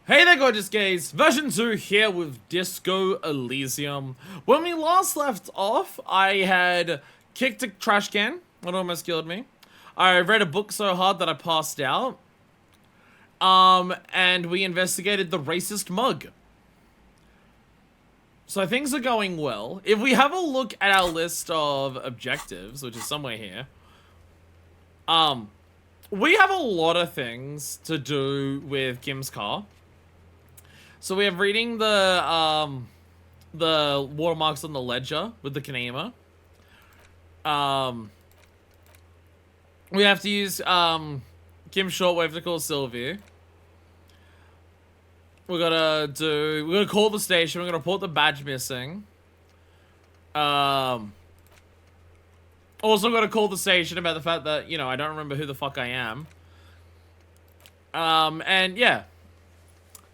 Hey there, gorgeous gays! Version 2 here with Disco Elysium. When we last left off, I had kicked a trash can. It almost killed me. I read a book so hard that I passed out. And we investigated the racist mug. So things are going well. If we have a look at our list of objectives, which is somewhere here, we have a lot of things to do with Kim's car. So we have reading the watermarks on the ledger with the Kanema. We have to use Kim's shortwave to call Sylvie. We're gonna call the station. We're gonna report the badge missing. Also gotta call the station about the fact that, you know, I don't remember who the fuck I am. And yeah.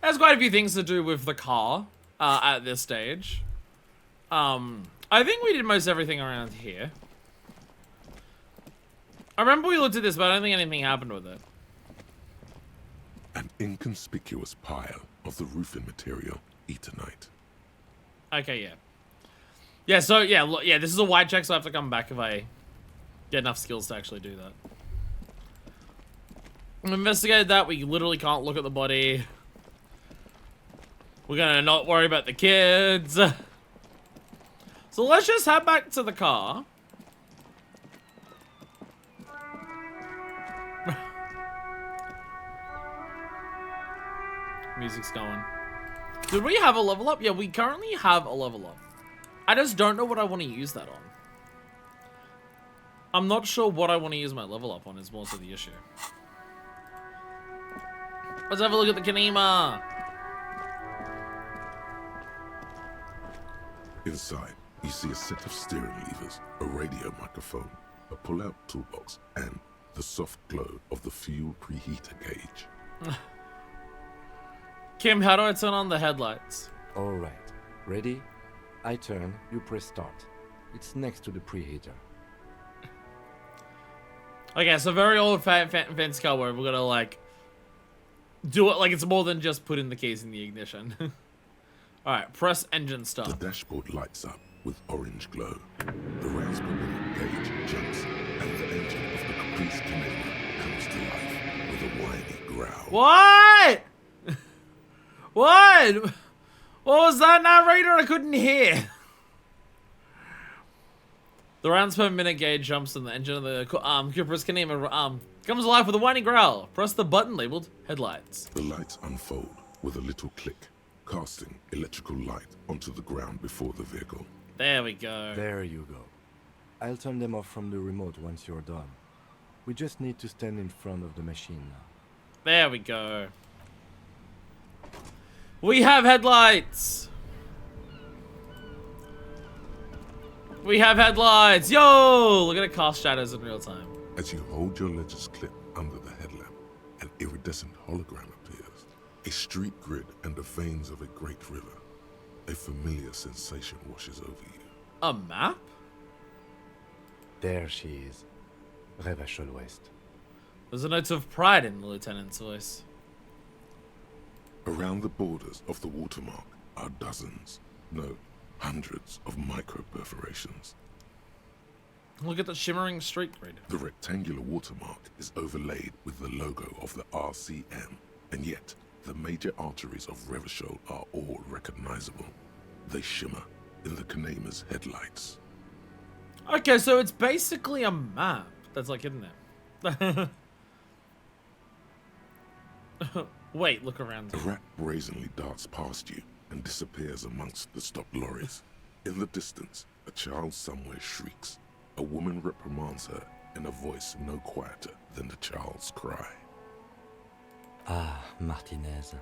There's quite a few things to do with the car at this stage. I think we did most everything around here. I remember we looked at this, but I don't think anything happened with it. An inconspicuous pile of the roofing material, Eternite. Okay, yeah. Yeah, so, yeah, look, yeah, this is a white check, so I have to come back if I get enough skills to actually do that. We investigated that. We literally can't look at the body. We're gonna not worry about the kids. So let's just head back to the car. Music's going. Did we have a level up? Yeah, we currently have a level up. I just don't know what I want to use that on. I'm not sure what I want to use my level up on is more so the issue. Let's have a look at the Kanema. Inside, you see a set of steering levers, a radio microphone, a pull-out toolbox, and the soft glow of the fuel preheater gauge. Kim, how do I turn on the headlights? All right. Ready? I turn, you press start. It's next to the preheater. Okay, so very old fancy car where we're gonna, like, do it like it's more than just putting the keys in the ignition. Alright, press engine start. The dashboard lights up with orange glow. The rounds per minute gauge jumps, and the engine of the Caprice Canela comes to life with a whiny growl. What? What? What was that, narrator? I couldn't hear. The rounds per minute gauge jumps and the engine of the Caprice Canela comes alive with a whiny growl. Press the button labeled headlights. The lights unfold with a little click, casting electrical light onto the ground before the vehicle. There we go. There you go. I'll turn them off from the remote once you're done. We just need to stand in front of the machine now. There we go. We have headlights. We have headlights. Yo! Look at it cast shadows in real time. As you hold your ledger's clip under the headlamp, an iridescent hologram appears. A street grid and the veins of a great river. A familiar sensation washes over you. A map? There she is. Revèche à l'ouest. There's a note of pride in the lieutenant's voice. Around the borders of the watermark are dozens, no, hundreds of micro-perforations. Look at the shimmering street grid. The rectangular watermark is overlaid with the logo of the RCM, and yet the major arteries of Revachol are all recognizable. They shimmer in the Kanema's headlights. Okay, so it's basically a map that's like hidden there. Wait, look around. A rat brazenly darts past you and disappears amongst the stopped lorries. In the distance, a child somewhere shrieks. A woman reprimands her in a voice no quieter than the child's cry. Ah, Martinez.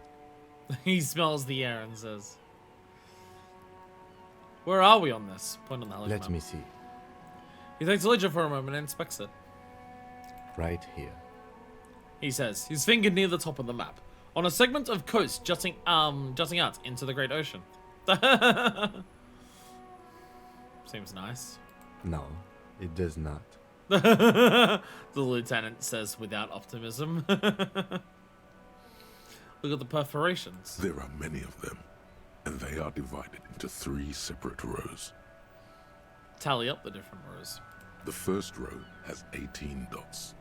He smells the air and says, "Where are we on this?" Point on the helicopter. Let me see. He takes a ledger for a moment and inspects it. Right here. He says, his finger near the top of the map, on a segment of coast jutting out into the great ocean. Seems nice. No, it does not. The lieutenant says without optimism. Look at the perforations. There are many of them, and they are divided into 3 separate rows. Tally up the different rows. The first row has 18 dots.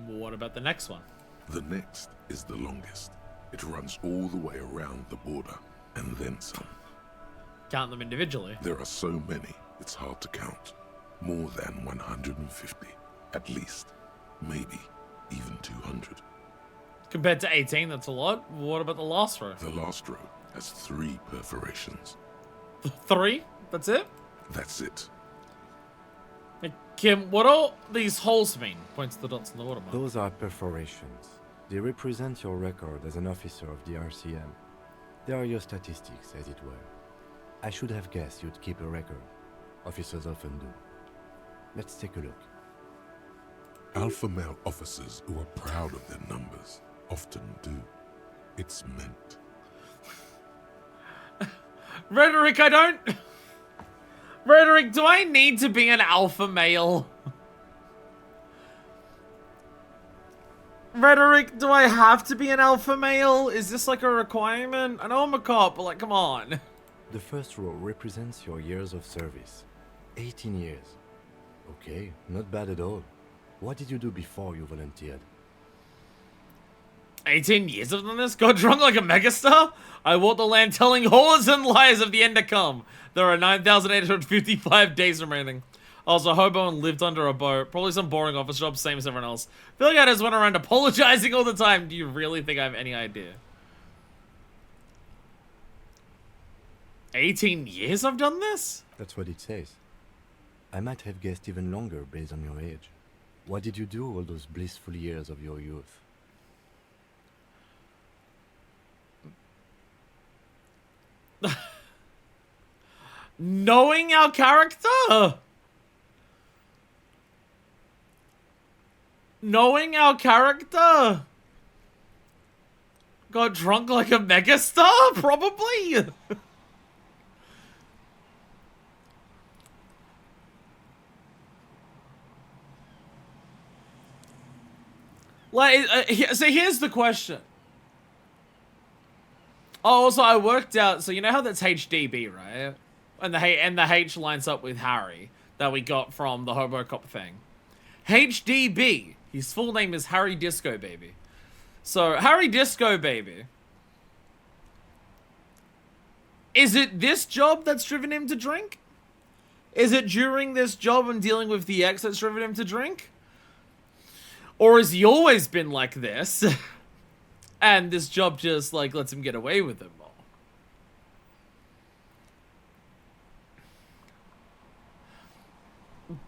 What about the next one? The next is the longest. It runs all the way around the border, and then some. Count them individually. There are so many, it's hard to count. More than 150, at least. Maybe even 200. Compared to 18, that's a lot. What about the last row? The last row has 3 perforations. 3? That's it? That's it. Hey, Kim, what all these holes mean? Points to the dots in the watermark. Those are perforations. They represent your record as an officer of the RCM. They are your statistics, as it were. I should have guessed you'd keep a record. Officers often do. Let's take a look. Alpha male officers who are proud of their numbers often do. It's meant. Rhetoric, I don't... Rhetoric, do I need to be an alpha male? Rhetoric, do I have to be an alpha male? Is this like a requirement? I know I'm a cop, but like, come on. The first row represents your years of service. 18 years. Okay, not bad at all. What did you do before you volunteered? 18 years of done this? Got drunk like a megastar? I walked the land telling whores and lies of the end to come. There are 9,855 days remaining. I was a hobo and lived under a boat. Probably some boring office job, same as everyone else. Feel like I just went around apologizing all the time. Do you really think I have any idea? 18 years I've done this? That's what it says. I might have guessed even longer based on your age. What did you do all those blissful years of your youth? Knowing our character? Knowing our character? Got drunk like a megastar? Probably? Like, so here's the question. Oh, also I worked out, so you know how that's HDB, right? And the H lines up with Harry that we got from the Hobocop thing. HDB, his full name is Harry Disco Baby. So, Harry Disco Baby. Is it this job that's driven him to drink? Is it during this job and dealing with the ex that's driven him to drink? Or has he always been like this? And this job just, like, lets him get away with it more?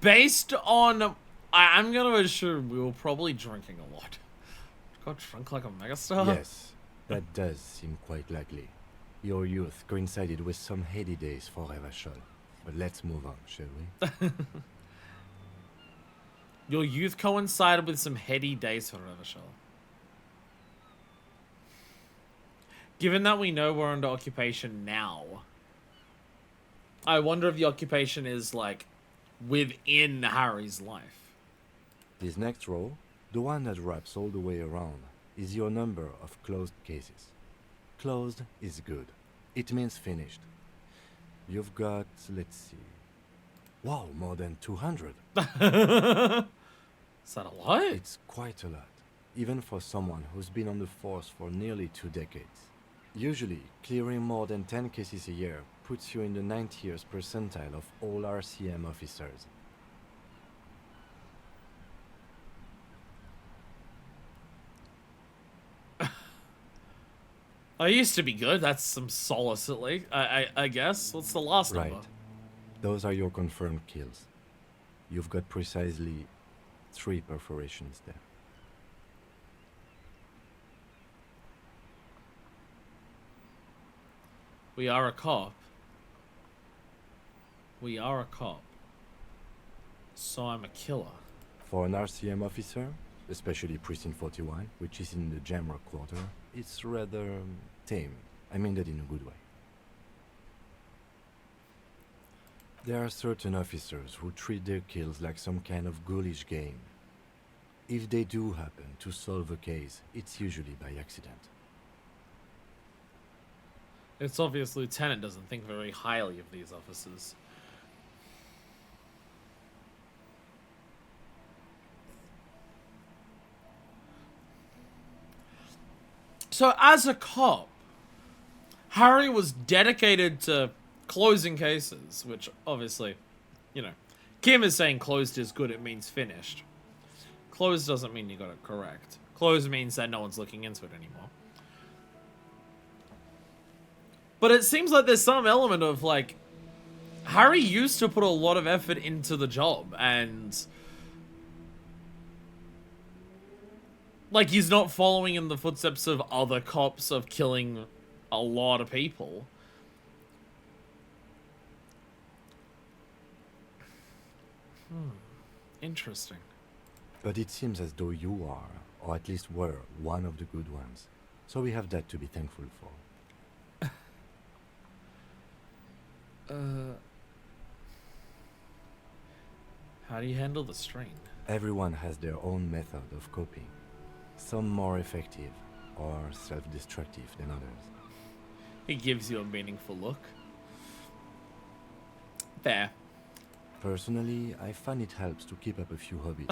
Based on... I'm gonna assume we were probably drinking a lot. Got drunk like a megastar? Yes, that does seem quite likely. Your youth coincided with some heady days for Revachol. But let's move on, shall we? Your youth coincided with some heady days for Revachol. Given that we know we're under occupation now, I wonder if the occupation is, like, within Harry's life. This next row, the one that wraps all the way around, is your number of closed cases. Closed is good. It means finished. You've got, let's see... Wow, more than 200. Is that a lot? It's quite a lot, even for someone who's been on the force for nearly 2 decades. Usually, clearing more than 10 cases a year puts you in the 90th percentile of all RCM officers. I used to be good. That's some solace, at least. I guess. What's the last Right. number? Those are your confirmed kills. You've got precisely 3 perforations there. We are a cop. We are a cop. So I'm a killer. For an RCM officer, especially Precinct 41, which is in the Jamrock quarter, it's rather tame. I mean that in a good way. There are certain officers who treat their kills like some kind of ghoulish game. If they do happen to solve a case, it's usually by accident. It's obvious Lieutenant doesn't think very highly of these officers. So as a cop, Harry was dedicated to closing cases, which obviously, you know, Kim is saying closed is good, it means finished. Closed doesn't mean you got it correct. Closed means that no one's looking into it anymore. But it seems like there's some element of, like, Harry used to put a lot of effort into the job, and like, he's not following in the footsteps of other cops of killing a lot of people. Interesting. But it seems as though you are, or at least were, one of the good ones. So we have that to be thankful for. How do you handle the strain? Everyone has their own method of coping. Some more effective or self-destructive than others. He gives you a meaningful look. Fair. Personally, I find it helps to keep up a few hobbies.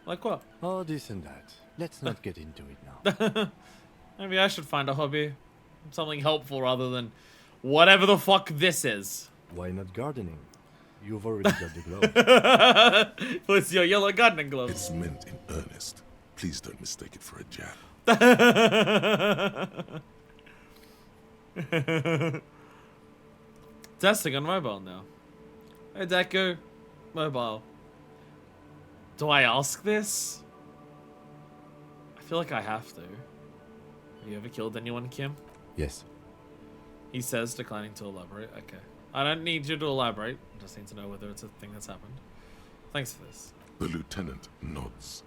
Like what? Oh, this and that. Let's not get into it now. Maybe I should find a hobby. Something helpful rather than whatever the fuck this is. Why not gardening? You've already got the glove. What's your yellow gardening glove? It's meant in earnest. Please don't mistake it for a jab. Testing on mobile now. Hey Deku, mobile. Do I ask this? I feel like I have to. Have you ever killed anyone, Kim? Yes. He says, declining to elaborate. Okay. I don't need you to elaborate. I just need to know whether it's a thing that's happened. Thanks for this. The lieutenant nods.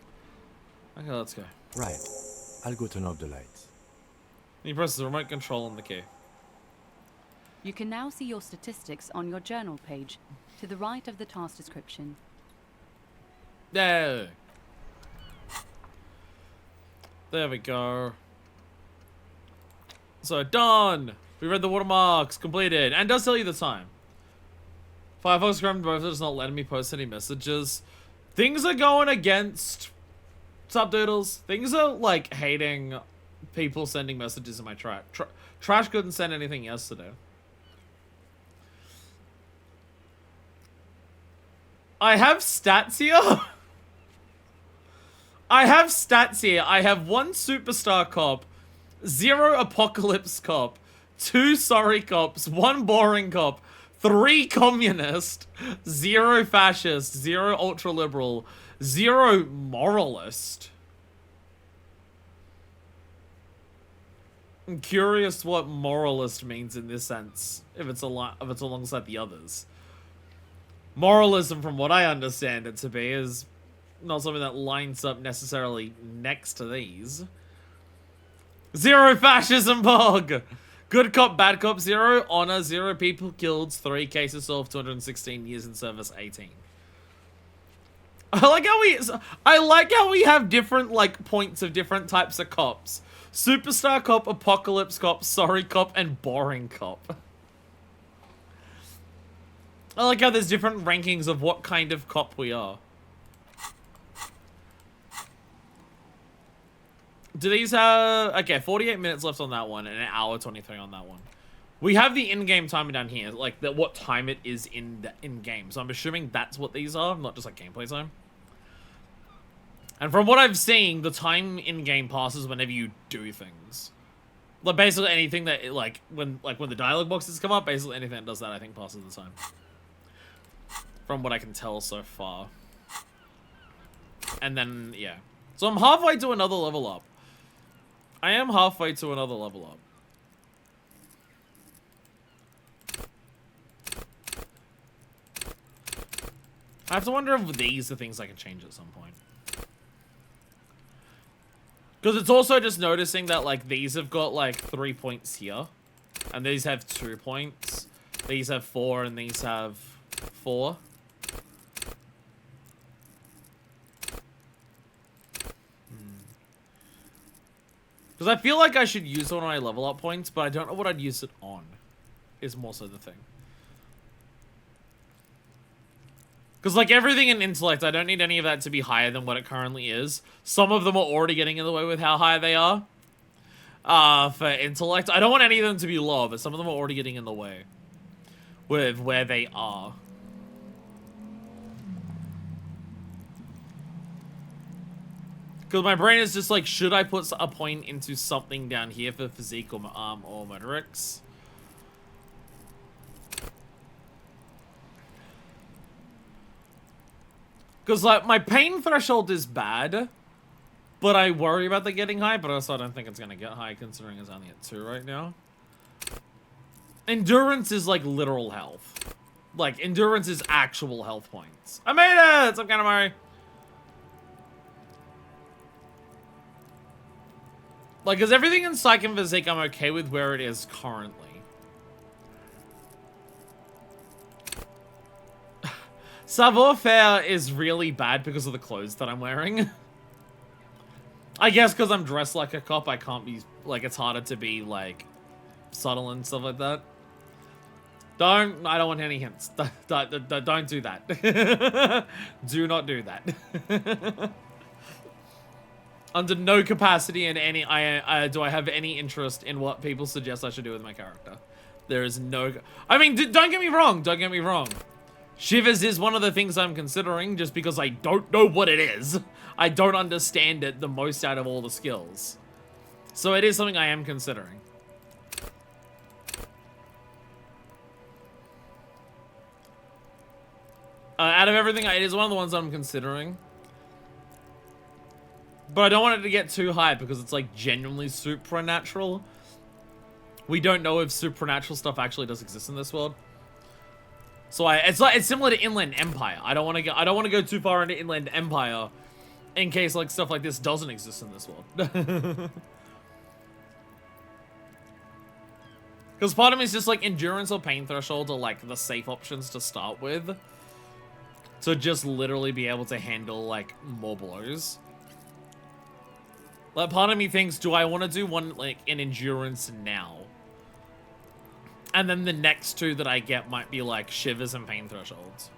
Okay, let's go. Right. I'll go turn off the lights. He presses the remote control on the key. You can now see your statistics on your journal page, to the right of the task description. There. There we go. So, done! We read the watermarks, completed, and it does tell you the time. Firefox grabbed both, it's not letting me post any messages. Things are going against subdoodles. Things are, like, hating people sending messages in my trash. Trash couldn't send anything yesterday. I have stats here. I have stats here. I have 1 superstar cop, 0 apocalypse cop, 2 sorry cops, 1 boring cop, 3 communist, 0 fascist, 0 ultra liberal, 0 moralist. I'm curious what moralist means in this sense, if it's alongside the others. Moralism, from what I understand it to be, is not something that lines up necessarily next to these. 0 fascism bog! Good cop, bad cop, 0 honor, 0 people killed, 3 cases solved, 216 years in service, 18. I like how we have different, like, points of different types of cops. Superstar cop, apocalypse cop, sorry cop, and boring cop. I like how there's different rankings of what kind of cop we are. Do these have... Okay, 48 minutes left on that one, and an hour 23 on that one. We have the in-game timer down here, like, what time it is in-game. So I'm assuming that's what these are, not just, like, gameplay time. And from what I've seen, the time in-game passes whenever you do things. Like, basically anything that, when the dialogue boxes come up, basically anything that does that, I think, passes the time. From what I can tell so far. And then, yeah. So I'm halfway to another level up. I am halfway to another level up. I have to wonder if these are things I can change at some point. Because it's also just noticing that, like, these have got, like, 3 points here. And these have 2 points. These have 4, and these have 4. Because I feel like I should use it on my level up points, but I don't know what I'd use it on. Is more so the thing. Because, like, everything in intellect, I don't need any of that to be higher than what it currently is. Some of them are already getting in the way with how high they are. For intellect. I don't want any of them to be low, but some of them are already getting in the way. With where they are. Because my brain is just like, should I put a point into something down here for physique or motorics? Because, like, my pain threshold is bad, but I worry about that getting high, but also I don't think it's going to get high considering it's only at 2 right now. Endurance is, like, literal health. Like, endurance is actual health points. I made it! What's up, Kanamari? Like, because everything in Psych and Physique I'm okay with where it is currently. Savoir-faire is really bad because of the clothes that I'm wearing. I guess because I'm dressed like a cop, I can't be, like, it's harder to be, like, subtle and stuff like that. I don't want any hints. Don't do that. Do not do that. Under no capacity in any, do I have any interest in what people suggest I should do with my character. There is no, I mean, don't get me wrong, don't get me wrong. Shivers is one of the things I'm considering just because I don't know what it is. I don't understand it the most out of all the skills. So it is something I am considering. Out of everything, it is one of the ones I'm considering. But I don't want it to get too high because it's like genuinely supernatural. We don't know if supernatural stuff actually does exist in this world. So it's similar to Inland Empire. I don't want to go too far into Inland Empire in case like stuff like this doesn't exist in this world. Because part of me is just like endurance or pain threshold are like the safe options to start with. To just literally be able to handle like more blows. Like part of me thinks, do I want to do one like in endurance now? And then the next two that I get might be like shivers and pain thresholds.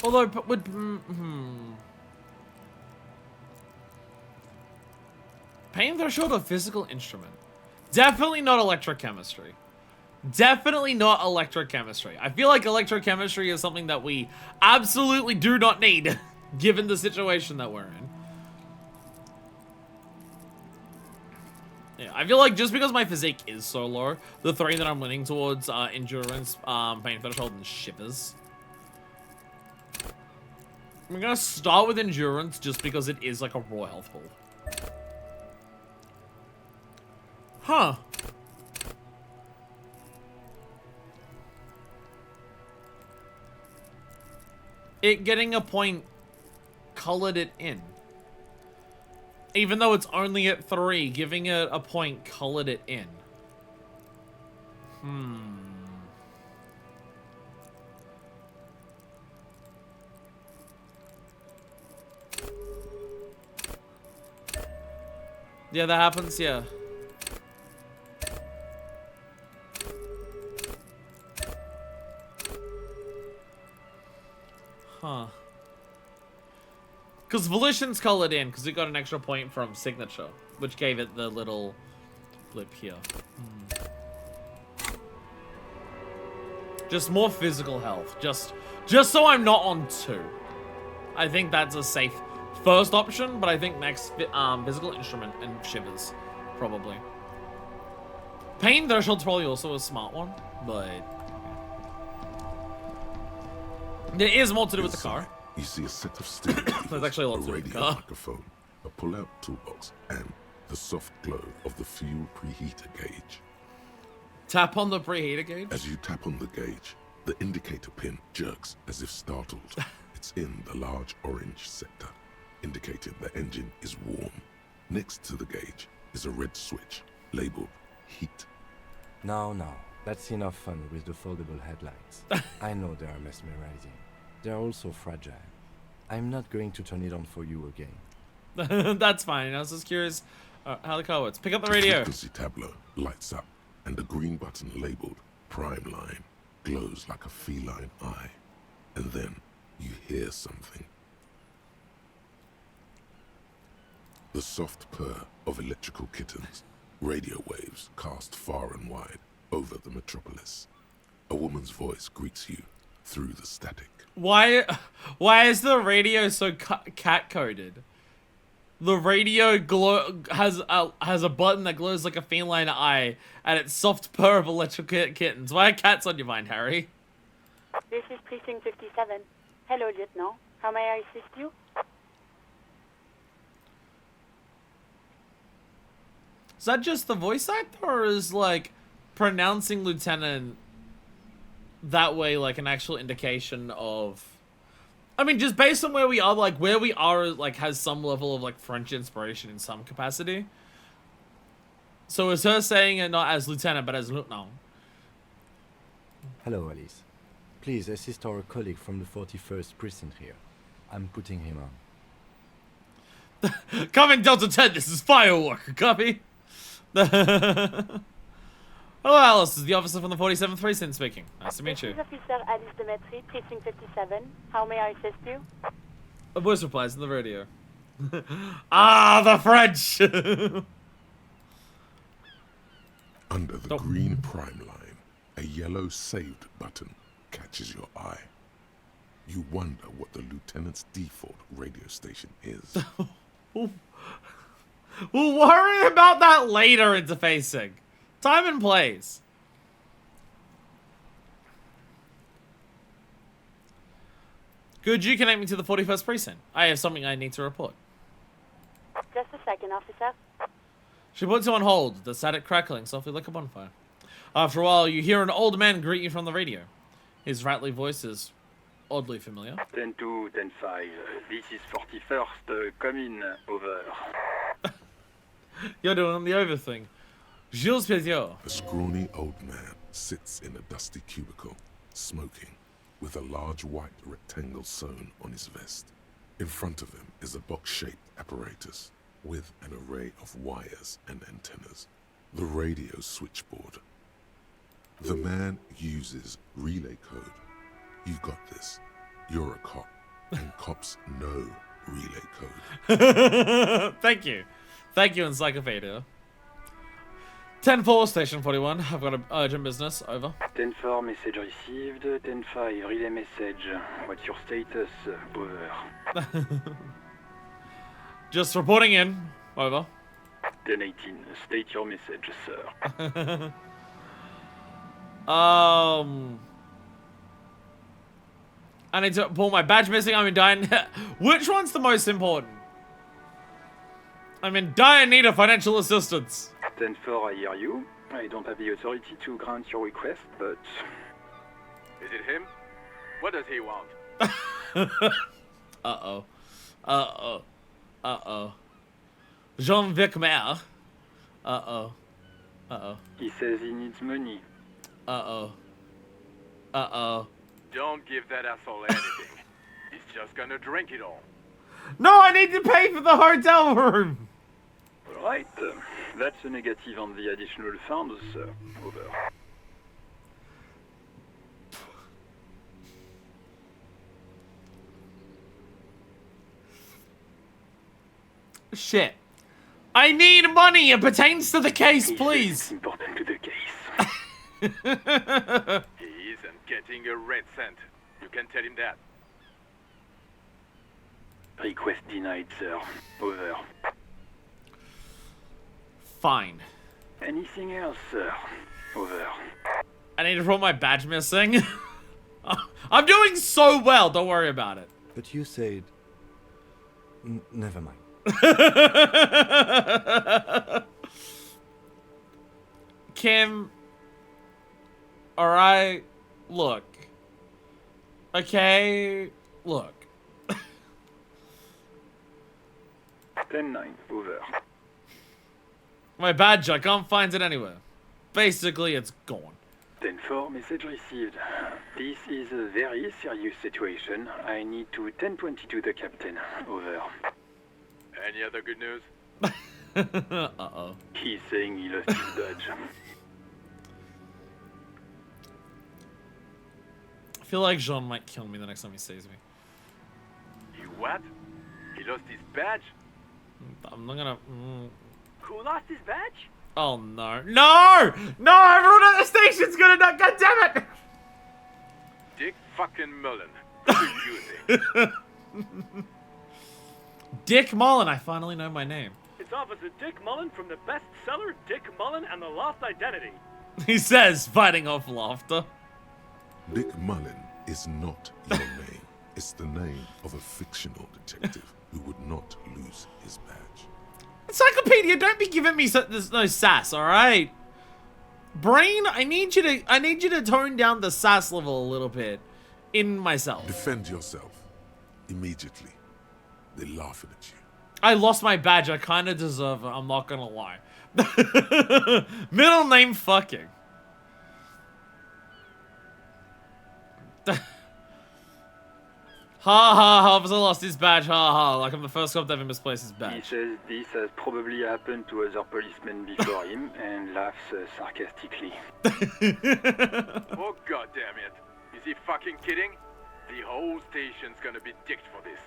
Although, would pain threshold or physical instrument? Definitely not electrochemistry. Definitely not electrochemistry. I feel like electrochemistry is something that we absolutely do not need, given the situation that we're in. Yeah, I feel like just because my physique is so low, the three that I'm leaning towards are endurance, pain threshold, and shivers. I'm gonna start with endurance just because it is like a raw health pool. Huh. It getting a point colored it in. Even though it's only at 3, giving it a point colored it in. Yeah, that happens, yeah. Huh. Because Volition's colored in, because it got an extra point from Signature, which gave it the little blip here. Just more physical health. Just so I'm not on 2. I think that's a safe first option, but I think next, physical instrument and shivers, probably. Pain threshold's probably also a smart one, but there is more to do with the car. You see a set of steel There's actually a lot to do with the radio car. microphone, a pull-out toolbox, and the soft glow of the fuel preheater gauge. Tap on the preheater gauge. As you tap on the gauge, the indicator pin jerks as if startled. It's in the large orange sector, indicating the engine is warm. Next to the gauge is a red switch labeled heat. Now, That's enough fun with the foldable headlights. I know they are mesmerizing. They're also fragile. I'm not going to turn it on for you again. That's fine. I was just curious how the car works. Pick up the The radio. frequency tableau lights up, and the green button labeled Prime Line glows like a feline eye. And then you hear something. The soft purr of electrical kittens, radio waves cast far and wide over the metropolis. A woman's voice greets you through the static. Why is the radio so cat-coded? The radio has a button that glows like a feline eye, and it's soft purr of electrical kittens. Why are cats on your mind, Harry? This is Precinct 57. Hello, Lieutenant. How may I assist you? Is that just the voice actor, or is, like, pronouncing Lieutenant that way, like, an actual indication of... I mean, just based on where we are, like, has some level of, like, French inspiration in some capacity. So is her saying it not as Lieutenant, but as Lieutenant? Hello, Alice. Please assist our colleague from the 41st precinct here. I'm putting him on. Coming Delta 10, this is Firework. Copy. Hello, Alice. This is the officer from the 47th precinct speaking. Nice to meet you. This is Officer Alice Demetri, Precinct 57. How may I assist you? A voice replies in the radio. Ah, the French! Under the green Prime Line, a yellow saved button catches your eye. You wonder what the lieutenant's default radio station is. We'll worry about that later, interfacing. Time and place. Could you connect me to the 41st precinct? I have something I need to report. Just a second, officer. She puts you on hold, the static crackling softly like a bonfire. After a while, you hear an old man greet you from the radio. His rattly voice is oddly familiar. 10-2, 10-5. This is 41st. Come in. Over. You're doing the over thing. Jules Péziot. A scrawny old man sits in a dusty cubicle, smoking, with a large white rectangle sewn on his vest. In front of him is a box-shaped apparatus with an array of wires and antennas. The radio switchboard. The man uses relay code. You've got this. You're a cop, and cops know relay code. Thank you. Thank you, Encyclopedia. 10-4, Station 41. I've got an urgent business. Over. 10-4, message received. 10-5, relay message. What's your status? Over. Just reporting in. Over. 10-18, state your message, sir. I need to pull my badge missing. I'm in dire... Which one's the most important? I'm in dire need of financial assistance. 10-4, I hear you. I don't have the authority to grant your request, but... Is it him? What does he want? Uh-oh. Uh-oh. Uh-oh. Jean-Vic Maire. Uh-oh. Uh-oh. He says he needs money. Uh-oh. Uh-oh. Don't give that asshole anything. He's just gonna drink it all. No, I need to pay for the hotel room! Alright, that's a negative on the additional funds, sir. Over. Shit. I need money! It pertains to the case, It's please! important to the case. He isn't getting a red cent. You can tell him that. Request denied, sir. Over. Fine. Anything else, sir? Over. I need to report my badge missing. I'm doing so well, don't worry about it. But you said... never mind. Kim... Alright, look. Okay, look. 10-9, over. My badge, I can't find it anywhere. Basically, it's gone. 10-4, message received. This is a very serious situation. I need to 1022 the captain. Over. Any other good news? Uh-oh. He's saying he lost his badge. I feel like Jean might kill me the next time he sees me. He what? He lost his badge? I'm not gonna... Who lost his badge? Oh no. No! No! Everyone at the station's gonna die! God damn it! Dick fucking Mullen. Who are you using? Dick Mullen, I finally know my name. It's Officer Dick Mullen from the bestseller Dick Mullen and the Lost Identity. He says, fighting off laughter. Dick Mullen is not your name. It's the name of a fictional detective who would not lose his badge. Encyclopedia, don't be giving me there's no sass, alright? Brain, I need you to tone down the sass level a little bit in myself. Defend yourself. Immediately. They're laughing at you. I lost my badge, I kinda deserve it, I'm not gonna lie. Middle name fucking. Ha ha, Officer lost his badge, ha ha, like I'm the first cop to ever misplace his He badge. says this has probably happened to other policemen before him and laughs sarcastically. Oh god damn it. Is he fucking kidding? The whole station's gonna be dicked for this.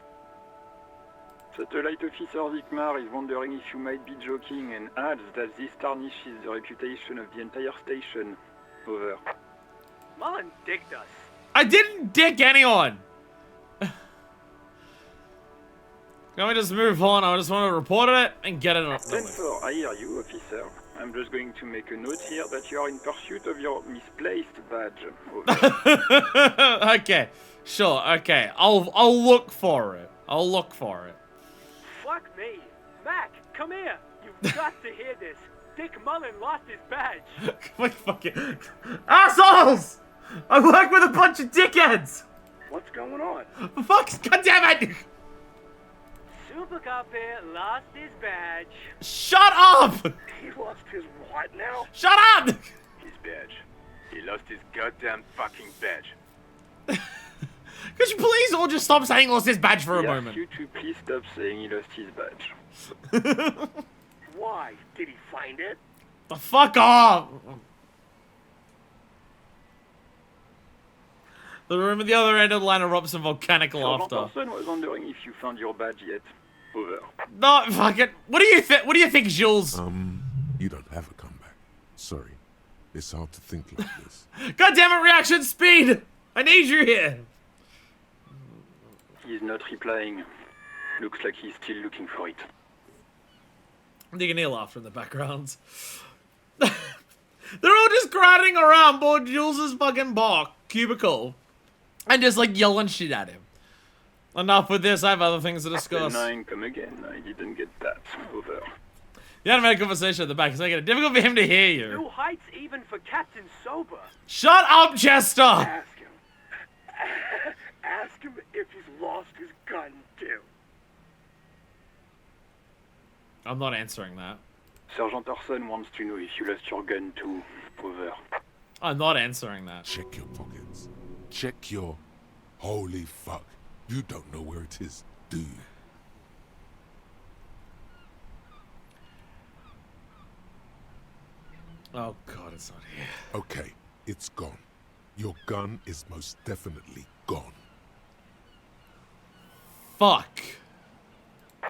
Satellite Officer Vikmar is wondering if you might be joking and adds that this tarnishes the reputation of the entire station. Over. Mullen dicked us. I didn't dick anyone! Can we just move on? I just want to report it and get it on. 10-4, I hear you, officer. I'm just going to make a note here that you are in pursuit of your misplaced badge. Over. Okay, sure, okay. I'll look for it. I'll look for it. Fuck me. Mac, come here. You've got to hear this. Dick Mullen lost his badge. Like fucking assholes! I work with a bunch of dickheads. What's going on? For fuck's goddamn it! Super Cop here lost his badge. Shut up! He lost his what now? Shut up! His badge. He lost his goddamn fucking badge. Could you please all just stop saying lost his badge for a He asks moment? you to please stop saying he lost his badge. Why? Did he find it? The fuck off! The room at the other end of the line erupts in volcanic Sergeant laughter. Orson was wondering if you found your badge yet. Over. No, fucking. What do you think? What do you think, Jules? You don't have a comeback. Sorry. It's hard to think like this. God damn it! Reaction speed. I need you here. He's not replying. Looks like he's still looking for it. You can hear laughter in the background. They're all just crowding around board Jules's fucking cubicle and just like yelling shit at him. Enough with this. I have other things to discuss. 9, come again. I didn't get that. Over. You had a mad conversation at the back. It's making it difficult for him to hear you. New heights even for Captain Sober. Shut up, Chester. Ask him. Ask him if he's lost his gun too. I'm not answering that. Sergeant Orson wants to know if you lost your gun too. Over. I'm not answering that. Check your pockets. Check your... Holy fuck. You don't know where it is, do you? Oh god, it's not here. Okay, it's gone. Your gun is most definitely gone. Fuck.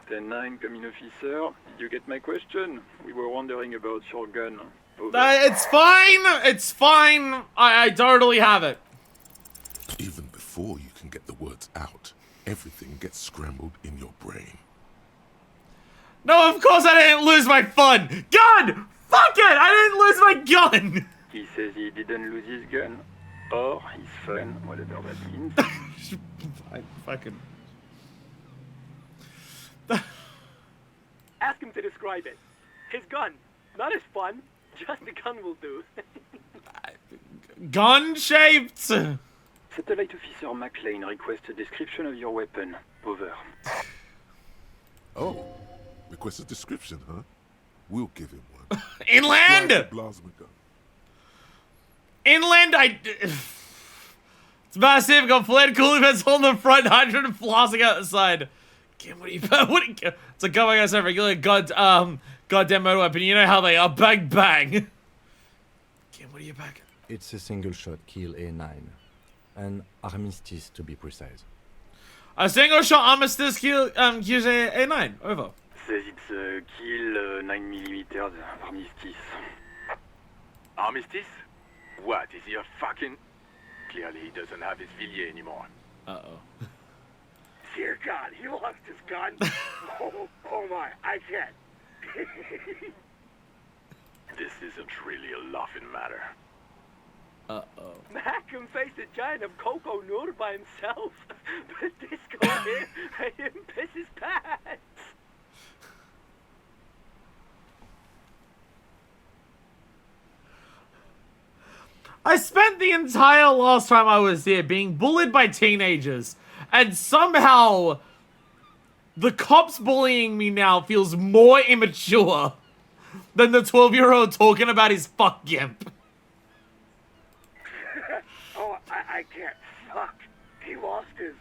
10-9, come in, officer. Did you get my question? We were wondering about your gun. Over. It's fine. It's fine. I totally have it. Even before you can get the words out, everything gets scrambled in your brain. No, of course I didn't lose my fun. Gun! Fuck it! I didn't lose my gun! He says he didn't lose his gun. Or his fun, whatever that means. I fucking... Ask him to describe it. His gun. Not his fun. Just the gun will do. Gun-shaped! Satellite Officer McLean requests a description of your weapon. Over. Oh, request a description, huh? We'll give him one. Inland! Fly the plasma gun. Inland, it's massive, got flat cooling vents on the front, hydrogen and blasting out the side. Again, what do you, it's like going as a regular goddamn motor weapon, you know how they are, bang bang. Again, what are you back? It's a single-shot kill A9. An armistice, to be precise. A single shot armistice kill, kills A9, over. Says it's a kill 9mm armistice. Armistice? What, is he a fucking... Clearly he doesn't have his Villiers anymore. Uh-oh. Dear God, he lost his gun. oh my, I can't. This isn't really a laughing matter. Uh-oh. Mac can face a giant of Coco Nur by himself. But Disco here made him piss his pants. I spent the entire last time I was here being bullied by teenagers, and somehow the cops bullying me now feels more immature than the 12-year-old talking about his fuck gimp. Oh, I can't. Fuck. He lost his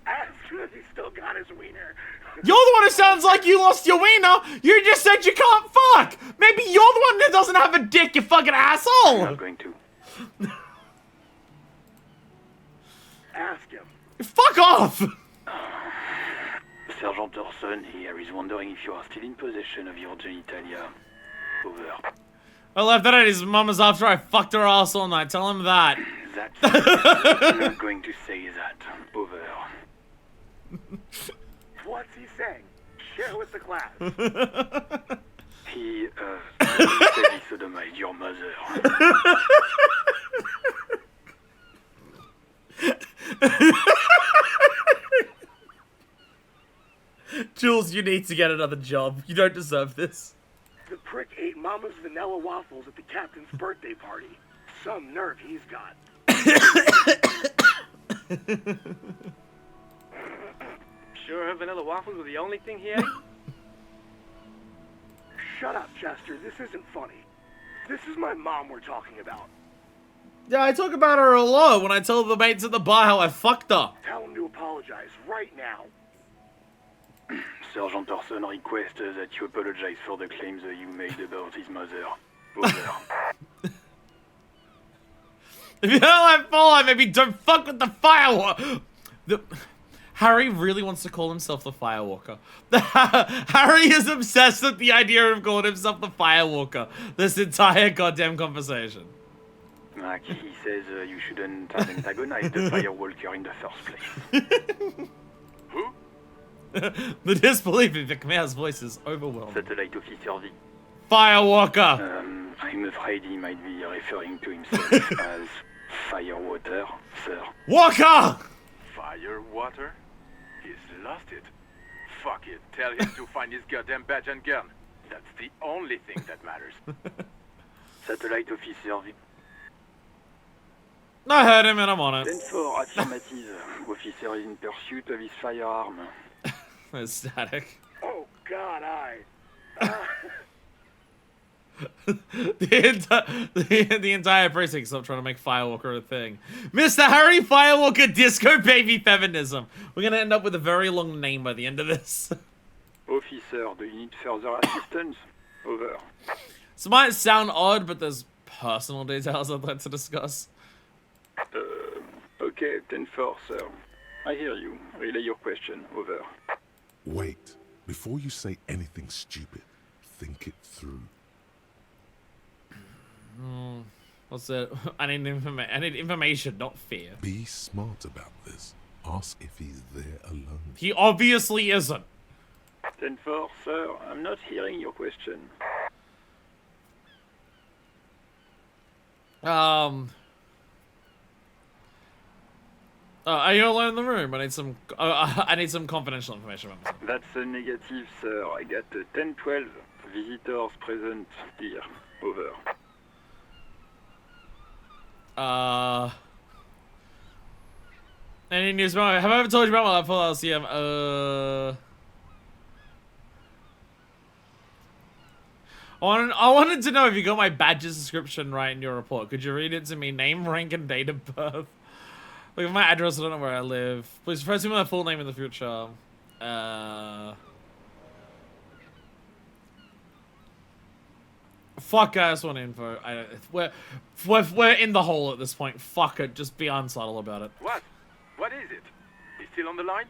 ass, but he still got his wiener. You're the one who sounds like you lost your wiener. You just said you can't fuck. Maybe you're the one that doesn't have a dick, you fucking asshole. I'm not going to. Ask him. Fuck off. Sergeant Orson here is wondering if you are still in possession of your genitalia. Over. I left that at his mama's after I fucked her ass all night. Tell him that. That's I'm not going to say that. Over. What's he saying? Share with the class. He, said he sodomized your mother. Jules, you need to get another job. You don't deserve this. The prick ate Mama's vanilla waffles at the captain's birthday party. Some nerve he's got. Sure her vanilla waffles were the only thing he ate? Shut up, Chester. This isn't funny. This is my mom we're talking about. Yeah, I talk about her a lot when I tell the mates at the bar how I fucked her. Tell him to apologize right now. Sergeant Orson requests that you apologize for the claims that you made about his mother. Over. If you don't like Fallout, maybe don't fuck with the Firewalker. Harry really wants to call himself the Firewalker. Harry is obsessed with the idea of calling himself the Firewalker this entire goddamn conversation. Mac, he says you shouldn't have antagonized the Firewalker in the first place. Who? The disbelief in Vicmair's voice is overwhelming. Satellite Officer V. Firewalker! I'm afraid he might be referring to himself as Firewater, sir. Walker! Fire water? He's lost it. Fuck it. Tell him to find his goddamn badge and gun. That's the only thing that matters. Satellite Officer V. I heard him and I'm on it. 10-4, affirmative. Officer is in pursuit of his firearm. It's static. Oh, God, The entire precinct stopped trying to make Firewalker a thing. Mr. Harry Firewalker Disco Baby Feminism. We're gonna end up with a very long name by the end of this. Officer, do you need further assistance? Over. This might sound odd, but there's personal details I'd like to discuss. Okay, 10-4, sir. I hear you. Relay your question. Over. Wait. Before you say anything stupid, think it through. What's that? I need information, not fear. Be smart about this. Ask if he's there alone. He obviously isn't. 10-4, sir. I'm not hearing your question. Are you alone in the room? I need some confidential information about myself. That's a negative, sir. I got 10-12 visitors present here. Over. Any news about? Have I ever told you about my full Elysium? I wanted to know if you got my badge's description right in your report. Could you read it to me? Name, rank, and date of birth. Look at my address. I don't know where I live. Please press me my full name in the future. Fuck, I just want info. We're in the hole at this point. Fuck it. Just be unsubtle about it. What? What is it? He's still on the line?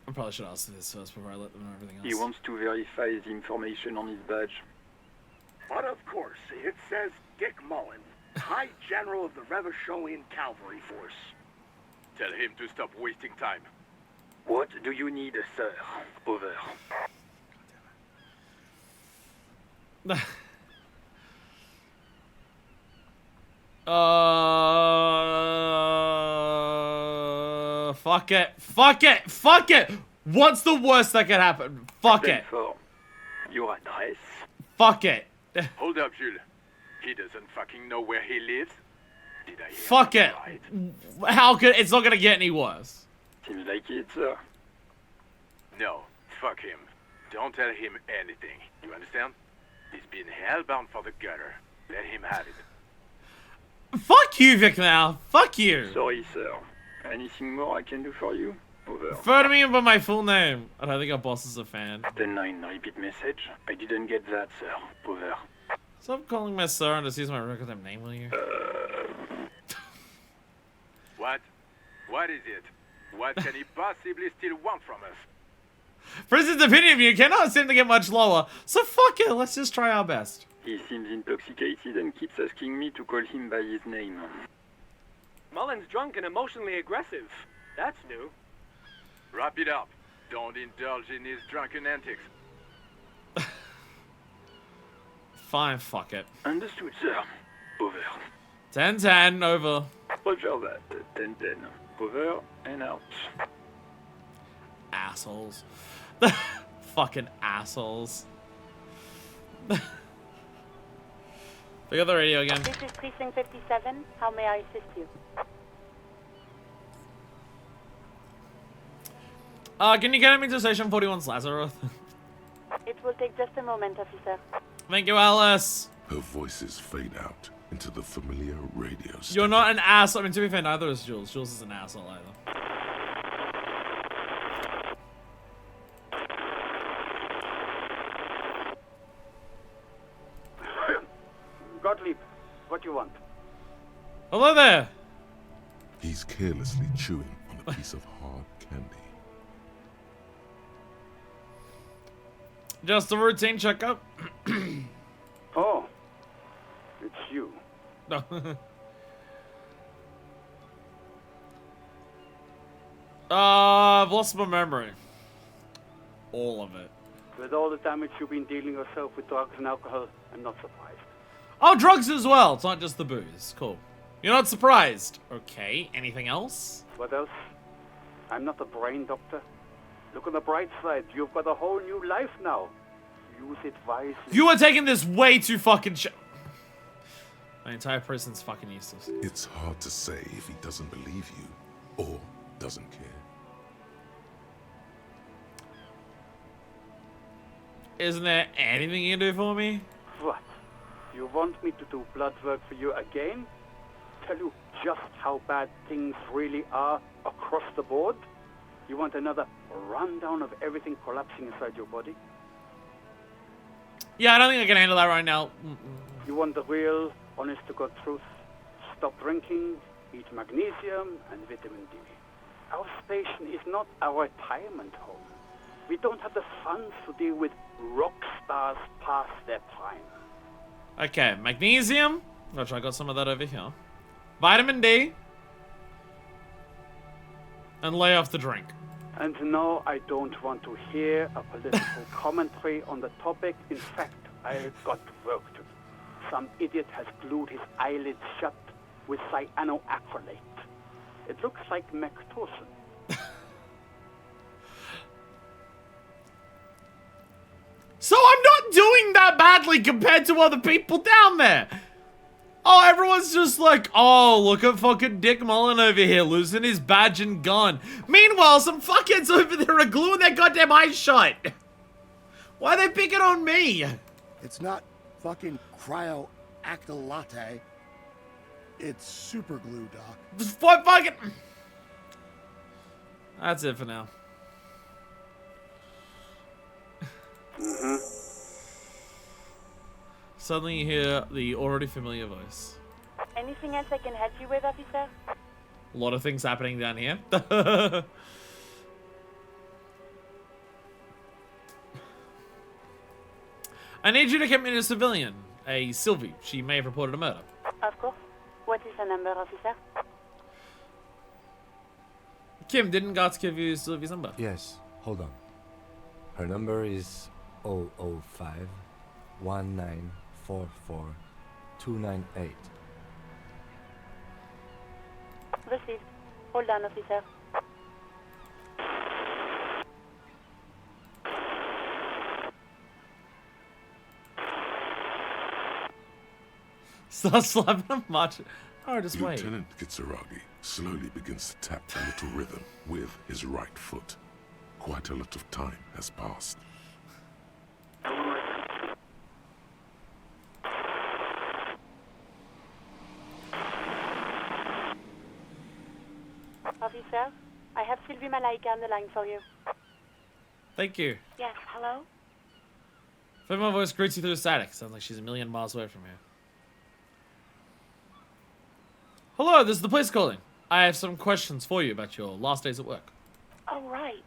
I probably should ask this first before I let them know everything else. He wants to verify the information on his badge. But of course, it says Dick Mullen, High General of the Revacholian Cavalry Force. Tell him to stop wasting time. What do you need, sir? Over. Fuck it. Fuck it. Fuck it. What's the worst that could happen? Fuck it. For your address? Fuck it. Hold up, Jules. He doesn't fucking know where he lives. Did I hear Fuck it. right? How could it's not gonna get any worse? Seems like it, sir. No, fuck him. Don't tell him anything. You understand? He's been hellbound for the gutter. Let him have it. Fuck you, Vic now. Fuck you. Sorry, sir. Anything more I can do for you? Over. Refer to me by my full name. I don't think our boss is a fan. 10-9, repeat message. I didn't get that, sir. Over. Stop calling me sir and just use my record name, will you? What? What is it? What can he possibly still want from us? For his opinion of you cannot seem to get much lower, so fuck it, let's just try our best. He seems intoxicated and keeps asking me to call him by his name. Mullen's drunk and emotionally aggressive. That's new. Wrap it up. Don't indulge in his drunken antics. Fine, fuck it. Understood, sir. Over. 10-10, over. Roger that. 10-10. Over and out. Assholes. Fucking assholes. Pick up the radio again. This is Precinct 57. How may I assist you? Can you get me to station 41 Lazarus? It will take just a moment, officer. Thank you, Alice. Her voices fade out into the familiar radio station. You're not an asshole. I mean, to be fair, neither is Jules. Jules is an asshole either. Gottlieb, what do you want? Hello there. He's carelessly chewing on a piece of hard candy. Just a routine checkup. Oh, it's you. No. I've lost my memory. All of it. With all the damage you've been dealing yourself with drugs and alcohol, I'm not surprised. Oh, drugs as well. It's not just the booze. Cool. You're not surprised. Okay. Anything else? What else? I'm not a brain doctor. Look on the bright side. You've got a whole new life now. Use it wisely. You are taking this way too fucking My entire prison's fucking useless. It's hard to say if he doesn't believe you or doesn't care. Isn't there anything you can do for me? What? You want me to do blood work for you again? Tell you just how bad things really are across the board? You want another rundown of everything collapsing inside your body? Yeah, I don't think I can handle that right now. You want the real, honest-to-God truth? Stop drinking, eat magnesium and vitamin D. Our station is not a retirement home. We don't have the funds to deal with rock stars past their prime. Okay, magnesium. Which I got some of that over here. Vitamin D. And lay off the drink. And no, I don't want to hear a political commentary on the topic. In fact, I've got work to do. Some idiot has glued his eyelids shut with cyanoacrylate. It looks like Mactorson. So I'm not doing that badly compared to other people down there. Oh, everyone's just like, oh, look at fucking Dick Mullen over here losing his badge and gun. Meanwhile, some fuckheads over there are gluing their goddamn eyes shut. Why are they picking on me? It's not fucking cryoactylate. It's super glue, Doc. Just fucking. That's it for now. Suddenly you hear the already familiar voice. Anything else I can help you with, officer? A lot of things happening down here. I need you to get me to a civilian, a Sylvie. She may have reported a murder. Of course. What is the number, officer? Kim, didn't Guts give you Sylvie's number? Yes, hold on. Her number is 005 1944 298. Received. Hold on, officer. Start slapping him much. Oh, just wait. Lieutenant Kitsuragi slowly begins to tap the little rhythm with his right foot. Quite a lot of time has passed. Officer, I have Sylvie Malaika on the line for you. Thank you. Yes, hello? Female voice greets you through the static. Sounds like she's a million miles away from here. Hello, this is the police calling. I have some questions for you about your last days at work. Oh, right.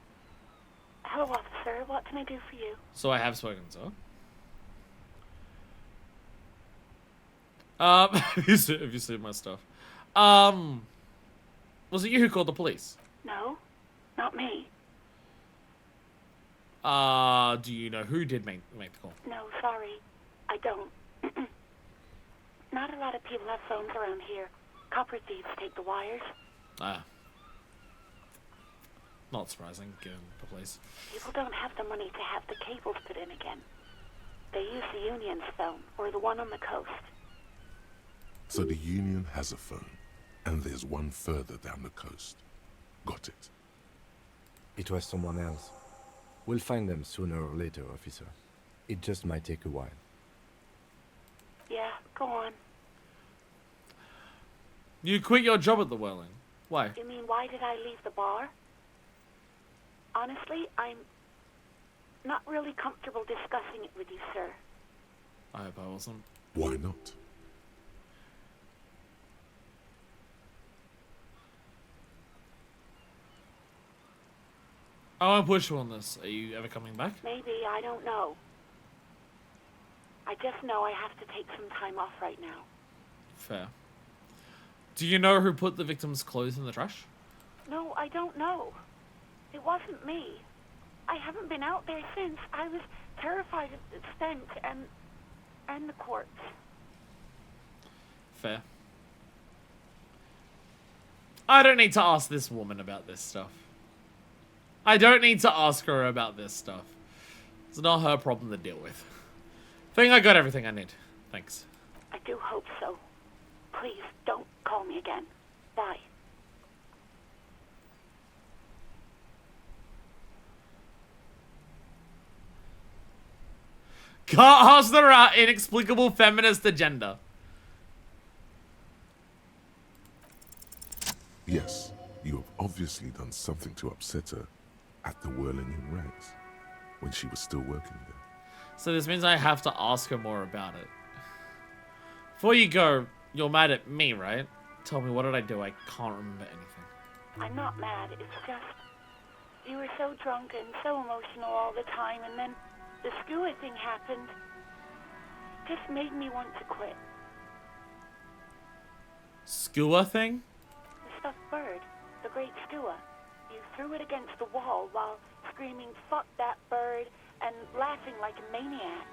Hello, officer. What can I do for you? So I have spoken, sir. Have you seen my stuff? Was it you who called the police? No, not me. Do you know who did make the call? No, sorry. I don't. Not a lot of people have phones around here. Copper thieves take the wires. Ah. Not surprising, given the place. People don't have the money to have the cables put in again. They use the Union's phone, or the one on the coast. So the Union has a phone, and there's one further down the coast. Got it. It was someone else. We'll find them sooner or later, officer. It just might take a while. Yeah, go on. You quit your job at the Whirling. Why? You mean, why did I leave the bar? Honestly, I'm not really comfortable discussing it with you, sir. I hope I wasn't. Why not? I won't push you on this. Are you ever coming back? Maybe, I don't know. I just know I have to take some time off right now. Fair. Do you know who put the victim's clothes in the trash? No, I don't know. It wasn't me. I haven't been out there since. I was terrified of the stench and the corpse. Fair. I don't need to ask this woman about this stuff. I don't need to ask her about this stuff. It's not her problem to deal with. I think I got everything I need. Thanks. I do hope so. Please, don't call me again. Bye. Can't ask their inexplicable feminist agenda. Yes, you have obviously done something to upset her at the Whirling in Rags when she was still working there. So this means I have to ask her more about it. Before you go, you're mad at me, right? Tell me, what did I do? I can't remember anything. I'm not mad. It's just you were so drunk and so emotional all the time, and then the skua thing happened. Just made me want to quit. Skua thing? The stuffed bird, the great skua. You threw it against the wall while screaming, "Fuck that bird," and laughing like a maniac.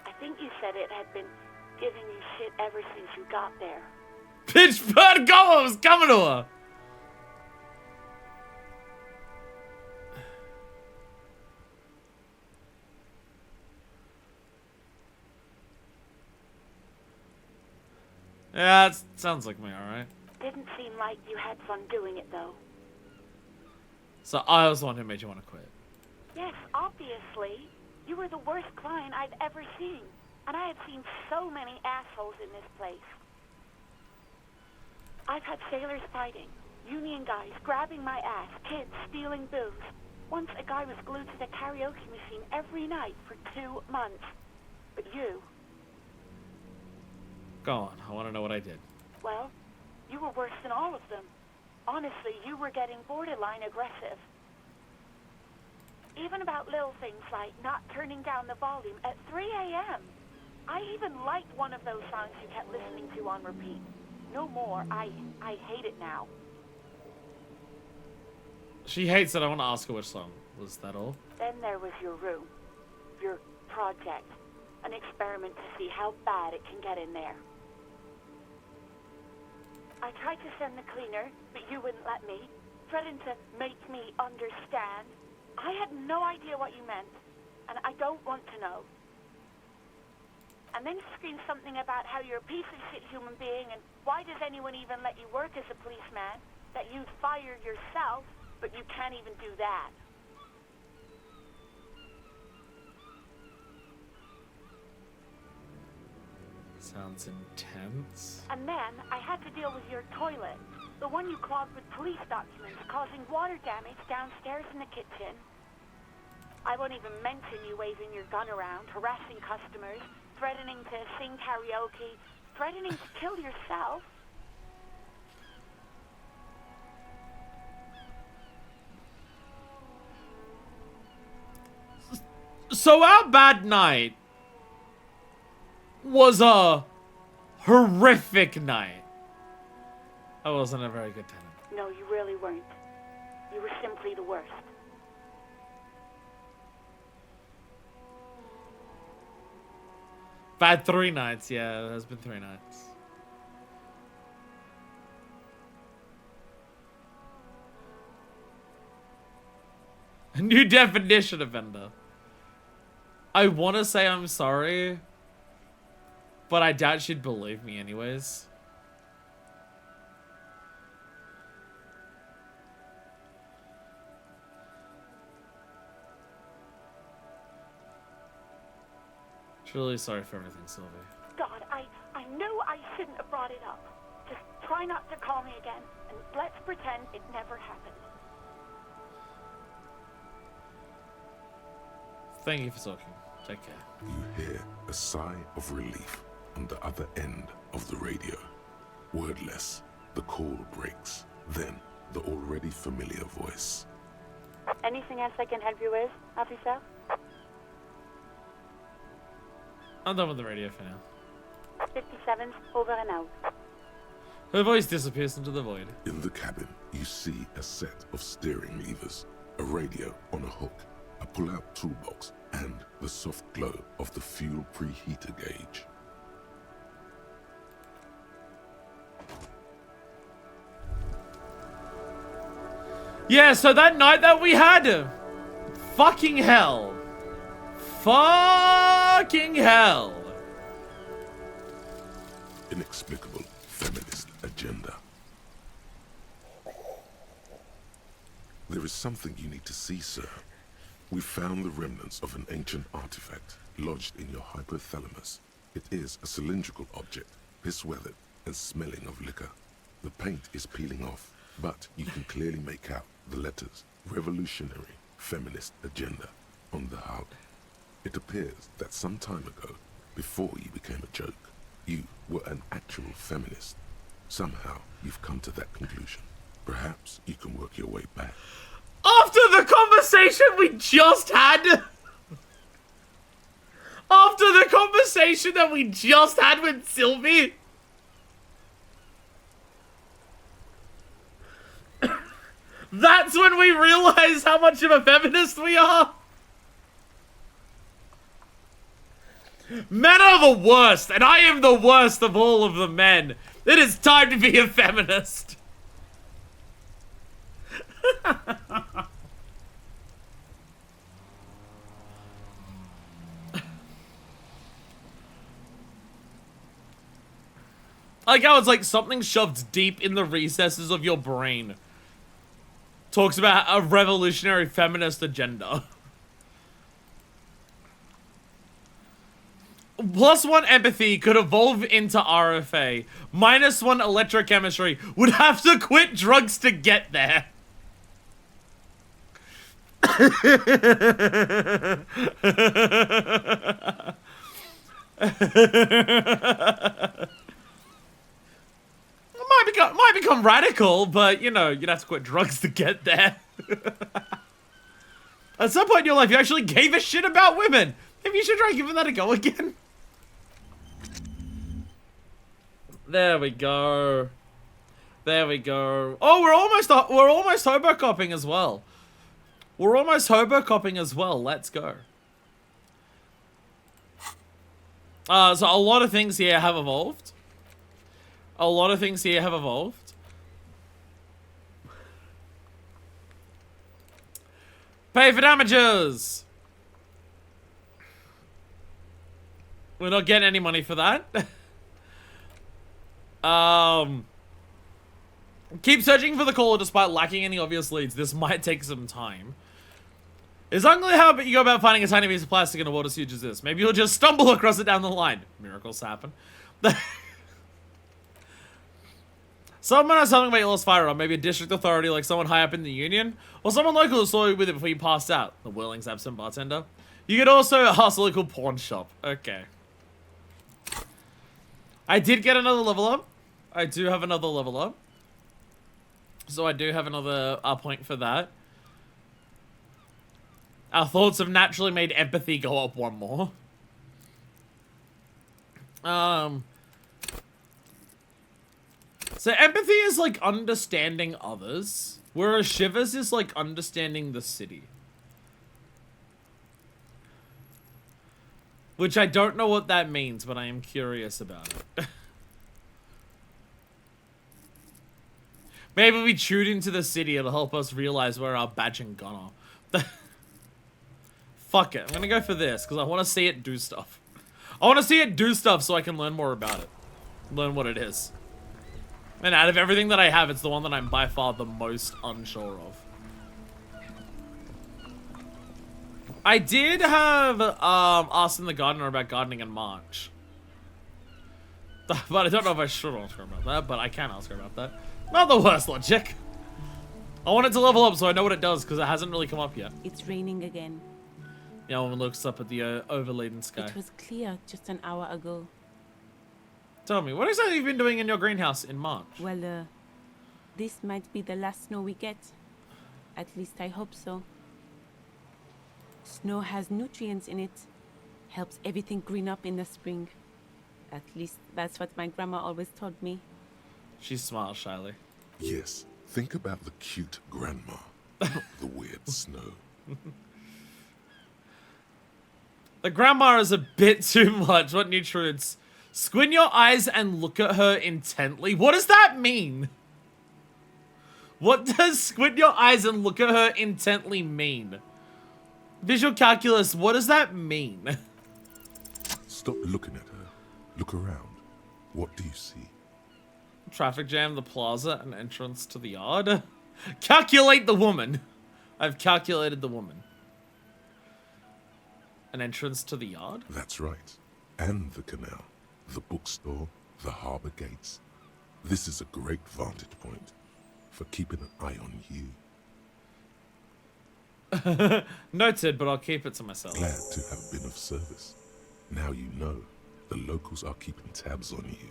I think you said it had been giving you shit ever since you got there. Bitch, bird, go! I was coming to her! Yeah, that sounds like me, alright. Didn't seem like you had fun doing it, though. So I was the one who made you want to quit. Yes, obviously. You were the worst client I've ever seen. And I have seen so many assholes in this place. I've had sailors fighting, union guys grabbing my ass, kids stealing booze. Once a guy was glued to the karaoke machine every night for 2 months. But you... Go on, I want to know what I did. Well, you were worse than all of them. Honestly, you were getting borderline aggressive. Even about little things like not turning down the volume at 3 a.m. I even liked one of those songs you kept listening to on repeat. No more. I hate it now. She hates it. I want to ask her which song. Was that all? Then there was your room. Your project. An experiment to see how bad it can get in there. I tried to send the cleaner, but you wouldn't let me, threatened to make me understand. I had no idea what you meant, and I don't want to know. And then you screamed something about how you're a piece of shit human being, and why does anyone even let you work as a policeman? That you'd fire yourself, but you can't even do that. Sounds intense. And then I had to deal with your toilet. The one you clogged with police documents, causing water damage downstairs in the kitchen. I won't even mention you waving your gun around, harassing customers, threatening to sing karaoke, threatening to kill yourself. So our bad night was a horrific night. I wasn't a very good tenant. No, you really weren't. You were simply the worst. Bad 3 nights, yeah, it has been 3 nights. A new definition of vendor. I want to say I'm sorry, but I doubt she'd believe me anyways. Really sorry for everything, Sylvie. God, I knew I shouldn't have brought it up. Just try not to call me again, and let's pretend it never happened. Thank you for talking. Take care. You hear a sigh of relief on the other end of the radio. Wordless, the call breaks. Then, the already familiar voice. Anything else I can help you with, officer? I'm done with the radio for now. 57's over and out. Her voice disappears into the void. In the cabin, you see a set of steering levers, a radio on a hook, a pull-out toolbox, and the soft glow of the fuel preheater gauge. Yeah, so that night that we had, fucking hell. Fucking hell. Inexplicable feminist agenda. There is something you need to see, sir. We found the remnants of an ancient artifact lodged in your hypothalamus. It is a cylindrical object, piss-weathered and smelling of liquor. The paint is peeling off, but you can clearly make out the letters Revolutionary Feminist Agenda on the hull. It appears that some time ago, before you became a joke, you were an actual feminist. Somehow, you've come to that conclusion. Perhaps you can work your way back. After the conversation we just had... After the conversation that we just had with Sylvie... That's when we realize how much of a feminist we are. Men are the worst, and I am the worst of all of the men. It is time to be a feminist. I like how it's like something shoved deep in the recesses of your brain. Talks about a revolutionary feminist agenda. +1 empathy could evolve into RFA. -1 electrochemistry would have to quit drugs to get there. Might become radical, but you know, you'd have to quit drugs to get there. At some point in your life, you actually gave a shit about women. Maybe you should try giving that a go again. There we go. There we go. Oh, we're almost hobo-copping as well. We're almost hobo-copping as well. Let's go. So a lot of things here have evolved. A lot of things here have evolved. Pay for damages. We're not getting any money for that. Keep searching for the caller despite lacking any obvious leads. This might take some time. It's unclear how you go about finding a tiny piece of plastic in a world as huge as this. Maybe you'll just stumble across it down the line. Miracles happen. Someone has something about your lost firearm. Maybe a district authority like someone high up in the union. Or someone local who saw you with it before you passed out. The Whirling's absent bartender. You could also ask a local pawn shop. Okay. I did get another level up. I do have another level up. So I do have another point for that. Our thoughts have naturally made empathy go up 1 more. So empathy is like understanding others, whereas Shivers is like understanding the city. Which I don't know what that means, but I am curious about it. Maybe we tune into the city, it'll help us realize where our badge and gun are. Fuck it, I'm gonna go for this, because I want to see it do stuff. I want to see it do stuff so I can learn more about it. Learn what it is. And out of everything that I have, it's the one that I'm by far the most unsure of. I did have asked the gardener about gardening in March. But I don't know if I should ask her about that, but I can ask her about that. Not the worst logic. I want it to level up so I know what it does, because it hasn't really come up yet. It's raining again. Yeah, one looks up at the overladen sky. It was clear just an hour ago. Tell me, what exactly have you been doing in your greenhouse in March? Well, this might be the last snow we get. At least I hope so. Snow has nutrients in it. Helps everything green up in the spring. At least that's what my grandma always told me. She smiles shyly. Yes, think about the cute grandma, not the weird snow. The grandma is a bit too much. What nutrients? Squint your eyes and look at her intently. What does that mean? What does squint your eyes and look at her intently mean? Visual calculus, what does that mean? Stop looking at her. Look around. What do you see? Traffic jam, the plaza, an entrance to the yard. Calculate the woman. I've calculated the woman. An entrance to the yard? That's right. And the canal, the bookstore, the harbour gates. This is a great vantage point for keeping an eye on you. Noted, but I'll keep it to myself. Glad to have been of service. Now you know the locals are keeping tabs on you.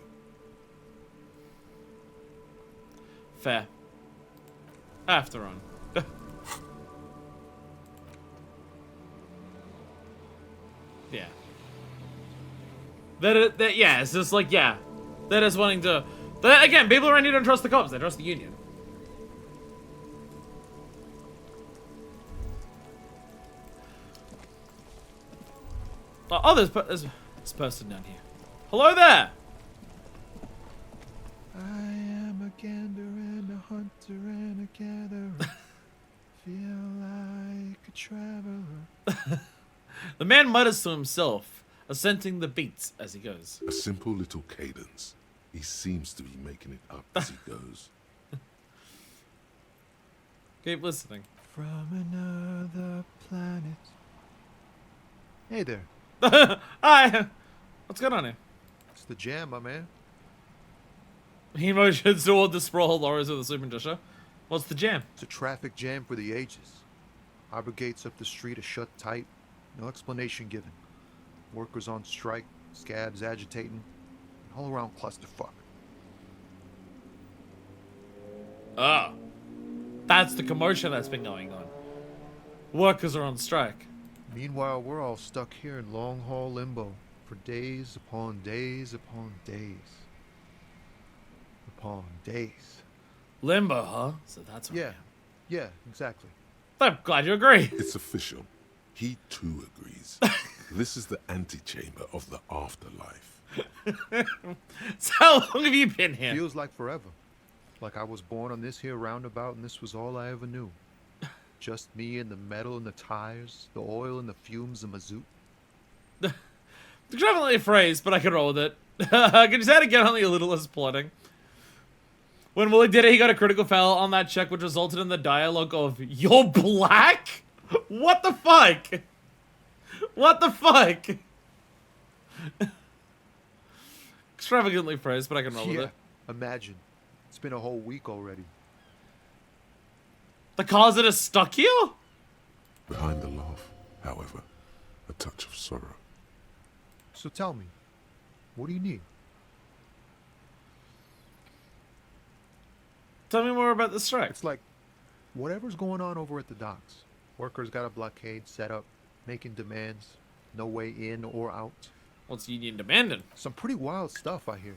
Fair. I have to run. Yeah. Yeah, it's just like, yeah. They're just wanting to... Again, people around here don't trust the cops, they trust the union. Oh, there's this person down here. Hello there! I am a gander and a hunter and a gatherer. Feel like a traveler. The man mutters to himself, assenting the beats as he goes. A simple little cadence. He seems to be making it up as he goes. Keep listening. From another planet. Hey there. Hi! What's going on here? It's the jam, my man. He motions toward the sprawl lorries with a super gesture. What's the jam? It's a traffic jam for the ages. Harbor gates up the street are shut tight. No explanation given. Workers on strike, scabs agitating. All around clusterfuck. Ah. That's the commotion that's been going on. Workers are on strike. Meanwhile, we're all stuck here in long haul limbo for days upon days upon days. Upon days. Limbo, huh? So that's what Yeah, exactly. I'm glad you agree. It's official. He too agrees. This is the antechamber of the afterlife. So how long have you been here? Feels like forever. Like I was born on this here roundabout and this was all I ever knew. Just me and the metal and the tires, the oil and the fumes of mazout. Definitely a phrase, but I can roll with it. Can you say it again, only a little less plotting? When Willie did it, he got a critical fail on that check, which resulted in the dialogue of, "You're black? What the fuck? What the fuck?" Extravagantly phrased, but I can roll with it. Imagine. It's been a whole week already. The cars that are stuck here? Behind the laugh, however, a touch of sorrow. So tell me, what do you need? Tell me more about the strike. It's like, whatever's going on over at the docks. Workers got a blockade set up, making demands. No way in or out. What's union demanding? Some pretty wild stuff, I hear.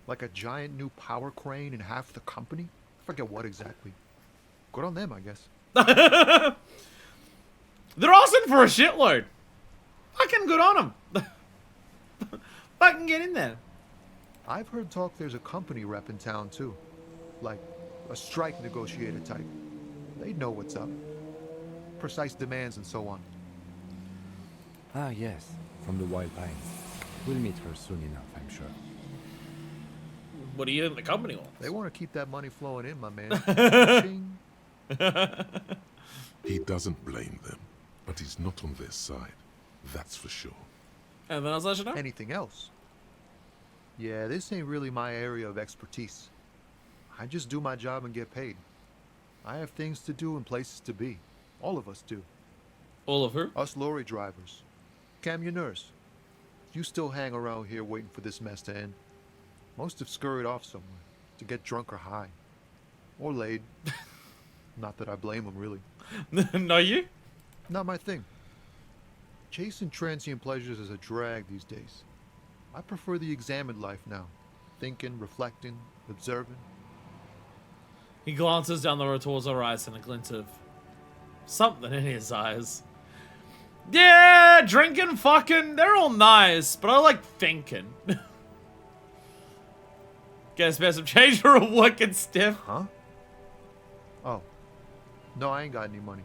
Like a giant new power crane in half the company? I forget what exactly. Good on them, I guess. They're asking for a shitload. Fucking good on them. Fucking get in there. I've heard talk there's a company rep in town, too. Like, a strike negotiator type. They know what's up. Precise demands and so on. Ah, yes, from the Wild Pines. We'll meet her soon enough, I'm sure. What do you think the company wants? They want to keep that money flowing in, my man. He doesn't blame them, but he's not on their side. That's for sure. Anything else I should know? Anything else? Yeah, this ain't really my area of expertise. I just do my job and get paid. I have things to do and places to be. All of us do. All of who? Us lorry drivers. Camionneurs. You still hang around here waiting for this mess to end. Most have scurried off somewhere to get drunk or high. Or laid. Not that I blame them, really. No, you? Not my thing. Chasing transient pleasures is a drag these days. I prefer the examined life now. Thinking, reflecting, observing. He glances down the road towards the horizon, a glint of something in his eyes. Yeah, drinking, fucking, they're all nice, but I like thinking. Guess spare some change for a working stiff. Huh? Oh. No, I ain't got any money.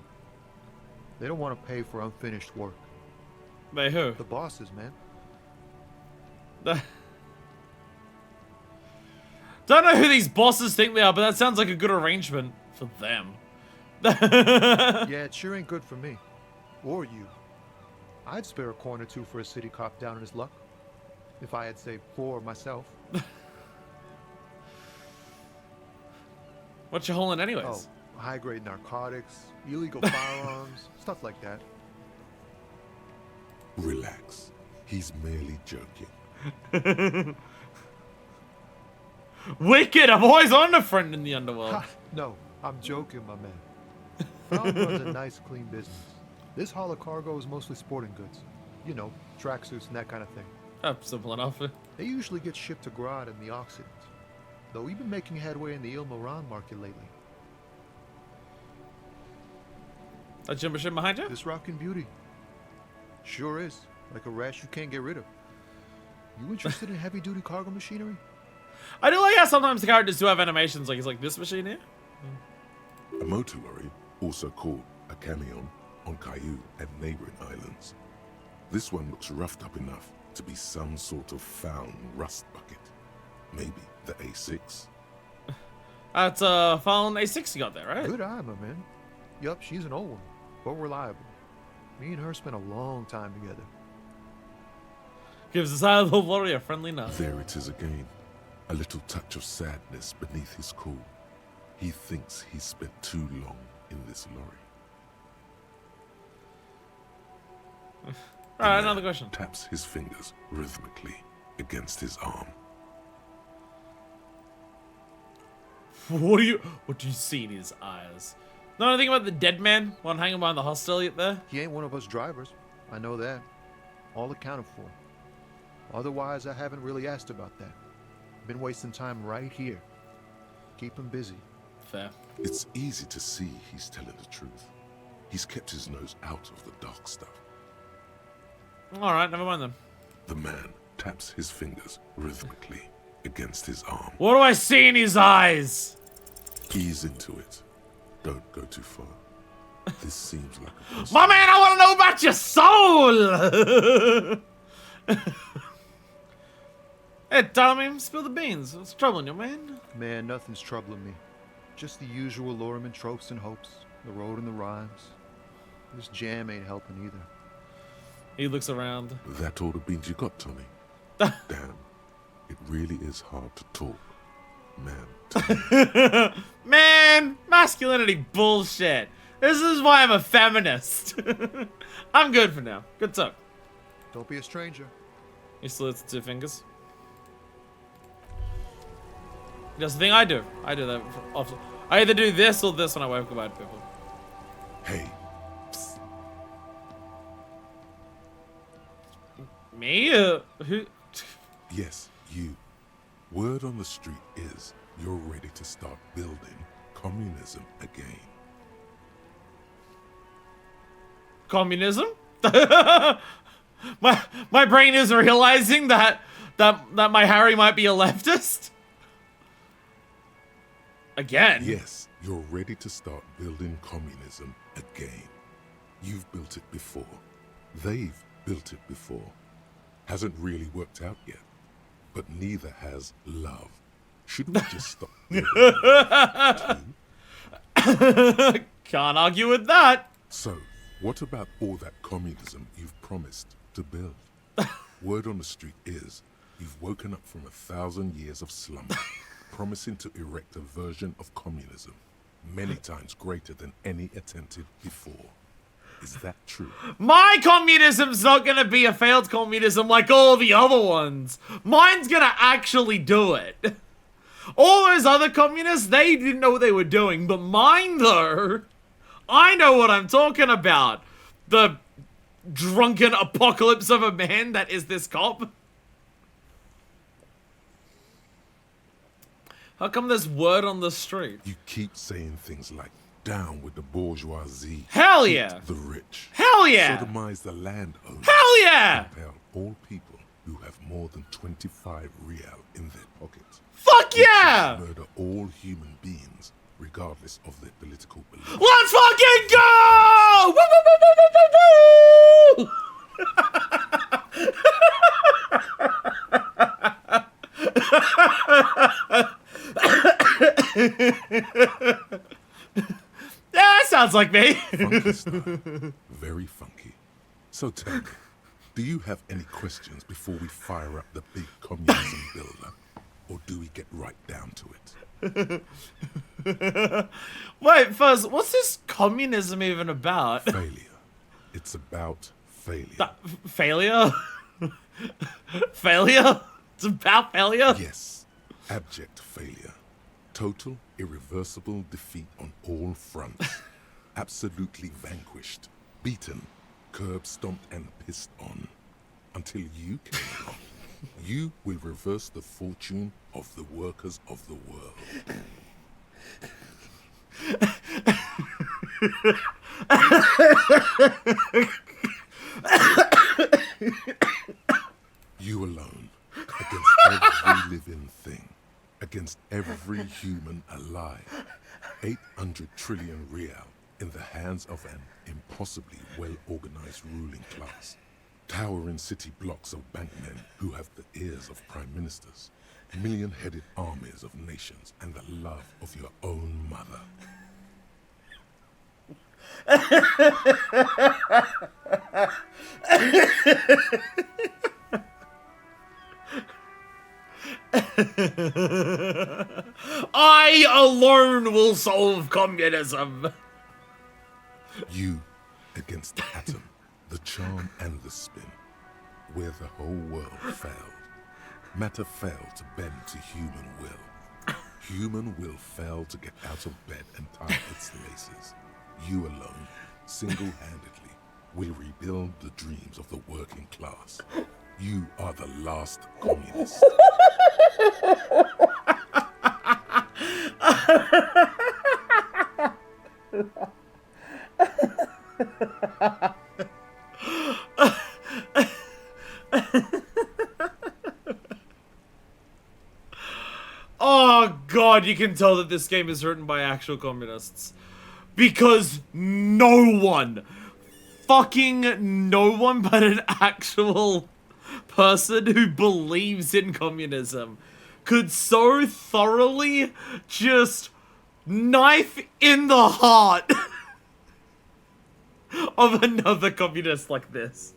They don't want to pay for unfinished work. By who? The bosses, man. Don't know who these bosses think they are, but that sounds like a good arrangement for them. Yeah, it sure ain't good for me. Or you. I'd spare a coin or two for a city cop down in his luck. If I had saved 4 myself. What you holding anyways? Oh, high-grade narcotics, illegal firearms, stuff like that. Relax. He's merely joking. Wicked! I've always owned a friend in the underworld. Ha, no, I'm joking, my man. Frown runs a nice, clean business. This haul of cargo is mostly sporting goods. You know, tracksuits and that kind of thing. Oh, simple enough. They usually get shipped to Grad and the Occident. Though we've been making headway in the Il Moran market lately. That jumbo ship behind you? This rockin' beauty. Sure is. Like a rash you can't get rid of. You interested in heavy-duty cargo machinery? I do like how sometimes the characters do have animations, like it's like this machine here. A motor lorry, also called a camion, on Caillou and neighboring islands. This one looks roughed up enough to be some sort of found rust bucket. Maybe the A6. That's a found A6 you got there, right? Good eye, my man. Yup, she's an old one, but reliable. Me and her spent a long time together. Gives his eye little warrior a friendly nod. There it is again. A little touch of sadness beneath his cool. He thinks he's spent too long in this lorry. Alright, another question. Taps his fingers rhythmically against his arm. What do you see in his eyes? Know anything about the dead man? One hanging behind the hostel yet there? He ain't one of us drivers. I know that. All accounted for. Otherwise, I haven't really asked about that. Been wasting time right here. Keep him busy. Fair. It's easy to see he's telling the truth. He's kept his nose out of the dark stuff. Alright, never mind then. The man taps his fingers rhythmically against his arm. What do I see in his eyes? Ease into it. Don't go too far. This seems like a person. My man, I want to know about your soul! Hey, tell me, spill the beans. What's troubling you, man? Man, nothing's troubling me. Just the usual Lorriman tropes and hopes. The road and the rhymes. This jam ain't helping either. He looks around. That all the beans you got, Tommy? Damn. It really is hard to talk. Man. Man, masculinity bullshit. This is why I'm a feminist. I'm good for now. Good talk. Don't be a stranger. He slits the 2 fingers. He does the thing I do. I do that often. I either do this or this when I wave goodbye to people. Hey. Psst. Me? Who? Yes, you. Word on the street is you're ready to start building communism again. Communism? my brain is realizing that my Harry might be a leftist. Again. Yes, you're ready to start building communism again. You've built it before. They've built it before. Hasn't really worked out yet. But neither has love. Should we just stop? Can't argue with that. So, what about all that communism you've promised to build? Word on the street is you've woken up from 1,000 years of slumber, promising to erect a version of communism many times greater than any attempted before. Is that true? My communism's not gonna be a failed communism like all the other ones. Mine's gonna actually do it. All those other communists, they didn't know what they were doing, but mine, though, I know what I'm talking about. The drunken apocalypse of a man that is this cop. How come there's word on the street? You keep saying things like, down with the bourgeoisie. Hell yeah. Eat the rich. Hell yeah. Sodomize the landowners. Hell yeah. Compel all people who have more than 25 real in their pockets. Fuck yeah. Murder all human beings, regardless of their political beliefs. Let's fucking go! Woo, woo, woo, woo, woo, woo. Yeah, that sounds like me. Funky style. Very funky. So tell me, do you have any questions before we fire up the big communism builder? Or do we get right down to it? Wait, first, what's this communism even about? Failure. It's about failure. Failure? Failure? It's about failure? Yes. Abject failure. Total, irreversible defeat on all fronts. Absolutely vanquished. Beaten. Curb stomped and pissed on. Until you came along. You will reverse the fortune of the workers of the world. You alone, against every living thing, against every human alive. 800 trillion real in the hands of an impossibly well-organized ruling class. Towering city blocks of bankmen who have the ears of prime ministers, million-headed armies of nations, and the love of your own mother. I alone will solve communism. You against the atom, the charm and the spin, where the whole world failed. Matter failed to bend to human will. Human will failed to get out of bed and tie its laces. You alone, single-handedly, will rebuild the dreams of the working class. You are the last communist. Oh god, you can tell that this game is written by actual communists. Because no one, fucking no one but an actual person who believes in communism could so thoroughly just knife in the heart of another communist like this.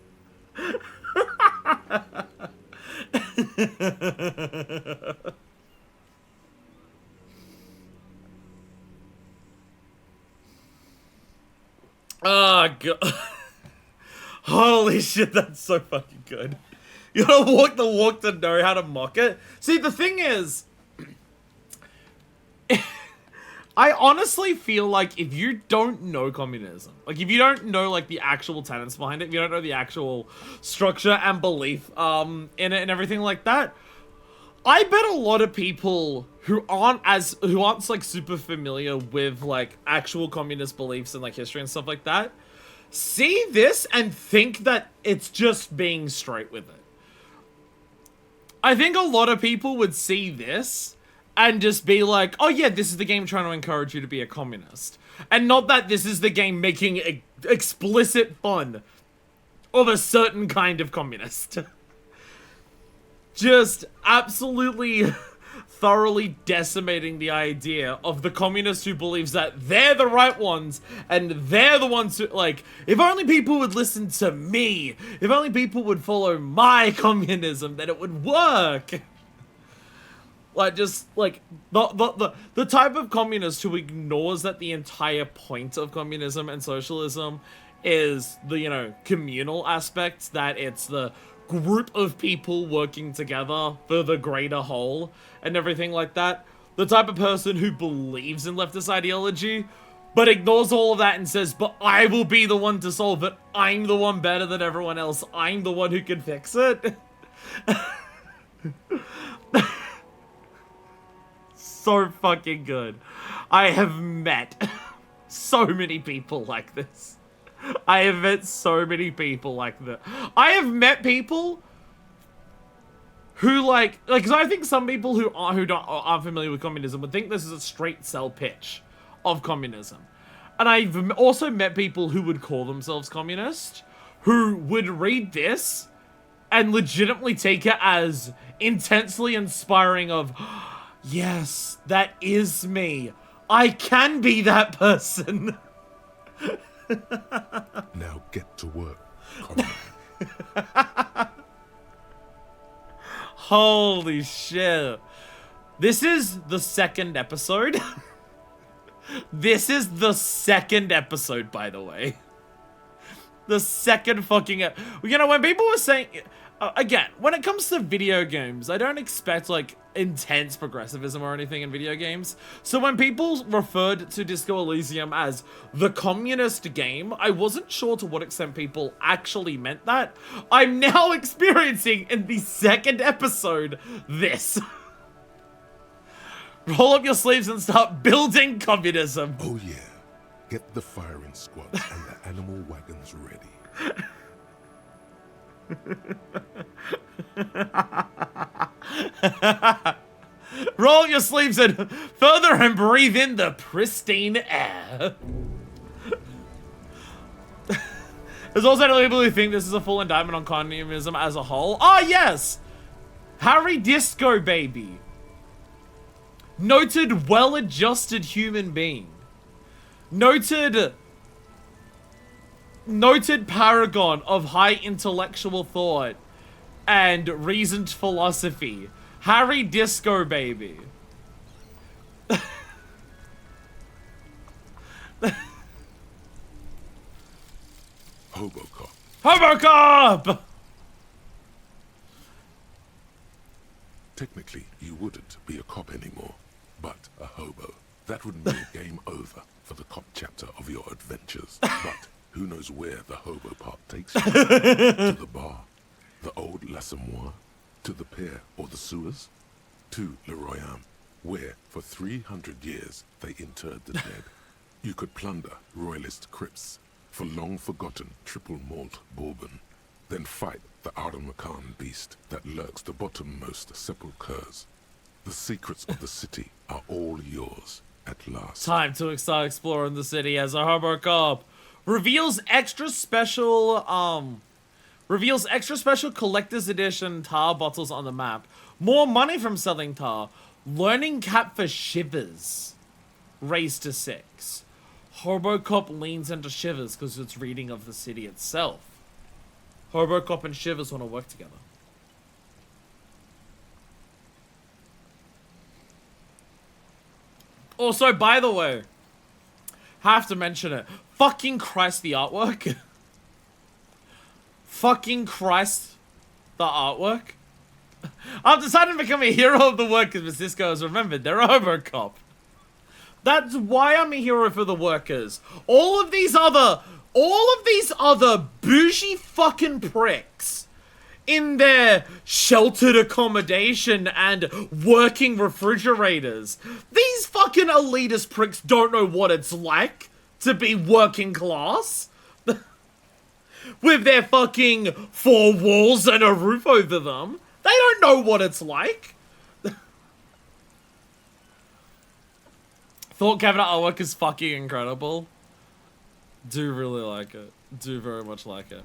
Oh god. Holy shit, that's so fucking good. You gotta walk the walk to know how to mock it. See, the thing is, I honestly feel like if you don't know communism, like if you don't know like the actual tenets behind it, if you don't know the actual structure and belief in it and everything like that, I bet a lot of people who aren't like super familiar with like actual communist beliefs and like history and stuff like that see this and think that it's just being straight with it. I think a lot of people would see this and just be like, oh yeah, this is the game trying to encourage you to be a communist. And not that this is the game making explicit fun of a certain kind of communist. Just absolutely thoroughly decimating the idea of the communist who believes that they're the right ones and they're the ones who, like, if only people would listen to me, if only people would follow my communism, then it would work. Like, just, like, the type of communist who ignores that the entire point of communism and socialism is the, you know, communal aspects, that it's the group of people working together for the greater whole and everything like that. The type of person who believes in leftist ideology but ignores all of that and says, but I will be the one to solve it. I'm the one better than everyone else. I'm the one who can fix it. So fucking good. I have met so many people like this. I have met so many people like that. I have met people who like, cause I think some people who aren't familiar with communism would think this is a straight sell pitch of communism. And I've also met people who would call themselves communist, who would read this and legitimately take it as intensely inspiring of, yes, that is me. I can be that person. Now get to work. Holy shit. This is the second episode. This is the second episode, by the way. The second fucking... You know, when people were saying... again, when it comes to video games, I don't expect, like, intense progressivism or anything in video games. So when people referred to Disco Elysium as the communist game, I wasn't sure to what extent people actually meant that. I'm now experiencing, in the second episode, this. Roll up your sleeves and start building communism. Oh yeah. Get the firing squads and the animal wagons ready. Roll your sleeves in further and breathe in the pristine air. There's also people who think this is a full indictment on communism as a whole. Ah, yes! Harry Disco Baby. Noted well-adjusted human being. Noted paragon of high intellectual thought and reasoned philosophy. Harry Disco Baby. Hobocop. Hobocop! Technically, you wouldn't be a cop anymore, but a hobo. That would mean game over for the cop chapter of your adventures. But who knows where the hobo part takes you? To the bar? The old L'Assommoir? To the pier or the sewers? To Le Royaume, where for 300 years they interred the dead. You could plunder royalist crypts for long-forgotten triple malt bourbon, then fight the Aramakan beast that lurks the bottommost sepulchres. The secrets of the city are all yours at last. Time to start exploring the city as a Hobocop. Reveals extra special collector's edition tar bottles on the map. More money from selling tar. Learning cap for Shivers. Raised to 6. Hobocop leans into Shivers because it's reading of the city itself. Hobocop and Shivers want to work together. Also, by the way, have to mention it. Fucking Christ, the artwork. Fucking Christ, the artwork. I've decided to become a hero of the workers, but Cisco has remembered they're a Hobocop. That's why I'm a hero for the workers. All of these other bougie fucking pricks in their sheltered accommodation and working refrigerators. These fucking elitist pricks don't know what it's like to be working class. With their fucking 4 walls and a roof over them. They don't know what it's like. Thought cabinet artwork is fucking incredible. Do really like it. Do very much like it.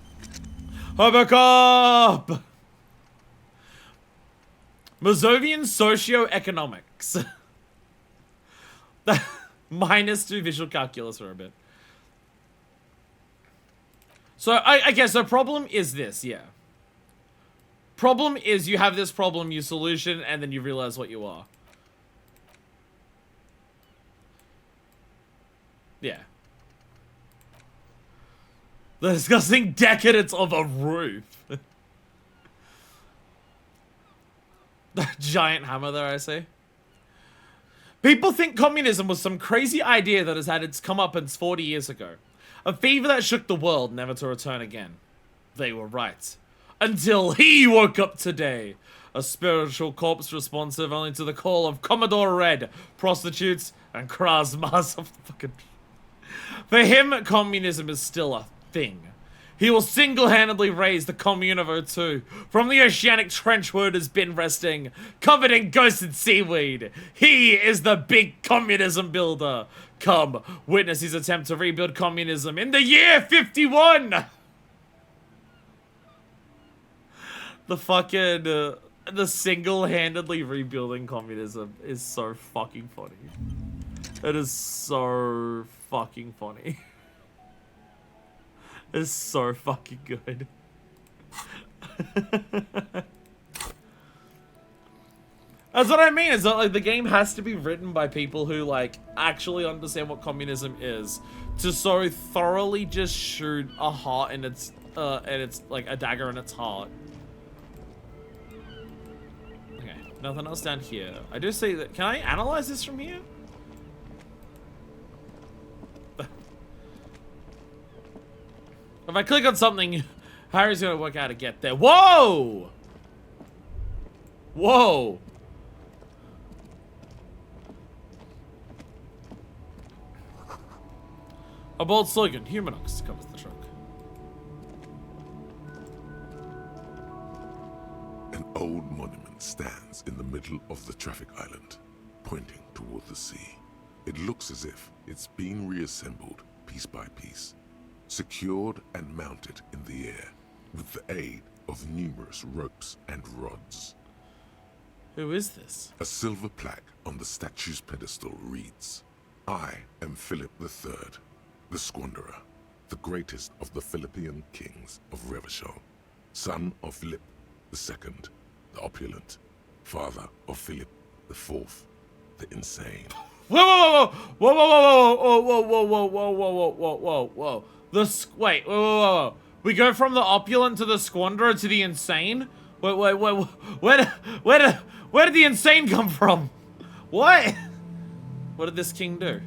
Hobocop! Mazovian socioeconomics. -2 visual calculus for a bit. So, I guess the problem is this, yeah. Problem is you have this problem, you solution, and then you realize what you are. Yeah. The disgusting decadence of a roof. The giant hammer there, I see. People think communism was some crazy idea that has had its comeuppance 40 years ago. A fever that shook the world, never to return again. They were right. Until he woke up today. A spiritual corpse responsive only to the call of Commodore Red, prostitutes, and Krasmas of the fucking... For him, communism is still a thing. He will single-handedly raise the commune of O2 from the oceanic trench where it has been resting, covered in ghosted seaweed. He is the big communism builder. Come, witness his attempt to rebuild communism in the year 51! The fucking, the single-handedly rebuilding communism is so fucking funny. It is so fucking funny. It's so fucking good. That's what I mean, is that like the game has to be written by people who like actually understand what communism is to so thoroughly just shoot a heart in its like a dagger in its heart. Okay, nothing else down here. I do see that. Can I analyze this from here? If I click on something, Harry's gonna work out how to get there. Whoa! Whoa! A bold slogan, Humanox covers the trunk. An old monument stands in the middle of the traffic island, pointing toward the sea. It looks as if it's been reassembled piece by piece, secured and mounted in the air with the aid of numerous ropes and rods. Who is this? A silver plaque on the statue's pedestal reads, I am Philip III, the Squanderer, the greatest of the Philippian kings of Revachol, son of Philip II, the Opulent, father of Philip IV, the Insane. Whoa, whoa, whoa, whoa, whoa, whoa, whoa, whoa, whoa, whoa, whoa, whoa, whoa. Wait, whoa, whoa, whoa. We go from the opulent to the squanderer to the insane? Wait, where did the insane come from? What? What did this king do?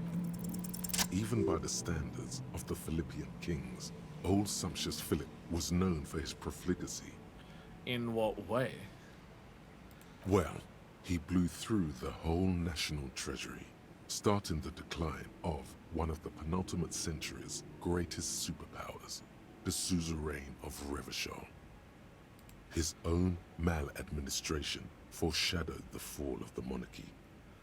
Even by the standards of the Philippian kings, old sumptuous Philip was known for his profligacy. In what way? Well, he blew through the whole national treasury, starting the decline of one of the penultimate century's greatest superpowers, the suzerain of Revachol. His own maladministration foreshadowed the fall of the monarchy.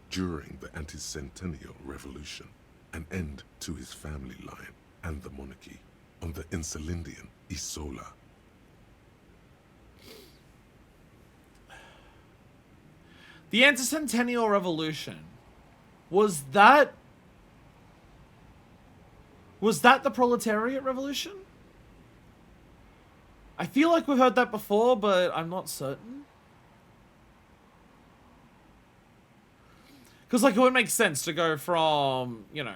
During the anti-centennial revolution, an end to his family line and the monarchy on the Insulindian Isola. The anti-centennial revolution, was that the proletariat revolution? I feel like we've heard that before, but I'm not certain. Because, like, it would make sense to go from, you know,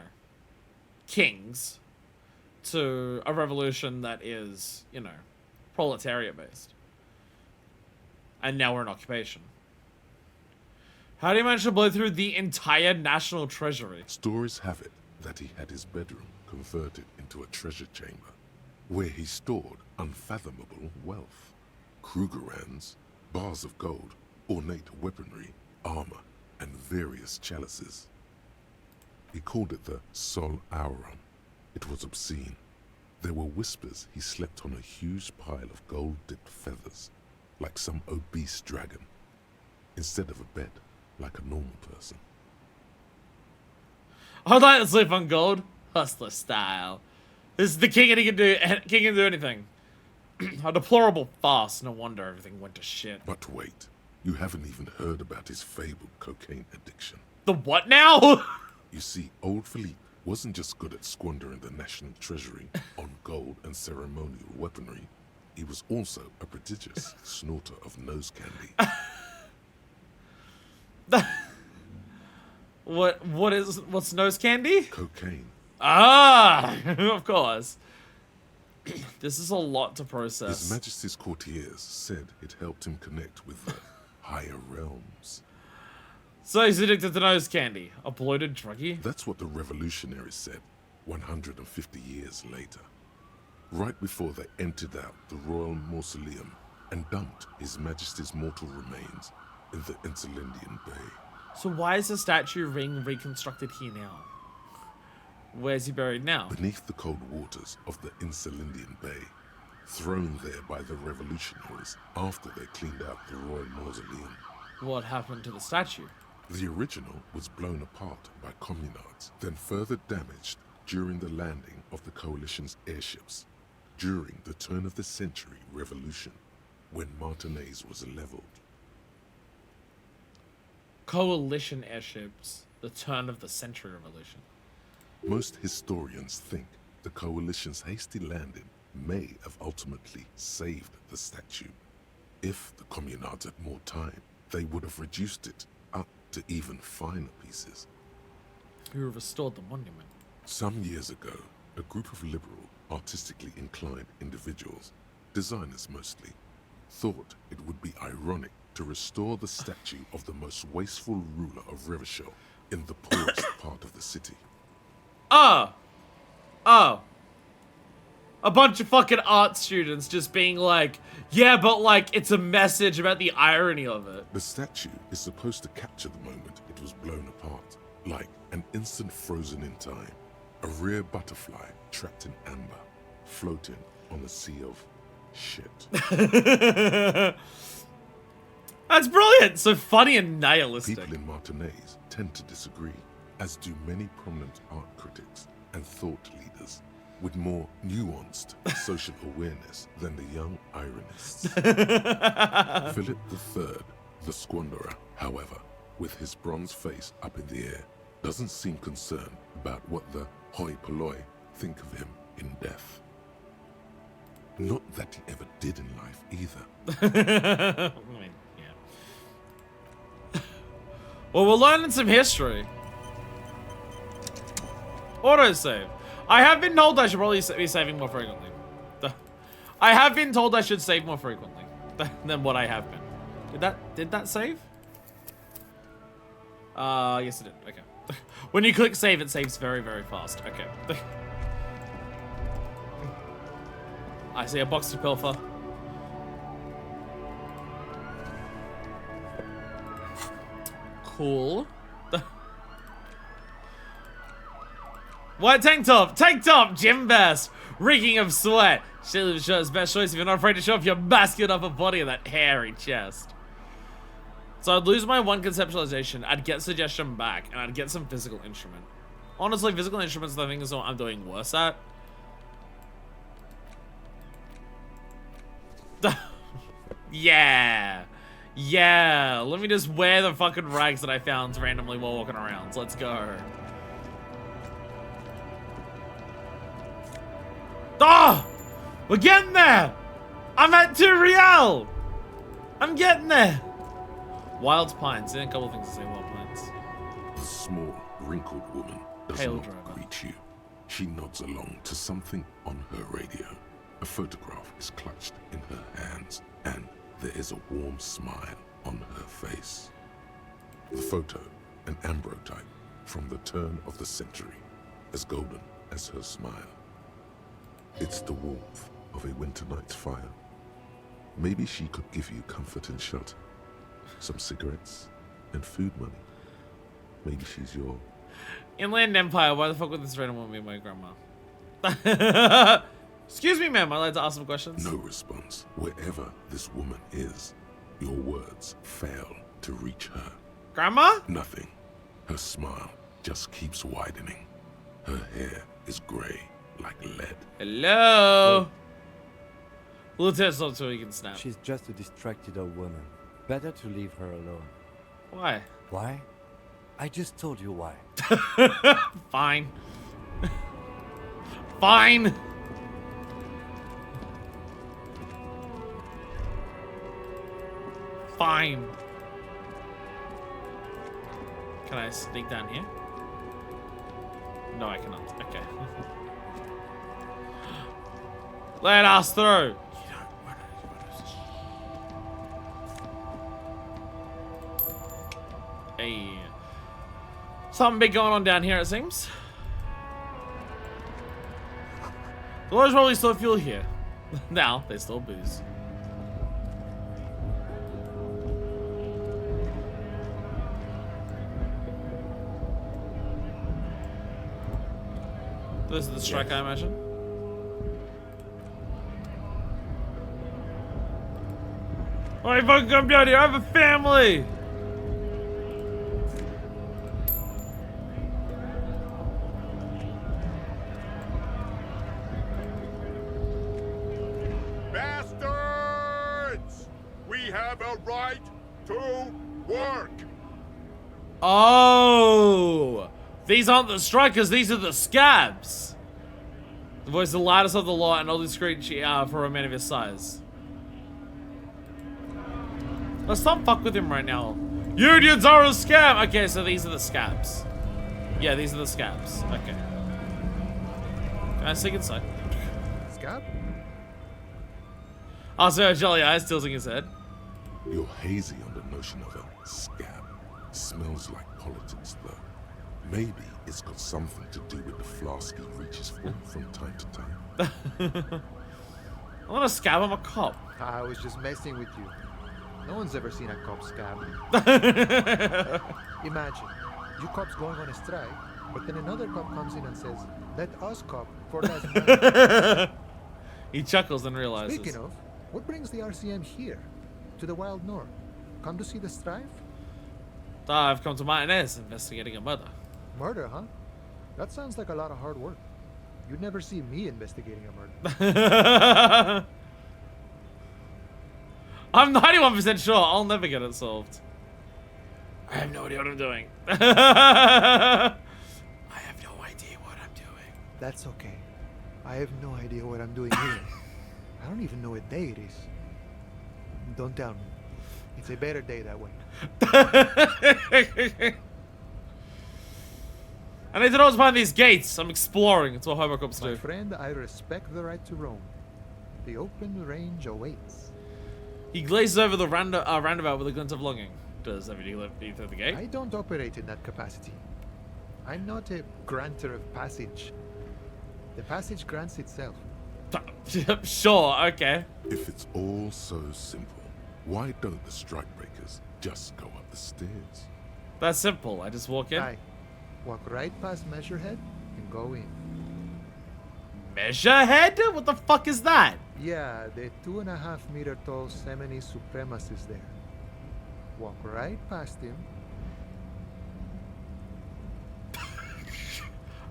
kings to a revolution that is, you know, proletariat-based. And now we're in occupation. How do you manage to blow through the entire national treasury? Stories have it that he had his bedroom converted into a treasure chamber, where he stored unfathomable wealth. Krugerrands, bars of gold, ornate weaponry, armor, and various chalices. He called it the Sol Auron. It was obscene. There were whispers he slept on a huge pile of gold-dipped feathers, like some obese dragon, instead of a bed, like a normal person. I'd like to sleep on gold. Hustler style. This is the king and he can do anything. A deplorable farce. No wonder everything went to shit. But wait, you haven't even heard about his fabled cocaine addiction. The what now? You see, old Philippe wasn't just good at squandering the national treasury on gold and ceremonial weaponry. He was also a prodigious snorter of nose candy. What's nose candy? Cocaine. Ah, of course. This is a lot to process. His Majesty's courtiers said it helped him connect with the higher realms. So he's addicted to nose candy. A bloated druggie? That's what the revolutionaries said 150 years later. Right before they emptied out the royal mausoleum and dumped His Majesty's mortal remains in the Insulindian Bay. So why is the statue being reconstructed here now? Where's he buried now? Beneath the cold waters of the Insulindian Bay, thrown there by the revolutionaries after they cleaned out the royal mausoleum. What happened to the statue? The original was blown apart by communards, then further damaged during the landing of the coalition's airships during the turn of the century revolution, when Martinez was leveled. Coalition airships, the turn of the century revolution. Most historians think the coalition's hasty landing may have ultimately saved the statue. If the communards had more time, they would have reduced it up to even finer pieces. Who restored the monument? Some years ago, a group of liberal, artistically inclined individuals, designers mostly, thought it would be ironic to restore the statue of the most wasteful ruler of Revachol in the poorest part of the city. Oh! A bunch of fucking art students just being like, yeah, but like, it's a message about the irony of it. The statue is supposed to capture the moment it was blown apart, like an instant frozen in time, a rare butterfly trapped in amber, floating on a sea of shit. That's brilliant! So funny and nihilistic. People in Martinez tend to disagree, as do many prominent art critics and thought leaders with more nuanced social awareness than the young ironists. Philip III, the squanderer, however, with his bronze face up in the air, doesn't seem concerned about what the hoi polloi think of him in death. Not that he ever did in life either. I mean, yeah. Well, we're learning some history. Autosave. I have been told I should probably be saving more frequently. I have been told I should save more frequently than what I have been. Did that save? Yes it did. Okay. When you click save, it saves very, very fast. Okay. I see a box to pilfer. Cool. White tank top! Tank top! Gym vest! Reeking of sweat! Shirtless shirt is best choice if you're not afraid to show off your masculine upper body and that hairy chest. So I'd lose my one conceptualization, I'd get suggestion back, and I'd get some physical instrument. Honestly, physical instruments I think is what I'm doing worse at. Yeah! Yeah! Let me just wear the fucking rags that I found randomly while walking around. Let's go. Oh! We're getting there! I'm at 2 real! I'm getting there! Wild Pines. There's a couple of things to say Wild Pines. The small, wrinkled woman does Hail not driver. greet you. She nods along to something on her radio. A photograph is clutched in her hands, and there is a warm smile on her face. The photo, an ambrotype from the turn of the century, as golden as her smile. It's the warmth of a winter night's fire. Maybe she could give you comfort and shelter. Some cigarettes and food money. Maybe she's your... Inland Empire, why the fuck would this random woman be my grandma? Excuse me, ma'am, I'd like to ask some questions. No response. Wherever this woman is, your words fail to reach her. Grandma? Nothing. Her smile just keeps widening. Her hair is gray like lead. Hello? We'll test up so we can snap. She's just a distracted old woman. Better to leave her alone. Why? Why? I just told you why. Fine. Fine. Fine. Can I sneak down here? No, I cannot. Okay. Let us through. Hey. Something big going on down here, it seems. The lawyers probably still fuel here. Now, they still booze. This is the strike, I imagine. Why fucking come down here? I have a family! Bastards! We have a right to work! Oh! These aren't the strikers, these are the scabs! The voice the lightest of the law and all discreet for a man of his size. Let's not fuck with him right now. Unions are a scam! Okay, so these are the scabs. Yeah, these are the scabs. Okay. Can I sneak inside? Scab? Also, Jolly Eyes tilting his head. You're hazy on the notion of a scab. Smells like politics, though. Maybe it's got something to do with the flask he reaches for from time to time. I'm not a scab, I'm a cop. I was just messing with you. No one's ever seen a cop scab. Imagine, you cops going on a strike, but then another cop comes in and says, "Let us cop for less money." He chuckles and realizes. Speaking of, what brings the RCM here? To the Wild North? Come to see the strife? I've come to Martinez investigating a murder. Murder, huh? That sounds like a lot of hard work. You'd never see me investigating a murder. I'm 91% sure I'll never get it solved. I have no idea what I'm doing. I have no idea what I'm doing. That's okay. I have no idea what I'm doing here. I don't even know what day it is. Don't tell me. It's a better day that way. I need to know what's behind these gates. I'm exploring. It's what Hobocops My do. friend, I respect the right to roam. The open range awaits. He glazes over the roundabout with a glint of longing. Does everybody let me through the gate? I don't operate in that capacity. I'm not a granter of passage. The passage grants itself. Sure, okay. If it's all so simple, why don't the strikebreakers just go up the stairs? That's simple. I just walk in. Aye. Walk right past Measurehead and go in. Measurehead? What the fuck is that? Yeah, the 2.5 meter tall Semini supremacist there. Walk right past him.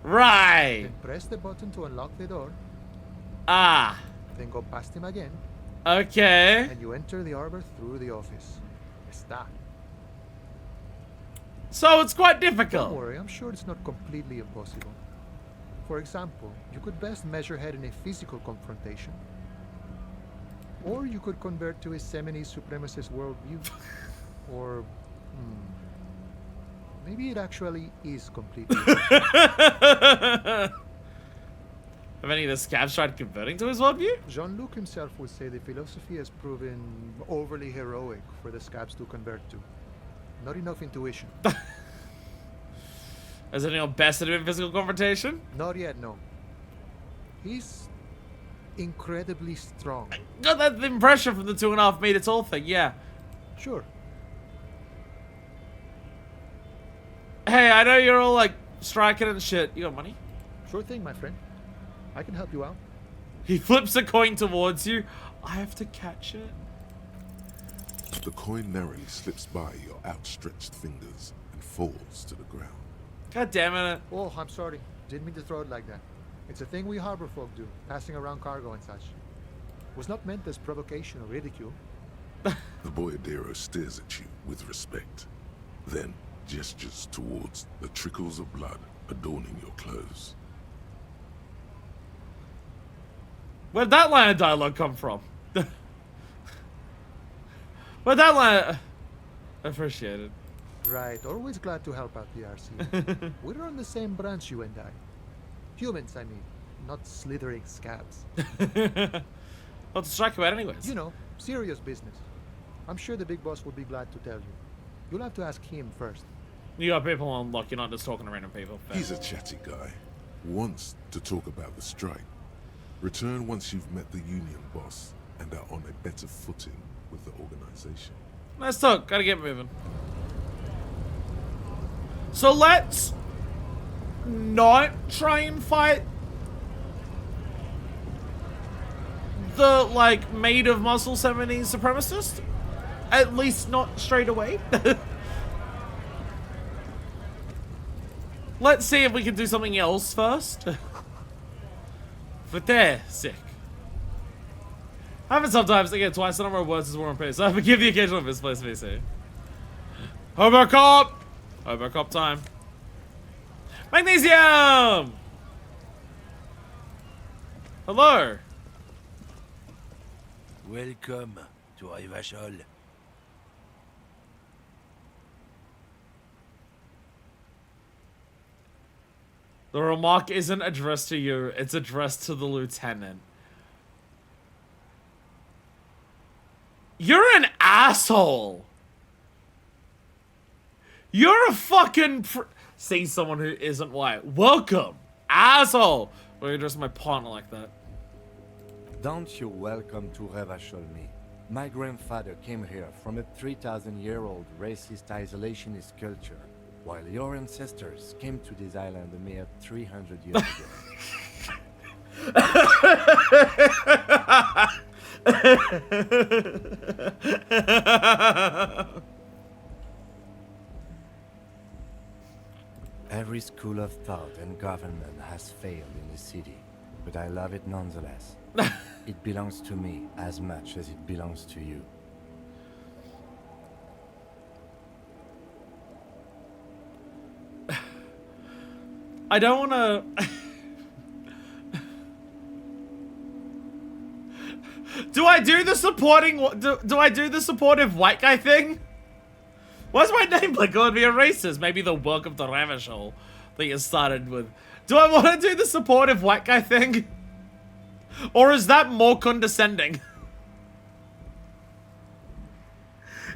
Right. Then press the button to unlock the door. Ah. Then go past him again. Okay. And you enter the arbor through the office. Está. So it's quite Don't difficult. worry, I'm sure it's not completely impossible. For example, you could best Measurehead in a physical confrontation. Or you could convert to a Semini supremacist worldview. Or, maybe it actually is completely Have any of the scabs tried converting to his worldview? Jean-Luc himself would say the philosophy has proven overly heroic for the scabs to convert to. Not enough intuition. Has anyone bested him in physical confrontation? Not yet, no. He's incredibly strong. Got that impression from the 2.5 meter tall thing, yeah. Sure. Hey, I know you're all like striking and shit. You got money? Sure thing, my friend. I can help you out. He flips a coin towards you. I have to catch it. The coin narrowly slips by your outstretched fingers and falls to the ground. God damn it. Oh, I'm sorry. Didn't mean to throw it like that. It's a thing we harbor folk do, passing around cargo and such. Was not meant as provocation or ridicule. The boyadero stares at you with respect, then gestures towards the trickles of blood adorning your clothes. Where'd that line of dialogue come from? Where'd that line... Appreciate it. Right, always glad to help out the RC. We're on the same branch, you and I. Humans, I mean, not slithering scabs. What to strike about anyways? You know, serious business. I'm sure the big boss would be glad to tell you. You'll have to ask him first. You got people on lock, you're not just talking to random people. Fair. He's a chatty guy. Wants to talk about the strike. Return once you've met the union boss and are on a better footing with the organization. Let's talk. Gotta get moving. So let's not try and fight the, like, made of muscle 70s supremacist. At least not straight away. Let's see if we can do something else first. But they're sick. Happens sometimes, again, twice the number of words is War and Peace. So I forgive the occasional misplaced VC. Hobocop! Hobocop time. Magnesium! Hello. Welcome to Rivachol. The remark isn't addressed to you, it's addressed to the lieutenant. You're an asshole! You're a fucking see someone who isn't white. Welcome, asshole! Why you address my partner like that? Don't you welcome to Revachol me. My grandfather came here from a 3,000-year-old racist isolationist culture, while your ancestors came to this island a mere 300 years ago. Every school of thought and government has failed in the city, but I love it nonetheless. It belongs to me as much as it belongs to you. I don't want to... Do I do the supporting? Do I do the supportive white guy thing? Why's my name like going to be a racist? Maybe the welcome to Ravishol that you started with. Do I want to do the supportive white guy thing? Or is that more condescending?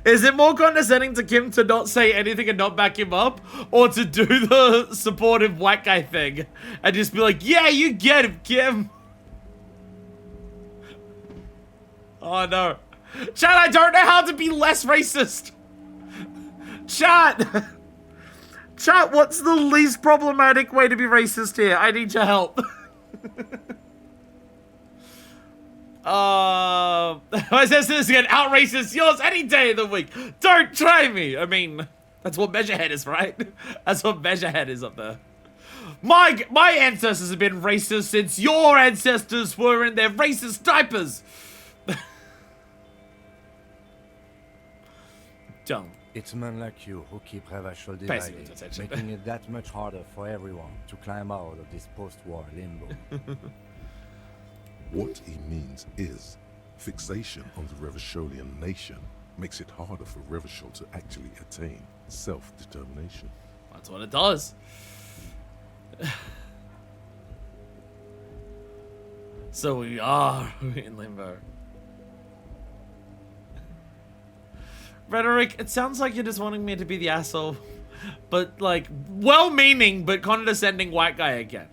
Is it more condescending to Kim to not say anything and not back him up? Or to do the supportive white guy thing and just be like, yeah, you get him, Kim. Oh no. Chat, I don't know how to be less racist. Chat. Chat, what's the least problematic way to be racist here? I need your help. I says this again, out racist yours any day of the week. Don't try me. I mean, that's what Measurehead is, right? That's what Measurehead is up there. My ancestors have been racist since your ancestors were in their racist diapers. Dumb. It's men like you who keep Ravachol divided, making it that much harder for everyone to climb out of this post-war limbo. What he means is, fixation on the Revacholian nation makes it harder for Revachol to actually attain self-determination. That's what it does. So we are in limbo. Rhetoric, it sounds like you're just wanting me to be the asshole, but like, well-meaning but condescending white guy again.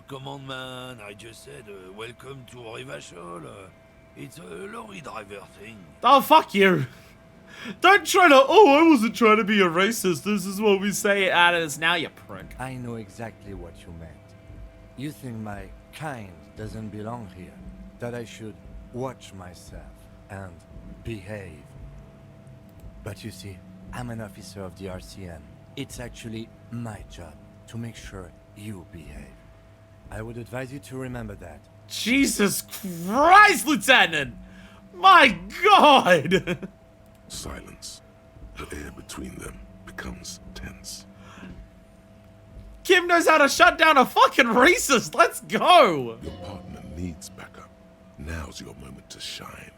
Come on, man. I just said, welcome to Rivachol. It's a lorry driver thing. Oh, fuck you. Don't try to, oh, I wasn't trying to be a racist. This is what we say out of this now, you prick. I know exactly what you meant. You think my kind doesn't belong here. That I should watch myself and behave. But you see, I'm an officer of the RCN. It's actually my job to make sure you behave. I would advise you to remember that. Jesus Christ, Lieutenant! My God! Silence. The air between them becomes tense. Kim knows how to shut down a fucking racist. Let's go! Your partner needs backup. Now's your moment to shine.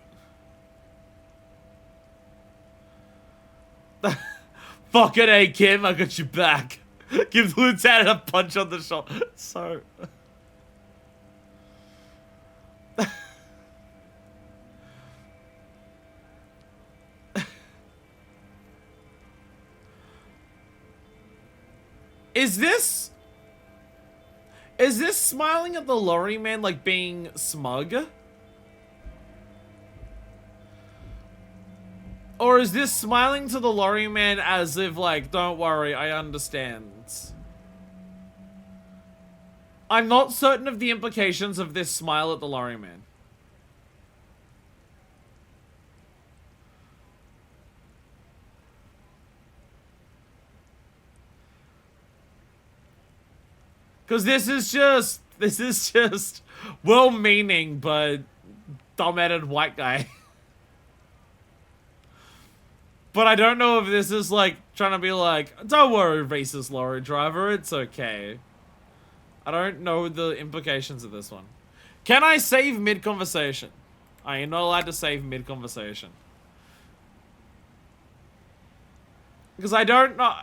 Fucking A, Kim, I got you back. Give the lieutenant a punch on the shoulder. So... Is this smiling at the lorry man like being smug? Or is this smiling to the lorry man as if like, don't worry, I understand? I'm not certain of the implications of this smile at the lorry man. Because this is just well-meaning, but dumb-headed white guy. But I don't know if this is like trying to be like, don't worry, racist lorry driver, it's okay. I don't know the implications of this one. Can I save mid-conversation? I am not allowed to save mid-conversation. Because I don't know.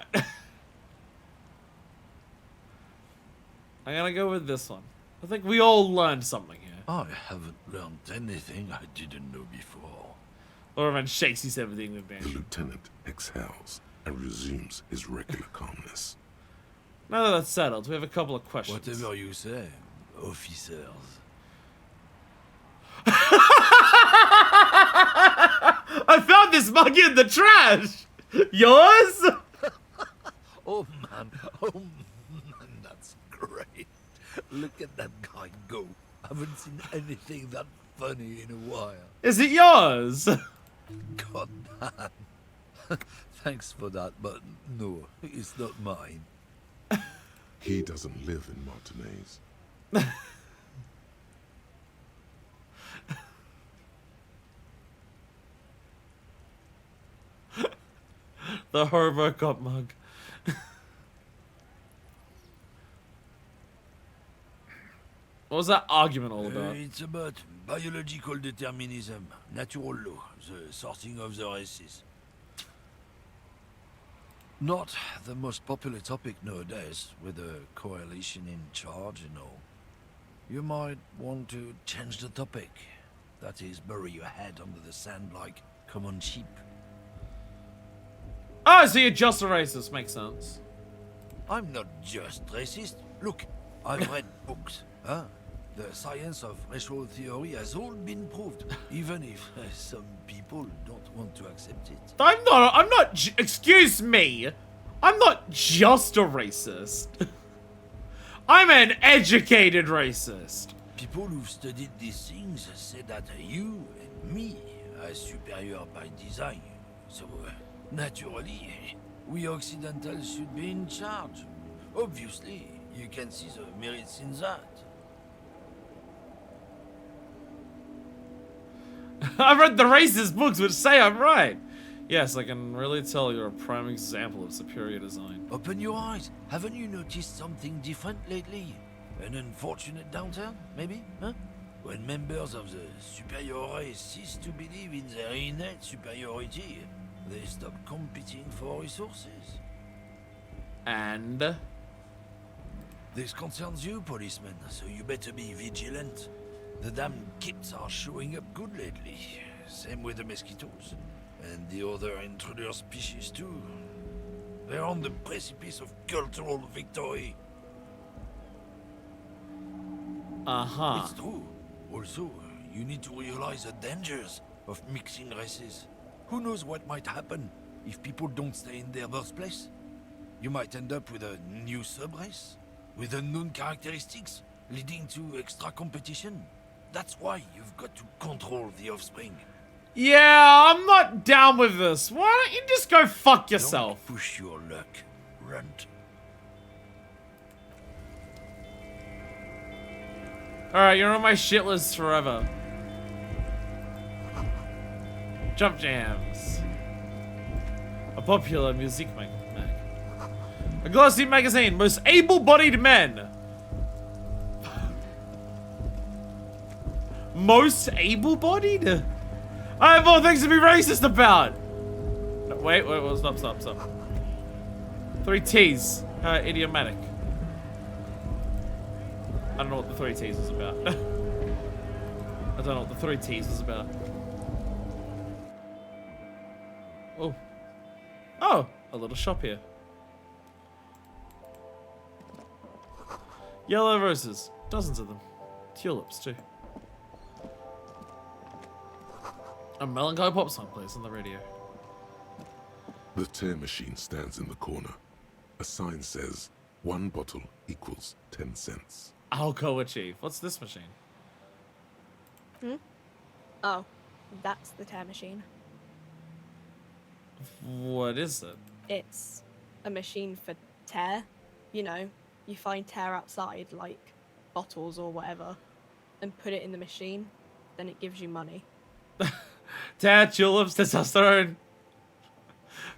I'm gonna go with this one. I think we all learned something here. I haven't learned anything I didn't know before. Lorman shakes his everything with me. The lieutenant exhales and resumes his regular calmness. Now that that's settled, we have a couple of questions. Whatever you say, officers. I found this mug in the trash! Yours? Oh man, that's great. Look at that guy go. I haven't seen anything that funny in a while. Is it yours? God damn. Thanks for that, but no, it's not mine. He doesn't live in Martinez. The Robocop mug. What was that argument all about? It's about biological determinism, natural law, the sorting of the races. Not the most popular topic nowadays, with the coalition in charge and all. You might want to change the topic. That is, bury your head under the sand like common sheep. Oh, so you're just a racist. Makes sense. I'm not just racist. Look, I've read books. Huh? The science of racial theory has all been proved, even if some people don't want to accept it. I'm not, excuse me. I'm not just a racist. I'm an educated racist. People who've studied these things say that you and me are superior by design. So, naturally, we Occidentals should be in charge. Obviously, you can see the merits in that. I've read the racist books which say I'm right. Yes, I can really tell you're a prime example of superior design. Open your eyes. Haven't you noticed something different lately? An unfortunate downturn, maybe? Huh? When members of the superior race cease to believe in their innate superiority, they stop competing for resources. And? This concerns you, policeman, so you better be vigilant. The damn kids are showing up good lately. Same with the mosquitoes. And the other intruder species too. They're on the precipice of cultural victory. Uh-huh. It's true. Also, you need to realize the dangers of mixing races. Who knows what might happen if people don't stay in their birthplace? You might end up with a new sub-race, with unknown characteristics, leading to extra competition. That's why you've got to control the offspring. Yeah, I'm not down with this. Why don't you just go fuck yourself? Don't push your luck, runt. Alright, you're on my shit list forever. Jump Jams. A popular music mag. A glossy magazine, most able-bodied men. Most able-bodied? I have more things to be racist about. No, wait, stop. 3 T's. Idiomatic. I don't know what the 3 T's is about. I don't know what the 3 T's is about. Oh. Oh, a little shop here. Yellow roses. Dozens of them. Tulips, too. A melancholy pop song plays on the radio. The tear machine stands in the corner. A sign says, 1 bottle equals 10 cents. Alcohol achieve. What's this machine? Oh, that's the tear machine. What is it? It's a machine for tear. You know, you find tear outside, like bottles or whatever, and put it in the machine, then it gives you money. Tear, tulips, testosterone.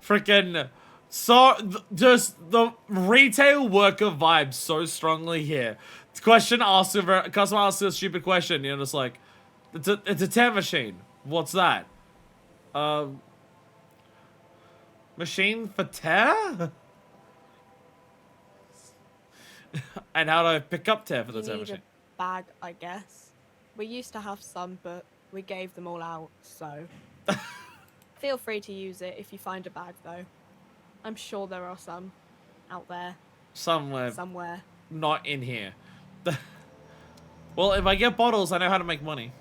Freaking. So, just the retail worker vibe so strongly here. Customer asks you a stupid question, you're just like, it's a tear machine. What's that? Machine for tear? And how do I pick up tear for the tear machine? A bag, I guess. We used to have some, but we gave them all out, so... Feel free to use it if you find a bag, though. I'm sure there are some out there. Somewhere. Not in here. Well, if I get bottles, I know how to make money.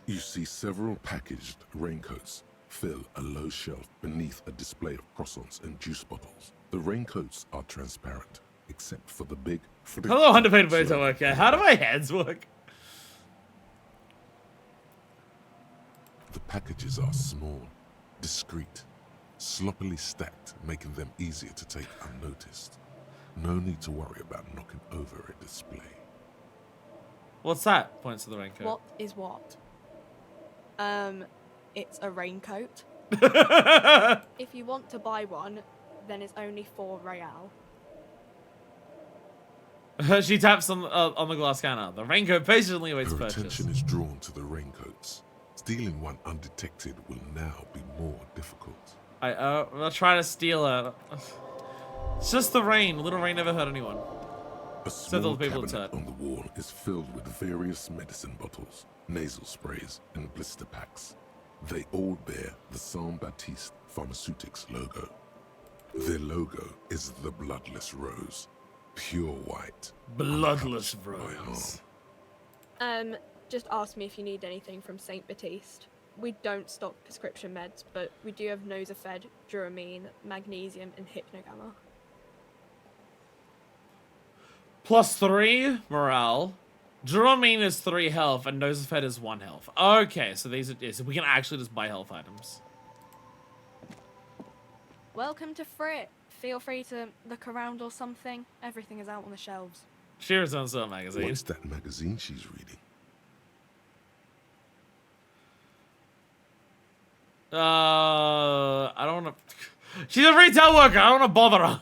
You see several packaged raincoats fill a low shelf beneath a display of croissants and juice bottles. The raincoats are transparent, except for the big... Hello, underpaid ways to work. How do my hands work? The packages are small, discreet, sloppily stacked, making them easier to take unnoticed. No need to worry about knocking over a display. What's that? Points to the raincoat. What is what? It's a raincoat. If you want to buy one, then it's only 4 real. She taps on the glass counter. The raincoat patiently awaits Her purchase. attention is drawn to the raincoats. Stealing one undetected will now be more difficult. I'm not trying to steal it. It's just the rain. Little rain never hurt anyone. A Except small all the people cabinet it's hurt. on the wall is filled with various medicine bottles, nasal sprays, and blister packs. They all bear the Saint Baptiste Pharmaceutics logo. Their logo is the bloodless rose, pure white. Bloodless untouched by rose. harm. Just ask me if you need anything from Saint Baptiste. We don't stock prescription meds, but we do have Nosafed, Duramine, Magnesium, and Hypnogamma. +3 morale. Duramine is 3 health and Nosafed is 1 health. Okay, so these are so we can actually just buy health items. Welcome to Frit. Feel free to look around or something. Everything is out on the shelves. Cheers on some magazine. What's that magazine she's reading? I don't want to. She's a retail worker. I don't want to bother her.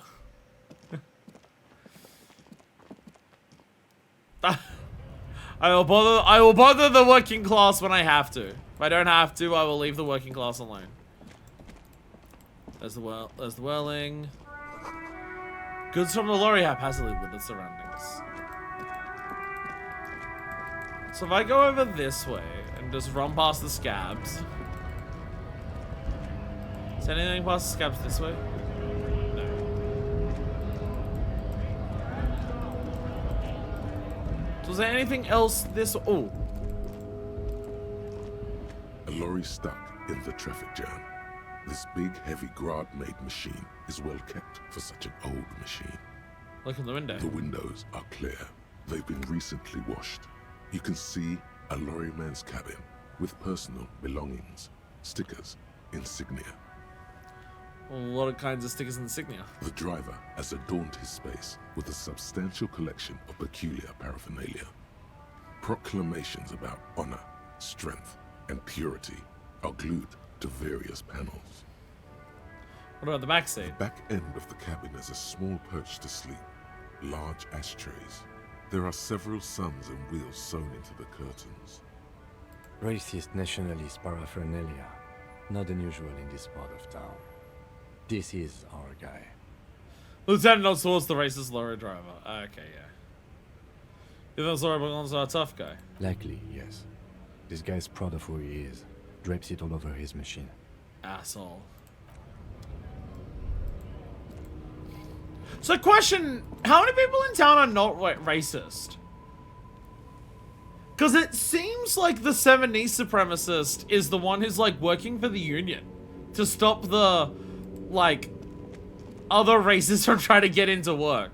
I will bother the working class when I have to. If I don't have to, I will leave the working class alone. There's the whirling. Goods from the lorry haphazardly with its surroundings. So if I go over this way and just run past the scabs. Is anything past the scabs this way? No. So is there anything else this? Oh. A lorry stuck in the traffic jam. This big, heavy Grad-made machine is well kept for such an old machine. Look in the window. The windows are clear. They've been recently washed. You can see a lorryman's cabin with personal belongings, stickers, insignia. A lot of kinds of stickers and insignia. The driver has adorned his space with a substantial collection of peculiar paraphernalia. Proclamations about honor, strength, and purity are glued to various panels. What about the back seat? The back end of the cabin is a small perch to sleep, large ashtrays. There are several suns and wheels sewn into the curtains. Racist nationalist paraphernalia. Not unusual in this part of town. This is our guy. Lieutenant nods towards the racist lorry driver. Okay, yeah. You think this lorry belongs to a tough guy? Likely, yes. This guy's proud of who he is. Drapes it all over his machine. Asshole. So question, how many people in town are not racist? Because it seems like the 70s supremacist is the one who's like working for the union to stop the like other races from trying to get into work.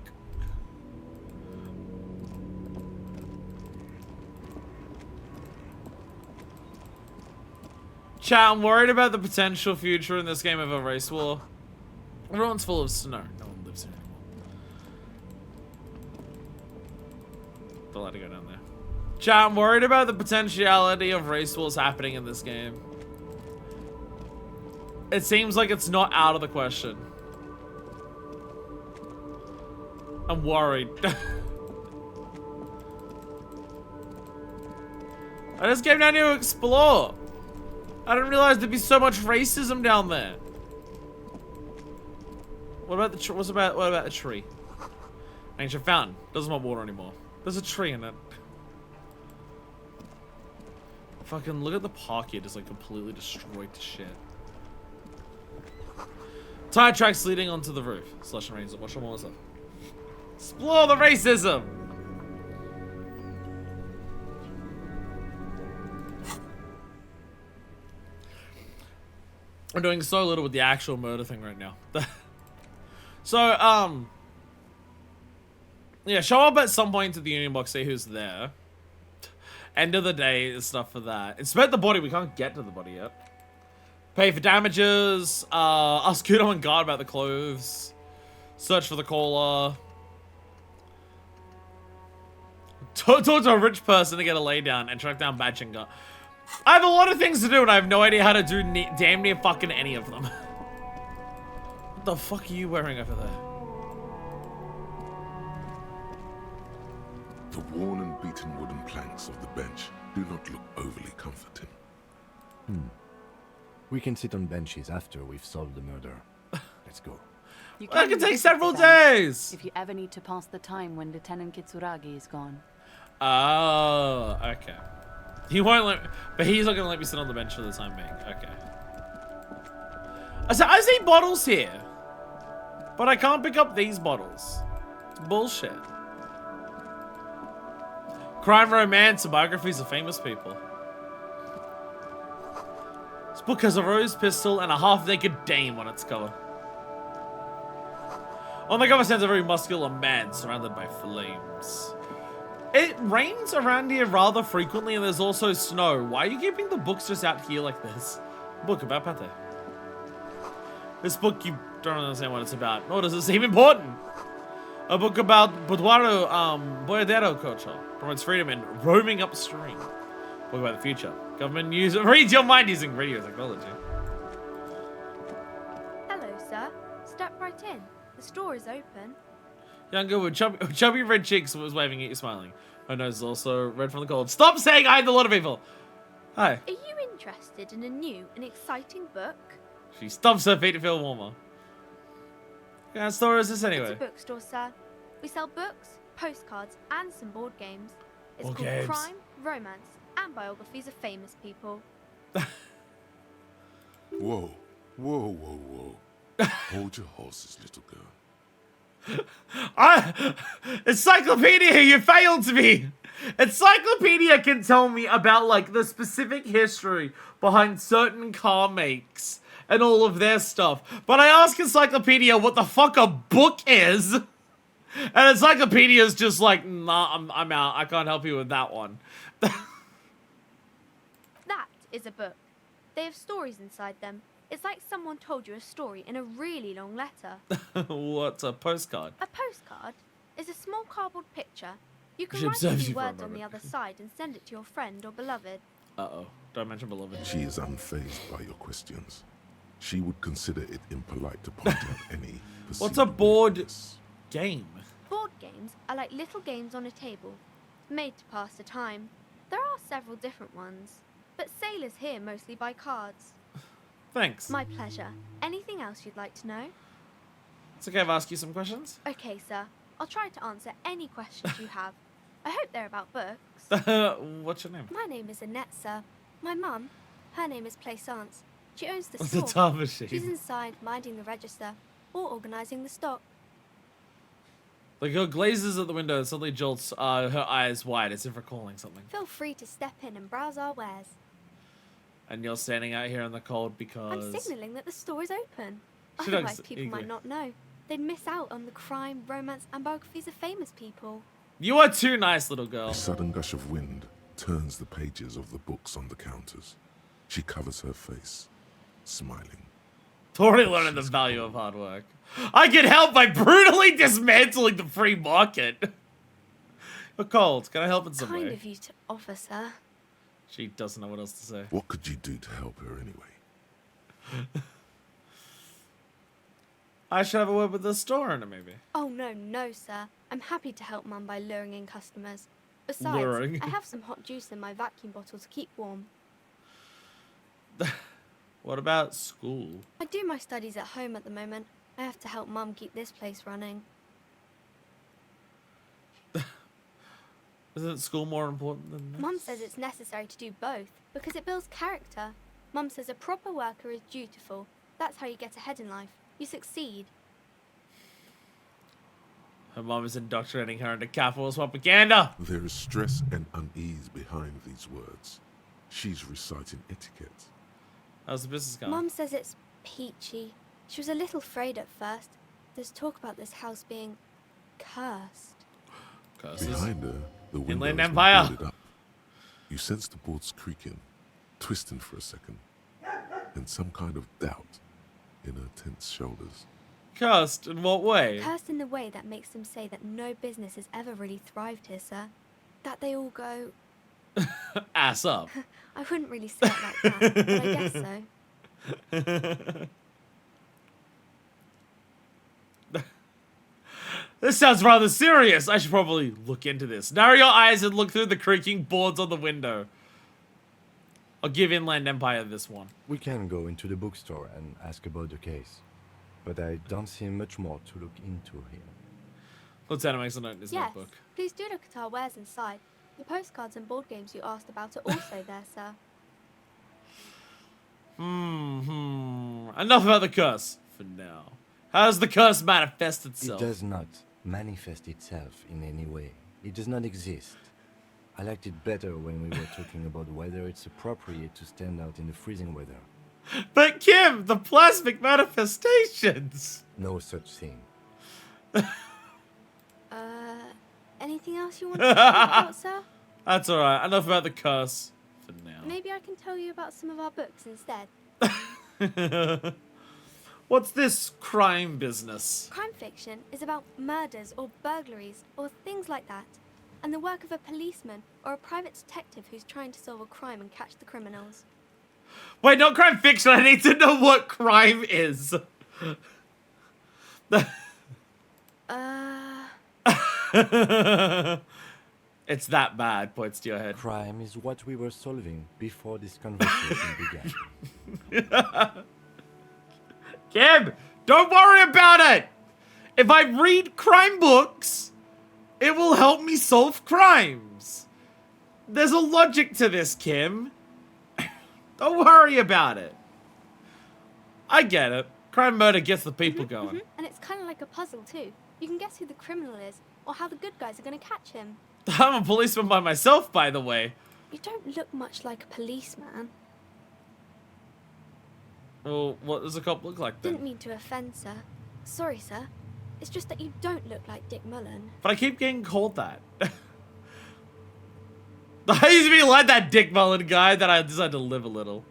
Chat, I'm worried about the potential future in this game of a race war. Everyone's full of snow. No one lives here anymore. Don't let it go down there. Chat, I'm worried about the potentiality of race wars happening in this game. It seems like it's not out of the question. I'm worried. I just came down here to explore. I didn't realize there'd be so much racism down there. What about the what about the tree? Ancient fountain. Doesn't want water anymore. There's a tree in it. Fucking look at the park here, just like completely destroyed to shit. Tire tracks leading onto the roof. Slush and rains. Watch them all stuff. Explore the racism. I'm doing so little with the actual murder thing right now. So, yeah, show up at some point to the union box, see who's there. End of the day is stuff for that. Inspect the body. We can't get to the body yet. Pay for damages. Ask Kudo and guard about the clothes. Search for the caller. Talk to a rich person to get a lay down and track down Badchinger. I have a lot of things to do and I have no idea how to do damn near fucking any of them. What the fuck are you wearing over there? The worn and beaten wooden planks of the bench do not look overly comforting. We can sit on benches after we've solved the murder. Let's go. You That could take visit several them days. if you ever need to pass the time when Lieutenant Kitsuragi is gone. Oh, okay. He won't let me, but he's not gonna let me sit on the bench for the time being. Okay. I see bottles here, but I can't pick up these bottles. It's bullshit. Crime, romance, and biographies of famous people. This book has a rose pistol and a half-naked dame on its cover. On the cover stands a very muscular man surrounded by flames. It rains around here rather frequently and there's also snow. Why are you keeping the books just out here like this? Book about Pate. This book, you don't understand what it's about, nor does it seem important. A book about Boyadero culture, promotes freedom and roaming upstream. Book about the future. Government news reads your mind using radio technology. Hello, sir. Step right in. The store is open. Younger with chubby red cheeks was waving at you, smiling. Her nose is also red from the cold. Stop saying I hate a lot of people. Hi. Are you interested in a new and exciting book? She stumps her feet to feel warmer. What kind of store is this anyway? It's a bookstore, sir. We sell books, postcards, and some board games. It's Board called games. Crime, Romance, and Biographies of Famous People. Whoa, whoa, whoa, whoa. Hold your horses, little girl. Encyclopedia, you failed me! Encyclopedia can tell me about, like, the specific history behind certain car makes and all of their stuff. But I ask Encyclopedia what the fuck a book is, and Encyclopedia's just like, nah, I'm out. I can't help you with that one. That is a book. They have stories inside them. It's like someone told you a story in a really long letter. What's a postcard? A postcard is a small cardboard picture. You can She write a observes few you for a words on the moment. other side and send it to your friend or beloved. Uh-oh. Don't mention beloved. She is unfazed by your questions. She would consider it impolite to point out any What's a board game? Board games are like little games on a table, made to pass the time. There are several different ones, but sailors here mostly buy cards. Thanks. My pleasure. Anything else you'd like to know? It's okay if I ask you some questions? Okay, sir. I'll try to answer any questions you have. I hope they're about books. What's your name? My name is Annette, sir. My mum, her name is Plaisance. She owns the The store. time machine. She's inside minding the register or organising the stock. The girl glazes at the window and suddenly jolts her eyes wide as if recalling something. Feel free to step in and browse our wares. And you're standing out here in the cold I'm because... signalling that the store is open. She Otherwise, looks people eager. might not know. They'd miss out on the crime, romance, and biographies of famous people. You are too nice, little girl. A sudden gush of wind turns the pages of the books on the counters. She covers her face, smiling. Already learning the value of hard work. I can help by brutally dismantling the free market. You're cold. Can I help in some Kind way? of you to offer, sir. She doesn't know what else to say. What could you do to help her anyway? I should have a word with the store owner, maybe. Oh, no, sir. I'm happy to help Mum by luring in customers. Besides, Luring. I have some hot juice in my vacuum bottle to keep warm. What about school? I do my studies at home at the moment. I have to help Mum keep this place running. Isn't school more important than this? Mum says it's necessary to do both because it builds character. Mum says a proper worker is dutiful. That's how you get ahead in life. You succeed. Her mom is indoctrinating her into capitalist propaganda. There is stress and unease behind these words. She's reciting etiquette. How's the business going? Mum says it's peachy. She was a little afraid at first. There's talk about this house being cursed. Curses. Behind her, the window Inland has been Empire. boarded up. You sense the boards creaking, twisting for a second, and some kind of doubt in her tense shoulders. Cursed in what way? Cursed in the way that makes them say that no business has ever really thrived here, sir. That they all go... Ass up. I wouldn't really say it like that, but I guess so. This sounds rather serious. I should probably look into this. Narrow your eyes and look through the creaking boards on the window. I'll give Inland Empire this one. We can go into the bookstore and ask about the case. But I don't see much more to look into here. Lieutenant makes a note in his Yes, notebook. please do look at our wares inside. The postcards and board games you asked about are also there, sir. Enough about the curse for now. How does the curse manifest itself? It does not manifest itself in any way. It does not exist. I liked it better when we were talking about whether it's appropriate to stand out in the freezing weather. But Kim, the plasmic manifestations! No such thing. Anything else you want to talk about, sir? That's alright. Enough about the curse for now. Maybe I can tell you about some of our books instead. What's this crime business? Crime fiction is about murders or burglaries or things like that, and the work of a policeman or a private detective who's trying to solve a crime and catch the criminals. Wait, not crime fiction. I need to know what crime is. It's that bad, points to your head. Crime is what we were solving before this conversation began. Kim, don't worry about it. If I read crime books, it will help me solve crimes. There's a logic to this, Kim. Don't worry about it. I get it. Crime murder gets the people going. And it's kind of like a puzzle too. You can guess who the criminal is or how the good guys are going to catch him. I'm a policeman by myself, by the way. You don't look much like a policeman. Well, what does a cop look like then? Didn't mean to offend, sir. Sorry, sir. It's just that you don't look like Dick Mullen. But I keep getting called that. I used to be like that Dick Mullen guy that I decided to live a little.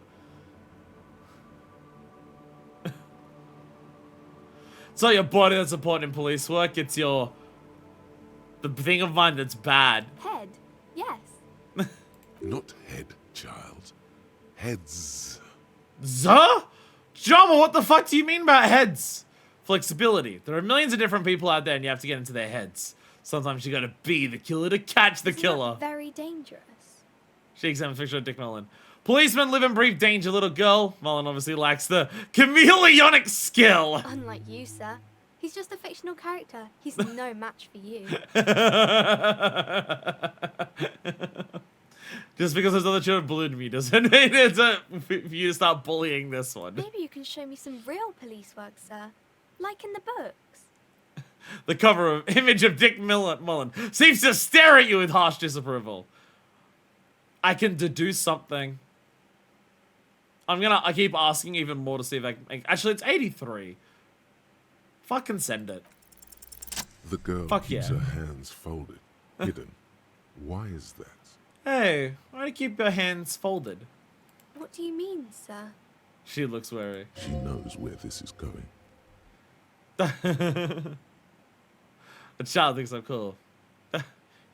It's not your body that's important in police work, it's the thing of mine that's bad. Head? Yes. Not head, child. Heads. Zuh? Jama, what the fuck do you mean about heads? Flexibility. There are millions of different people out there and you have to get into their heads. Sometimes you gotta be the killer to catch the killer. Isn't that very dangerous? She examines a picture of Dick Mullen. Policemen live in brief danger, little girl. Mullen obviously lacks the chameleonic skill. Unlike you, sir. He's just a fictional character. He's no match for you. Just because those other children bullied me doesn't mean it's for you to start bullying this one. Maybe you can show me some real police work, sir. Like in the books. The cover of image of Dick Mullen seems to stare at you with harsh disapproval. I can deduce something. I keep asking even more to see if I can actually, it's 83. Fucking send it. The girl keeps her hands folded, hidden. Why is that? Hey, why do you keep your hands folded? What do you mean, sir? She looks wary. She knows where this is going. The child thinks I'm cool. You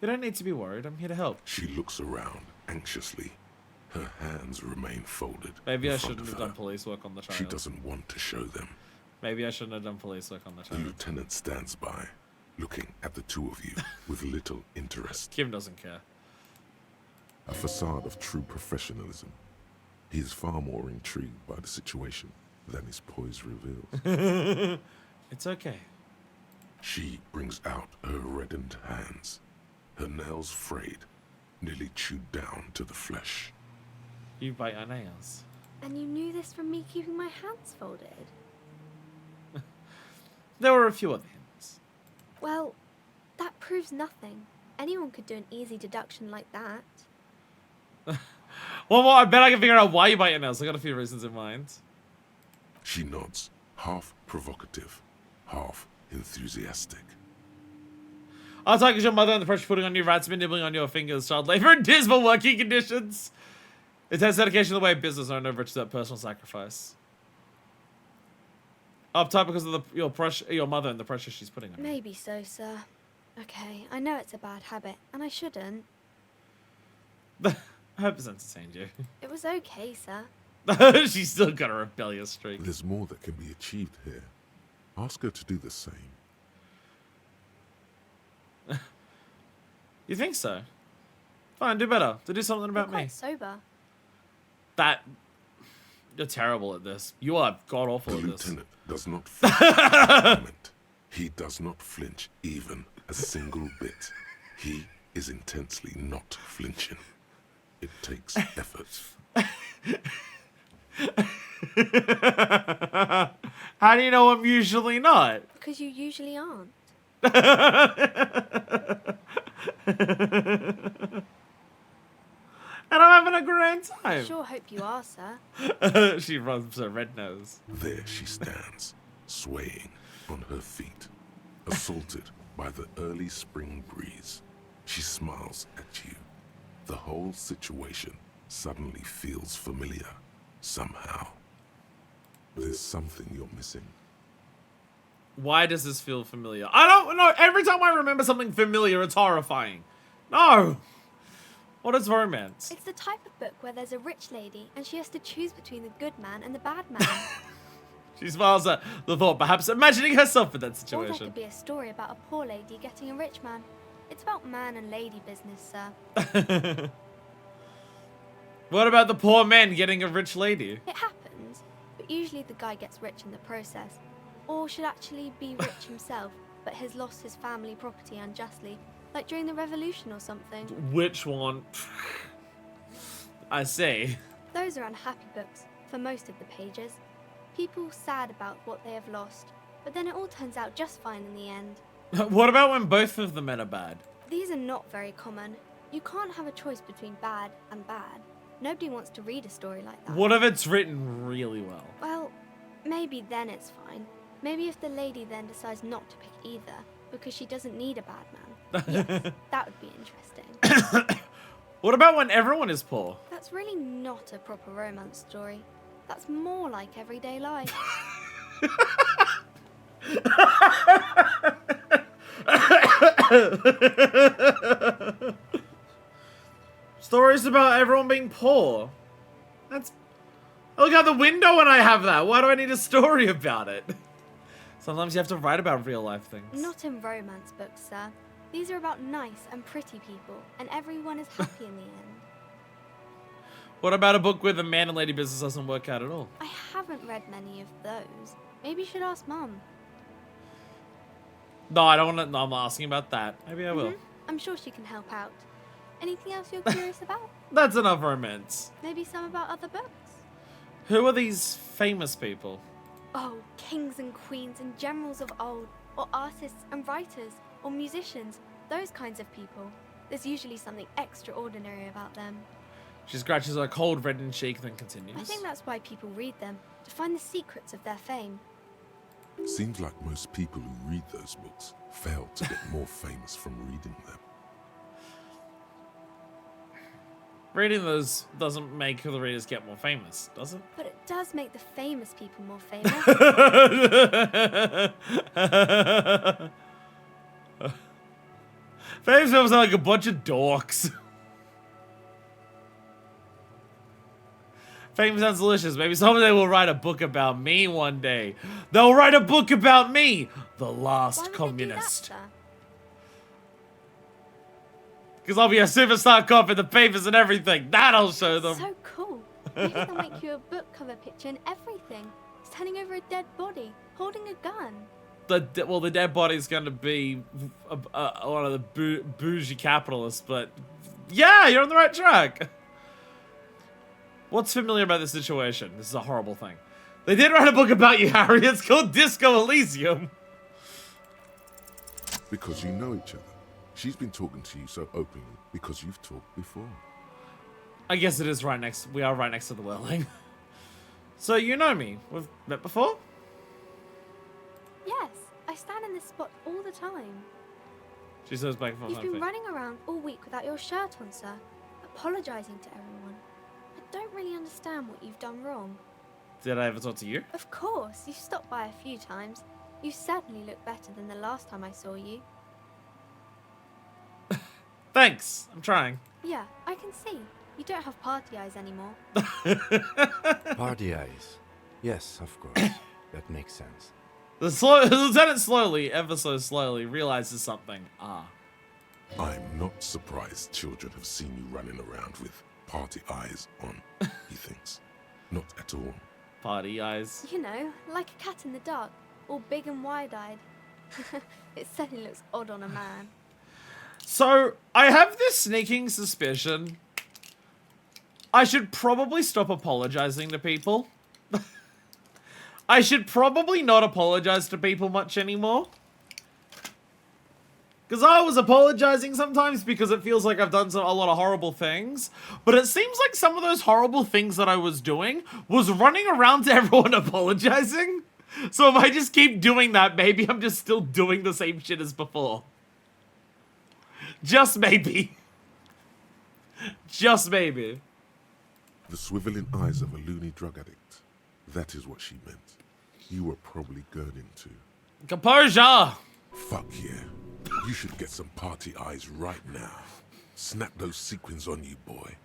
don't need to be worried. I'm here to help. She looks around anxiously. Her hands remain folded. Maybe I in front shouldn't of have her. done police work on the child. She doesn't want to show them. Maybe I shouldn't have done police work on the The child. lieutenant stands by, looking at the two of you with little interest. Kim doesn't care. A facade of true professionalism. He is far more intrigued by the situation than his poise reveals. It's okay. She brings out her reddened hands, her nails frayed, nearly chewed down to the flesh. You bite your nails. And you knew this from me keeping my hands folded? There were a few other hints. Well, that proves nothing. Anyone could do an easy deduction like that. Well, I bet I can figure out why you bite your nails. I got a few reasons in mind. She nods, half provocative, half enthusiastic. I'll talk to your mother and the pressure putting on you, rats been nibbling on your fingers, child labor and dismal working conditions. Intense dedication to the way of business are no virtue that personal sacrifice. Uptight because of your mother and the pressure she's putting on you. Maybe so, sir. Okay, I know it's a bad habit, and I shouldn't. I hope it's entertained you. It was okay, sir. She's still got a rebellious streak. There's more that can be achieved here. Ask her to do the same. You think so? Fine, do better. To do something about You're quite me. sober. That... You're terrible at this. You are god-awful The at this. lieutenant does not flinch at the moment. He does not flinch even a single bit. He is intensely not flinching. It takes effort. How do you know I'm usually not? Because you usually aren't. And I'm having a grand time. Sure hope you are, sir. She rubs her red nose. There she stands, swaying on her feet, assaulted by the early spring breeze. She smiles at you. The whole situation suddenly feels familiar, somehow. There's something you're missing. Why does this feel familiar? I don't know. Every time I remember something familiar, it's horrifying. No. What is romance? It's the type of book where there's a rich lady and she has to choose between the good man and the bad man. She smiles at the thought, perhaps imagining herself in that Or there situation. could be a story about a poor lady getting a rich man. It's about man and lady business, sir. What about the poor man getting a rich lady? It happens, but usually the guy gets rich in the process. Or should actually be rich himself, but has lost his family property unjustly, like during the revolution or something. Which one? I see. Those are unhappy books, for most of the pages. People sad about what they have lost, but then it all turns out just fine in the end. What about when both of the men are bad? These are not very common. You can't have a choice between bad and bad. Nobody wants to read a story like that. What if it's written really well? Well, maybe then it's fine. Maybe if the lady then decides not to pick either, because she doesn't need a bad man. Yes, that would be interesting. What about when everyone is poor? That's really not a proper romance story. That's more like everyday life. Stories about everyone being poor. That's... I look out the window when I have that. Why do I need a story about it? Sometimes you have to write about real life things. Not in romance books, sir. These are about nice and pretty people, and everyone is happy in the end. What about a book where the man and lady business doesn't work out at all? I haven't read many of those. Maybe you should ask Mum. No, I don't want to. No, I'm not asking about that. Maybe I will. I'm sure she can help out. Anything else you're curious about? That's enough romance. Maybe some about other books? Who are these famous people? Oh, kings and queens and generals of old, or artists and writers, or musicians, those kinds of people. There's usually something extraordinary about them. She scratches her cold reddened cheek, then continues. I think that's why people read them, to find the secrets of their fame. Seems like most people who read those books fail to get more famous from reading them. Reading those doesn't make the readers get more famous, does it? But it does make the famous people more famous. Famous people sound like a bunch of dorks. Fame sounds delicious. Maybe someday we'll write a book about me one day. They'll write a book about me, the last communist. Because I'll be a superstar cop in the papers and everything. That'll show them. So cool. Maybe they'll make you a book cover picture and everything. Standing over a dead body, holding a gun. Well, the dead body's going to be one of the bougie capitalists, but yeah, you're on the right track. What's familiar about this situation? This is a horrible thing. They did write a book about you, Harry. It's called Disco Elysium. Because you know each other. She's been talking to you so openly because you've talked before. I guess it is right next. We are right next to the Whirling. So you know me. We've met before? Yes, I stand in this spot all the time. She says back and forth. You've been running around all week without your shirt on, sir. Apologizing to everyone. I don't really understand what you've done wrong. Did I ever talk to you? Of course, you've stopped by a few times. You certainly look better than the last time I saw you. Thanks. I'm trying. Yeah, I can see. You don't have party eyes anymore. Party eyes. Yes, of course. That makes sense. The lieutenant slowly, ever so slowly, realizes something. Ah. I'm not surprised children have seen you running around with party eyes on, he thinks. Not at all. Party eyes. You know, like a cat in the dark, all big and wide-eyed. It certainly looks odd on a man. So, I have this sneaking suspicion I should probably stop apologizing to people. I should probably not apologize to people much anymore. Because I was apologizing sometimes because it feels like I've done a lot of horrible things. But it seems like some of those horrible things that I was doing was running around to everyone apologizing. So if I just keep doing that, maybe I'm just still doing the same shit as before. Just maybe. Just maybe. The swiveling eyes of a loony drug addict. That is what she meant. You were probably gurning to. Composure! Fuck yeah. You should get some party eyes right now. Snap those sequins on you, boy.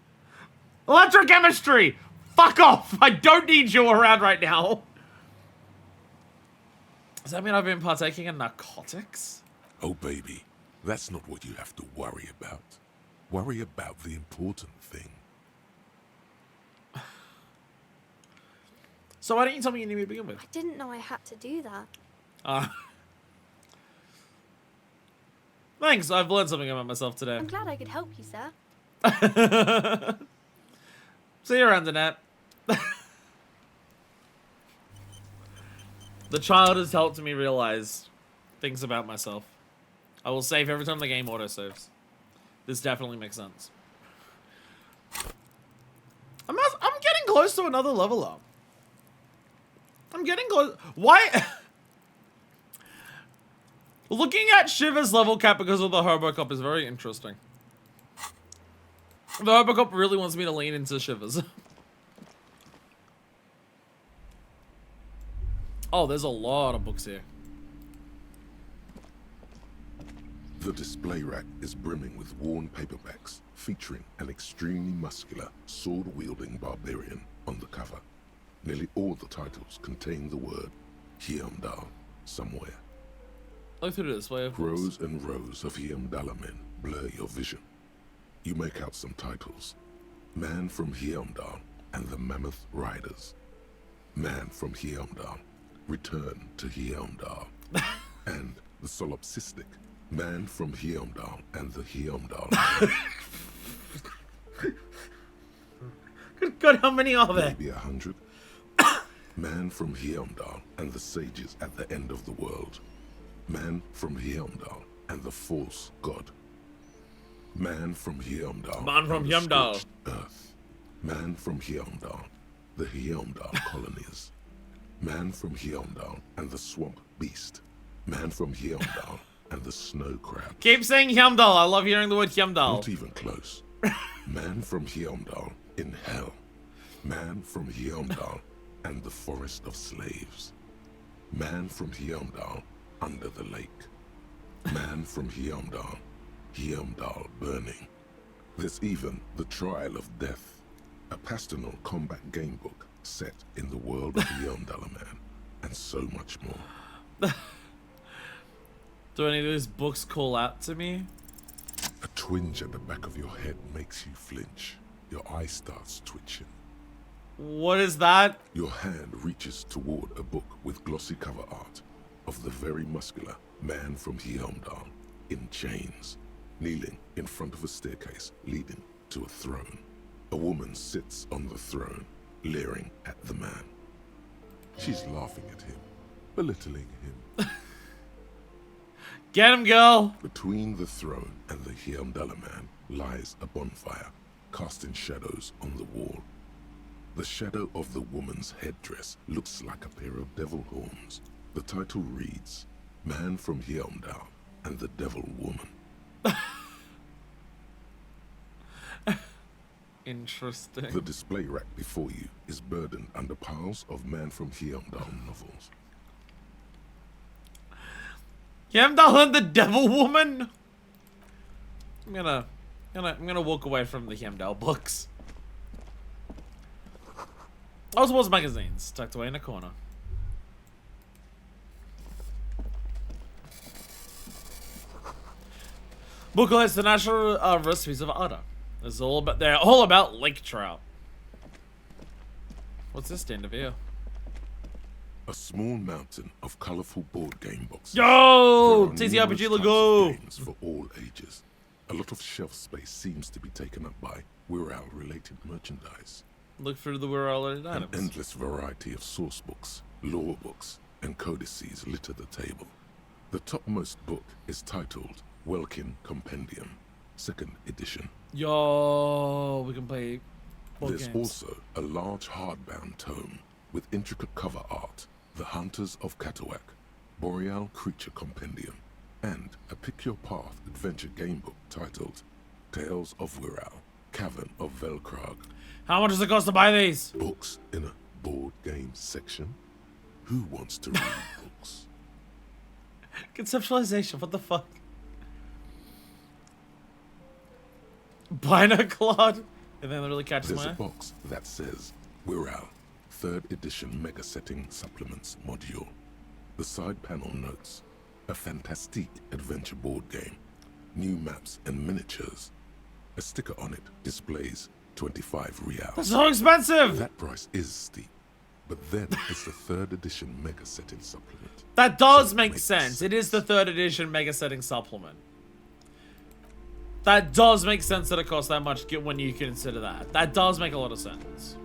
Electrochemistry! Fuck off! I don't need you around right now. Does that mean I've been partaking in narcotics? Oh, baby. That's not what you have to worry about. Worry about the important thing. So why didn't you tell me you knew me to begin with? I didn't know I had to do that. Thanks, I've learned something about myself today. I'm glad I could help you, sir. See you around the net. The child has helped me realize things about myself. I will save every time the game autosaves. This definitely makes sense. I'm getting close to another level up. I'm getting close. Why? Looking at Shiva's level cap because of the Hobocop is very interesting. The Hobocop really wants me to lean into Shiva's. Oh, there's a lot of books here. The display rack is brimming with worn paperbacks featuring an extremely muscular, sword-wielding barbarian on the cover. Nearly all the titles contain the word Hyamdall somewhere. Look through the display, of course. Rows and rows of Hyamdall men blur your vision. You make out some titles. Man from Hyamdall and the Mammoth Riders. Man from Hyamdall, Return to Hyamdall. And the Solipsistic, Man from Hyamdall and the Hyamdall. Good God, how many are there? Maybe 100. Man from Hyamdall and the sages at the end of the world. Man from Hyamdall and the false god. Man from Hyamdall. Man from and the Hyamdall. scorched Earth. Man from Hyamdall, the Hyamdall colonies. Man from Hyamdall and the swamp beast. Man from Hyamdall and the snow crab. Keep saying Hyamdall. I love hearing the word Hyamdall. Not even close. Man from Hyamdall in hell. Man from Hyamdall and the forest of slaves. Man from Hyamdall under the lake. Man from Hyamdall, Hyamdall burning. There's even the Trial of Death, a pastoral combat game book set in the world of Hyamdall Man, and so much more. Do any of these books call out to me? A twinge at the back of your head makes you flinch. Your eye starts twitching. What is that? Your hand reaches toward a book with glossy cover art of the very muscular man from Hyamdall in chains, kneeling in front of a staircase leading to a throne. A woman sits on the throne, leering at the man. She's laughing at him, belittling him. Get him, girl! Between the throne and the Hyamdall man lies a bonfire, casting shadows on the wall. The shadow of the woman's headdress looks like a pair of devil horns. The title reads, Man from Hyamdall and the Devil Woman. Interesting. The display rack before you is burdened under piles of Man from Hyamdall novels. Hyamdall and the Devil Woman? I'm gonna walk away from the Hyamdall books. Oswald's magazines, tucked away in a corner. Book lists the natural recipes of Ada. They're all about lake trout. What's this stand of here? A small mountain of colorful board game boxes. Yo! There are TTRPG numerous Lego! types of games for all ages. A lot of shelf space seems to be taken up by Wirral-related merchandise. Look through the Wirral-related An items. endless variety of source books, lore books, and codices litter the table. The topmost book is titled Welkin Compendium, 2nd edition. Yo, we can play board There's games. also a large hardbound tome with intricate cover art, The Hunters of Katawak, Boreal Creature Compendium, and a Pick Your Path adventure game book titled Tales of Wirral, Cavern of Velkrag. How much does it cost to buy these? Books in a board game section? Who wants to read books? Conceptualization, what the fuck? Binoclod? And then it really catches There's my a eye. box that says Wirral, 3rd edition Mega Setting Supplements Module. The side panel notes, a fantastic adventure board game, new maps and miniatures. A sticker on it displays 25 reals. That's so expensive! That price is steep, but then it's the 3rd edition Mega Setting Supplement. That does make sense. It is the 3rd edition Mega Setting Supplement. That does make sense that it costs that much when you consider that. That does make a lot of sense.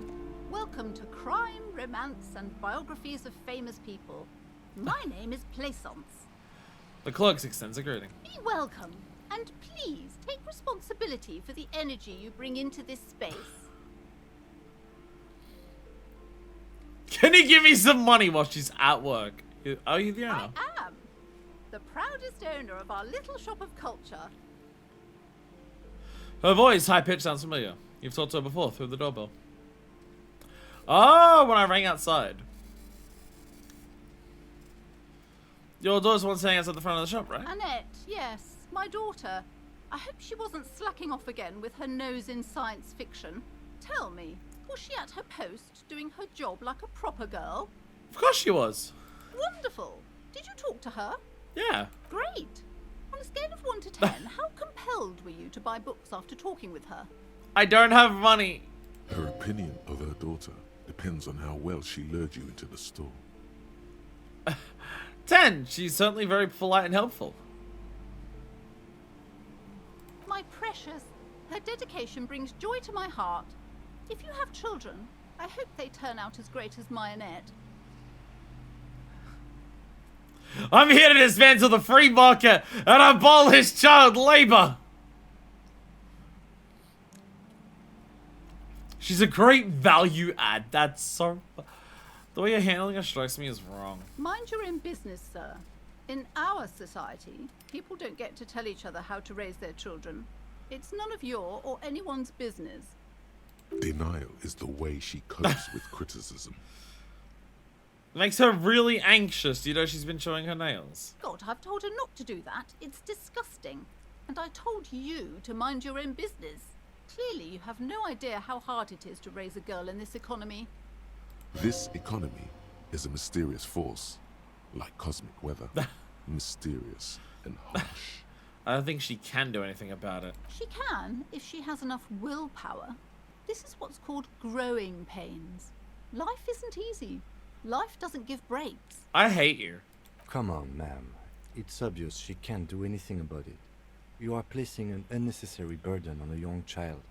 Welcome to Crime, Romance, and Biographies of Famous People. My name is Plaisance. The clerks extends a greeting. Be welcome, and please take responsibility for the energy you bring into this space. Can you give me some money while she's at work? Are you the owner? I am the proudest owner of our little shop of culture. Her voice, high-pitched, sounds familiar. You've talked to her before through the doorbell. Oh, when I rang outside. Your daughter's one staying outside the front of the shop, right? Annette, yes, my daughter. I hope she wasn't slacking off again with her nose in science fiction. Tell me, was she at her post, doing her job like a proper girl? Of course she was. Wonderful. Did you talk to her? Yeah. Great. On a scale of 1 to 10, how compelled were you to buy books after talking with her? I don't have money. Her opinion of her daughter depends on how well she lured you into the store. 10. She's certainly very polite and helpful. My precious, her dedication brings joy to my heart. If you have children, I hope they turn out as great as my Annette. I'm here to dismantle the free market and abolish child labor. She's a great value add. That's so... The way you're handling her strikes me as wrong. Mind your own business, sir. In our society, people don't get to tell each other how to raise their children. It's none of your or anyone's business. Denial is the way she copes with criticism. Makes her really anxious. You know, she's been showing her nails. God, I've told her not to do that. It's disgusting. And I told you to mind your own business. Clearly, you have no idea how hard it is to raise a girl in this economy. This economy is a mysterious force, like cosmic weather. Mysterious and harsh. I don't think she can do anything about it. She can, if she has enough willpower. This is what's called growing pains. Life isn't easy. Life doesn't give breaks. I hate you. Come on, ma'am. It's obvious she can't do anything about it. You are placing an unnecessary burden on a young child.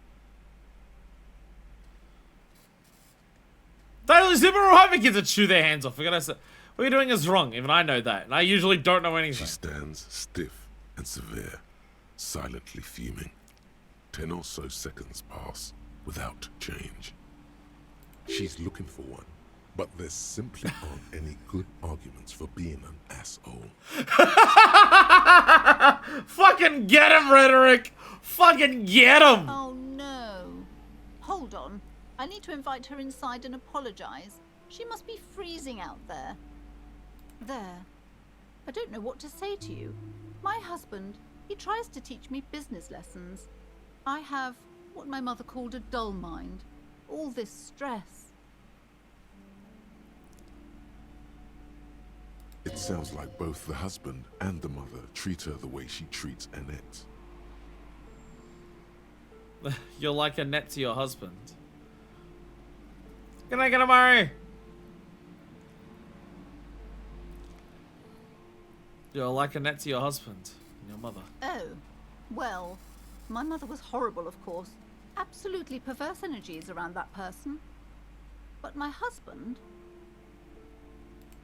Totally super having kids to chew their hands off. What you're doing is wrong. Even I know that. And I usually don't know anything. She stands stiff and severe, silently fuming. 10 or so seconds pass without change. She's looking for one, but there simply aren't any good arguments for being an asshole. Fucking get him, Rhetoric! Fucking get him! Oh no. Hold on. I need to invite her inside and apologize. She must be freezing out there. There. I don't know what to say to you. My husband, he tries to teach me business lessons. I have what my mother called a dull mind. All this stress. It sounds like both the husband and the mother treat her the way she treats Annette. You're like a net to your husband. Good night, Kanamaru. You're like a net to your husband and your mother. Oh, well, my mother was horrible, of course. Absolutely perverse energies around that person. But my husband...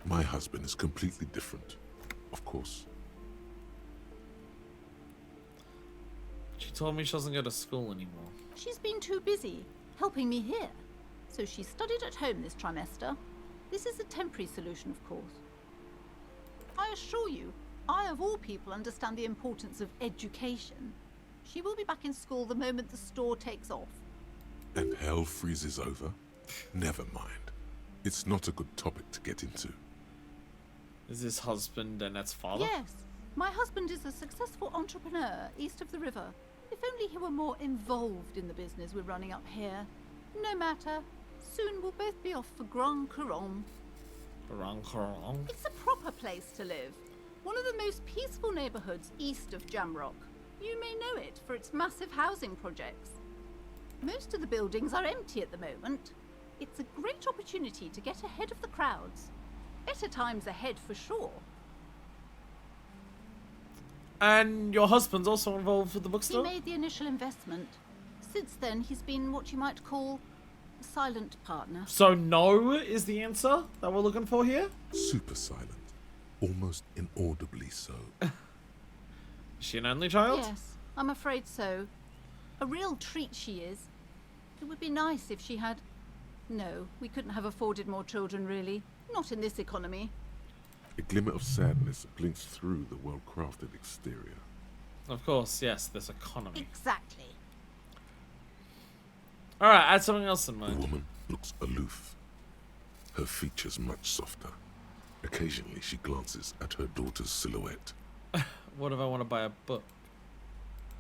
My husband is completely different, of course. She told me she doesn't go to school anymore. She's been too busy helping me here. So she studied at home this trimester. This is a temporary solution, of course. I assure you, I of all people understand the importance of education. She will be back in school the moment the store takes off. And hell freezes over? Never mind. It's not a good topic to get into. Is this husband Annette's father? Yes. My husband is a successful entrepreneur east of the river. If only he were more involved in the business we're running up here. No matter. Soon we'll both be off for Grand Couronne. Grand Couronne? It's a proper place to live. One of the most peaceful neighborhoods east of Jamrock. You may know it for its massive housing projects. Most of the buildings are empty at the moment. It's a great opportunity to get ahead of the crowds. Better times ahead for sure. And your husband's also involved with the bookstore? He made the initial investment. Since then, he's been what you might call a silent partner. So no is the answer that we're looking for here? Super silent. Almost inaudibly so. Is she an only child? Yes, I'm afraid so. A real treat she is. It would be nice if she had... No, we couldn't have afforded more children, really. Not in this economy. A glimmer of sadness blinks through the well-crafted exterior. Of course, yes, this economy. Exactly. Alright, add something else in The mind. woman looks aloof. Her features much softer. Occasionally she glances at her daughter's silhouette. What if I want to buy a book?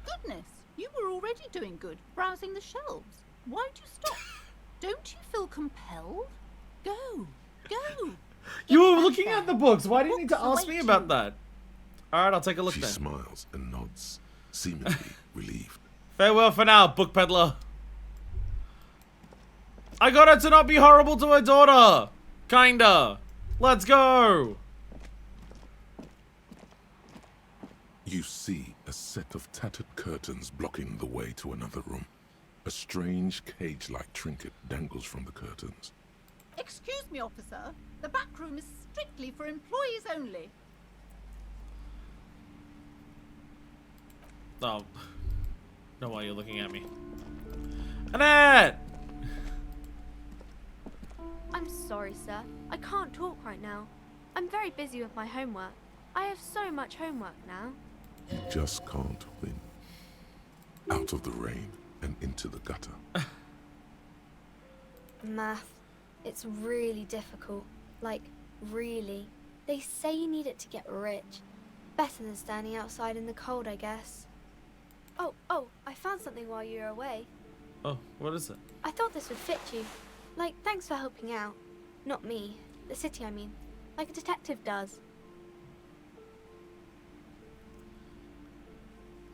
Goodness, you were already doing good, browsing the shelves. Why'd you stop? Don't you feel compelled? Go, go. You were looking at the books. Why do you need to ask me about that? Alright, I'll take a look She then. smiles and nods, seemingly relieved. Farewell for now, book peddler. I got her to not be horrible to her daughter. Kinda. Let's go. You see a set of tattered curtains blocking the way to another room. A strange cage-like trinket dangles from the curtains. Excuse me, officer. The back room is strictly for employees only. Oh. No, why you're looking at me. Annette! I'm sorry, sir. I can't talk right now. I'm very busy with my homework. I have so much homework now. You just can't win. Out of the rain and into the gutter. Math. It's really difficult. Like, really. They say you need it to get rich. Better than standing outside in the cold, I guess. Oh, I found something while you were away. Oh, what is it? I thought this would fit you. Like, thanks for helping out. Not me. The city, I mean. Like a detective does.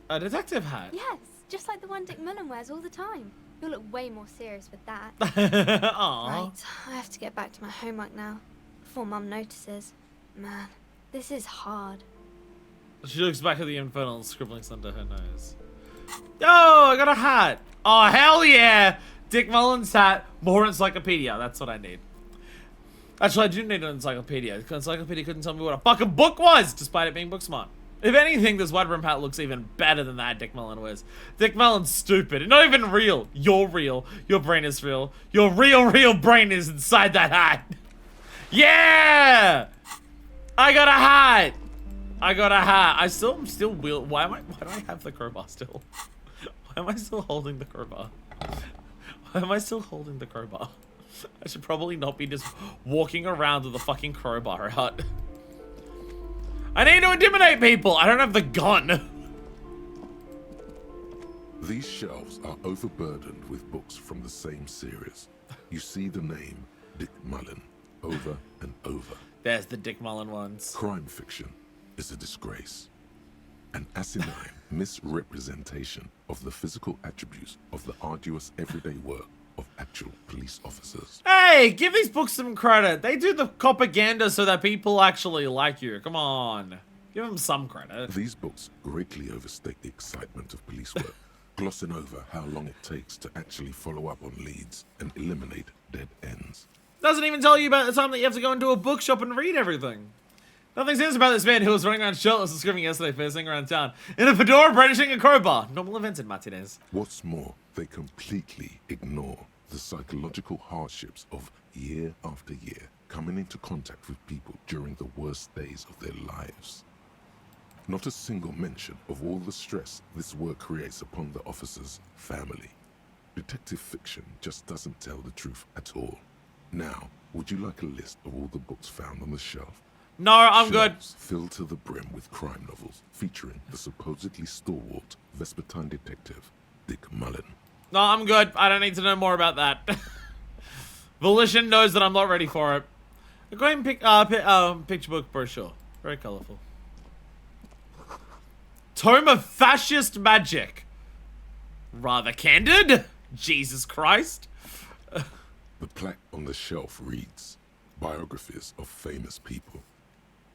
A detective hat? Yes, just like the one Dick Mullen wears all the time. You'll look way more serious with that. Aww. Right, I have to get back to my homework now. Before Mum notices. Man, this is hard. She looks back at the infernal scribblings under her nose. Yo, I got a hat. Oh, hell yeah. Dick Mullen's hat. More encyclopedia. That's what I need. Actually, I do need an encyclopedia. The encyclopedia couldn't tell me what a fucking book was, despite it being book smart. If anything, this wide brim hat looks even better than that Dick Mullen wears. Dick Mullen's stupid and not even real. You're real. Your brain is real. Your real brain is inside that hat. Yeah! I got a hat. I got a hat. I'm still wheel. Why do I have the crowbar still? Why am I still holding the crowbar? Why am I still holding the crowbar? I should probably not be just walking around with a fucking crowbar out. I need to intimidate people. I don't have the gun. These shelves are overburdened with books from the same series. You see the name Dick Mullen over and over. There's the Dick Mullen ones. Crime fiction is a disgrace. An asinine misrepresentation of the physical attributes of the arduous everyday work of actual police officers. Hey, give these books some credit. They do the propaganda so that people actually like you. Come on. Give them some credit. These books greatly overstate the excitement of police work, glossing over how long it takes to actually follow up on leads and eliminate dead ends. Doesn't even tell you about the time that you have to go into a bookshop and read everything. Nothing says about this man who was running around shirtless and screaming yesterday first thing around town. In a fedora brandishing a crowbar. Normal events in Martinez. What's more, they completely ignore the psychological hardships of year after year coming into contact with people during the worst days of their lives. Not a single mention of all the stress this work creates upon the officer's family. Detective fiction just doesn't tell the truth at all. Now, would you like a list of all the books found on the shelf? No, I'm good. Shelves filled to the brim with crime novels featuring the supposedly stalwart Vespertine detective, Dick Mullen. No, I'm good. I don't need to know more about that. Volition knows that I'm not ready for it. Go ahead and pick picture book brochure. Very colorful. Tome of Fascist Magic. Rather candid. Jesus Christ. The plaque on the shelf reads, Biographies of Famous People.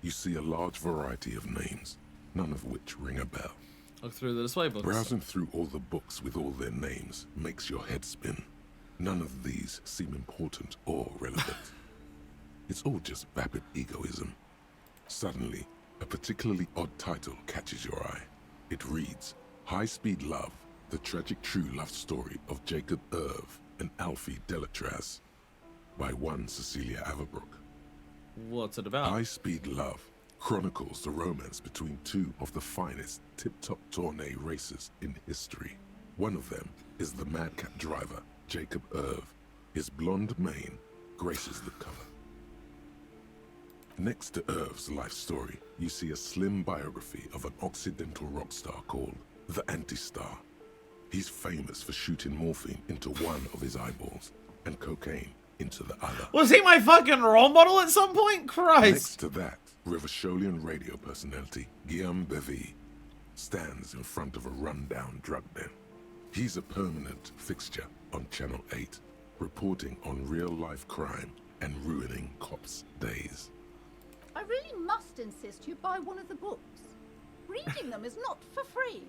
You see a large variety of names, none of which ring a bell. Look through the display books. Browsing through all the books with all their names makes your head spin. None of these seem important or relevant. It's all just vapid egoism. Suddenly, a particularly odd title catches your eye. It reads, High Speed Love, the tragic true love story of Jacob Irv and Alfie Delatraz, by one Cecilia Averbrook. What's it about? High Speed Love chronicles the romance between two of the finest tip-top tourney racers in history. One of them is the madcap driver, Jacob Irv. His blonde mane graces the cover. Next to Irv's life story, you see a slim biography of an Occidental rock star called the Anti-Star. He's famous for shooting morphine into one of his eyeballs and cocaine into the other. Was he my fucking role model at some point? Christ. Next to that, Rivasholian radio personality Guillaume Bevy stands in front of a rundown drug den. He's a permanent fixture on Channel 8, reporting on real-life crime and ruining cops' days. I really must insist you buy one of the books. Reading them is not for free.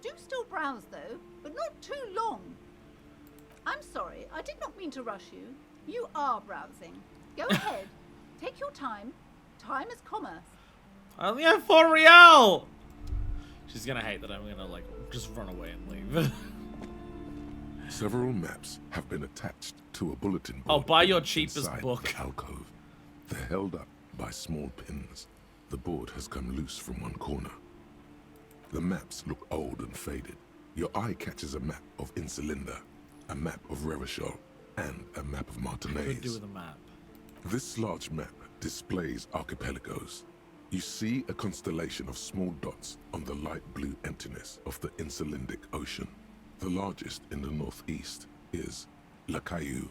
Do still browse though, but not too long. I'm sorry, I did not mean to rush you. You are browsing. Go ahead. Take your time. Time is commerce. I only have 4 real. She's gonna hate that I'm gonna like just run away and leave. Several maps have been attached to a bulletin board. I'll buy your cheapest inside book. The alcove. They're held up by small pins. The board has come loose from one corner. The maps look old and faded. Your eye catches a map of Insulinda, a map of Revachol, and a map of What could Martinez. do with a map? This large map displays archipelagos. You see a constellation of small dots on the light blue emptiness of the Insulindic Ocean. The largest in the northeast is La Caillou.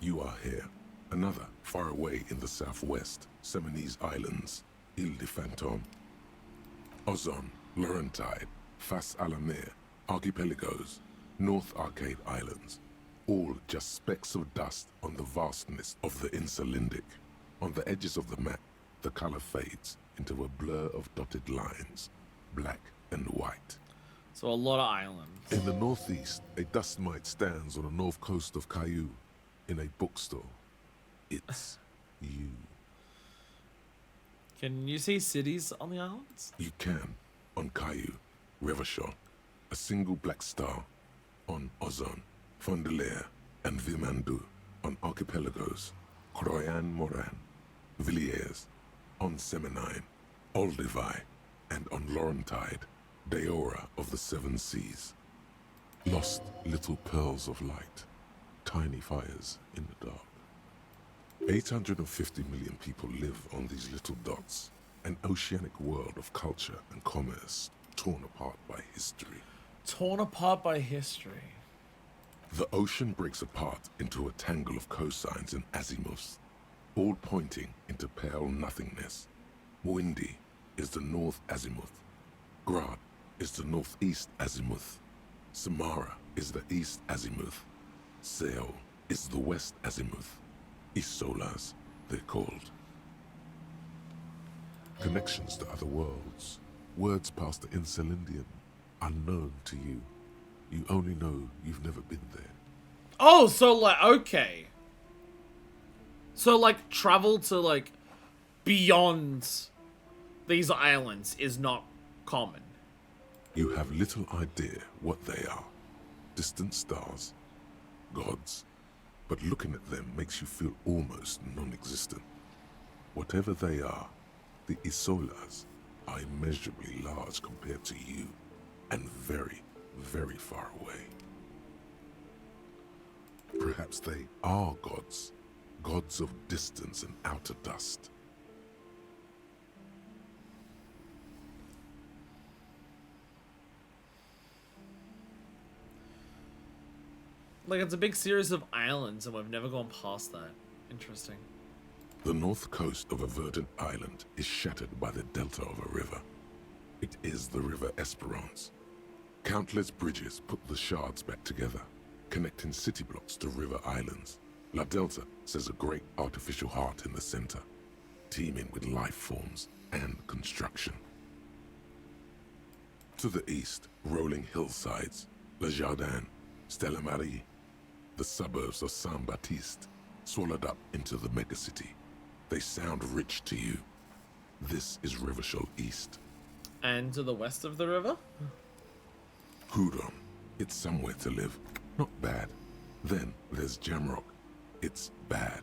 You are here. Another far away in the southwest, Seminese Islands, Ile de Fantôme. Ozon, Laurentide, Fas à la Mer, Archipelagos, North Arcade Islands. All just specks of dust on the vastness of the Insulindic. On the edges of the map, the color fades into a blur of dotted lines, black and white. So a lot of islands. In the northeast, a dust mite stands on the north coast of Caillou in a bookstore. It's you. Can you see cities on the islands? You can. On Caillou, Revachol, a single black star. On Ozon, Fondelier, and Vilmandu. On archipelagos, Croyan Moran, Villiers. On Seminine, Olduvai, and on Laurentide, Deora of the Seven Seas. Lost little pearls of light, tiny fires in the dark. 850 million people live on these little dots, an oceanic world of culture and commerce torn apart by history. Torn apart by history. The ocean breaks apart into a tangle of cosines and azimuths, all pointing into pale nothingness. Windy is the north azimuth. Grad is the northeast azimuth. Samara is the east azimuth. Seol is the west azimuth. Isolas, they're called. Connections to other worlds. Words past the Insulindian. Unknown to you. You only know you've never been there. Oh, so like, okay. So like, travel to like, beyond these islands is not common. You have little idea what they are. Distant stars. Gods. But looking at them makes you feel almost non-existent. Whatever they are, the Isolas are immeasurably large compared to you, and very, very far away. Perhaps they are gods, gods of distance and outer dust. Like, it's a big series of islands, and we've never gone past that. Interesting. The north coast of a verdant island is shattered by the delta of a river. It is the River Esperance. Countless bridges put the shards back together, connecting city blocks to river islands. La Delta says a great artificial heart in the center, teeming with life forms and construction. To the east, rolling hillsides, Le Jardin, Stella Marie, the suburbs of Saint-Baptiste, swallowed up into the megacity. They sound rich to you. This is Rivershell East. And to the west of the river? Hudon. It's somewhere to live. Not bad. Then there's Jamrock. It's bad.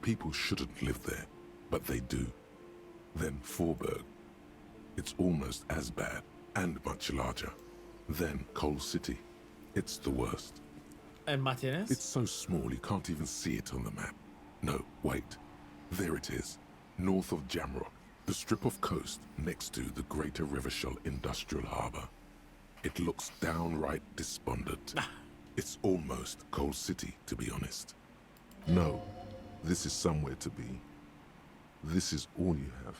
People shouldn't live there, but they do. Then Forberg. It's almost as bad, and much larger. Then Coal City. It's the worst. And Martinez? It's so small you can't even see it on the map. No, wait. There it is. North of Jamrock. The strip of coast next to the Greater Rivershell Industrial Harbour. It looks downright despondent. It's almost Coal City, to be honest. No, this is somewhere to be. This is all you have.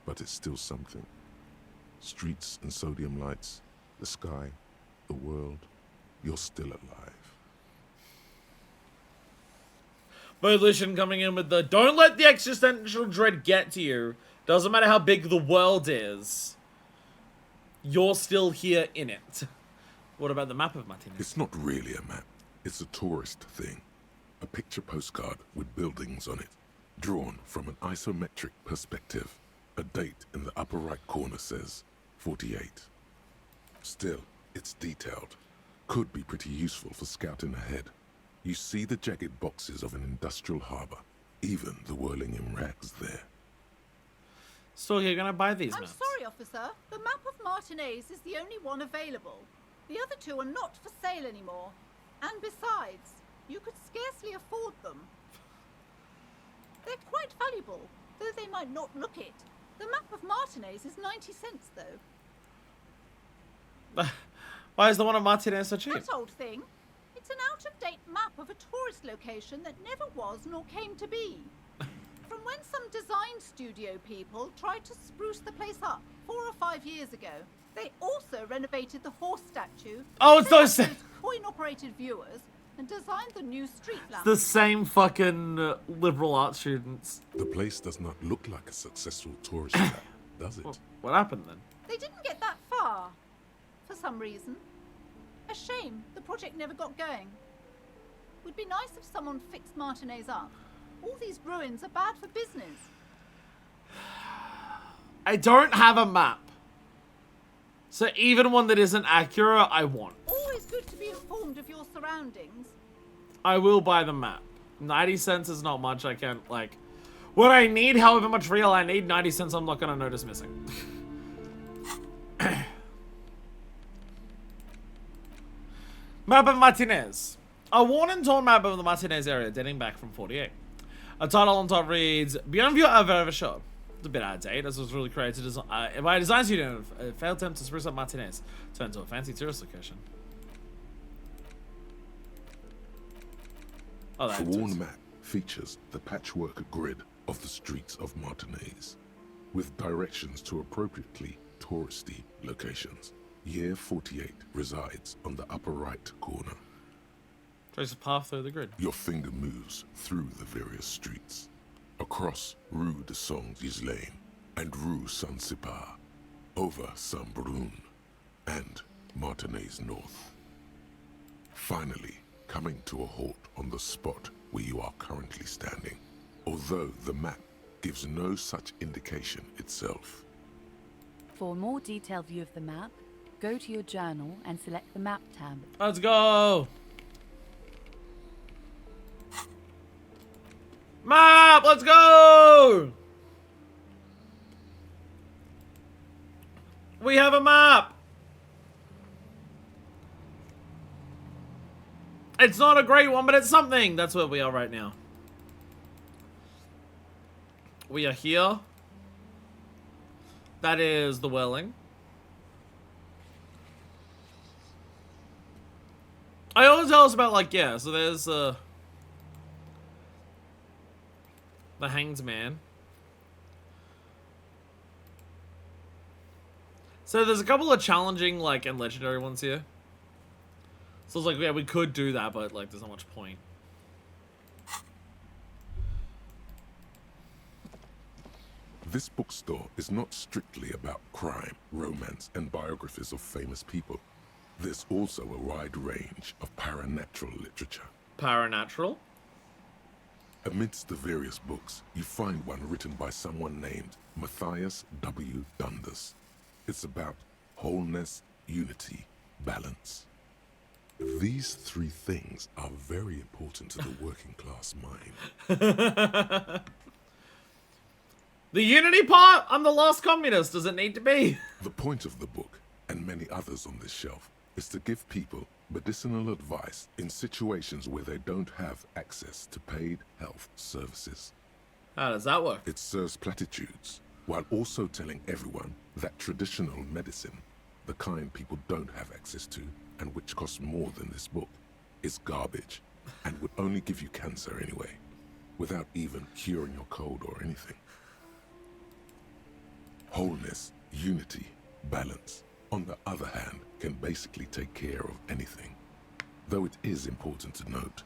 But it's still something. Streets and sodium lights, the sky, the world. You're still alive. Volition coming in with the don't let the existential dread get to you. Doesn't matter how big the world is. You're still here in it. What about the map of Martinez? It's not really a map. It's a tourist thing. A picture postcard with buildings on it, drawn from an isometric perspective. A date in the upper right corner says 48. Still, it's detailed. Could be pretty useful for scouting ahead. You see the jagged boxes of an industrial harbour, even the whirling in rags there. So you're gonna buy these I'm maps? sorry, officer. The map of Martinez is the only one available. The other two are not for sale anymore. And besides, you could scarcely afford them. They're quite valuable, though they might not look it. The map of Martinez is 90 cents, though. Why is the one of Martinez so cheap? That old thing. It's an out-of-date map of a tourist location that never was nor came to be. From when some design studio people tried to spruce the place up 4 or 5 years ago. They also renovated the horse statue. Oh, it's those coin-operated viewers and designed the new street lamp. The same fucking liberal arts students. The place does not look like a successful tourist trap, does it? What happened then? They didn't get that far, for some reason. A shame the project never got going. Would be nice if someone fixed Martinez up. All these ruins are bad for business. I don't have a map. So even one that isn't accurate, I want. Always good to be informed of your surroundings. I will buy the map. 90 cents is not much. I can't, like... What I need, however much real I need, 90 cents I'm not gonna notice missing. Map of Martinez. A worn and torn map of the Martinez area dating back from 48. A title on top reads, Beyond View of Ever Show. It's a bit out of date, as it was really created by a design studio. A failed attempt to spruce up Martinez turned into a fancy tourist location. Oh, the worn map features the patchwork grid of the streets of Martinez, with directions to appropriately touristy locations. Year 48 resides on the upper right corner. Trace a path through the grid. Your finger moves through the various streets, across Rue de Saint-Ghislain and Rue Saint-Cypar, over Saint-Brun and Martinez North. Finally, coming to a halt on the spot where you are currently standing, although the map gives no such indication itself. For a more detailed view of the map, go to your journal and select the map tab. Let's go! Map! Let's go! We have a map! It's not a great one, but it's something! That's where we are right now. We are here. That is the Whirling. I always tell us about, like, yeah, so there's, the Hanged Man. So there's a couple of challenging, like, and legendary ones here. So it's like, yeah, we could do that, but, like, there's not much point. This bookstore is not strictly about crime, romance, and biographies of famous people. There's also a wide range of paranatural literature. Paranatural? Amidst the various books, you find one written by someone named Matthias W. Dundas. It's about wholeness, unity, balance. These three things are very important to the working class mind. The unity part? I'm the last communist. Does it need to be? The point of the book, and many others on this shelf, is to give people medicinal advice in situations where they don't have access to paid health services. How does that work? It serves platitudes, while also telling everyone that traditional medicine, the kind people don't have access to, and which costs more than this book, is garbage, and would only give you cancer anyway, without even curing your cold or anything. Wholeness, unity, balance, on the other hand, can basically take care of anything. Though it is important to note,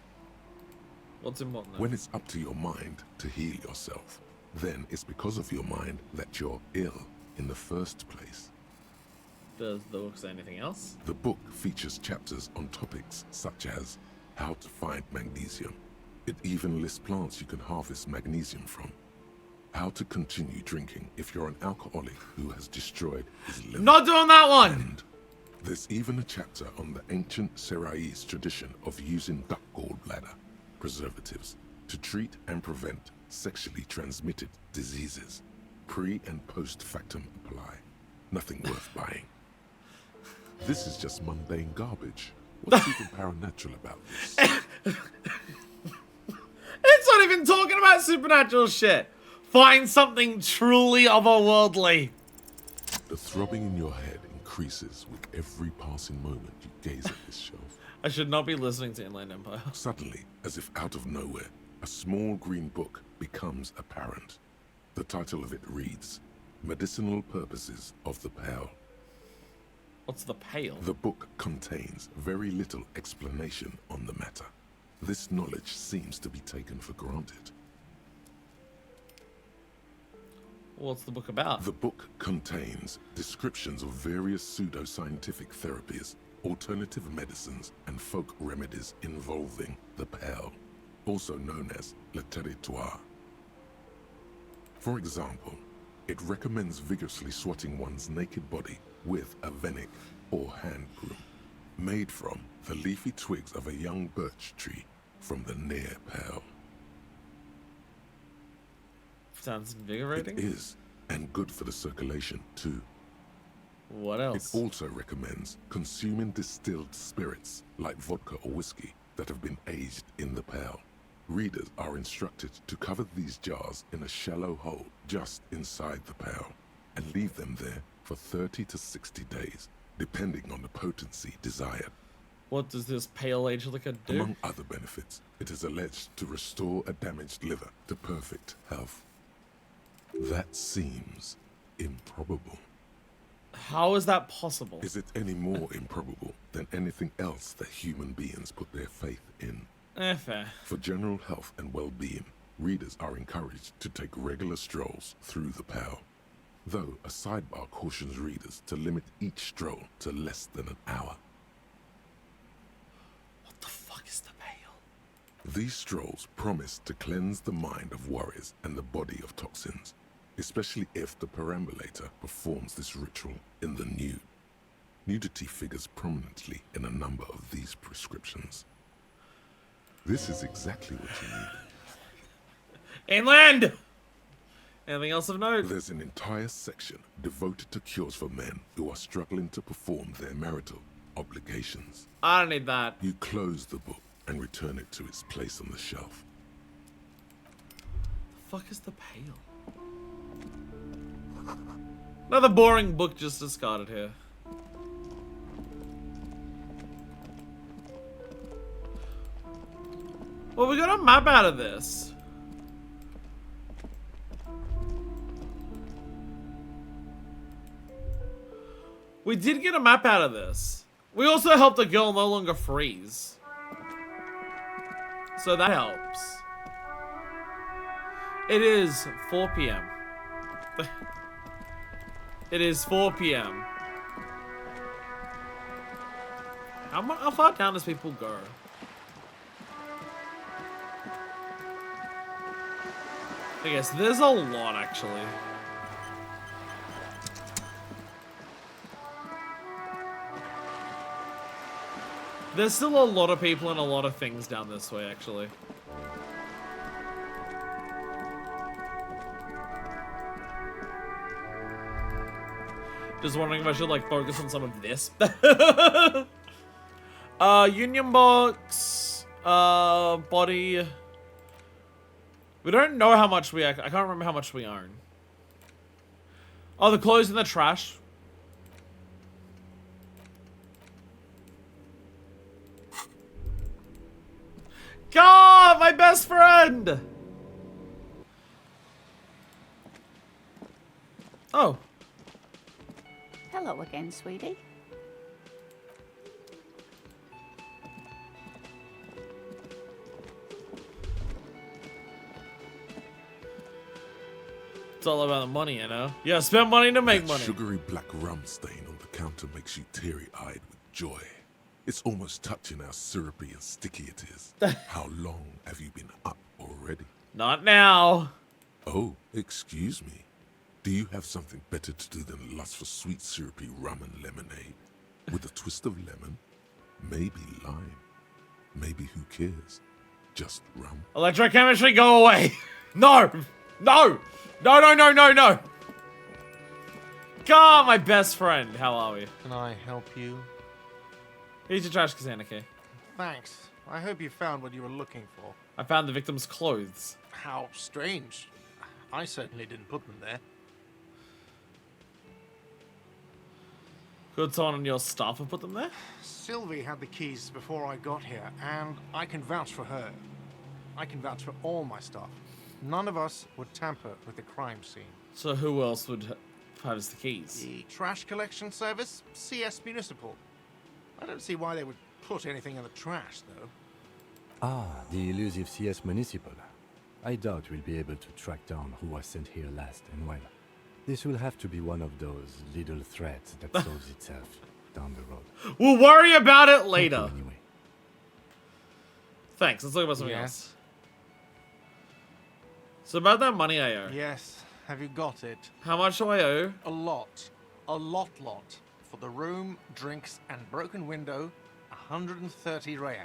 what's important? When it's up to your mind to heal yourself, then it's because of your mind that you're ill in the first place. Does the book say anything else? The book features chapters on topics such as how to find magnesium. It even lists plants you can harvest magnesium from. How to continue drinking if you're an alcoholic who has destroyed his liver. Not doing that one! And there's even a chapter on the ancient Seraïs tradition of using duck gallbladder preservatives to treat and prevent sexually transmitted diseases. Pre and post factum apply. Nothing worth buying. This is just mundane garbage. What's even paranatural about this? It's not even talking about supernatural shit. Find something truly otherworldly. The throbbing in your head increases with every passing moment you gaze at this shelf. I should not be listening to Inland Empire. Suddenly, as if out of nowhere, a small green book becomes apparent. The title of it reads, Medicinal Purposes of the Pale. What's the pale? The book contains very little explanation on the matter. This knowledge seems to be taken for granted. What's the book about? The book contains descriptions of various pseudoscientific therapies, alternative medicines, and folk remedies involving the pale, also known as le territoire. For example, it recommends vigorously swatting one's naked body with a venik or hand broom, made from the leafy twigs of a young birch tree from the near pale. Sounds invigorating. It is, and good for the circulation too. What else? It also recommends consuming distilled spirits like vodka or whiskey that have been aged in the pale. Readers are instructed to cover these jars in a shallow hole just inside the pale and leave them there for 30 to 60 days, depending on the potency desired. What does this pale age liquor do? Among other benefits, it is alleged to restore a damaged liver to perfect health. That seems improbable. How is that possible? Is it any more improbable than anything else that human beings put their faith in? Fair. For general health and well-being, readers are encouraged to take regular strolls through the Pale. Though a sidebar cautions readers to limit each stroll to less than an hour. What the fuck is the Pale? These strolls promise to cleanse the mind of worries and the body of toxins, especially if the perambulator performs this ritual in the nude. Nudity figures prominently in a number of these prescriptions. This is exactly what you need. Inland! Anything else of note? There's an entire section devoted to cures for men who are struggling to perform their marital obligations. I don't need that. You close the book and return it to its place on the shelf. The fuck is the Pale? Another boring book just discarded here. Well, we got a map out of this. We did get a map out of this. We also helped the girl no longer freeze. So that helps. It is 4 p.m. It is 4 p.m. How far down does people go? I guess there's a lot, actually. There's still a lot of people and a lot of things down this way, actually. Just wondering if I should, like, focus on some of this. Union box, body. We don't know how much I can't remember how much we own. Oh, the clothes in the trash. God, my best friend! Oh. Hello again, sweetie. It's all about the money, you know? Yeah, spend money to make money. Sugary black rum stain on the counter makes you teary-eyed with joy. It's almost touching how syrupy and sticky it is. How long have you been up already? Not now. Oh, excuse me. Do you have something better to do than lust for sweet syrupy rum and lemonade? With a twist of lemon? Maybe lime. Maybe who cares? Just rum. Electrochemistry, go away. No. No. No, no, no, no, no. God, my best friend. How are we? Can I help you? Here's your trash Kazana key. Thanks. I hope you found what you were looking for. I found the victim's clothes. How strange. I certainly didn't put them there. Could someone on your staff have put them there? Sylvie had the keys before I got here, and I can vouch for her. I can vouch for all my staff. None of us would tamper with the crime scene. So who else would have the keys? The trash collection service, CS Municipal. I don't see why they would put anything in the trash, though. Ah, the elusive CS Municipal. I doubt we'll be able to track down who was sent here last, and when. This will have to be one of those little threats that solves itself down the road. We'll worry about it later. Anyway. Thanks, let's talk about something else. So about that money I owe. Yes, have you got it? How much do I owe? A lot. A lot. For the room, drinks, and broken window, 130 real.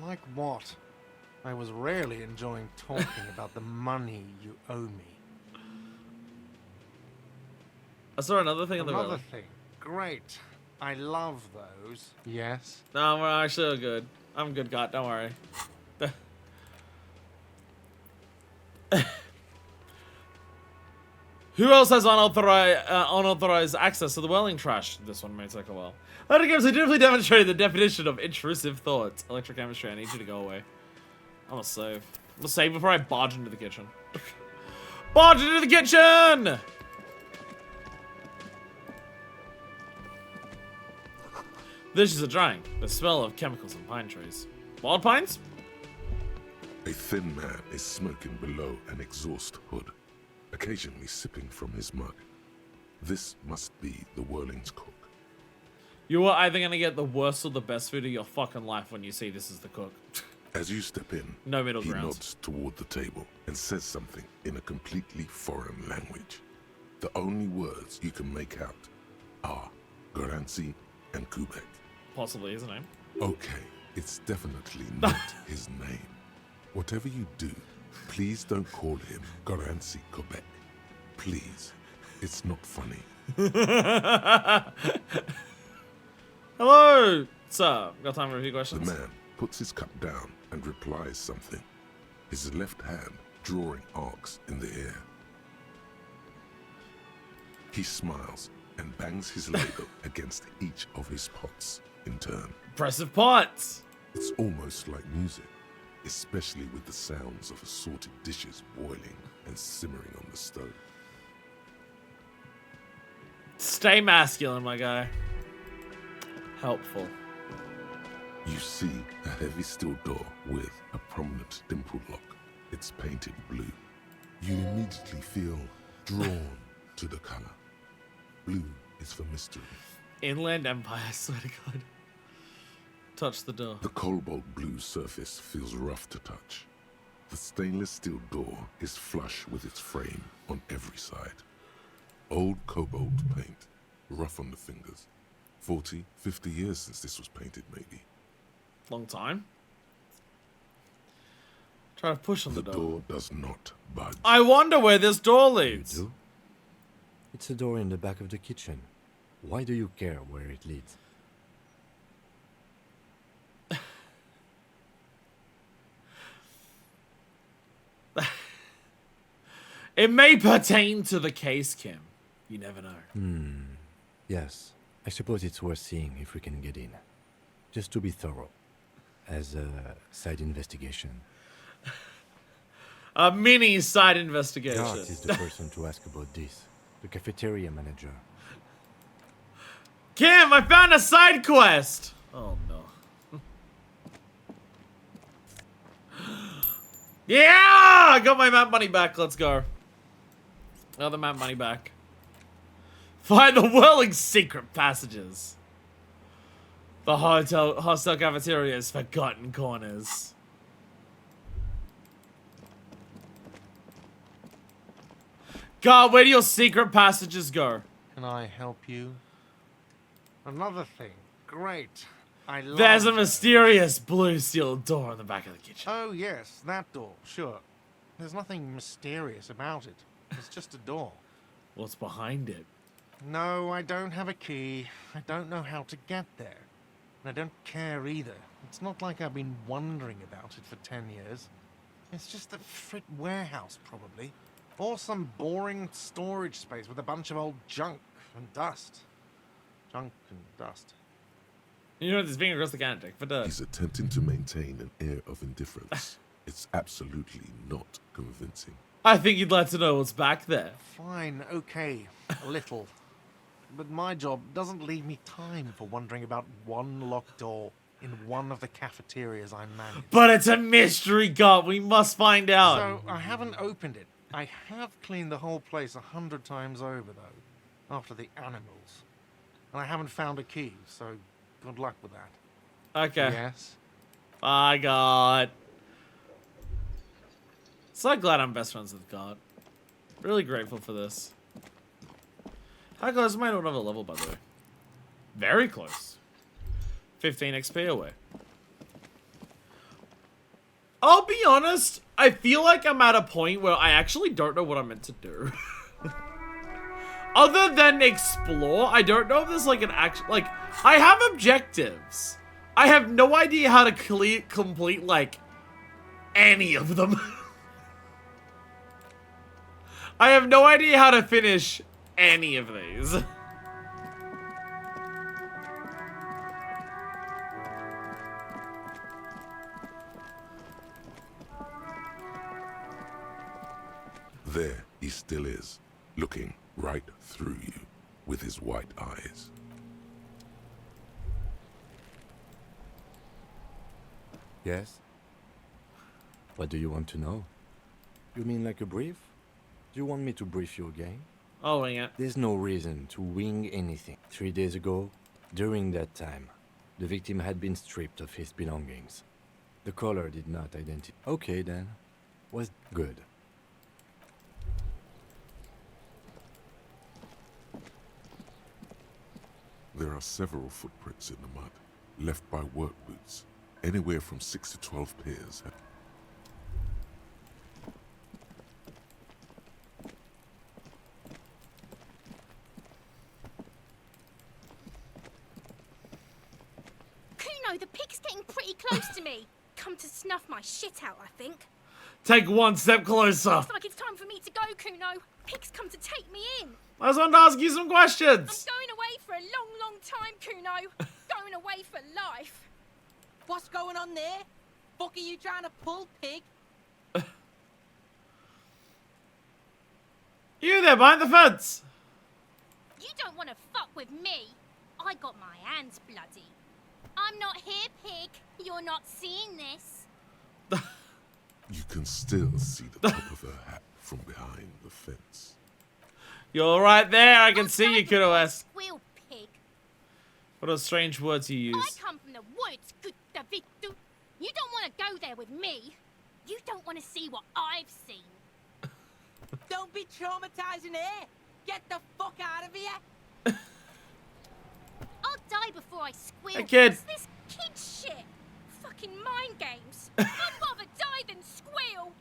Like what? I was rarely enjoying talking about the money you owe me. I saw another thing on the Another thing. Great. I love those. Yes? No, we're actually good. I'm good, God. Don't worry. Who else has unauthorized access to the welling trash? This one may take a while. Later games, I definitely demonstrated the definition of intrusive thoughts. Electrochemistry, I need you to go away. I'm gonna save. I'm gonna save before I barge into the kitchen. Barge into the kitchen! The dishes are drying. The smell of chemicals and pine trees. Wild pines? A thin man is smoking below an exhaust hood, occasionally sipping from his mug. This must be the Whirling's cook. You are either gonna get the worst or the best food of your fucking life when you see this is the cook. As you step in, No middle he ground. nods toward the table and says something in a completely foreign language. The only words you can make out are Garancy and Kubek. Possibly his name. Okay, it's definitely not his name. Whatever you do, please don't call him Garancy Kubek. Please, it's not funny. Hello, sir. Got time for a few questions? The man puts his cup down and replies something, his left hand drawing arcs in the air. He smiles and bangs his ladle against each of his pots in turn. Impressive pots! It's almost like music, especially with the sounds of assorted dishes boiling and simmering on the stove. Stay masculine, my guy. Helpful. You see a heavy steel door with a prominent dimple lock. It's painted blue. You immediately feel drawn to the color. Blue is for mystery. Inland Empire, I swear to God. Touch the door. The cobalt blue surface feels rough to touch. The stainless steel door is flush with its frame on every side. Old cobalt paint, rough on the fingers. 40, 50 years since this was painted, maybe. Long time. Try to push on the door. The door does not budge. I wonder where this door leads. You do? It's a door in the back of the kitchen. Why do you care where it leads? It may pertain to the case, Kim. You never know. Yes. I suppose it's worth seeing if we can get in. Just to be thorough. As a side investigation. A mini side investigation. Garth is the person to ask about this. The cafeteria manager. Kim, I found a side quest! Oh no. Yeah! I got my map money back. Let's go. Another map money back. Find the whirling secret passages. The hostel cafeteria's forgotten corners. God, where do your secret passages go? Can I help you? Another thing. Great. I love There's a those. mysterious blue sealed door on the back of the kitchen. Oh, yes, that door, sure. There's nothing mysterious about it. It's just a door. What's behind it? No, I don't have a key. I don't know how to get there. And I don't care either. It's not like I've been wondering about it for 10 years. It's just a frit warehouse, probably. Or some boring storage space with a bunch of old junk and dust. Junk and dust. You know, this being across the Atlantic, but He's attempting to maintain an air of indifference. It's absolutely not convincing. I think you'd like to know what's back there. Fine, okay, a little. But my job doesn't leave me time for wondering about one locked door in one of the cafeterias I manage. But it's a mystery, God. We must find out. So, I haven't opened it. I have cleaned the whole place 100 times over, though, after the animals. And I haven't found a key, so good luck with that. Okay. Yes? Bye, God. So glad I'm best friends with God. Really grateful for this. How close am I to another level, by the way? Very close. 15 XP away. I'll be honest, I feel like I'm at a point where I actually don't know what I'm meant to do. Other than explore, I don't know if there's like an action, like, I have objectives. I have no idea how to complete, like, any of them. I have no idea how to finish any of these. There he still is, looking right through you with his white eyes. Yes? What do you want to know? You mean like a brief? Do you want me to brief you again? I'll wing it. There's no reason to wing anything. 3 days ago, during that time, the victim had been stripped of his belongings. The caller did not identify. Okay then. Was good. There are several footprints in the mud, left by work boots. Anywhere from 6 to 12 pairs have... Kuno, the pig's getting pretty close to me. Come to snuff my shit out, I think. Take one step closer. Looks like it's time for me to go, Kuno. Pig's come to take me in. I just wanted to ask you some questions. I'm going away for a long, long time, Kuno. Going away for life. What's going on there? Fuck are you trying to pull, pig? You there behind the fence. You don't want to fuck with me. I got my hands bloody. I'm not here, pig. You're not seeing this. You can still see the top of her hat from behind the fence. You're right there. I can see you, Kuno S. Squeal, pig. What a strange words you use. I come from the woods, good David. You don't want to go there with me. You don't want to see what I've seen. Don't be traumatizing her. Get the fuck out of here. I'll die before I squeal. Hey, kid. What's this kid shit? Fucking mind games. I'd rather die than squeal.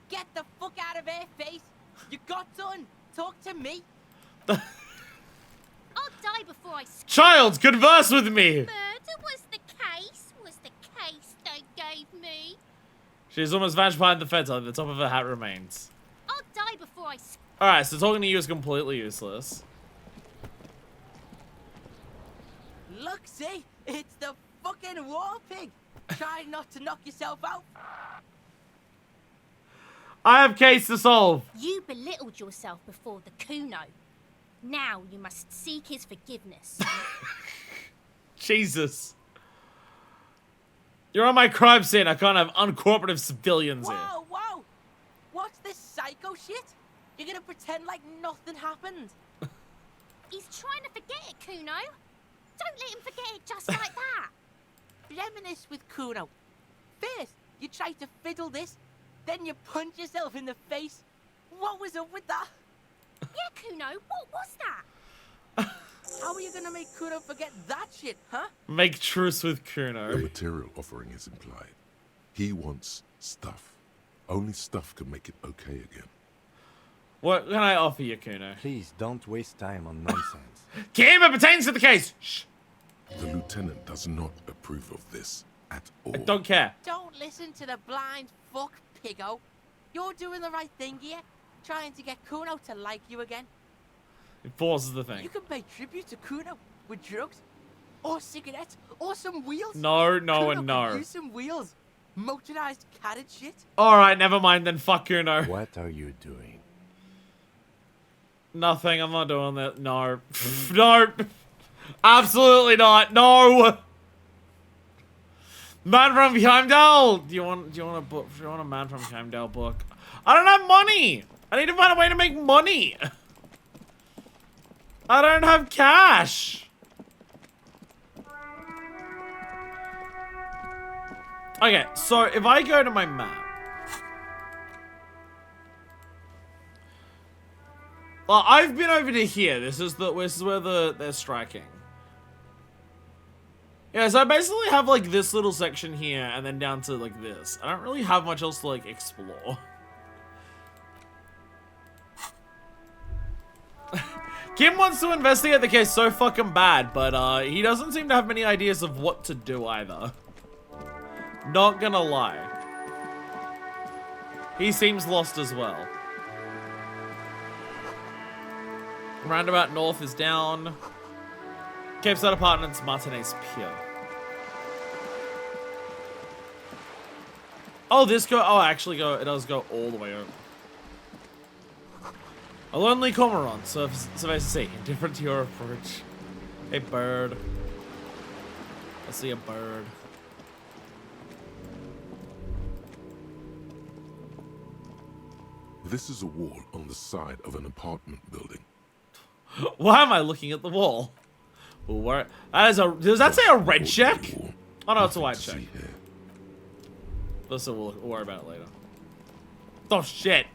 Get the fuck out of her face. You got done. Talk to me. I'll die before I squeal. Child, converse with me. Murder was the case they gave me. She's almost vanished behind the fence. The top of her hat remains. I'll die before I squeal. Alright, so talking to you is completely useless. Look, see? It's the fucking war pig. Try not to knock yourself out. I have case to solve. You belittled yourself before the Kuno. Now you must seek his forgiveness. Jesus. You're on my crime scene. I can't have uncooperative civilians here. Whoa, whoa. What's this psycho shit? You're gonna pretend like nothing happened. He's trying to forget it, Kuno. Don't let him forget it just like that. Reminisce with Kuno. First, you try to fiddle this, then you punch yourself in the face. What was up with that? Yeah, Kuno, what was that? How are you gonna make Kuno forget that shit, huh? Make truce with The Kuno. material offering is implied. He wants stuff. Only stuff can make it okay again. What can I offer you, Kuno? Please don't waste time on nonsense. Kim, it pertains to the case. Shh. The lieutenant does not approve of this at all. I don't care. Don't listen to the blind fuck, piggo. You're doing the right thing here, trying to get Kuno to like you again. It forces the thing. You can pay tribute to Kuno with drugs, or cigarettes, or some wheels. No, no, Kuno and no. could use some wheels. Motorized carriage shit. Alright, never mind then. Fuck Kuno. What are you doing? Nothing. I'm not doing that. No. No. Absolutely not. No. Man from Heimdall. Do you want a book? Do you want a Man from Heimdall book? I don't have money. I need to find a way to make money. I don't have cash. Okay, so if I go to my map. Well, I've been over to here. This is where they're striking. Yeah, so I basically have like this little section here and then down to like this. I don't really have much else to like explore. Kim wants to investigate the case so fucking bad, but he doesn't seem to have many ideas of what to do either. Not gonna lie. He seems lost as well. Roundabout North is down. Cape Side Apartments, Martinez Pier. Oh, it does go all the way over. A lonely cormorant, suffice to say, indifferent to your approach. A bird. I see a bird. This is a wall on the side of an apartment building. Why am I looking at the wall? Well, where, that is a. Does that say a red check? Oh no, it's a white check. Listen, we'll worry about it later. Oh shit!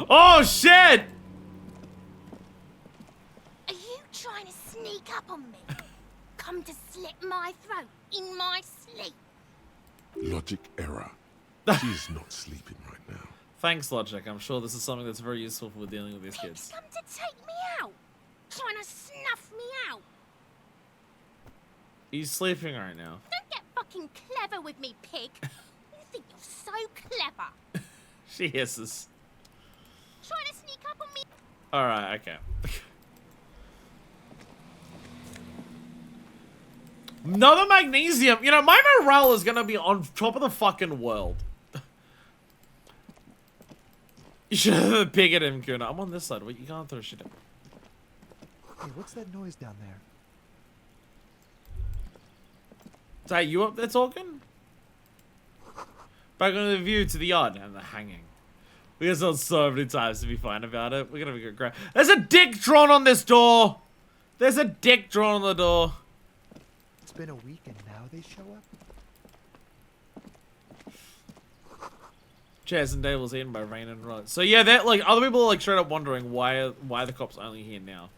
Oh shit! Are you trying to sneak up on me? Come to slit my throat in my sleep? Logic error. She is not sleeping right now. Thanks, Logic. I'm sure this is something that's very useful for dealing with these Pig's kids. come to take me out. Trying to snuff me out. He's sleeping right now. Don't get fucking clever with me, pig. You think you're so clever. She hisses. Trying to sneak up on me. Alright, okay. Another magnesium. You know, my morale is gonna be on top of the fucking world. You should have pig at him, Kuna. I'm on this side. What, you can't throw shit at me. Hey, what's that noise down there? Is that you up there talking? Back on the view to the yard and the hanging. We get told so many times to be fine about it. We're gonna be great. There's a dick drawn on this door. There's a dick drawn on the door. It's been a week and now they show up? Chairs and tables eaten by rain and rot. So yeah, that like other people are like straight up wondering why the cops only here now.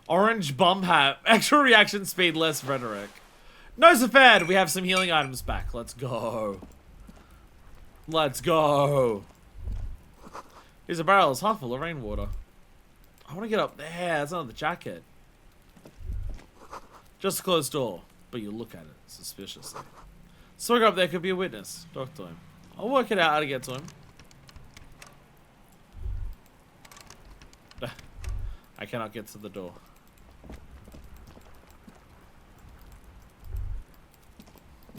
Orange bum hat, extra reaction speed, less rhetoric. No Zafad, we have some healing items back. Let's go. Let's go. Here's a barrel, it's half full of rainwater. I want to get up there. That's not the jacket. Just a closed door, but you look at it suspiciously. Swing up there could be a witness. Talk to him. I'll work it out how to get to him. I cannot get to the door.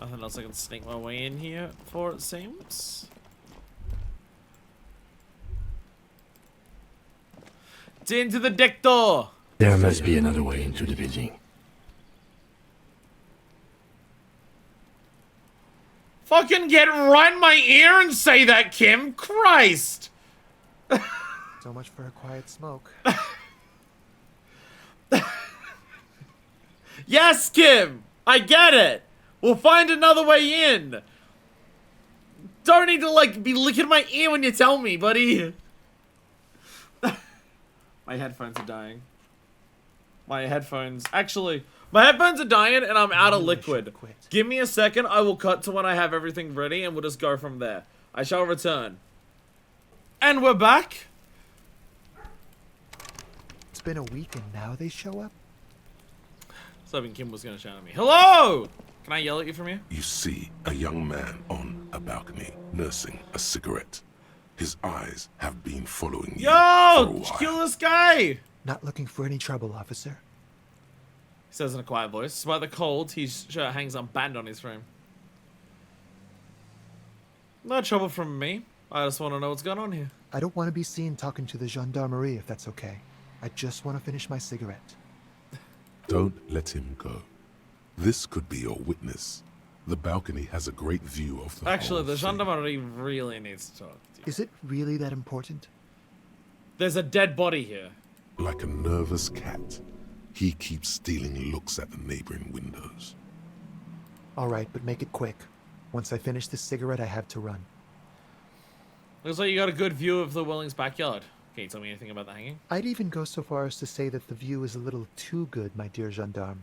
Nothing else I can sneak my way in here for, it seems. It's into the deck door! There must be another way into the building. Fucking get right in my ear and say that, Kim! Christ! So much for a quiet smoke. Yes, Kim! I get it! We'll find another way in! Don't need to, like, be licking my ear when you tell me, buddy! My headphones are dying. My headphones... Actually, my headphones are dying and I'm out of liquid. Give me a second, I will cut to when I have everything ready and we'll just go from there. I shall return. And we're back! It's been a week and now they show up? I was hoping Kim was gonna shout at me. Hello! Can I yell at you from here? You see a young man on a balcony nursing a cigarette. His eyes have been following you for a Yo! while. Kill this guy! Not looking for any trouble, officer. He says in a quiet voice. Despite the cold, his shirt hangs unbuttoned on his frame. No trouble from me. I just want to know what's going on here. I don't want to be seen talking to the gendarmerie if that's okay. I just want to finish my cigarette. Don't let him go. This could be your witness. The balcony has a great view of the Actually, whole the thing. gendarmerie really needs to talk to you. Is it really that important? There's a dead body here. Like a nervous cat, he keeps stealing looks at the neighboring windows. All right, but make it quick. Once I finish this cigarette, I have to run. Looks like you got a good view of the Welling's backyard. Can you tell me anything about the hanging? I'd even go so far as to say that the view is a little too good, my dear gendarme.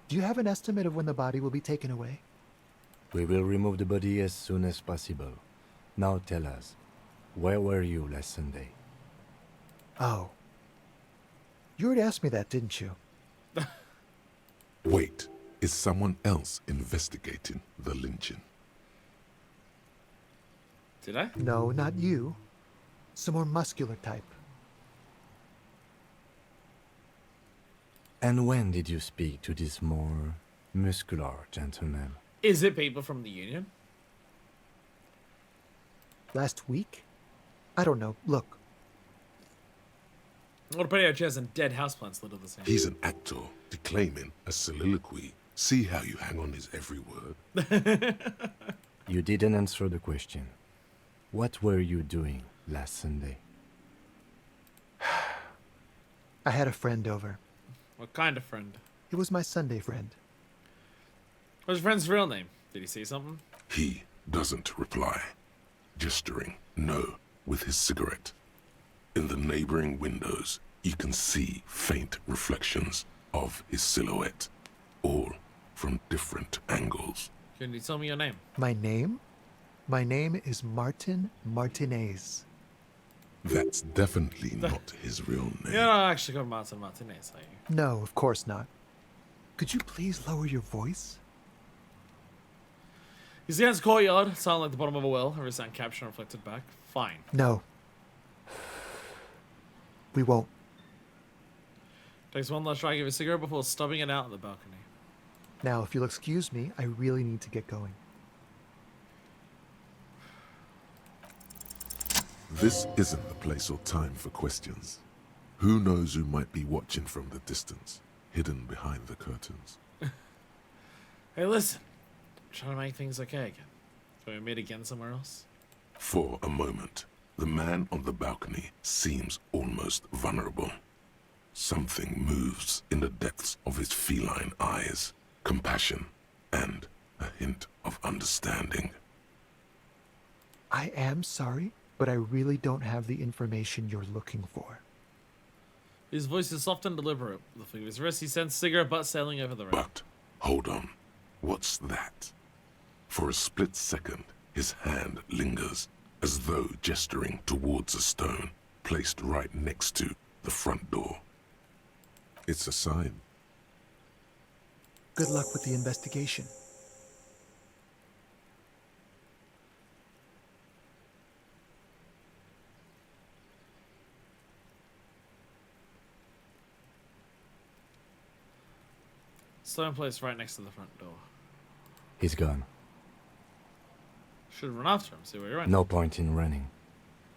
Do you have an estimate of when the body will be taken away? We will remove the body as soon as possible. Now tell us, where were you last Sunday? Oh. You already asked me that, didn't you? Wait, is someone else investigating the lynching? Did I? No, not you. Some more muscular type. And when did you speak to this more muscular gentleman? Is it people from the Union? Last week? I don't know. Look. What about our chairs and dead houseplants lit at the same time? He's an actor declaiming a soliloquy. See how you hang on his every word. You didn't answer the question. What were you doing? last Sunday. I had a friend over. What kind of friend? It was my Sunday friend. What's your friend's real name? Did he say something? He doesn't reply, gesturing no with his cigarette. In the neighboring windows, you can see faint reflections of his silhouette, all from different angles. Can you tell me your name? My name? My name is Martin Martinez. That's definitely not his real name. You're not actually called Martin Martinez, are you? No, of course not. Could you please lower your voice? You see his courtyard, sound like the bottom of a well, every sound captured and reflected back. Fine. No. We won't. Takes one last drag of a cigarette before stubbing it out on the balcony. Now, if you'll excuse me, I really need to get going. This isn't the place or time for questions. Who knows who might be watching from the distance, hidden behind the curtains. Hey, listen. I'm trying to make things okay again. Can we meet again somewhere else? For a moment, the man on the balcony seems almost vulnerable. Something moves in the depths of his feline eyes, compassion, and a hint of understanding. I am sorry, but I really don't have the information you're looking for. His voice is soft and deliberate. With the flick of his wrist, he sends cigarette butt sailing over the road. But, hold on. What's that? For a split second, his hand lingers, as though gesturing towards a stone placed right next to the front door. It's a sign. Good luck with the investigation. Stone place right next to the front door. He's gone. Should run after him, see where he went. No point in running.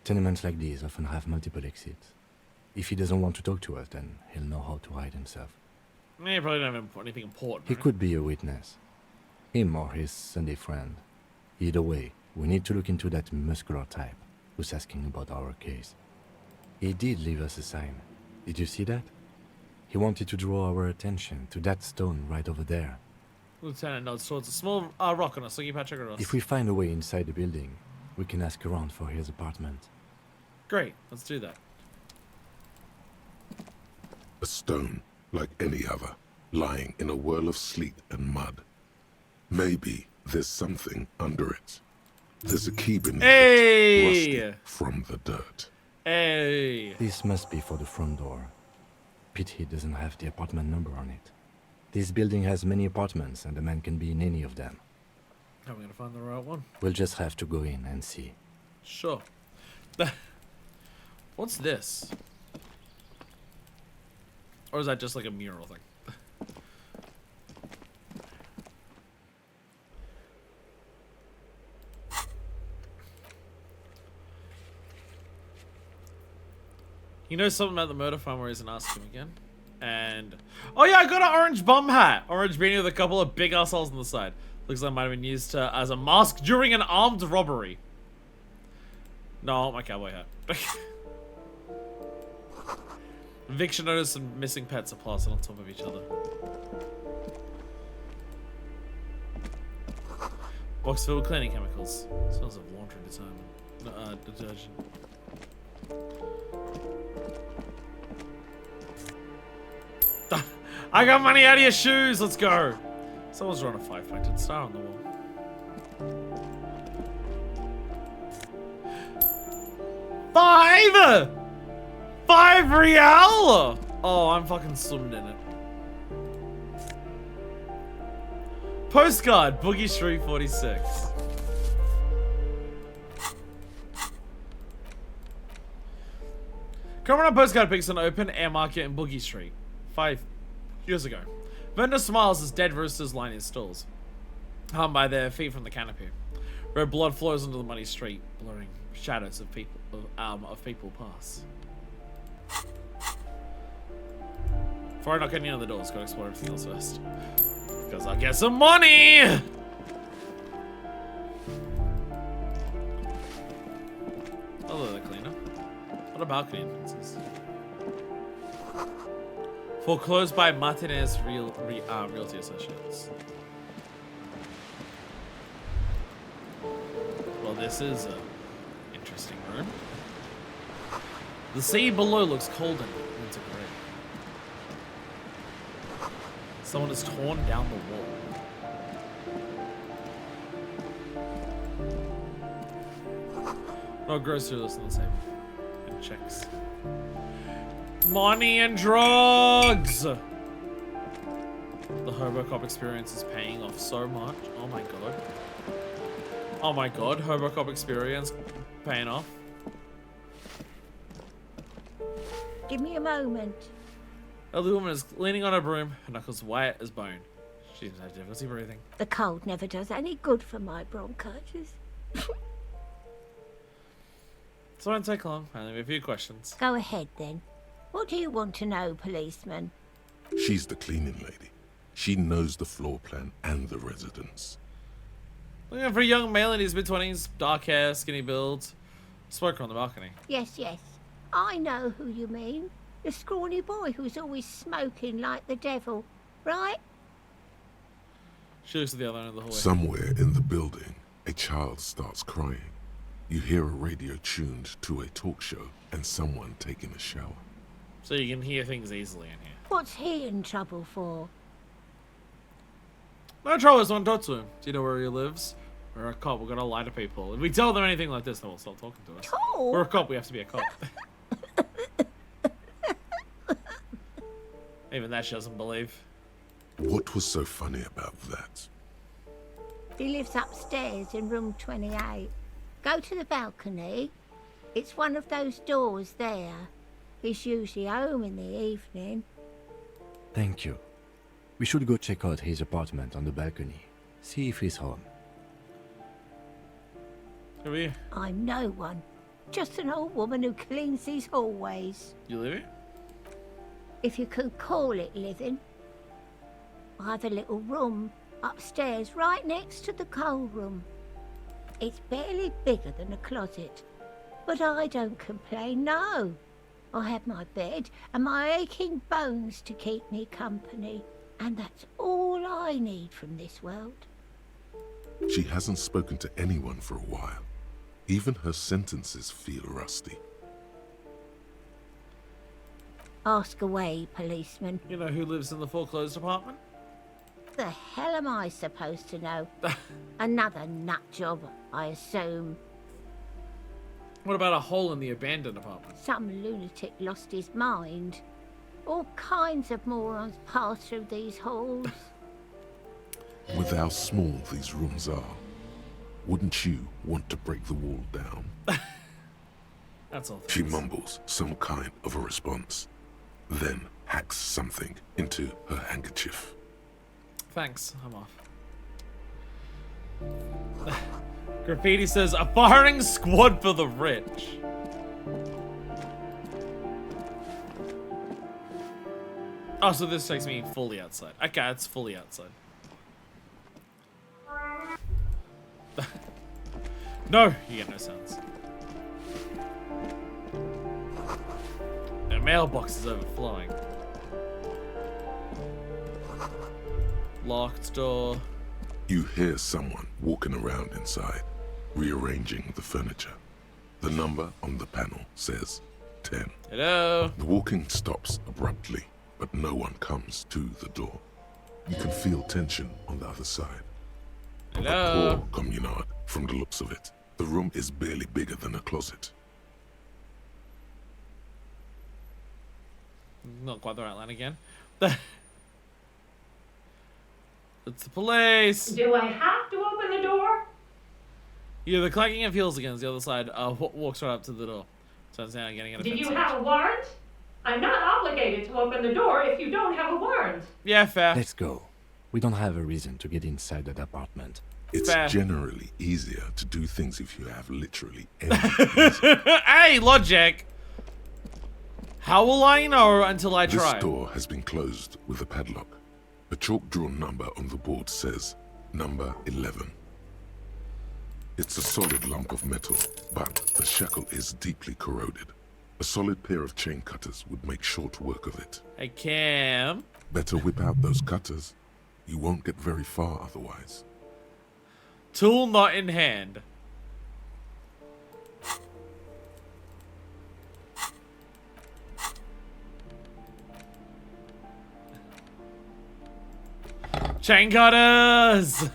Tenements like these often have multiple exits. If he doesn't want to talk to us, then he'll know how to hide himself. He probably don't have anything important. He right? could be a witness. Him or his Sunday friend. Either way, we need to look into that muscular type who's asking about our case. He did leave us a sign. Did you see that? He wanted to draw our attention to that stone right over there. Lieutenant nods towards a small rock on a soggy patch of grass. If we find a way inside the building, we can ask around for his apartment. Great, let's do that. A stone, like any other, lying in a whirl of sleet and mud. Maybe there's something under it. There's a key beneath it, rusty from the dirt. Hey! This must be for the front door. Pity doesn't have the apartment number on it. This building has many apartments, and the man can be in any of them. How are we gonna find the right one? We'll just have to go in and see. Sure. What's this? Or is that just like a mural thing? He knows something about the murder farm where he isn't asked him again. And... oh yeah, I got an orange bum hat! Orange beanie with a couple of big assholes on the side. Looks like it might have been used as a mask during an armed robbery. No, I want my cowboy hat. Vic should notice some missing pets are plastered on top of each other. Box filled with cleaning chemicals. Smells of laundry detergent. I got money out of your shoes. Let's go. Someone's drawn a 5-pointed star on the wall. $5 real. Oh, I'm fucking swimming in it. Postcard, Boogie Street 46. Coming on postcard picks an open air market in Boogie Street 5 years ago. Vendor smiles as dead roosters line his stalls, hung by their feet from the canopy. Red blood flows onto the muddy street, blurring shadows of people pass. Before I knock any other doors, gotta explore everything else first. Because I'll get some money! Although they're clean. of balcony entrances. Foreclosed by Martinez Realty Associates. Well, this is an interesting room. The sea below looks cold and winter gray. Someone has torn down the wall. No, goes through this on the same and checks. Money and drugs! The Hobocop experience is paying off so much. Oh my god. Oh my god, Hobocop experience paying off. Give me a moment. Elderly woman is leaning on her broom, her knuckles white as bone. She has difficulty breathing. The cold never does any good for my bronchitis. So it won't take long. Only have a few questions. Go ahead then. What do you want to know, policeman? She's the cleaning lady. She knows the floor plan and the residence. Looking for a young male in his mid-20s, dark hair, skinny build, smoker on the balcony. Yes, yes. I know who you mean. The scrawny boy who's always smoking like the devil, right? She looks at the other end of the hallway. Somewhere in the building, a child starts crying. You hear a radio tuned to a talk show and someone taking a shower. So you can hear things easily in here. What's he in trouble for? No trouble, I want to talk to him. Do you know where he lives? We're a cop, we're gonna lie to people. If we tell them anything like this, they will stop talking to us. Oh. We're a cop, we have to be a cop. Even that she doesn't believe. What was so funny about that? He lives upstairs in room 28. Go to the balcony. It's one of those doors there. He's usually home in the evening. Thank you. We should go check out his apartment on the balcony. See if he's home. Who are you? I'm no one. Just an old woman who cleans these hallways. You live here? If you can call it living. I have a little room upstairs right next to the coal room. It's barely bigger than a closet. But I don't complain, no. I have my bed and my aching bones to keep me company. And that's all I need from this world. She hasn't spoken to anyone for a while. Even her sentences feel rusty. Ask away, policeman. You know who lives in the foreclosed apartment? The hell am I supposed to know? Another nut job, I assume. What about a hole in the abandoned apartment? Some lunatic lost his mind. All kinds of morons pass through these halls. With how small these rooms are, wouldn't you want to break the wall down? That's all. She mumbles some kind of a response, then hacks something into her handkerchief. Thanks, I'm off. Graffiti says, a firing squad for the rich. Oh, so this takes me fully outside. Okay, it's fully outside. No, you get no sounds. The mailbox is overflowing. Locked door. You hear someone walking around inside, rearranging the furniture. The number on the panel says 10. Hello? The walking stops abruptly, but no one comes to the door. You can feel tension on the other side. Hello? A poor communard, from the looks of it. The room is barely bigger than a closet. Not quite the right line again. It's the police. Do I have to open the door? Yeah, the clacking of heels against the other side. Walks right up to the door. Turns down, getting an Do offensive. you have a warrant? I'm not obligated to open the door if you don't have a warrant. Yeah, fair. Let's go. We don't have a reason to get inside that apartment. It's Fair. generally easier to do things if you have literally Hey, logic! How will I know until I try? This door has been closed with a padlock. A chalk-drawn number on the board says number 11. It's a solid lump of metal, but the shackle is deeply corroded. A solid pair of chain cutters would make short work of it. Hey, Cam. Better whip out those cutters. You won't get very far otherwise. Tool not in hand. Chain cutters!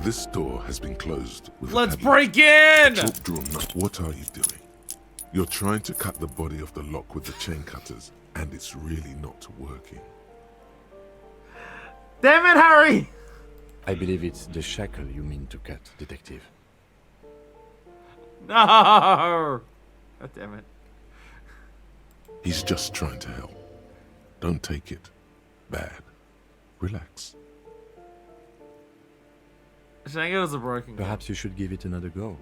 This door has been closed with a Let's padlock. break in! A chalk-drawn nut. What are you doing? You're trying to cut the body of the lock with the chain cutters, and it's really not working. Damn it, Harry! I believe it's the shackle you mean to cut, Detective. No! God damn it. He's just trying to help. Don't take it bad. Relax. Shango's a broken gun. Perhaps you should give it another go.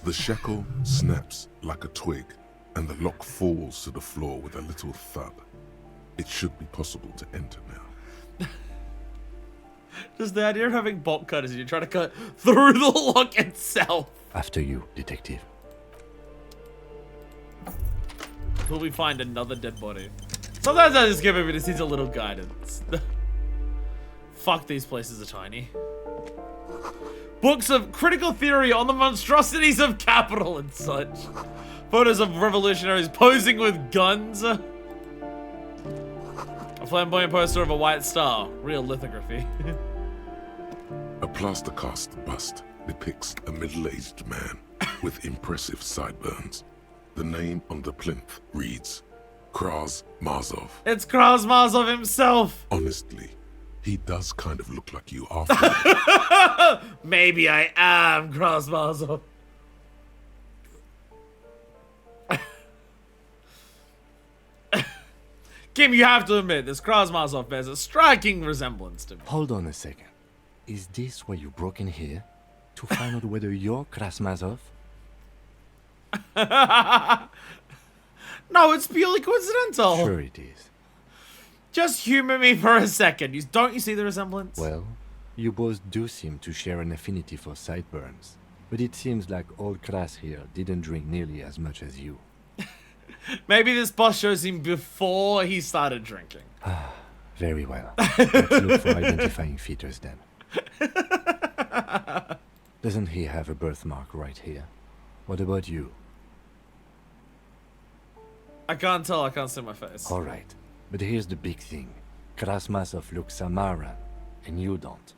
The shackle snaps like a twig, and the lock falls to the floor with a little thud. It should be possible to enter now. Just the idea of having bolt cutters and you try to cut through the lock itself. After you, Detective. Will we find another dead body? Sometimes I just give him just needs a little guidance. Fuck, these places are tiny. Books of critical theory on the monstrosities of capital and such. Photos of revolutionaries posing with guns. A flamboyant poster of a white star. Real lithography. A plaster cast bust depicts a middle-aged man with impressive sideburns. The name on the plinth reads Kraz Marzov. It's Kraz Marzov himself. Honestly, he does kind of look like you after all. Maybe I am Kraz Marzov. Kim, you have to admit, this Kraz Marzov bears a striking resemblance to me. Hold on a second. Is this why you broke in here? To find out whether you're Krasmazov? No, it's purely coincidental. Sure it is. Just humor me for a second. Don't you see the resemblance? Well, you both do seem to share an affinity for sideburns. But it seems like old Kras here didn't drink nearly as much as you. Maybe this boss shows him before he started drinking. Very well. Let's look for identifying features then. Doesn't he have a birthmark right here? What about you? I can't tell. I can't see my face. All right. But here's the big thing. Krasmazov looks Samaran, and you don't.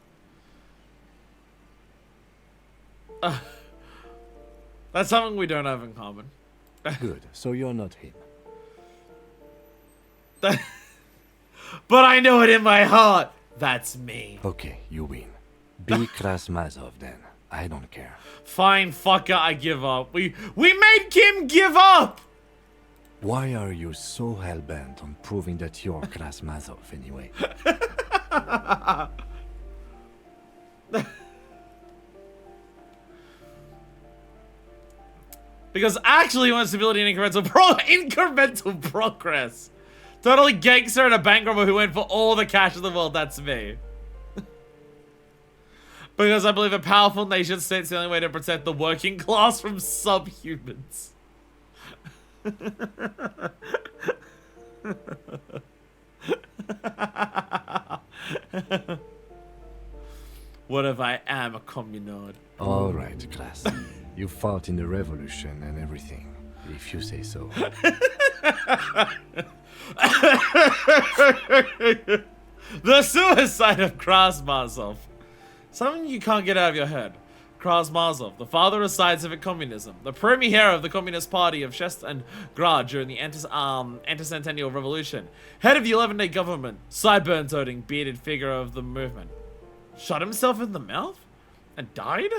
That's something we don't have in common. Good. So you're not him. But I know it in my heart. That's me. Okay, you win. Be Krasmazov then. I don't care. Fine, fucker, I give up. We made Kim give up! Why are you so hell-bent on proving that you're Krasmazov anyway? Because actually he wants stability and incremental progress. Totally gangster and a bank robber who went for all the cash in the world, that's me. Because I believe a powerful nation state's the only way to protect the working class from subhumans. What if I am a communard? All right, Kras. You fought in the revolution and everything, if you say so. The suicide of Krasmazov. Something you can't get out of your head. Krasmazov, the father of scientific communism, the premier of the Communist Party of Shest and Grad during the anti-centennial revolution, head of the 11-day government, sideburn-toting, bearded figure of the movement. Shot himself in the mouth? And died?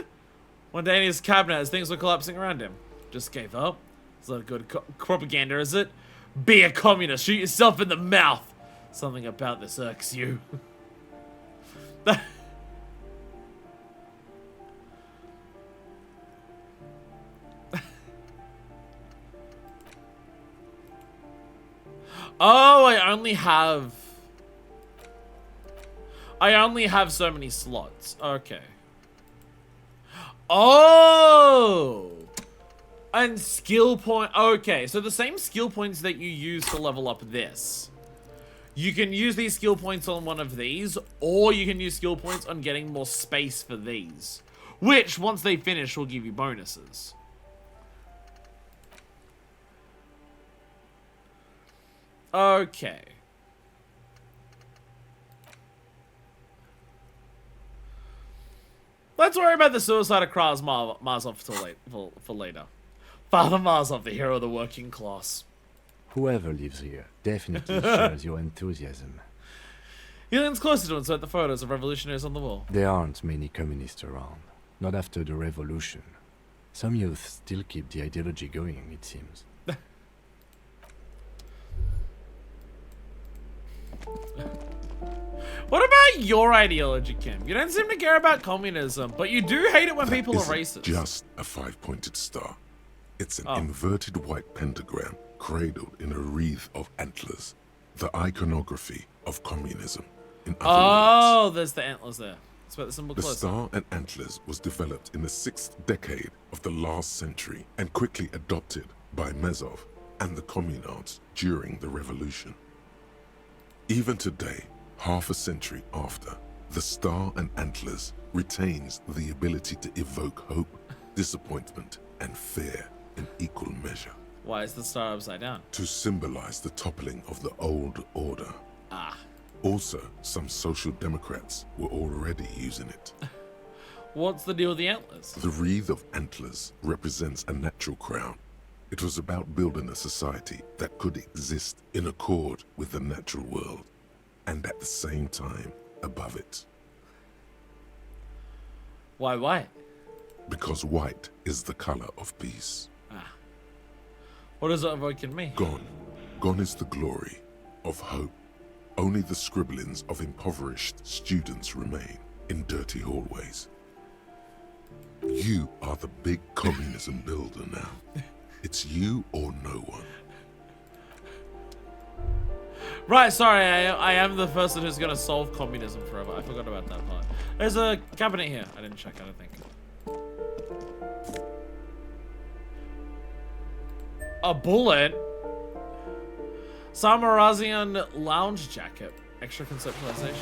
One day in his cabinet as things were collapsing around him. Just gave up? Is that good propaganda, is it? Be a communist, shoot yourself in the mouth! Something about this irks you. Oh, I only have so many slots. Okay. Oh! And skill point. Okay, so the same skill points that you use to level up this. You can use these skill points on one of these, or you can use skill points on getting more space for these. Which, once they finish, will give you bonuses. Okay. Let's worry about the suicide of Kraz Marzov for later. Father Marzov, the hero of the working class. Whoever lives here definitely shares your enthusiasm. He leans closer to insert the photos of revolutionaries on the wall. There aren't many communists around. Not after the revolution. Some youth still keep the ideology going, it seems. What about your ideology, Kim? You don't seem to care about communism, but you do hate it when people are racist. Just a 5-pointed star. It's an inverted white pentagram cradled in a wreath of antlers. The iconography of communism. In other words, there's the antlers there. Let's put the symbol the closer. star and antlers was developed in the 6th decade of the last century and quickly adopted by Mezov and the communards during the revolution. Even today, half a century after, the star and antlers retains the ability to evoke hope, disappointment, and fear in equal measure. Why is the star upside down? To symbolize the toppling of the old order. Ah. Also, some social democrats were already using it. What's the deal with the antlers? The wreath of antlers represents a natural crown. It was about building a society that could exist in accord with the natural world, and at the same time, above it. Why white? Because white is the color of peace. Ah. What does that evoke in me? Gone. Gone is the glory of hope. Only the scribblings of impoverished students remain in dirty hallways. You are the big communism builder now. It's you or no one. Right, sorry, I am the person who's gonna solve communism forever. I forgot about that part. There's a cabinet here. I didn't check, I don't think. A bullet? Samarazian lounge jacket. Extra conceptualization.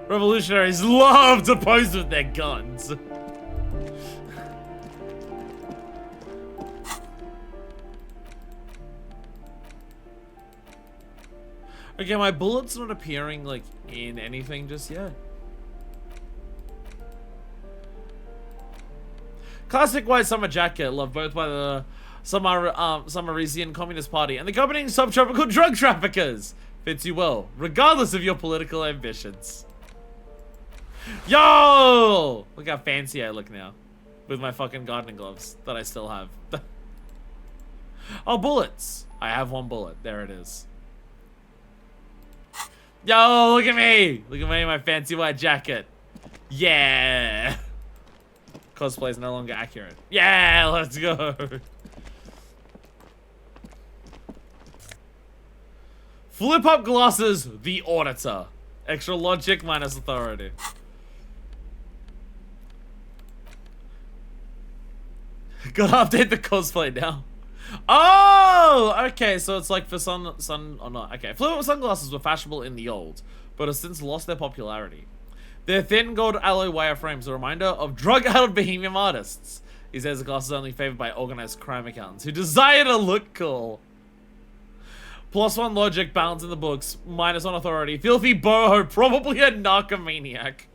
Revolutionaries love to pose with their guns. Okay, my bullet's not appearing, like, in anything just yet. Classic white summer jacket, loved both by the Samarisian Communist Party and the accompanying subtropical drug traffickers. Fits you well, regardless of your political ambitions. Yo! Look how fancy I look now. With my fucking gardening gloves that I still have. Oh, bullets. I have one bullet. There it is. Yo, look at me! Look at me in my fancy white jacket. Yeah! Cosplay is no longer accurate. Yeah, let's go! Flip up glasses, the auditor. Extra logic minus authority. Gotta update the cosplay now. Oh, okay, so it's like for sun or not. Okay, flip up sunglasses were fashionable in the old, but have since lost their popularity. Their thin gold alloy wire frames are a reminder of drug-addled bohemian artists. These days, the glasses are only favored by organized crime accountants who desire to look cool. +1 logic, balance in the books, -1 authority. Filthy boho, probably a narcomaniac.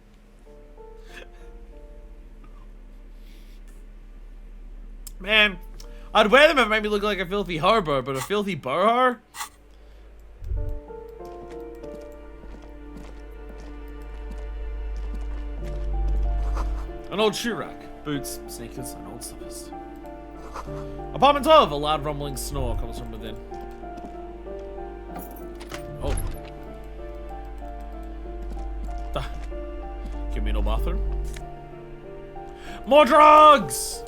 Man, I'd wear them if it made me look like a filthy hobo, but a filthy boho? An old shoe rack, boots, sneakers, and old slippers. Apartment 12, a loud rumbling snore comes from within. Oh. Communal bathroom. More drugs!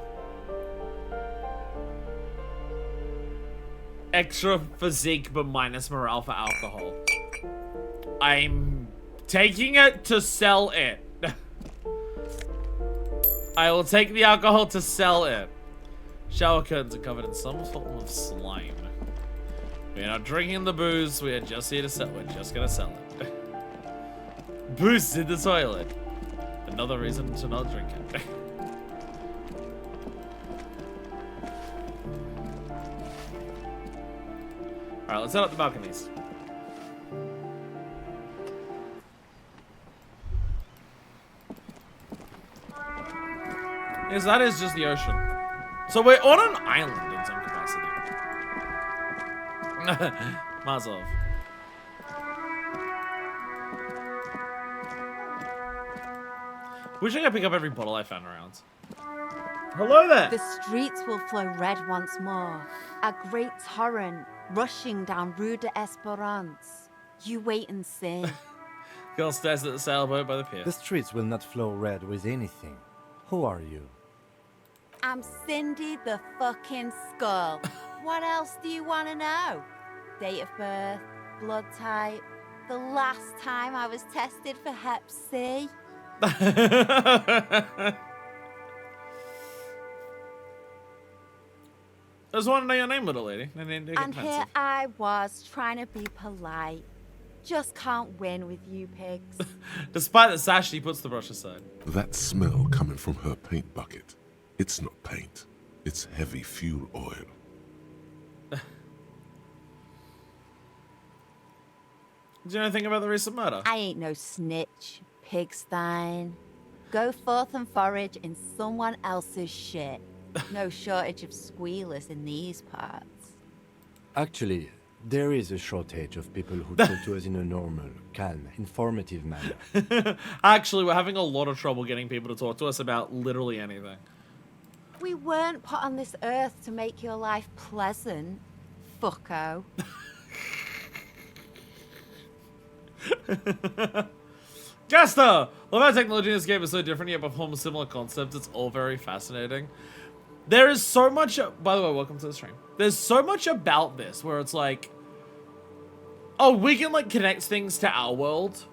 Extra physique but minus morale for alcohol. I'm taking it to sell it. I will take the alcohol to sell it. Shower curtains are covered in some form of slime. We're not drinking the booze. We are just here to sell. We're just gonna sell it. Booze in the toilet. Another reason to not drink it. Alright, let's head up the balconies. Yes, that is just the ocean. So we're on an island in some capacity. Mazov. Wish I could pick up every bottle I found around. Hello there! The streets will flow red once more. A great torrent rushing down Rue d'Esperance. You wait and see. Girl stares at the sailboat by the pier. The streets will not flow red with anything. Who are you? I'm Cindy the fucking Skull. What else do you want to know? Date of birth, blood type, the last time I was tested for Hep C. I just want to know your name, little lady. And here I was trying to be polite. Just can't win with you pigs. Despite the sash, she puts the brush aside. That smell coming from her paint bucket. It's not paint. It's heavy fuel oil. Do you know anything about the recent murder? I ain't no snitch, pigstein. Go forth and forage in someone else's shit. No shortage of squealers in these parts. Actually, there is a shortage of people who talk to us in a normal, calm, informative manner. Actually, we're having a lot of trouble getting people to talk to us about literally anything. We weren't put on this earth to make your life pleasant, fucko. Gaster! Love how technology in this game is so different yet performs similar concepts. It's all very fascinating. There is so much, by the way, welcome to the stream. There's so much about this where it's like, oh, we can like connect things to our world.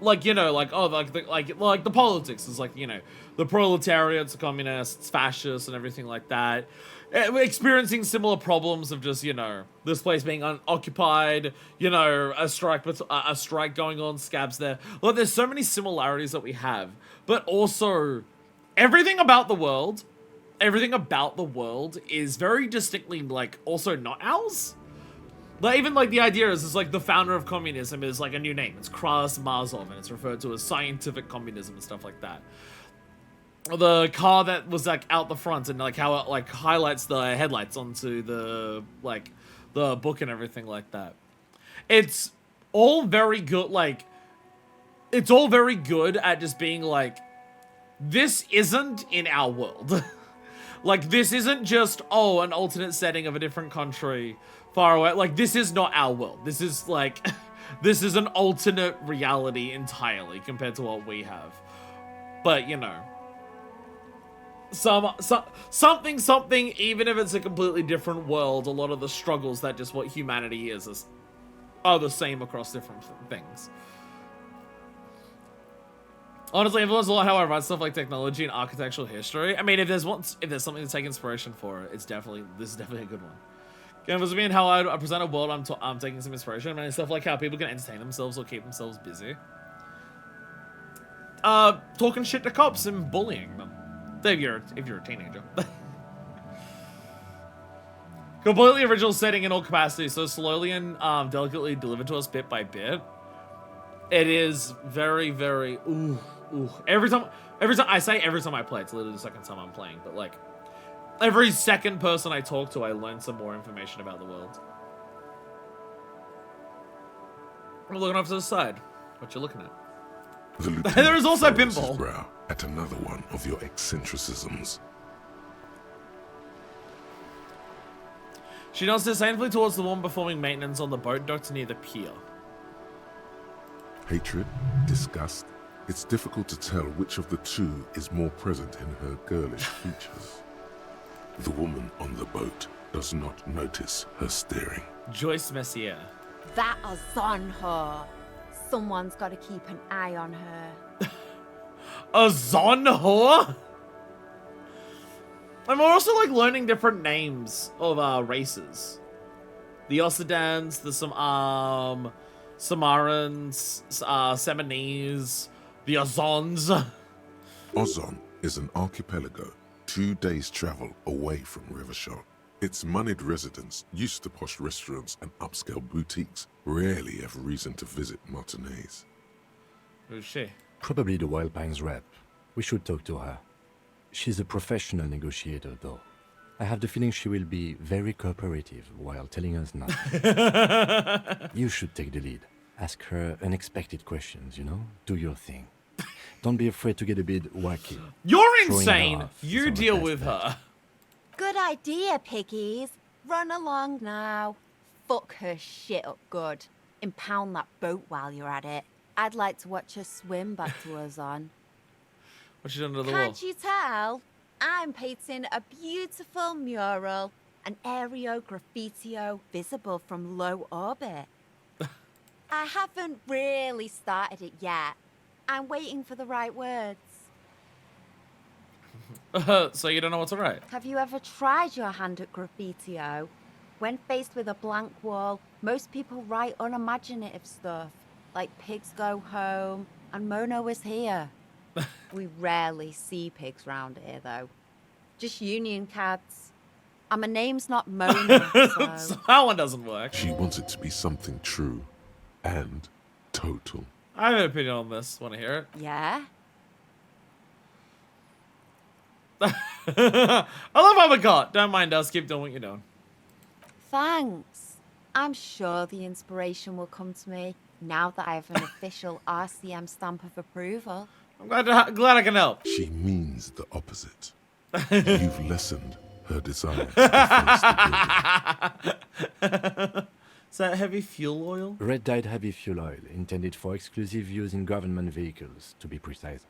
Like, you know, like, oh, like the politics is like, you know, the proletariats, the communists, fascists, and everything like that. We're experiencing similar problems of just, you know, this place being unoccupied, you know, a strike going on, scabs there. Look, there's so many similarities that we have, but also everything about the world is very distinctly, like, also not ours. Like, even, like, the idea is like, the founder of communism is, like, a new name. It's Krasmazov, and it's referred to as scientific communism and stuff like that. The car that was, like, out the front and, like, how it, like, highlights the headlights onto the, like, the book and everything like that. It's all very good, like, it's all very good at just being, like, this isn't in our world. Like, this isn't just, oh, an alternate setting of a different country far away. Like, this is not our world. This is, like, this is an alternate reality entirely compared to what we have. But, you know, something, even if it's a completely different world, a lot of the struggles that just what humanity is are the same across different things. Honestly, I've learned a lot how I write stuff like technology and architectural history. I mean, if there's something to take inspiration for, this is definitely a good one. Canvas me and how I present a world, I'm taking some inspiration. I mean, stuff like how people can entertain themselves or keep themselves busy. Talking shit to cops and bullying them. If you're a teenager. Completely original setting in all capacities, so slowly and delicately delivered to us bit by bit. It is very, very ooh. Every time I play, it's literally the second time I'm playing, but like every second person I talk to, I learn some more information about the world. I'm looking off to the side. What you looking at? There is also pinball. Brow at another one of your eccentricisms. She nods disdainfully towards the woman performing maintenance on the boat dock near the pier. Hatred, disgust. It's difficult to tell which of the two is more present in her girlish features. The woman on the boat does not notice her staring. Joyce Messier. That is on her. Someone's got to keep an eye on her. A Zon whore? And we're also like learning different names of races. The Ossidans, the Samarans, Seminese, the Ozons. Ozon is an archipelago 2 days travel away from Rivershot. Its moneyed residents, used to posh restaurants and upscale boutiques, rarely have reason to visit Martinez. Who's she? Probably the Wild Pines rep. We should talk to her. She's a professional negotiator, though. I have the feeling she will be very cooperative while telling us nothing. You should take the lead. Ask her unexpected questions, you know? Do your thing. Don't be afraid to get a bit wacky. You're Showing her insane. off is You our deal best with bet. her. Good idea, piggies. Run along now. Fuck her shit up good. Impound that boat while you're at it. I'd like to watch her swim back to us on. What's she done to the wall? Can't you tell? I'm painting a beautiful mural, an aereo graffitio visible from low orbit. I haven't really started it yet. I'm waiting for the right words. So you don't know what to write? Have you ever tried your hand at graffitio? When faced with a blank wall, most people write unimaginative stuff, like pigs go home and Mono is here. We rarely see pigs round here, though. Just union cats. And my name's not Mona, so... So that one doesn't work. She wants it to be something true and total. I have an opinion on this. Want to hear it? Yeah? I love how we got. Don't mind us. Keep doing what you're doing. Thanks. I'm sure the inspiration will come to me now that I have an official RCM stamp of approval. I'm glad I can help. She means the opposite. You've lessened her desire to defense the building. Is that heavy fuel oil? Red dyed heavy fuel oil, intended for exclusive use in government vehicles, to be precise.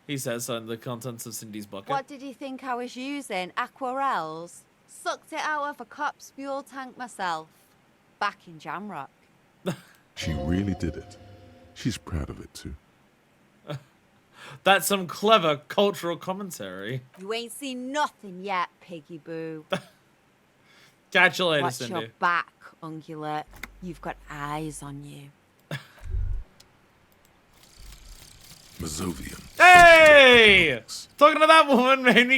He says so in the contents of Cindy's bucket. What did you think I was using? Aquarels? Sucked it out of a cop's fuel tank myself. Back in Jamrock. She really did it. She's proud of it too. That's some clever cultural commentary. You ain't seen nothing yet, piggy boo. Catch you later, Watch Cindy. your back, ungulate. You've got eyes on you. Mazovian. Hey! Talking to that woman made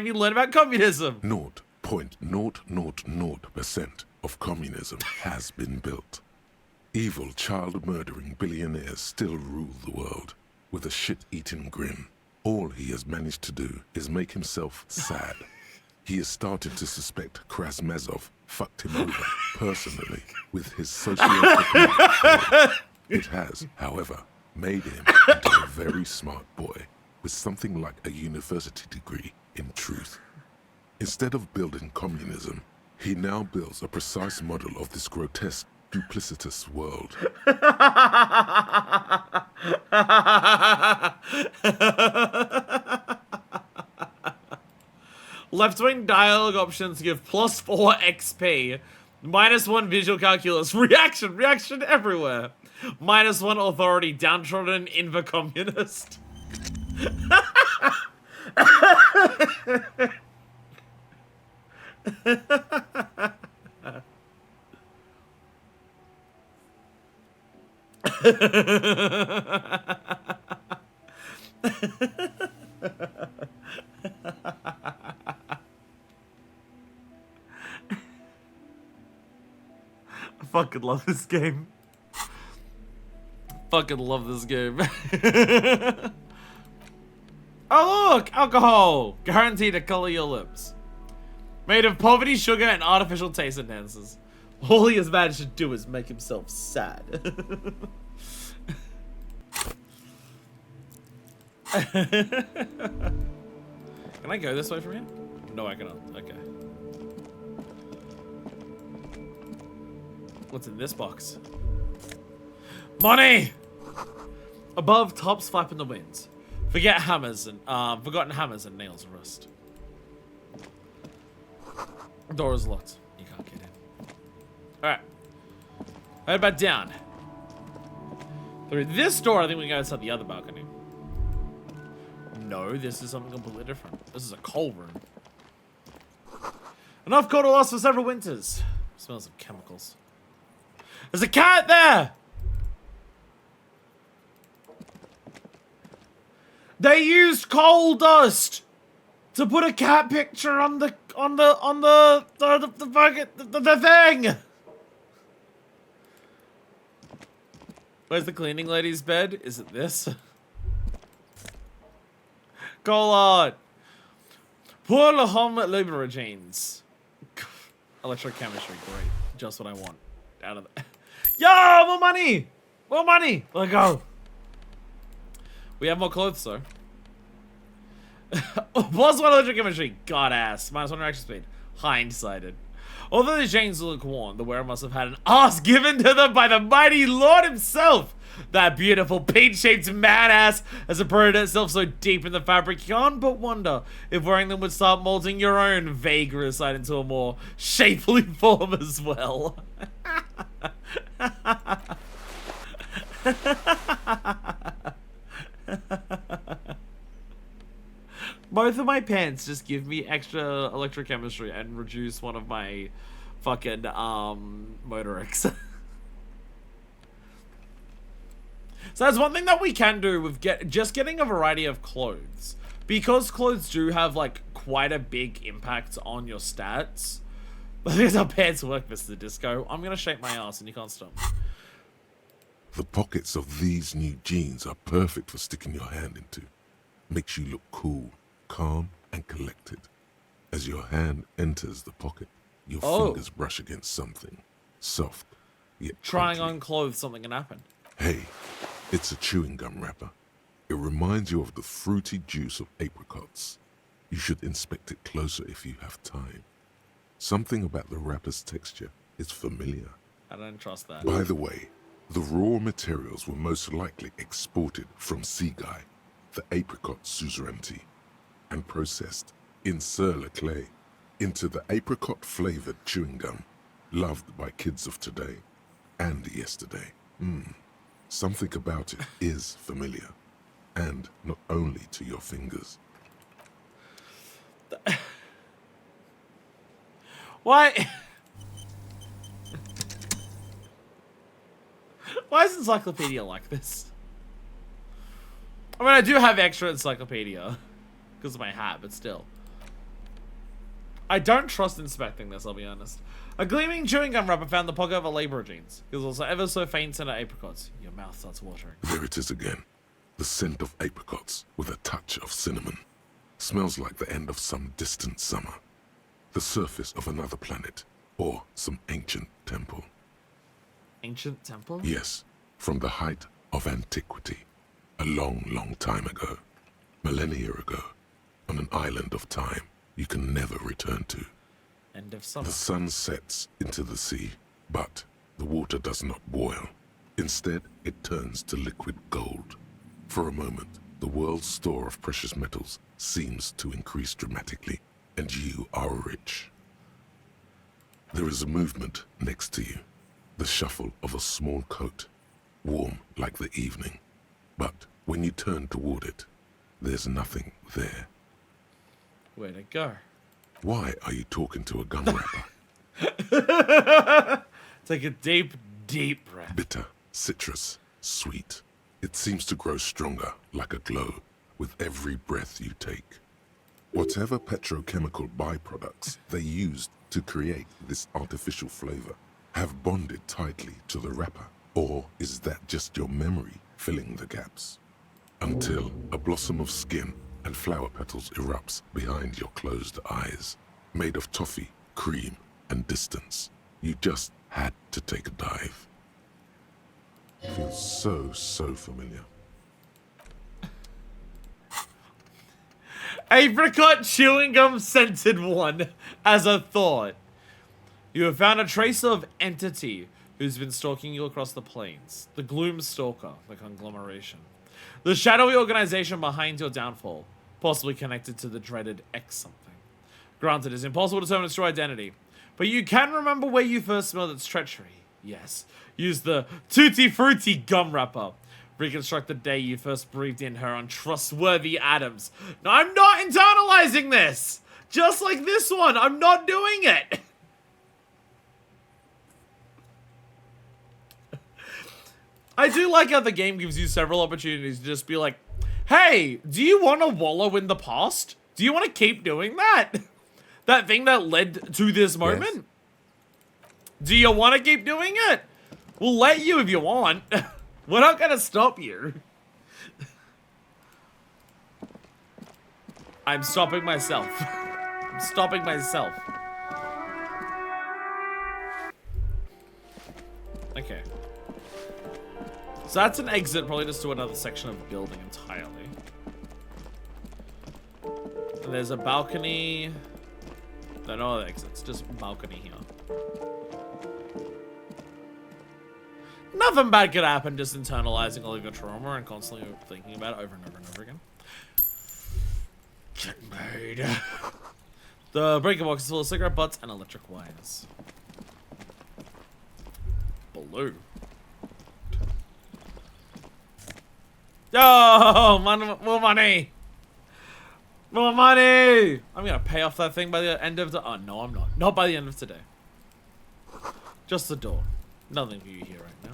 me learn about communism. 0.0000% of communism has been built. Evil child-murdering billionaires still rule the world with a shit-eating grin. All he has managed to do is make himself sad. He has started to suspect Krasmazov fucked him over personally with his socioeconomic. It has, however, made him into a very smart boy with something like a university degree in truth. Instead of building communism, he now builds a precise model of this grotesque, duplicitous world. Left-wing dialogue options give +4 XP, -1 visual calculus, reaction everywhere, -1 authority, downtrodden, inver communist. I fucking love this game. Fucking love this game. Oh look! Alcohol! Guaranteed to color your lips. Made of poverty, sugar, and artificial taste enhancers. All he has managed to do is make himself sad. Can I go this way from here? No, I cannot. Okay. What's in this box? Money! Above, tops flap in the wind. Forgotten hammers and nails rust. Door is locked. You can't get in. Alright. Head back down. Through this door, I think we can go inside the other balcony. No, this is something completely different. This is a coal room. Enough coal to last for several winters. Smells of chemicals. There's a cat there! They used coal dust to put a cat picture on the thing. Where's the cleaning lady's bed? Is it this? Colon. Pour le homme libre jeans. Electrochemistry, great. Just what I want. Out of the Yo, more money! More money! Let go. We have more clothes, though. Plus one electrochemistry. God ass. Minus one reaction speed. Hindsighted. Although the jeans look worn, the wearer must have had an ass given to them by the mighty Lord himself. That beautiful peach-shaped man-ass has approached itself so deep in the fabric, you can't but wonder if wearing them would start molding your own vagrant side into a more shapely form as well. Both of my pants just give me extra electrochemistry and reduce one of my fucking motorics. So that's one thing that we can do with just getting a variety of clothes. Because clothes do have like quite a big impact on your stats. But here's how pants work, Mr. Disco. I'm gonna shake my ass and you can't stop. The pockets of these new jeans are perfect for sticking your hand into. Makes you look cool, calm, and collected. As your hand enters the pocket, your fingers brush against something soft, yet Trying crunkly. on clothes, something can happen. Hey, it's a chewing gum wrapper. It reminds you of the fruity juice of apricots. You should inspect it closer if you have time. Something about the wrapper's texture is familiar. I don't trust that. By the way, the raw materials were most likely exported from Seaguy, the apricot suzerainty, and processed in sur-le-clay into the apricot-flavored chewing gum, loved by kids of today and yesterday. Something about it is familiar, and not only to your fingers. Why? Why is Encyclopedia like this? I mean, I do have extra Encyclopedia because of my hat, but still. I don't trust inspecting this, I'll be honest. A gleaming chewing gum wrapper found the pocket of a labourer jeans. He was also ever so faint in her apricots. Your mouth starts watering. There it is again. The scent of apricots with a touch of cinnamon. Smells like the end of some distant summer. The surface of another planet, or some ancient temple. Ancient temple? Yes, from the height of antiquity. A long, long time ago. Millennia ago. On an island of time you can never return to. End of summer. The sun sets into the sea, but the water does not boil. Instead, it turns to liquid gold. For a moment, the world's store of precious metals seems to increase dramatically, and you are rich. There is a movement next to you, the shuffle of a small coat, warm like the evening. But when you turn toward it, there's nothing there. Where'd it go? Why are you talking to a gum wrapper? Take a deep, deep breath. Bitter, citrus, sweet. It seems to grow stronger, like a glow, with every breath you take. Whatever petrochemical byproducts they used to create this artificial flavor have bonded tightly to the wrapper, or is that just your memory filling the gaps? Until a blossom of skin and flower petals erupts behind your closed eyes, made of toffee, cream, and distance. You just had to take a dive. Feels so familiar. Apricot chewing gum scented one as a thought. You have found a trace of entity who's been stalking you across the plains. The Gloom Stalker, the conglomeration. The shadowy organization behind your downfall, possibly connected to the dreaded X something. Granted, it's impossible to determine its true identity, but you can remember where you first smelled its treachery. Yes, use the Tutti Frutti gum wrapper. Reconstruct the day you first breathed in her untrustworthy atoms. No, I'm not internalizing this! Just like this one, I'm not doing it! I do like how the game gives you several opportunities to just be like, hey, do you want to wallow in the past? Do you want to keep doing that? That thing that led to this moment? Yes. Do you want to keep doing it? We'll let you if you want. We're not going to stop you. I'm stopping myself. I'm stopping myself. Okay. So that's an exit, probably just to another section of the building entirely. And there's a balcony. No exits, just balcony here. Nothing bad could happen just internalizing all of your trauma and constantly thinking about it over and over and over again. Getting paid. The breaker box is full of cigarette butts and electric wires. Blue. Oh, more money! More money! I'm gonna pay off that thing by the end of the... Oh, no, I'm not. Not by the end of today. Just the door. Nothing for you here right now.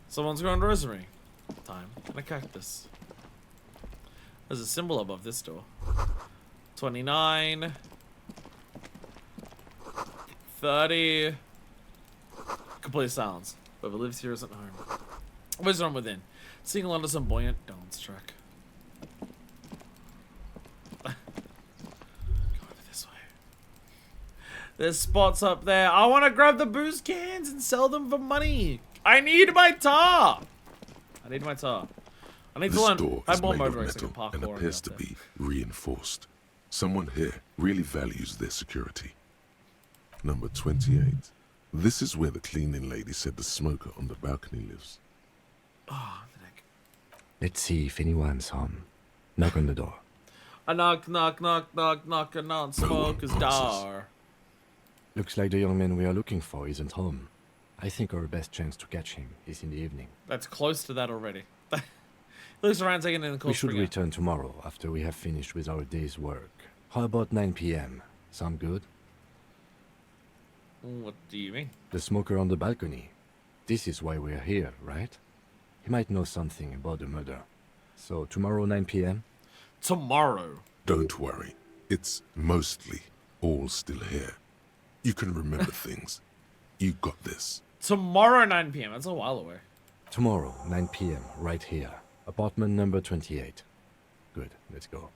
Someone's grown rosemary. Time. And a cactus. There's a symbol above this door. 29. 30. Complete silence. Whoever lives here isn't home. Wisdom within. Sing along to some buoyant dance track. Go over this way. There's spots up there. I want to grab the booze cans and sell them for money. I need my tar. I need my tar. I need to learn. Door I is more made of motoring so I can metal and parkour appears to be reinforced. Someone here really values their security. Number 28. This is where the cleaning lady said the smoker on the balcony lives. Oh, the neck. Let's see if anyone's home. Knock on the door. A knock, knock, knock, knock, knock, a non-smoker's door. Looks like the young man we are looking for isn't home. I think our best chance to catch him is in the evening. That's close to that already. Looks around taking in the cold We should spring. return tomorrow after we have finished with our day's work. How about 9 p.m.? Sound good? What do you mean? The smoker on the balcony. This is why we're here, right? He might know something about the murder. So tomorrow 9 p.m.? Tomorrow? Don't worry. It's mostly all still here. You can remember things. You got this. Tomorrow 9 p.m. That's a while away. Tomorrow 9 p.m. right here. Apartment number 28. Good, let's go.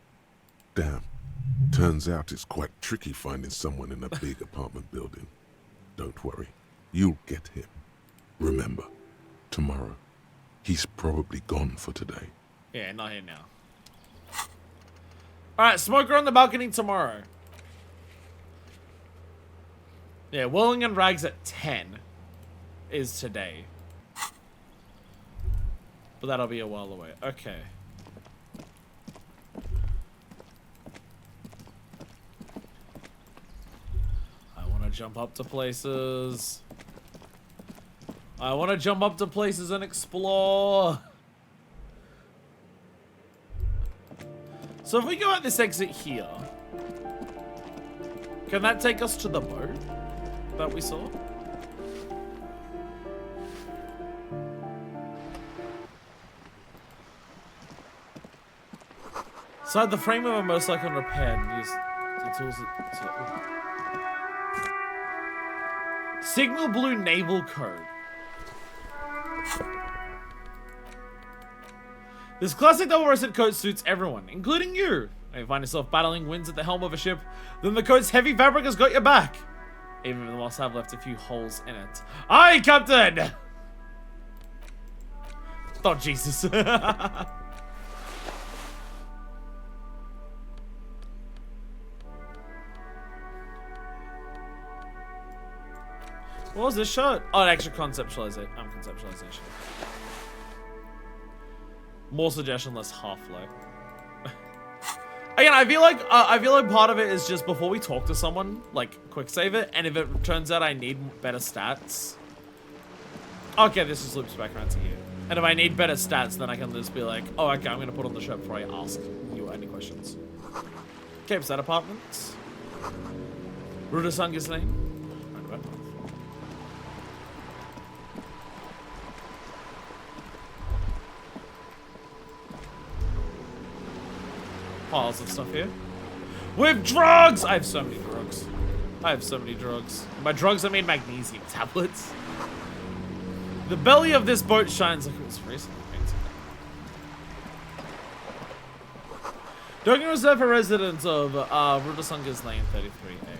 Damn. Turns out it's quite tricky finding someone in a big apartment building. Don't worry. You'll get him. Remember, tomorrow. He's probably gone for today. Yeah, not here now. Alright, smoker on the balcony tomorrow. Yeah, Whirling and Rags at 10 is today. But that'll be a while away. Okay. I want to jump up to places. I want to jump up to places and explore. So if we go at this exit here, can that take us to the boat that we saw? Inside the frame of a motorcycle and repair and use the tools Signal Blue Naval Code. This classic double-breasted coat suits everyone, including you. If you find yourself battling winds at the helm of a ship, then the coat's heavy fabric has got your back. Even if the moss have left a few holes in it. Aye, Captain! Oh, Jesus. What was this shot? Oh, extra conceptualization. Conceptualization. More suggestion, less half-life. Again, I feel like part of it is just before we talk to someone, like quick save it, and if it turns out I need better stats, Okay, this just loops back around to you. And if I need better stats, then I can just be like, oh, okay, I'm gonna put on the shirt before I ask you any questions. Cape Side Apartments. Rudasunga's Lane. Piles of stuff here. With drugs! I have so many drugs. I have so many drugs. By drugs, I mean magnesium tablets. The belly of this boat shines like it was recently painted. Dogging reserve for residents of Rudasunga's Lane 33A.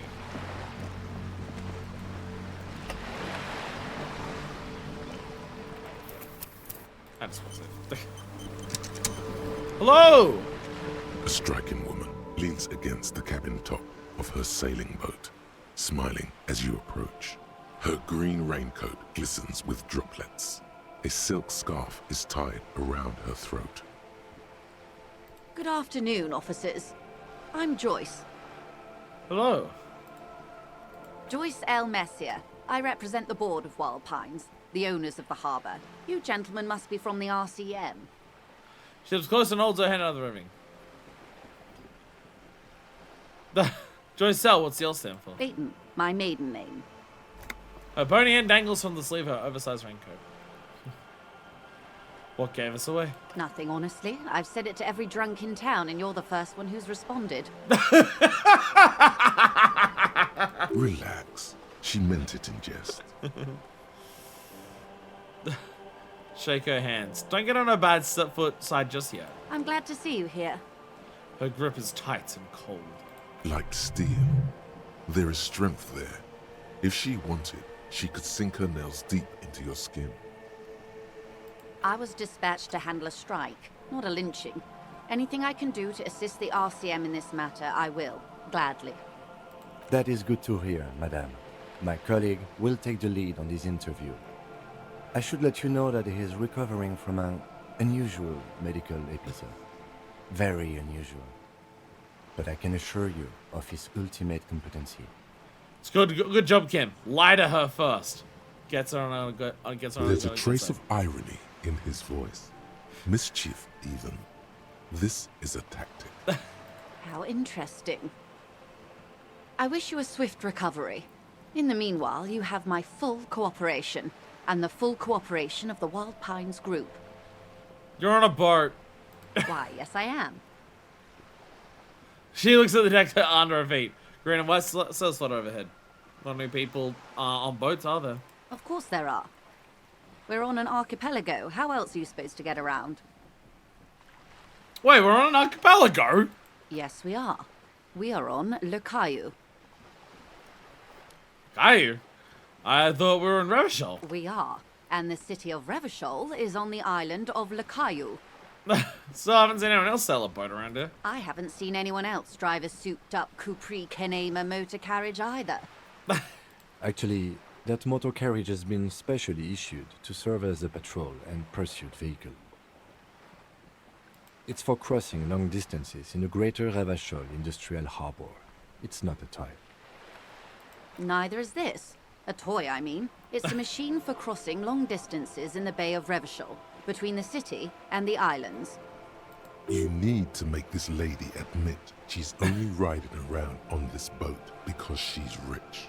I just want to say. Hello! A striking woman leans against the cabin top of her sailing boat, smiling as you approach. Her green raincoat glistens with droplets. A silk scarf is tied around her throat. Good afternoon, officers. I'm Joyce. Hello. Joyce L. Messier. I represent the board of Wild Pines, the owners of the harbour. You gentlemen must be from the RCM. She lives close and holds her hand out of the rigging. Joyce L, what's the L stand for? Peyton, my maiden name. Her pony end dangles from the sleeve of her oversized raincoat. What gave us away? Nothing, honestly. I've said it to every drunk in town, and you're the first one who's responded. Relax. She meant it in jest. Shake her hands. Don't get on her bad foot side just yet. I'm glad to see you here. Her grip is tight and cold. Like steel. There is strength there. If she wanted, she could sink her nails deep into your skin. I was dispatched to handle a strike, not a lynching. Anything I can do to assist the RCM in this matter, I will. Gladly. That is good to hear, madame. My colleague will take the lead on this interview. I should let you know that he is recovering from an unusual medical episode. Very unusual. But I can assure you of his ultimate competency. It's good job, Kim. Lie to her first. Gets her on a good. There's a trace of irony in his voice. Mischief, even. This is a tactic. How interesting. I wish you a swift recovery. In the meanwhile, you have my full cooperation, and the full cooperation of the Wild Pines group. You're on a boat. Why, yes I am. She looks at the deck under her feet. Green and white sails flutter overhead. Not many people on boats, are there? Of course there are. We're on an archipelago. How else are you supposed to get around? Wait, we're on an archipelago? Yes, we are. We are on Le Caillou. Caillou? I thought we were in Revachol. We are. And the city of Revachol is on the island of Le Caillou. So I haven't seen anyone else sail a boat around here. I haven't seen anyone else drive a souped-up Capri Kenema motor carriage either. Actually, that motor carriage has been specially issued to serve as a patrol and pursuit vehicle. It's for crossing long distances in the greater Revachol industrial harbor. It's not a toy. Neither is this. A toy, I mean. It's a machine for crossing long distances in the Bay of Revachol, between the city and the islands. You need to make this lady admit she's only riding around on this boat because she's rich.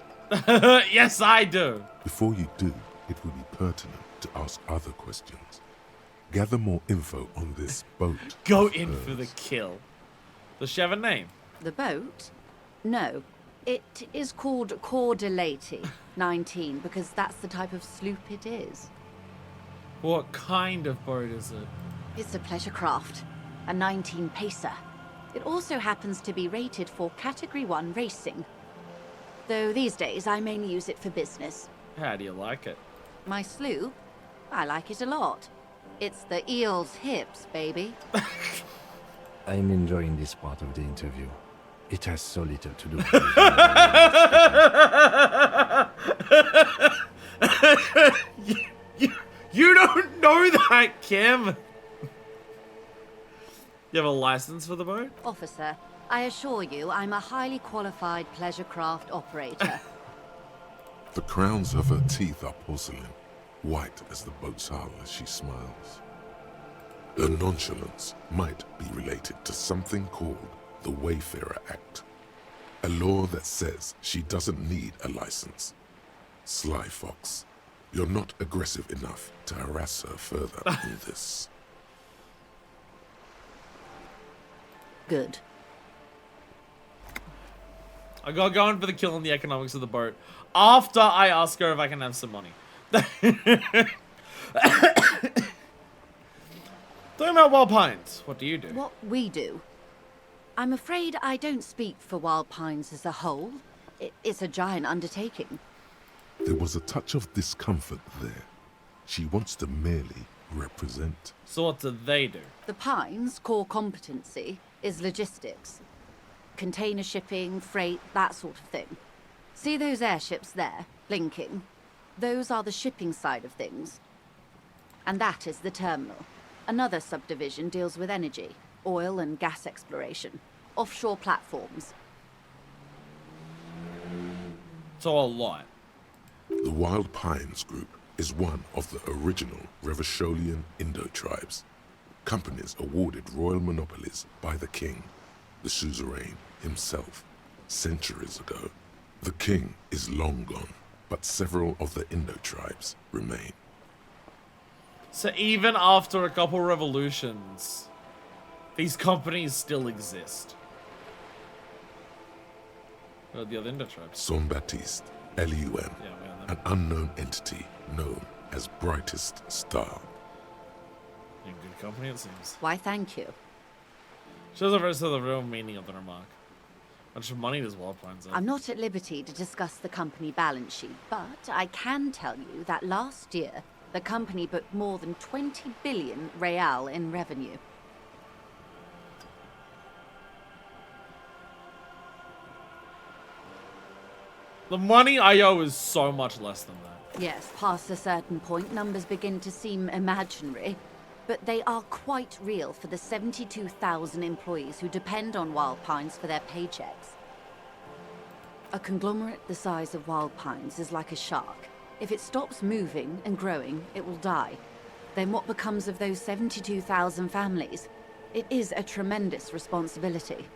Yes, I do. Before you do, it would be pertinent to ask other questions. Gather more info on this boat. Go in for the kill. Does she have a name? The boat? No. It is called Cordelati 19 because that's the type of sloop it is. What kind of boat is it? It's a pleasure craft, a 19 pacer. It also happens to be rated for Category 1 racing. Though these days I mainly use it for business. How do you like it? My sloop? I like it a lot. It's the eel's hips, baby. I'm enjoying this part of the interview. It has so little to do with You don't know that, Kim! You have a license for the boat? Officer, I assure you I'm a highly qualified pleasure craft operator. The crowns of her teeth are porcelain, white as the boat's hull as she smiles. Her nonchalance might be related to something called the Wayfarer Act, a law that says she doesn't need a license. Sly fox, you're not aggressive enough to harass her further than this. Good. I got going for the kill and the economics of the boat after I ask her if I can have some money. Talking about Wild Pines, what do you do? What we do? I'm afraid I don't speak for Wild Pines as a whole. It's a giant undertaking. There was a touch of discomfort there. She wants to merely represent. So what do they do? The Pines' core competency is logistics. Container shipping, freight, that sort of thing. See those airships there, blinking? Those are the shipping side of things. And that is the terminal. Another subdivision deals with energy, oil and gas exploration, offshore platforms. So a lot. The Wild Pines Group is one of the original Revacholian Indo-tribes. Companies awarded royal monopolies by the king, the suzerain himself, centuries ago. The king is long gone, but several of the Indo-tribes remain. So even after a couple revolutions, these companies still exist. What are the other Indo-tribes? Son Baptiste, Elysium, an unknown entity known as Brightest Star. In good company, it seems. Why, thank you. Shows the rest of the real meaning of the remark. How much money does Wild Pines have? I'm not at liberty to discuss the company balance sheet, but I can tell you that last year, the company booked more than 20 billion real in revenue. The money I owe is so much less than that. Yes, past a certain point, numbers begin to seem imaginary, but they are quite real for the 72,000 employees who depend on Wild Pines for their paychecks. A conglomerate the size of Wild Pines is like a shark. If it stops moving and growing, it will die. Then what becomes of those 72,000 families? It is a tremendous responsibility.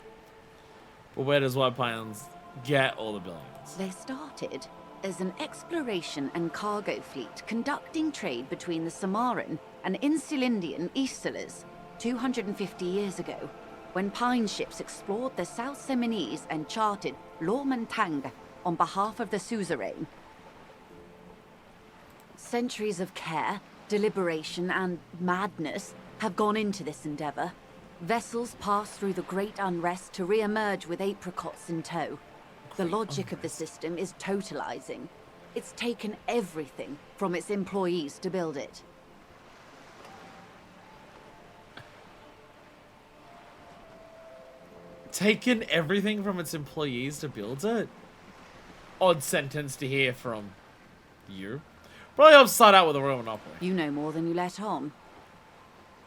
But where does Wild Pines get all the billions? They started as an exploration and cargo fleet conducting trade between the Samaran and Insulindian Isolas 250 years ago, when Pine ships explored the South Seminese and charted Lomantang on behalf of the suzerain. Centuries of care, deliberation, and madness have gone into this endeavor. Vessels pass through the Great Unrest to re-emerge with apricots in tow. The logic of the system is totalizing. It's taken everything from its employees to build it. Taken everything from its employees to build it? Odd sentence to hear from you. Probably helps start out with a royal monopoly. You know more than you let on.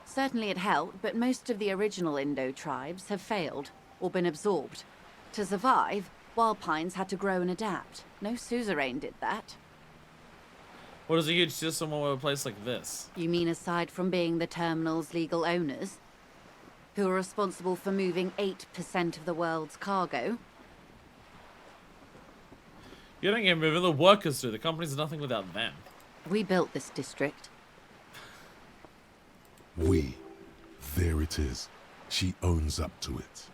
Certainly it helped, but most of the original Indo tribes have failed or been absorbed. To survive, Wild Pines had to grow and adapt. No suzerain did that. What does a huge system with a place like this? You mean aside from being the terminal's legal owners? Who are responsible for moving 8% of the world's cargo? You don't get moving, the workers do. The company's nothing without them. We built this district. There it is. She owns up to it.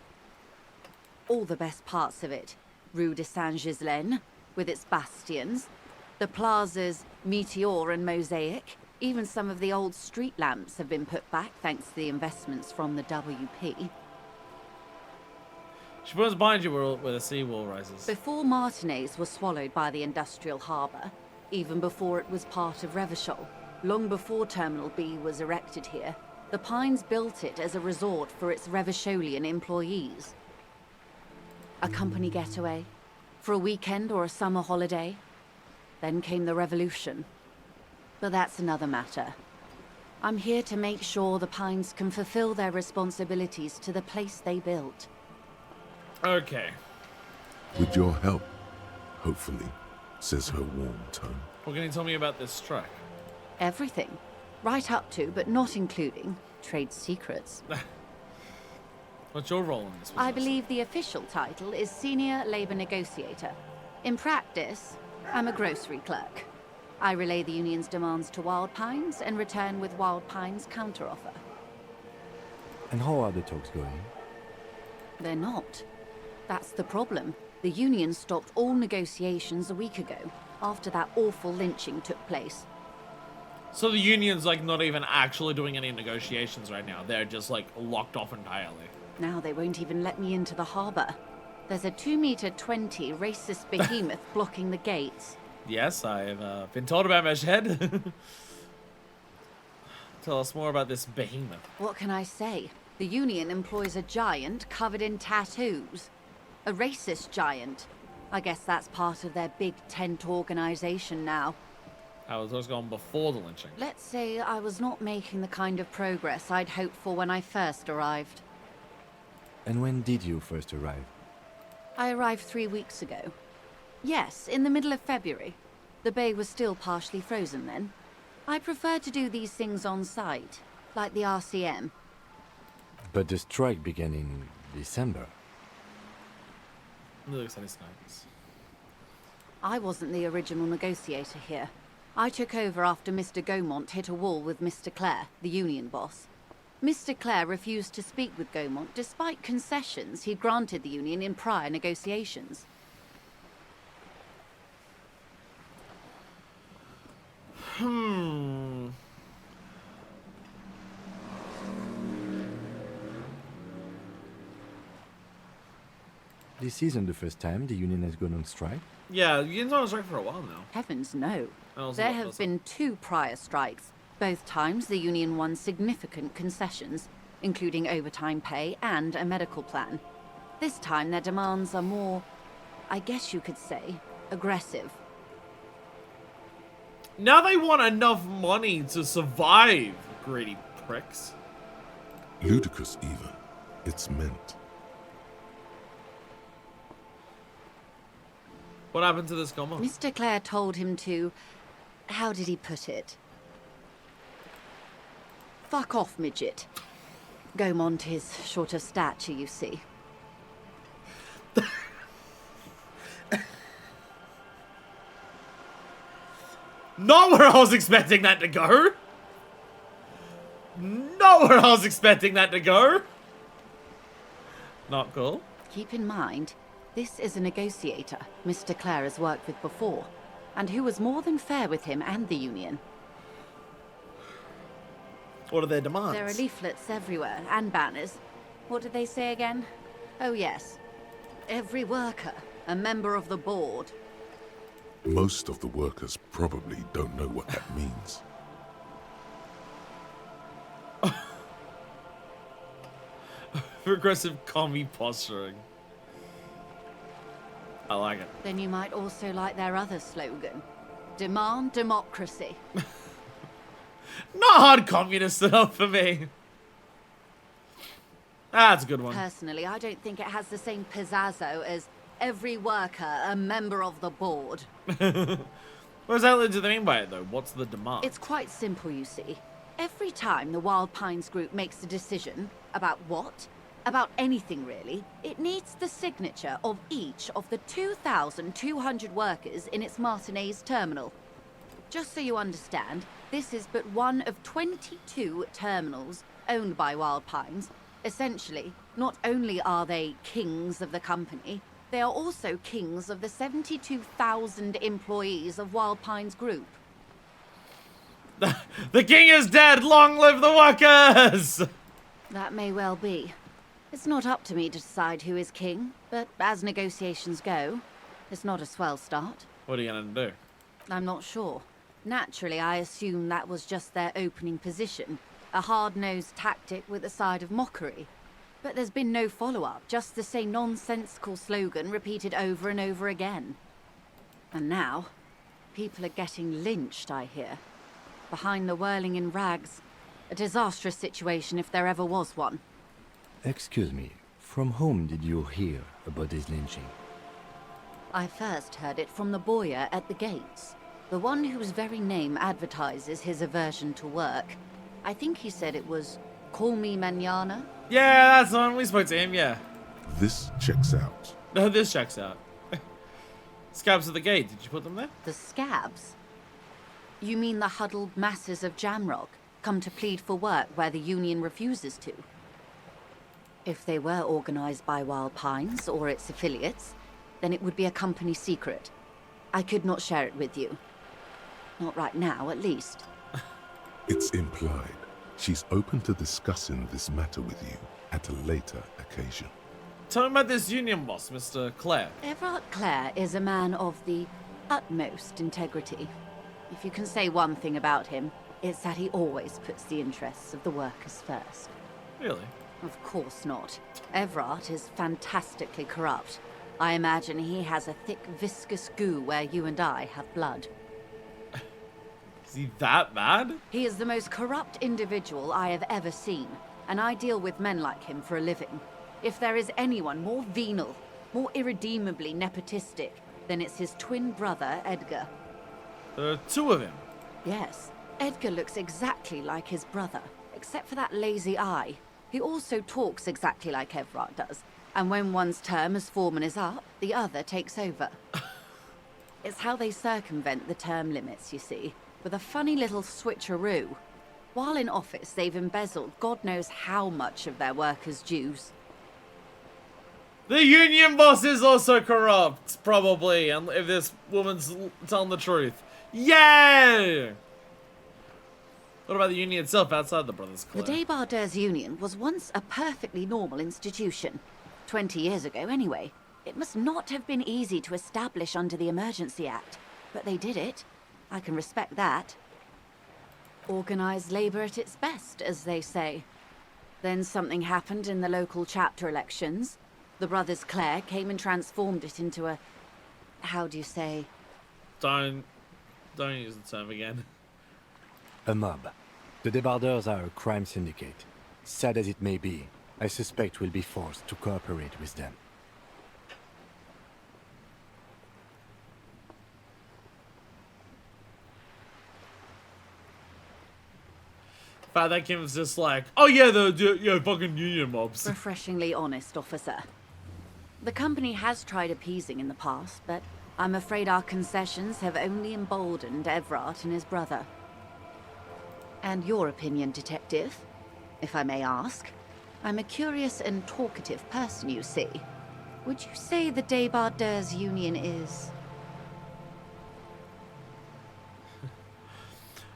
All the best parts of it. Rue de Saint-Ghislain, with its bastions. The plazas Meteor and Mosaic. Even some of the old street lamps have been put back thanks to the investments from the WP. She puts behind you where the seawall rises. Before Martinez was swallowed by the industrial harbour, even before it was part of Revachol, long before Terminal B was erected here, the Pines built it as a resort for its Revacholian employees. A company getaway, for a weekend or a summer holiday. Then came the revolution. But that's another matter. I'm here to make sure the Pines can fulfill their responsibilities to the place they built. Okay. With your help, hopefully, says her warm tone. What can you tell me about this track? Everything. Right up to, but not including, trade secrets. What's your role in this business? I believe the official title is Senior Labor Negotiator. In practice, I'm a grocery clerk. I relay the union's demands to Wild Pines and return with Wild Pines' counteroffer. And how are the talks going? They're not. That's the problem. The union stopped all negotiations a week ago, after that awful lynching took place. So the union's like not even actually doing any negotiations right now. They're just like locked off entirely. Now they won't even let me into the harbor. There's a 2-meter-20 racist behemoth blocking the gates. Yes, I've been told about Meshhead. Tell us more about this behemoth. What can I say? The union employs a giant covered in tattoos. A racist giant. I guess that's part of their big tent organization now. How was those going before the lynching? Let's say I was not making the kind of progress I'd hoped for when I first arrived. And when did you first arrive? I arrived 3 weeks ago. Yes, in the middle of February. The bay was still partially frozen then. I prefer to do these things on site, like the RCM. But the strike began in December. Looks like it's nice. I wasn't the original negotiator here. I took over after Mr. Gaumont hit a wall with Mr. Clare, the union boss. Mr. Clare refused to speak with Gaumont despite concessions he'd granted the union in prior negotiations. This isn't the first time the union has gone on strike. Yeah, the union's on strike for a while now. Heavens no. Also, There have been 2 prior strikes. Both times the union won significant concessions, including overtime pay and a medical plan. This time their demands are more, I guess you could say, aggressive. Now they want enough money to survive, greedy pricks. Ludicrous even. It's meant. What happened to this Gaumont? Mr. Clare told him to... how did he put it? Fuck off, midget. Gaumont is short of stature, you see. Not where I was expecting that to go! Not where I was expecting that to go! Not cool. Keep in mind, this is a negotiator Mr. Clare has worked with before, and who was more than fair with him and the union. What are their demands? There are leaflets everywhere, and banners. What did they say again? Oh yes. Every worker, a member of the board. Most of the workers probably don't know what that means. Progressive commie posturing. I like it. Then you might also like their other slogan. Demand democracy. Not hard communist enough for me. That's a good one. Personally, I don't think it has the same pizzazzo as every worker, a member of the board. What exactly do they mean by it, though? What's the demand? It's quite simple, you see. Every time the Wild Pines group makes a decision about what? About anything, really, it needs the signature of each of the 2,200 workers in its Martinez terminal. Just so you understand, this is but one of 22 terminals owned by Wild Pines. Essentially, not only are they kings of the company, they are also kings of the 72,000 employees of Wild Pines Group. The king is dead! Long live the workers! That may well be. It's not up to me to decide who is king, but as negotiations go, it's not a swell start. What are you gonna do? I'm not sure. Naturally, I assume that was just their opening position, a hard-nosed tactic with a side of mockery. But there's been no follow-up, just the same nonsensical slogan repeated over and over again. And now, people are getting lynched, I hear. Behind the whirling in rags. A disastrous situation if there ever was one. Excuse me, from whom did you hear about this lynching? I first heard it from the boyar at the gates. The one whose very name advertises his aversion to work. I think he said it was, "Call me mañana." Yeah, that's the one. We spoke to him, yeah. This checks out. No, this checks out. Scabs at the gate. Did you put them there? The scabs? You mean the huddled masses of Jamrock, come to plead for work where the Union refuses to? If they were organized by Wild Pines or its affiliates, then it would be a company secret. I could not share it with you. Not right now, at least. It's implied. She's open to discussing this matter with you at a later occasion. Tell me about this Union boss, Mr. Clare. Everard Clare is a man of the utmost integrity. If you can say one thing about him, it's that he always puts the interests of the workers first. Really? Of course not. Everard is fantastically corrupt. I imagine he has a thick, viscous goo where you and I have blood. Is he that bad? He is the most corrupt individual I have ever seen, and I deal with men like him for a living. If there is anyone more venal, more irredeemably nepotistic, then it's his twin brother, Edgar. There are two of him. Yes, Edgar looks exactly like his brother, except for that lazy eye. He also talks exactly like Everard does, and when one's term as foreman is up, the other takes over. It's how they circumvent the term limits, you see, with a funny little switcheroo. While in office, they've embezzled God knows how much of their workers' dues. The Union boss is also corrupt, probably, and if this woman's telling the truth. Yay! What about the Union itself outside the Brothers Club? The Debardeurs Union was once a perfectly normal institution. 20 years ago, anyway. It must not have been easy to establish under the Emergency Act, but they did it. I can respect that. Organized labor at its best, as they say. Then something happened in the local chapter elections. The Brothers Clare came and transformed it into a... how do you say? Don't use the term again. A mob. The Debardeurs are a crime syndicate. Sad as it may be, I suspect we'll be forced to cooperate with them. That Kim's just like, oh yeah, the fucking Union mobs. Refreshingly honest, officer. The company has tried appeasing in the past, but I'm afraid our concessions have only emboldened Everard and his brother. And your opinion, detective, if I may ask? I'm a curious and talkative person, you see. Would you say the Debardeurs Union is...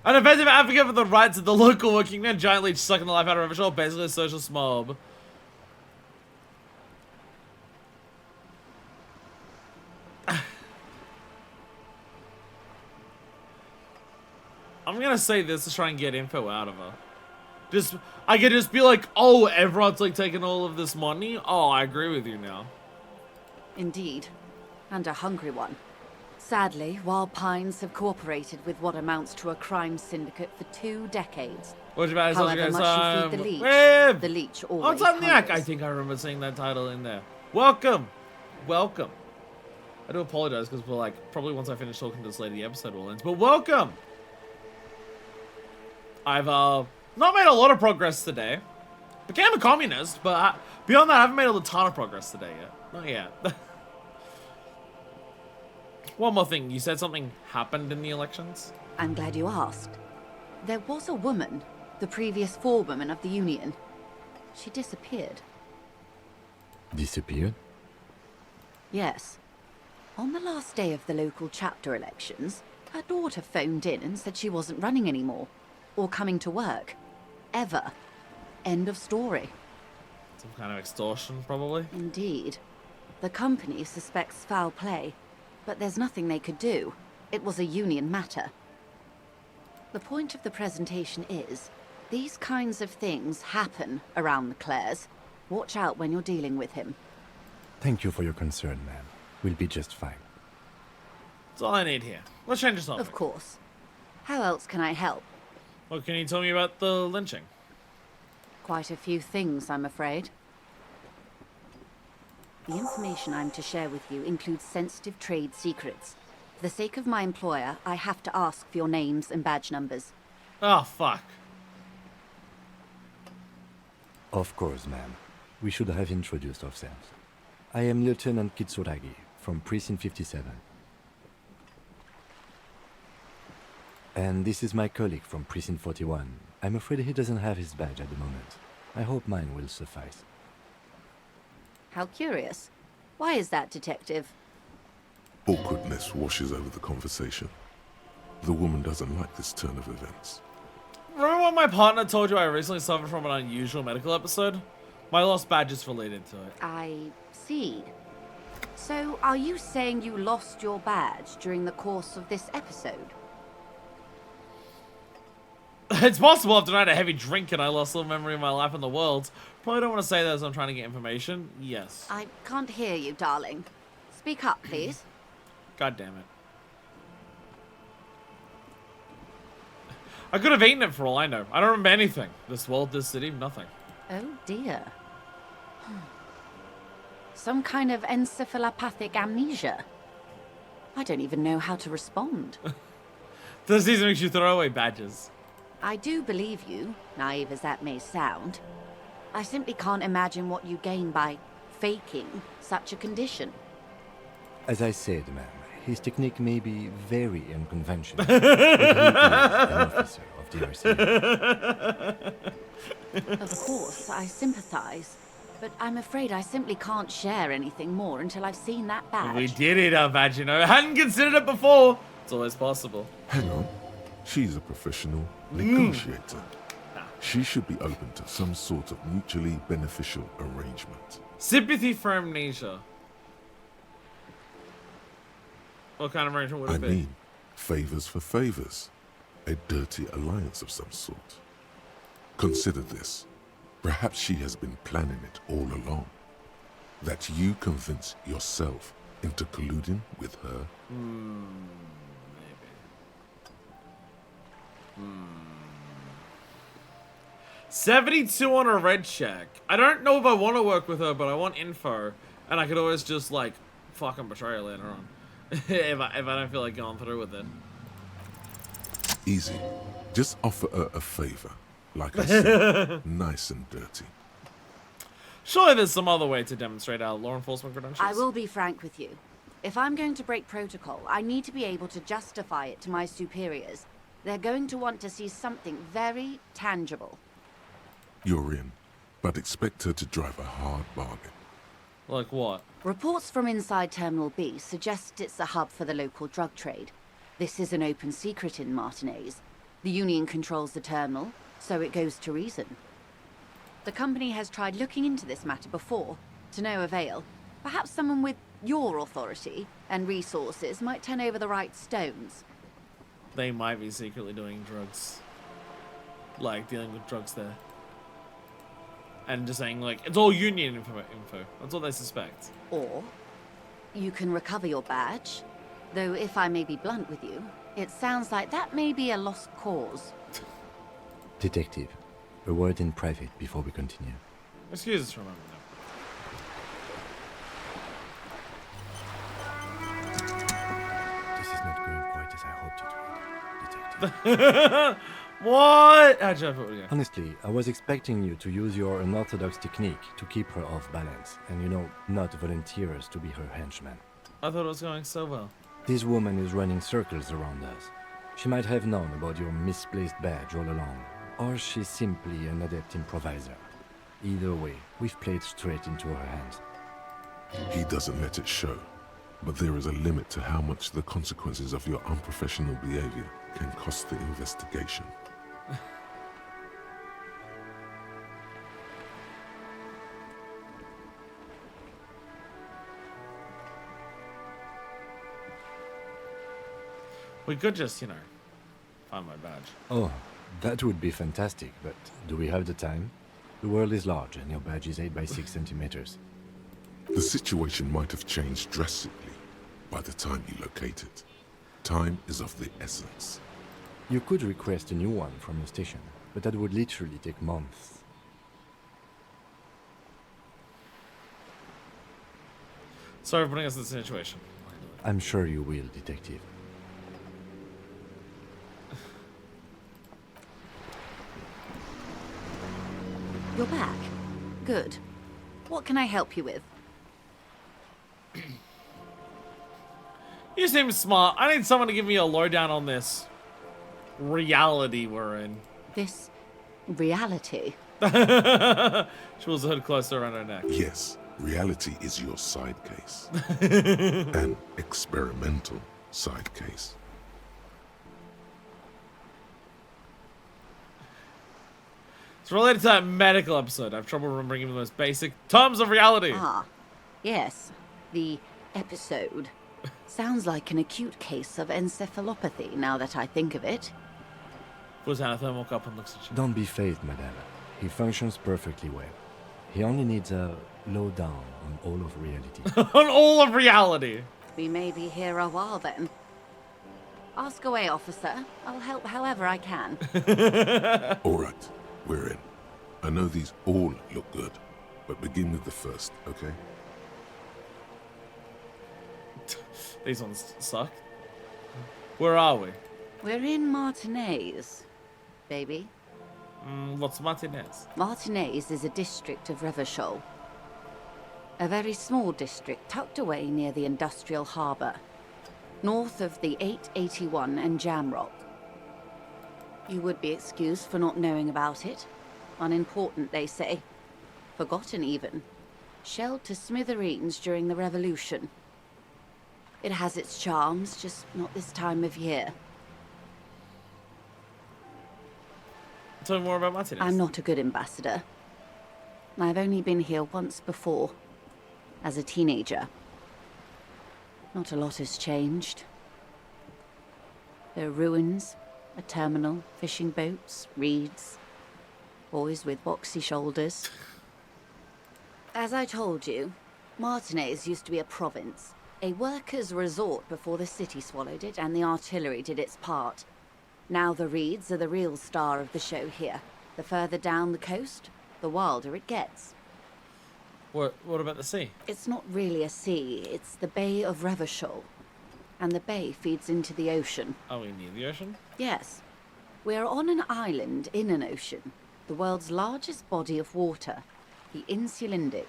an effective advocate for the rights of the local working man, giant leech sucking the life out of Revachol, basically a social mob. I'm gonna say this to try and get info out of her. I could just be like, oh, everyone's like taking all of this money? Oh, I agree with you now. Indeed. And a hungry one. Sadly, Wild Pines have cooperated with what amounts to a crime syndicate for 2 decades. What about However much you feed the leech, the leech always Insomniac! hungers. I think I remember seeing that title in there. Welcome! Welcome. I do apologize because we're like, probably once I finish talking to this lady, the episode will end. But welcome! I've not made a lot of progress today. Became a communist, but beyond that, I haven't made a ton of progress today yet. Not yet. One more thing, you said something happened in the elections? I'm glad you asked. There was a woman, the previous forewoman of the Union. She disappeared. Disappeared? Yes. On the last day of the local chapter elections, her daughter phoned in and said she wasn't running anymore. Or coming to work. Ever. End of story. Some kind of extortion, probably? Indeed. The company suspects foul play, but there's nothing they could do. It was a Union matter. The point of the presentation is, these kinds of things happen around the Clares. Watch out when you're dealing with him. Thank you for your concern, ma'am. We'll be just fine. That's all I need here. Let's change the topic. Of course. How else can I help? What can you tell me about the lynching? Quite a few things, I'm afraid. The information I'm to share with you includes sensitive trade secrets. For the sake of my employer, I have to ask for your names and badge numbers. Oh, fuck. Of course, ma'am. We should have introduced ourselves. I am Lieutenant Kitsuragi from Precinct 57. And this is my colleague from Precinct 41. I'm afraid he doesn't have his badge at the moment. I hope mine will suffice. How curious. Why is that, Detective? Awkwardness washes over the conversation. The woman doesn't like this turn of events. Remember when my partner told you I recently suffered from an unusual medical episode? My lost badge is related to it. I see. So, are you saying you lost your badge during the course of this episode? It's possible I've denied a heavy drink and I lost all memory of my life in the world. Probably don't want to say that as I'm trying to get information. Yes. I can't hear you, darling. Speak up, please. God damn it. I could have eaten it for all I know. I don't remember anything. This world, this city, nothing. Oh dear. Some kind of encephalopathic amnesia. I don't even know how to respond. This season makes you throw away badges. I do believe you, naive as that may sound. I simply can't imagine what you gain by faking such a condition. As I said, ma'am, his technique may be very unconventional, but he is an officer of the RCA. Of course, I sympathize, but I'm afraid I simply can't share anything more until I've seen that badge. We did eat our badge, you know. I hadn't considered it before. It's always possible. Hang on. She's a professional negotiator. She should be open to some sort of mutually beneficial arrangement. Sympathy for amnesia. What kind of arrangement would it be? I mean, favors for favors. A dirty alliance of some sort. Consider this. Perhaps she has been planning it all along. That you convince yourself into colluding with her. Maybe. 72 on a red check. I don't know if I want to work with her, but I want info. And I could always just, like, fucking betray her later on. if I don't feel like going through with it. Easy. Just offer her a favor. Like I said, nice and dirty. Surely there's some other way to demonstrate our law enforcement credentials. I will be frank with you. If I'm going to break protocol, I need to be able to justify it to my superiors. They're going to want to see something very tangible. You're in, but expect her to drive a hard bargain. Like what? Reports from inside Terminal B suggest it's a hub for the local drug trade. This is an open secret in Martinez. The Union controls the terminal, so it goes to reason. The company has tried looking into this matter before, to no avail. Perhaps someone with your authority and resources might turn over the right stones. They might be secretly doing drugs. Like, dealing with drugs there. And just saying, like, it's all Union info. That's all they suspect. Or, you can recover your badge. Though, if I may be blunt with you, it sounds like that may be a lost cause. Detective, a word in private before we continue. Excuse us for a moment, This is not going quite as I hoped it would, Detective. What? How'd you have it again? Honestly, I was expecting you to use your unorthodox technique to keep her off balance, and not volunteer us to be her henchman. I thought it was going so well. This woman is running circles around us. She might have known about your misplaced badge all along, or she's simply an adept improviser. Either way, we've played straight into her hands. He doesn't let it show, but there is a limit to how much the consequences of your unprofessional behavior can cost the investigation. We could just, find my badge. Oh, that would be fantastic, but do we have the time? The world is large, and your badge is 8 by 6 centimeters. The situation might have changed drastically by the time you locate it. Time is of the essence. You could request a new one from the station, but that would literally take months. Sorry for putting us in this situation. I'm sure you will, Detective. You're back. Good. What can I help you with? You seem smart. I need someone to give me a lowdown on this reality we're in. This reality? She pulls her hood closer around her neck. Yes, reality is your side case. An experimental side case. It's related to that medical episode. I have trouble remembering even the most basic terms of reality. Ah, yes. The episode. Sounds like an acute case of encephalopathy, now that I think of it. Pulls out a thermal cup and looks at you. Don't be phased, madame. He functions perfectly well. He only needs a lowdown on all of reality. On all of reality. We may be here a while then. Ask away, officer. I'll help however I can. All right, we're in. I know these all look good, but begin with the first, okay? These ones suck. Where are we? We're in Martinez, baby. What's Martinez? Martinez is a district of Revachol. A very small district tucked away near the industrial harbour, north of the 881 and Jamrock. You would be excused for not knowing about it. Unimportant, they say. Forgotten, even. Shelled to smithereens during the Revolution. It has its charms, just not this time of year. Tell me more about Martinez. I'm not a good ambassador. I've only been here once before, as a teenager. Not a lot has changed. There are ruins, a terminal, fishing boats, reeds, boys with boxy shoulders. As I told you, Martinez used to be a province, a workers' resort before the city swallowed it and the artillery did its part. Now the reeds are the real star of the show here. The further down the coast, the wilder it gets. What about the sea? It's not really a sea, it's the Bay of Revachol. And the bay feeds into the ocean. Are we near the ocean? Yes. We're on an island in an ocean. The world's largest body of water. The Insulindic.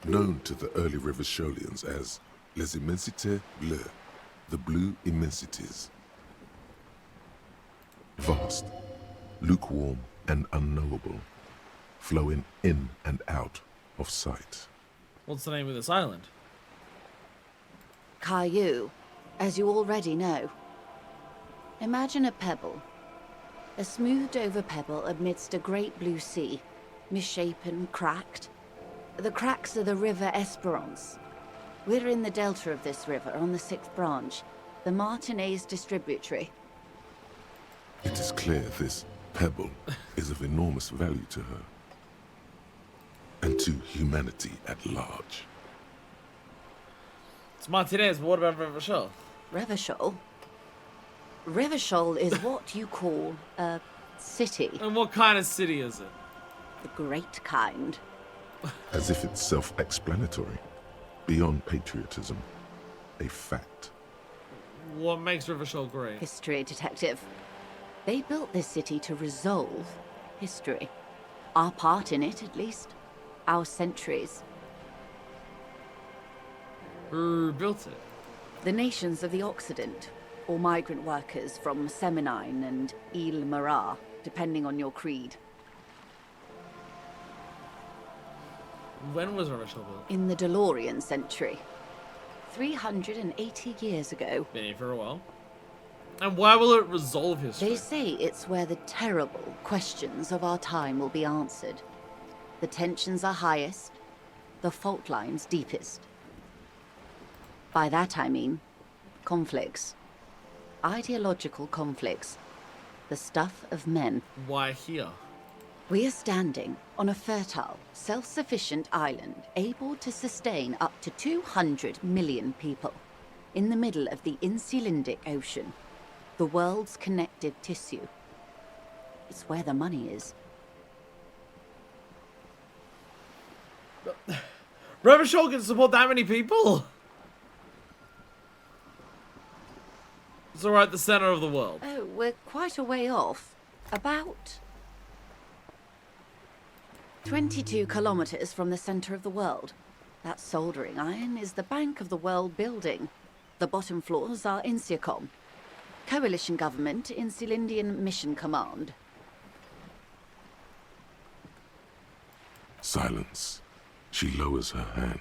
Known to the early Revacholians as Les Immensités Bleues, the Blue Immensities. Vast, lukewarm and unknowable, flowing in and out of sight. What's the name of this island? Caillou, as you already know. Imagine a pebble. A smoothed over pebble amidst a great blue sea, misshapen, cracked. The cracks are the river Esperance. We're in the delta of this river on the 6th branch, the Martinez distributary. It is clear this pebble is of enormous value to her. And to humanity at large. It's Martinez, but what about Revachol? Revachol? Revachol is what you call a city. And what kind of city is it? The great kind. As if it's self-explanatory. Beyond patriotism. A fact. What makes Revachol great? History, detective. They built this city to resolve history. Our part in it, at least. Our centuries. Who built it? The nations of the Occident, or migrant workers from Seminine and Ile Marat, depending on your creed. When was Revachol built? In the DeLorean century. 380 years ago. Been here for a while. And why will it resolve history? They say it's where the terrible questions of our time will be answered. The tensions are highest, the fault lines deepest. By that I mean conflicts. Ideological conflicts. The stuff of men. Why here? We are standing on a fertile, self-sufficient island able to sustain up to 200 million people in the middle of the Insulindic Ocean, the world's connective tissue. It's where the money is. Revachol can support that many people? So we're at the center of the world. Oh, we're quite a way off. About 22 kilometers from the center of the world. That soldering iron is the Bank of the World building. The bottom floors are Insiacom. Coalition government, Insulindian Mission Command. Silence. She lowers her hand.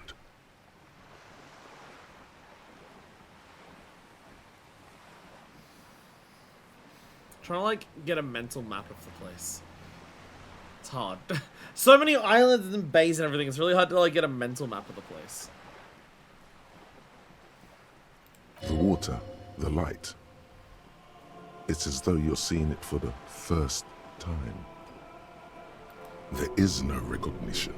Trying to like get a mental map of the place. It's hard. So many islands and bays and everything. It's really hard to like get a mental map of the place. The water, the light. It's as though you're seeing it for the first time. There is no recognition,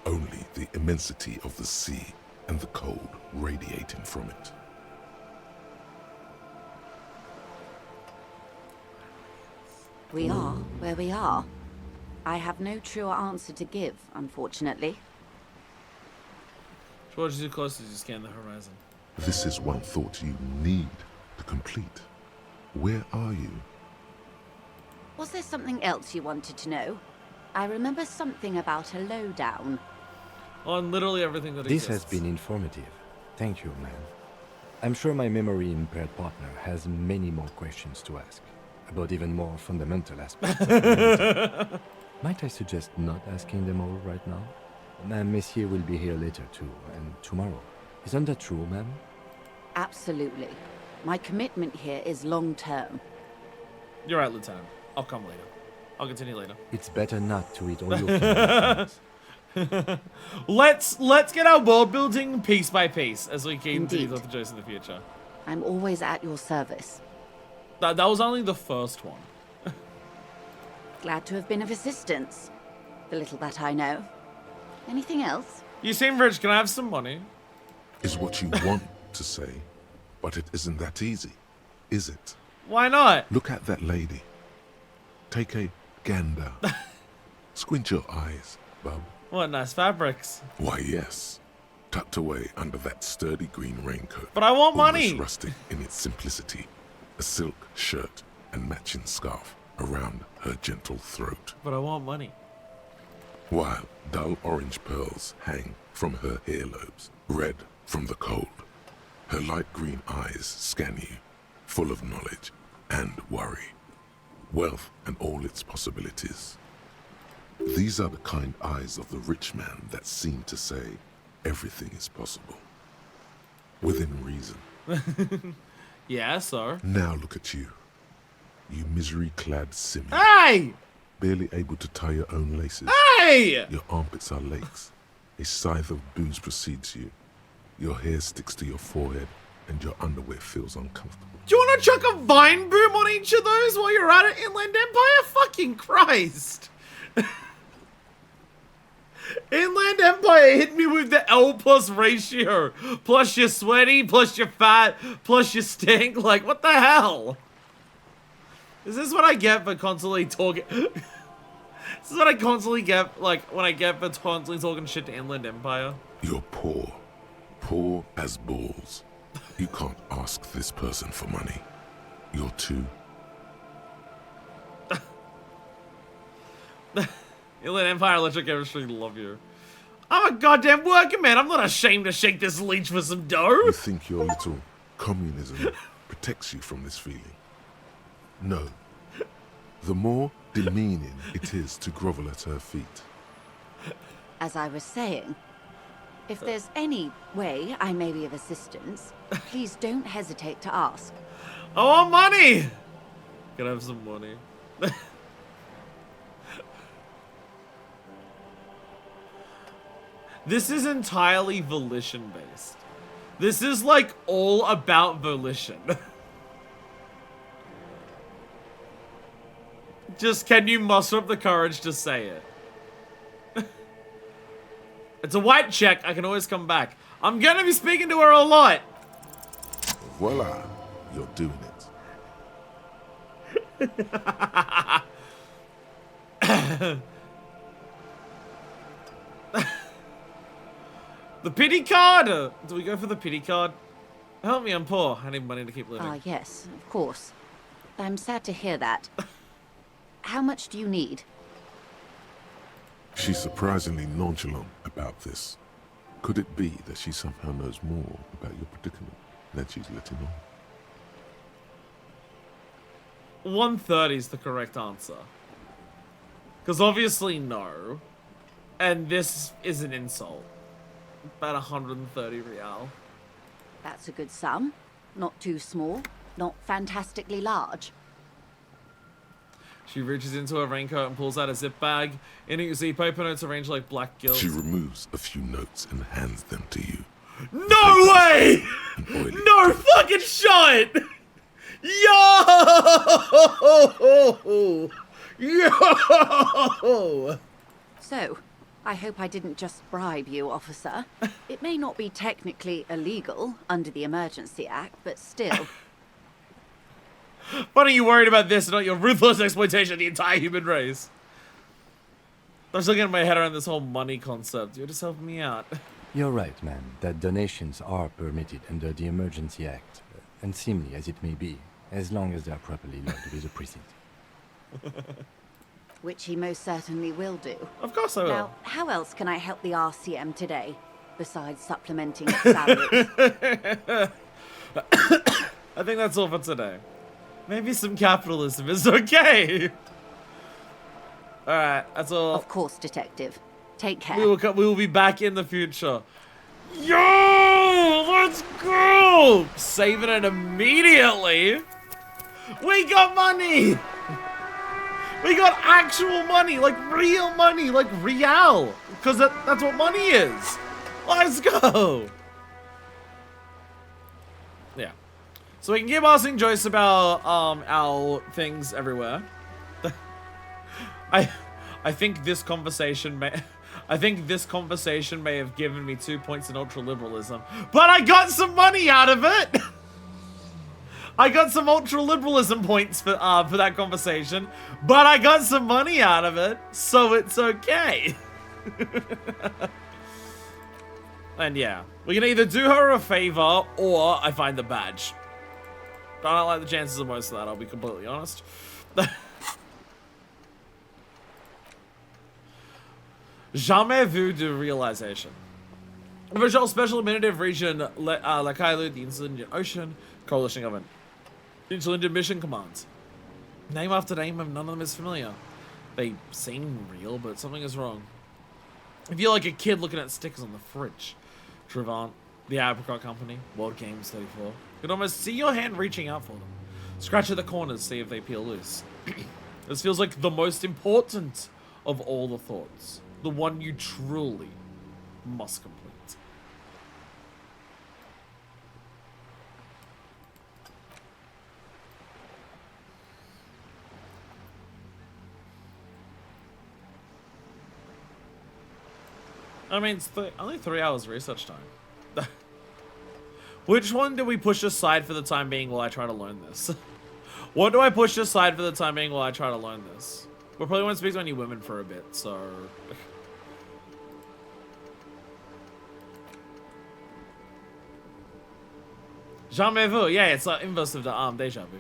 only the immensity of the sea and the cold radiating from it. We are where we are. I have no truer answer to give, unfortunately. Towards you close as you scan the horizon. This is one thought you need to complete. Where are you? Was there something else you wanted to know? I remember something about a lowdown. On literally everything that This exists. has been informative. Thank you, ma'am. I'm sure my memory-impaired partner has many more questions to ask, about even more fundamental aspects of humanity. Might I suggest not asking them all right now? Ma'am, Messier will be here later too, and tomorrow. Isn't that true, ma'am? Absolutely. My commitment here is long-term. You're right, Lieutenant. I'll come later. I'll continue later. It's better not to eat all your food. Let's get our world building piece by piece as we keep Indeed. these other jokes in the future. I'm always at your service. That was only the first one. Glad to have been of assistance. The little that I know. Anything else? You seem rich. Can I have some money? Is what you want to say, but it isn't that easy, is it? Why not? Look at that lady. Take a gander. Squint your eyes, bub. What nice fabrics. Why, yes. Tucked away under that sturdy green raincoat. But I want almost money. Rustic in its simplicity. A silk shirt and matching scarf around her gentle throat. But I want money. While dull orange pearls hang from her earlobes, red from the cold. Her light green eyes scan you, full of knowledge and worry. Wealth and all its possibilities. These are the kind eyes of the rich man that seem to say everything is possible. Within reason. Yeah, so? Now look at you. You misery-clad simian. Hey! Barely able to tie your own laces. Hey! Your armpits are lakes. A scythe of booze precedes you. Your hair sticks to your forehead, and your underwear feels uncomfortable. Do you want to chuck a vine boom on each of those while you're at it, Inland Empire? Fucking Christ! Inland Empire hit me with the L plus ratio. Plus you're sweaty, plus you're fat, plus you stink. Like, what the hell? Is this what I get for constantly talking? This is what I constantly get, like, when I get for constantly talking shit to Inland Empire. You're poor. Poor as balls. You can't ask this person for money. You're too... Inland Empire Electric Chemistry, love you. I'm a goddamn working man. I'm not ashamed to shake this leech for some dough. You think your little communism protects you from this feeling? No. The more demeaning it is to grovel at her feet. As I was saying, if there's any way I may be of assistance, please don't hesitate to ask. I want money! Can I have some money? This is entirely volition-based. This is, like, all about volition. Just, can you muster up the courage to say it? It's a white check. I can always come back. I'm gonna be speaking to her a lot. Voila, you're doing it. The pity card! Do we go for the pity card? Help me, I'm poor. I need money to keep living. Ah, yes, of course. I'm sad to hear that. How much do you need? She's surprisingly nonchalant about this. Could it be that she somehow knows more about your predicament than she's letting on? 130 is the correct answer. Because obviously no. And this is an insult. About 130 real. That's a good sum. Not too small, not fantastically large. She reaches into her raincoat and pulls out a zip bag. In it you see paper notes arranged like black gilt. She removes a few notes and hands them to you. No way! No fucking shot! Yo! Yo! So, I hope I didn't just bribe you, officer. It may not be technically illegal under the Emergency Act, but still. Why are you worried about this and not your ruthless exploitation of the entire human race? I'm still getting my head around this whole money concept. You're just helping me out. You're right, man, that donations are permitted under the Emergency Act, unseemly as it may be, as long as they are properly logged with the precinct. Which he most certainly will do. Of course I will. Now, how else can I help the RCM today, besides supplementing salaries? I think that's all for today. Maybe some capitalism is okay. Alright, that's all. Of course, Detective. Take care. We will be back in the future. Yo! Let's go! Saving it immediately. We got money! We got actual money, like real money, like real. Because that's what money is. Let's go! Yeah. So we can keep asking Joyce about our things everywhere. I think this conversation may have given me 2 points in ultra-liberalism. But I got some money out of it! I got some ultra-liberalism points for that conversation. But I got some money out of it, so it's okay. And yeah, we can either do her a favor, or I find the badge. I don't like the chances of most of that, I'll be completely honest. Jamais vu de realization. Official Special Administrative Region Lakailu, the Indian Ocean, Coalition Government. Indian Mission Commands. Name after name, none of them is familiar. They seem real, but something is wrong. I feel like a kid looking at stickers on the fridge. Trevant, the Apricot Company, World Games 34. You can almost see your hand reaching out for them. Scratch at the corners, see if they peel loose. This feels like the most important of all the thoughts. The one you truly must complete. I mean, it's only 3 hours research time. Which one do we push aside for the time being while I try to learn this? What do I push aside for the time being while I try to learn this? We probably won't speak to any women for a bit, so... Jamais vu. Yeah, it's like inverse of the deja vu.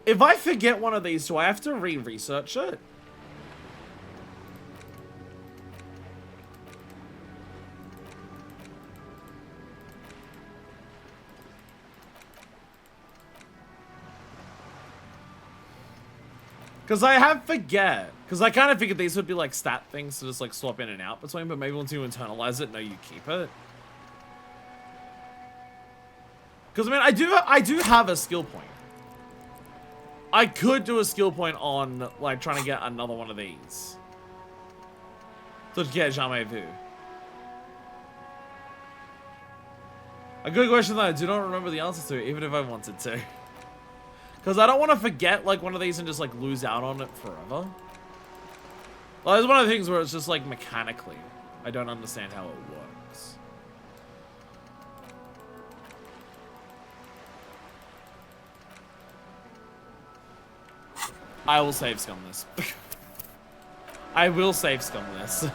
If I forget one of these, do I have to re-research it? Because I have forget. Because I kind of figured these would be like stat things to just like swap in and out between, but maybe once you internalize it, no, you keep it. Because I mean, I do have a skill point. I could do a skill point on like trying to get another one of these. So to get jamais vu. A good question that I do not remember the answer to, even if I wanted to. Because I don't want to forget like one of these and just like lose out on it forever. Well, it's one of the things where it's just like mechanically, I don't understand how it works. I will save scum this. I will save scum this.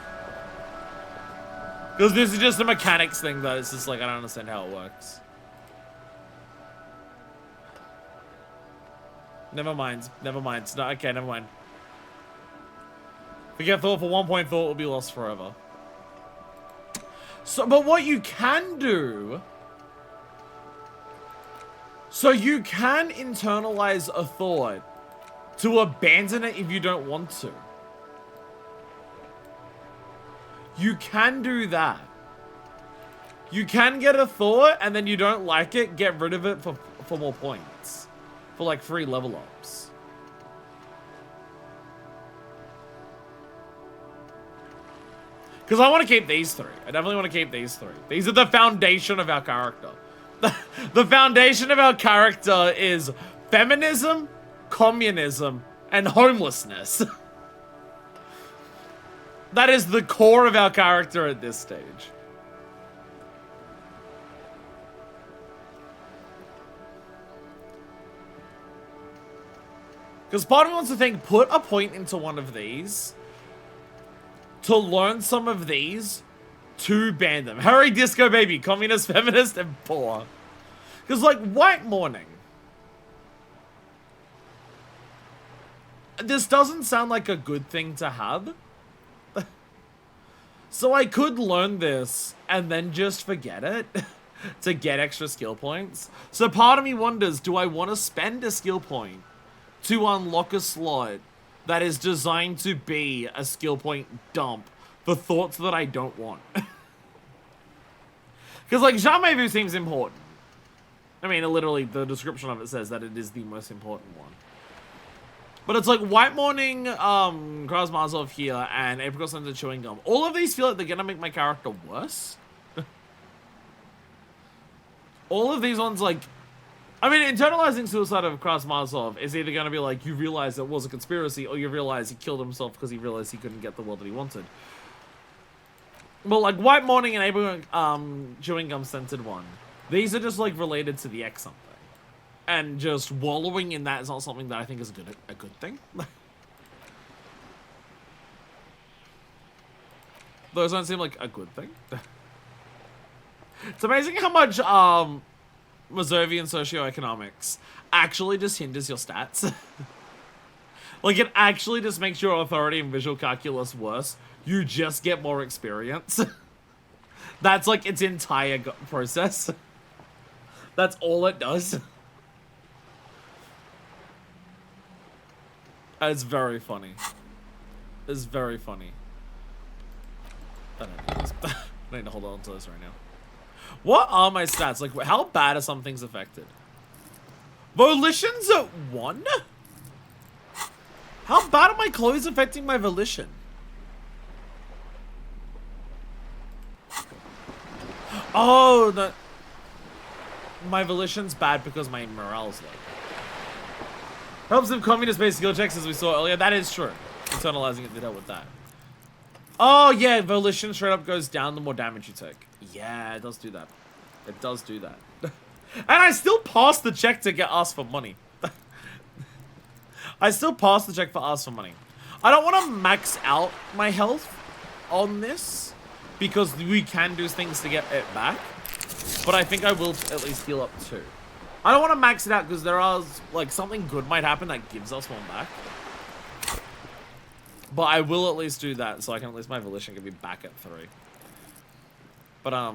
Because this is just a mechanics thing that it's just like, I don't understand how it works. Never mind. Never mind. It's not, okay, never mind. Forget thought for 1 point, thought will be lost forever. So, but what you can do... So you can internalize a thought to abandon it if you don't want to. You can do that. You can get a thought and then you don't like it, get rid of it for more points. For like 3 level ups. Because I want to keep these 3. I definitely want to keep these 3. These are the foundation of our character. The foundation of our character is feminism, communism, and homelessness. That is the core of our character at this stage. Because part of me wants to think, put a point into one of these to learn some of these to ban them. Hurry, disco baby, communist, feminist, and poor. Because, like, white mourning. This doesn't sound like a good thing to have. So I could learn this and then just forget it to get extra skill points. So part of me wonders, do I want to spend a skill point to unlock a slot that is designed to be a skill point dump for thoughts that I don't want? Because, like, jamais vu seems important. I mean, literally, the description of it says that it is the most important one. But it's like White Morning, Krasmazov here, and Apricot Scented Chewing Gum. All of these feel like they're gonna make my character worse. All of these ones, like... I mean, internalizing suicide of Krasmazov is either gonna be like, you realize it was a conspiracy, or you realize he killed himself because he realized he couldn't get the world that he wanted. But like, White Morning and Apricot Chewing Gum Scented one. These are just, like, related to the X something. And just wallowing in that is not something that I think is a good thing. Those don't seem like a good thing. It's amazing how much Mazovian socioeconomics actually just hinders your stats. Like, it actually just makes your authority and visual calculus worse. You just get more experience. That's like its entire process. That's all it does. It's very funny. It's very funny. I don't need this. I need to hold on to this right now. What are my stats? Like, how bad are some things affected? Volition's at 1? How bad are my clothes affecting my volition? Oh, that... My volition's bad because my morale's low. Helps with communist-based skill checks, as we saw earlier. That is true. Internalizing it did help with that. Oh, yeah, volition straight up goes down the more damage you take. Yeah, it does do that. It does do that. And I still passed the check to get asked for money. I still passed the check for ask for money. I don't want to max out my health on this, because we can do things to get it back. But I think I will at least heal up 2. I don't want to max it out because there are, like, something good might happen that gives us 1 back. But I will at least do that so I can at least my volition can be back at 3. But,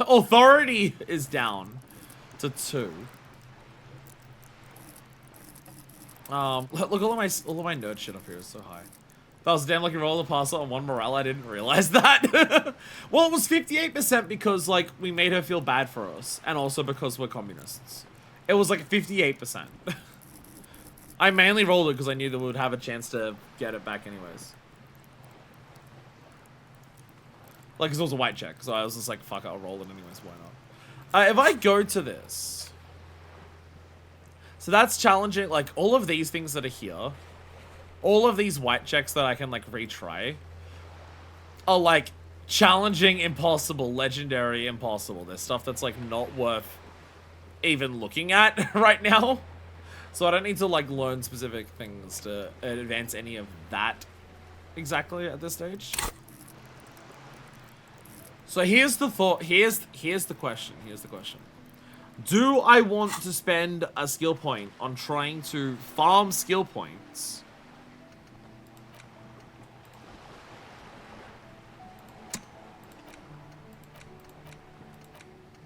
authority is down to 2. Look, all of my nerd shit up here is so high. That was a damn lucky roll to pass it on 1 morale. I didn't realize that. Well, it was 58% because, like, we made her feel bad for us. And also because we're communists. It was, like, 58%. I mainly rolled it because I knew that we would have a chance to get it back anyways. Like, because it was a white check. So I was just like, fuck it, I'll roll it anyways. Why not? If I go to this. So that's challenging. Like, all of these things that are here. All of these white checks that I can, like, retry are, like, challenging, impossible, legendary, impossible. There's stuff that's, like, not worth even looking at right now. So I don't need to like learn specific things to advance any of that exactly at this stage. So here's the thought, here's the question. Do I want to spend a skill point on trying to farm skill points?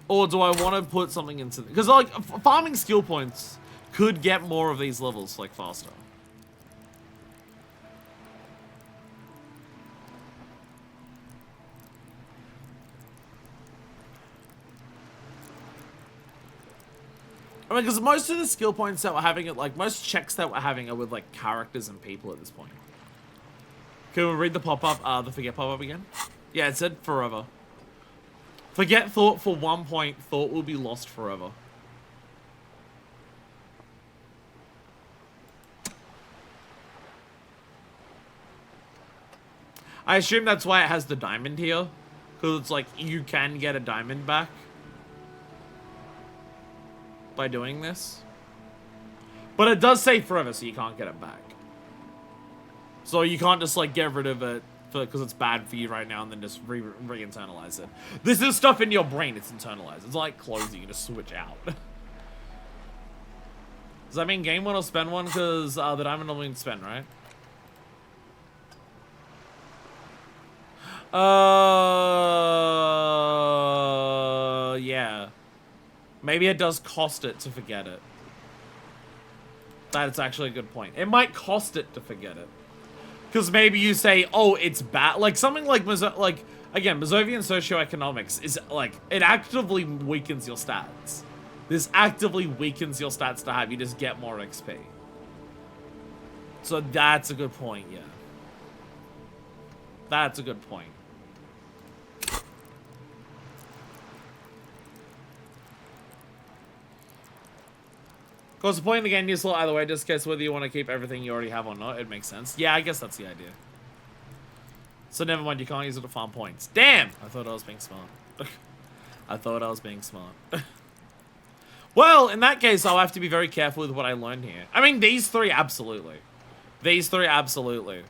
Or do I want to put something into... Because, like, farming skill points could get more of these levels, like, faster. I mean, because most of the skill points that we're having, like, most checks that we're having are with, like, characters and people at this point. Can we read the pop-up, the forget pop-up again? Yeah, it said forever. Forget thought for 1 point, thought will be lost forever. I assume that's why it has the diamond here. Because it's like, you can get a diamond back by doing this. But it does say forever, so you can't get it back. So you can't just like get rid of it because it's bad for you right now and then just re-internalize it. This is stuff in your brain, it's internalized. It's like clothes you can just switch out. Does that mean gain one or spend one? Because the diamond only can spend, right? Yeah. Maybe it does cost it to forget it. That's actually a good point. It might cost it to forget it. Because maybe you say, oh, it's bad. Like, something like, again, Mazovian socioeconomics is, like, it actively weakens your stats. This actively weakens your stats to have you just get more XP. So that's a good point, yeah. That's a good point. Of course, the point of the game is either way, just guess whether you want to keep everything you already have or not. It makes sense. Yeah, I guess that's the idea. So never mind, you can't use it to farm points. Damn! I thought I was being smart. I thought I was being smart. Well, in that case, I'll have to be very careful with what I learned here. I mean, these three, absolutely. These three, absolutely.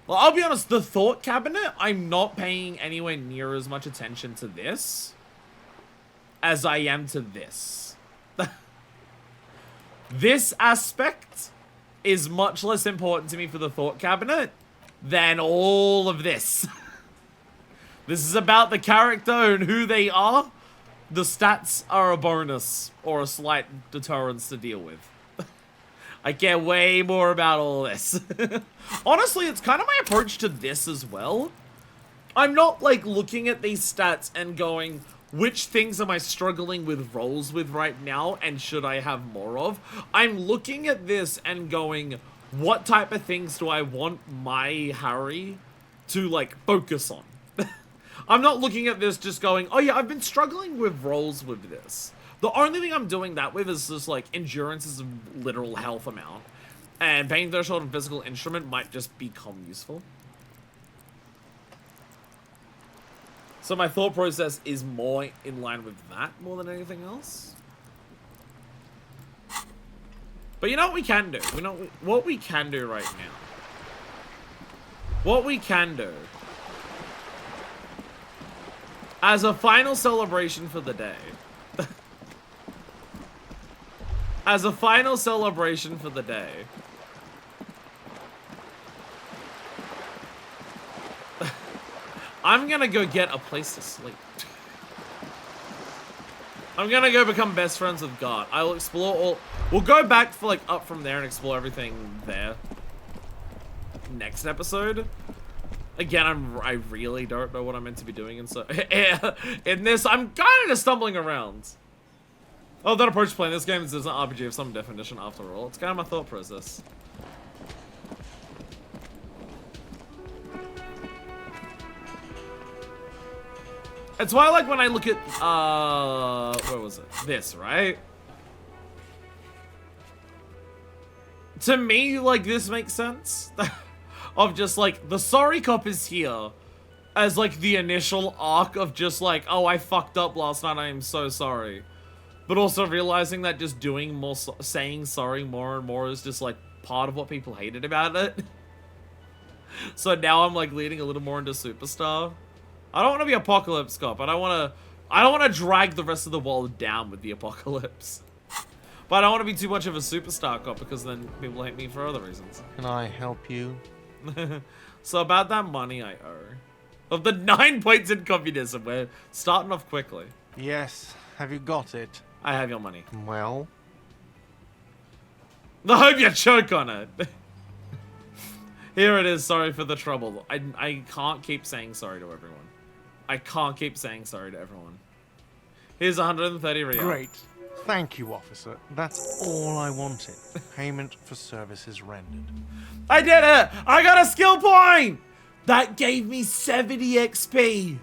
Well, I'll be honest, the thought cabinet, I'm not paying anywhere near as much attention to this as I am to this. This aspect is much less important to me for the thought cabinet than all of this. This is about the character and who they are. The stats are a bonus or a slight deterrence to deal with. I care way more about all this. Honestly, it's kind of my approach to this as well. I'm not like looking at these stats and going, which things am I struggling with rolls with right now and should I have more of? I'm looking at this and going, what type of things do I want my Harry to like focus on? I'm not looking at this just going, oh yeah, I've been struggling with rolls with this. The only thing I'm doing that with is just like endurance is a literal health amount. And pain threshold and physical instrument might just become useful. So my thought process is more in line with that more than anything else. But you know what we can do? What we can do right now. What we can do. As a final celebration for the day. As a final celebration for the day. I'm gonna go get a place to sleep. I'm gonna go become best friends with God. I will explore all... We'll go back for like up from there and explore everything there. Next episode. Again, I really don't know what I'm meant to be doing in this. I'm kind of just stumbling around. Oh, that approach to playing this game is an RPG of some definition after all. It's kind of my thought process. It's why, like, when I look at, where was it? This, right? To me, like, this makes sense. Of just, like, the sorry cop is here as, like, the initial arc of just, like, oh, I fucked up last night, I am so sorry. But also realizing that just doing more, saying sorry more and more is just like part of what people hated about it. So now I'm like leaning a little more into Superstar. I don't want to be Apocalypse Cop. I don't want to drag the rest of the world down with the apocalypse. But I don't want to be too much of a Superstar Cop because then people hate me for other reasons. Can I help you? So about that money I owe. Of the 9 points in communism, we're starting off quickly. Yes. Have you got it? I have your money. Well? I hope you choke on it. Here it is, sorry for the trouble. I can't keep saying sorry to everyone. I can't keep saying sorry to everyone. Here's 130 real. Great. Thank you, officer. That's all I wanted. Payment for services rendered. I did it! I got a skill point! That gave me 70 XP.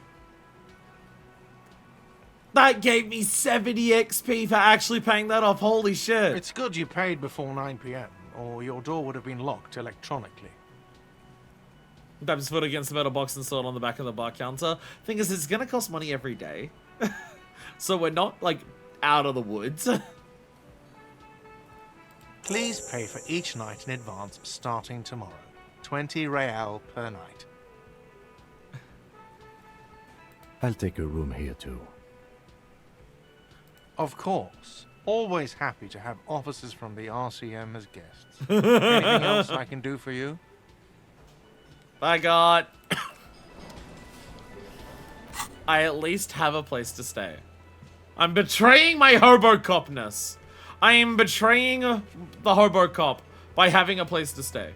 That gave me 70 XP for actually paying that off. Holy shit. It's good you paid before 9 PM, or your door would have been locked electronically. Babs foot against the metal box installed on the back of the bar counter. Thing is, it's gonna cost money every day. So we're not, like, out of the woods. Please pay for each night in advance starting tomorrow. 20 real per night. I'll take a room here too. Of course. Always happy to have officers from the RCM as guests. Anything else I can do for you? By God. I at least have a place to stay. I'm betraying my Hobocopness. I am betraying the Hobocop by having a place to stay.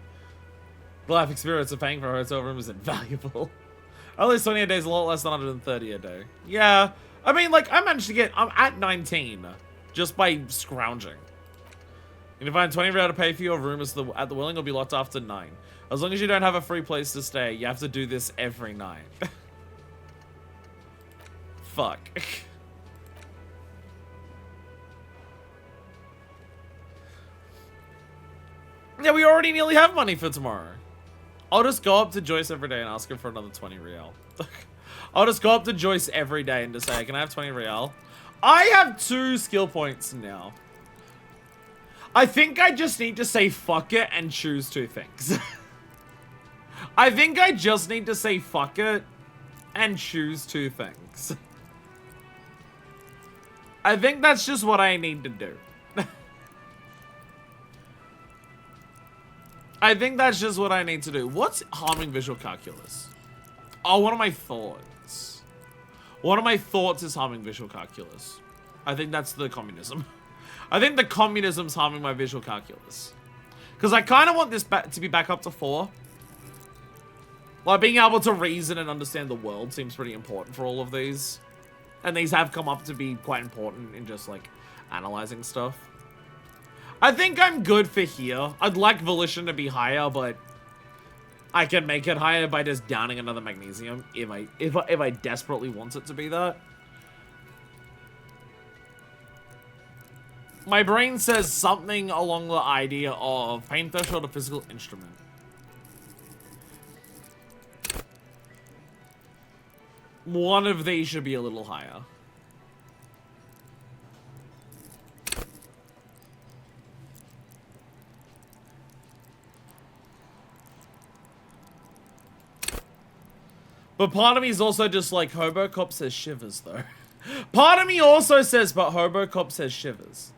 The life experience of paying for a hotel room is invaluable. At least 28 days, a lot less than 130 a day. Yeah, I mean, like, I managed to get, I'm at 19 just by scrounging. And if I have 20 real to pay for your room at the Willing, will be locked after 9. As long as you don't have a free place to stay, you have to do this every night. Fuck. Yeah, we already nearly have money for tomorrow. I'll just go up to Joyce every day and ask her for another 20 real. I'll just go up to Joyce every day and just say, can I have 20 real? I have 2 skill points now. I think I just need to say fuck it and choose 2 things. I think I just need to say fuck it and choose 2 things. I think that's just what I need to do. I think that's just what I need to do. What's harming visual calculus? Oh, one of my thoughts. One of my thoughts is harming visual calculus. I think that's the communism. I think the communism's harming my visual calculus. Because I kind of want this to be back up to 4. Like, being able to reason and understand the world seems pretty important for all of these. And these have come up to be quite important in just, like, analyzing stuff. I think I'm good for here. I'd like volition to be higher, but I can make it higher by just downing another magnesium if I desperately want it to be that. My brain says something along the idea of pain threshold of physical instrument. One of these should be a little higher. But part of me is also just like, Hobocop says shivers, though. Part of me also says, but Hobocop says shivers.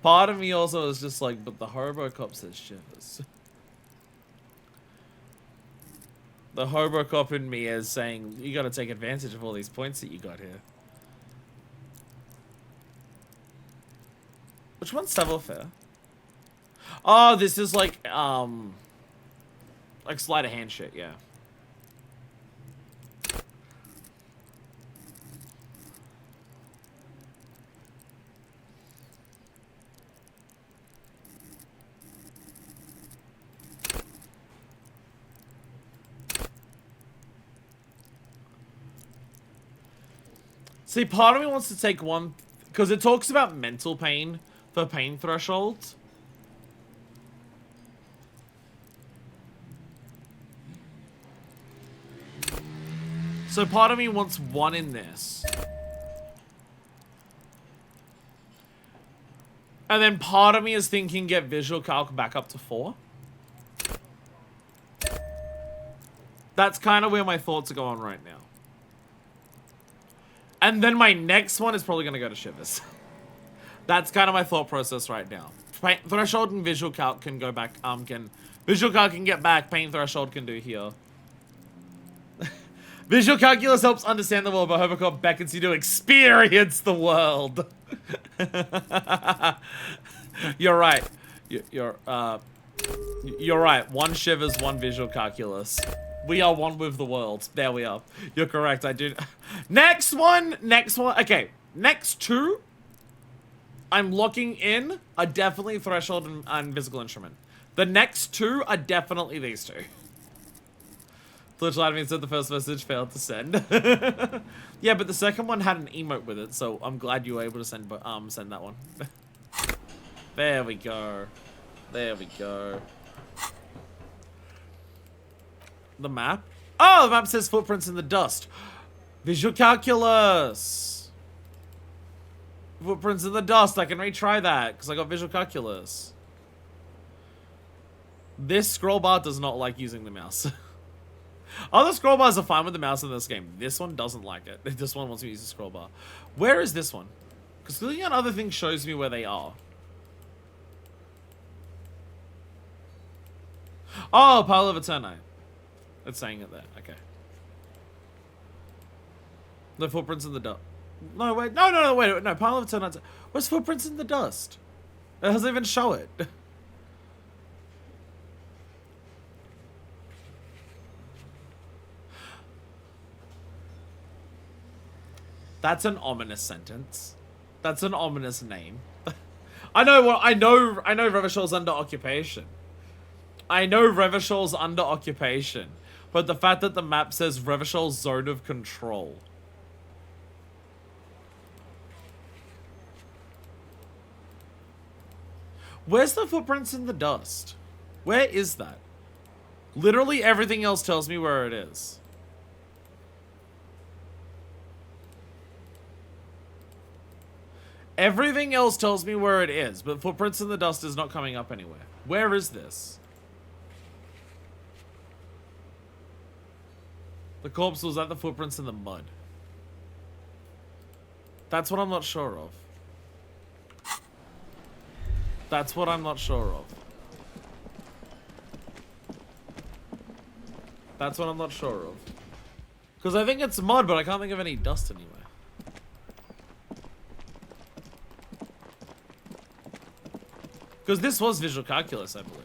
Part of me also is just like, but the Hobocop says shivers. The Hobocop in me is saying, you gotta take advantage of all these points that you got here. Which one's Savoir-Faire? Oh, this is like sleight of hand shit, yeah. See, part of me wants to take one, because it talks about mental pain for pain threshold. So part of me wants one in this. And then part of me is thinking get visual calc back up to 4. That's kind of where my thoughts are going right now. And then my next one is probably going to go to Shivers. That's kind of my thought process right now. Paint Threshold and Visual Calc can go back. Visual Calc can get back. Paint Threshold can do here. Visual Calculus helps understand the world, but Hovercorp beckons you to experience the world. You're right. You're right. 1 Shivers, 1 Visual Calculus. We are one with the world. There we are. You're correct. I do. Next one. Okay. Next 2. I'm locking in are definitely Threshold and Physical Instrument. The next 2 are definitely these 2. Glitch Lightning said the first message failed to send. Yeah, but the second one had an emote with it, so I'm glad you were able to send that one. There we go. There we go. The map? Oh, the map says footprints in the dust. Visual Calculus. Footprints in the dust. I can retry that because I got Visual Calculus. This scroll bar does not like using the mouse. Other scroll bars are fine with the mouse in this game. This one doesn't like it. This one wants to use the scroll bar. Where is this one? Because clicking on other things shows me where they are. Oh, Pile of Eternite. It's saying it there. Okay. The footprints in the dust. No, wait. No, wait. No, Pile of Eternite. Where's footprints in the dust? It doesn't even show it. That's an ominous sentence. That's an ominous name. I know Revachel's under occupation. I know Revachel's under occupation. But the fact that the map says Revachel's zone of control. Where's the footprints in the dust? Where is that? Literally everything else tells me where it is. Everything else tells me where it is, but footprints in the dust is not coming up anywhere. Where is this? The corpse was at the footprints in the mud. That's what I'm not sure of. That's what I'm not sure of. That's what I'm not sure of. Because I think it's mud, but I can't think of any dust anywhere. Because this was Visual Calculus, I believe.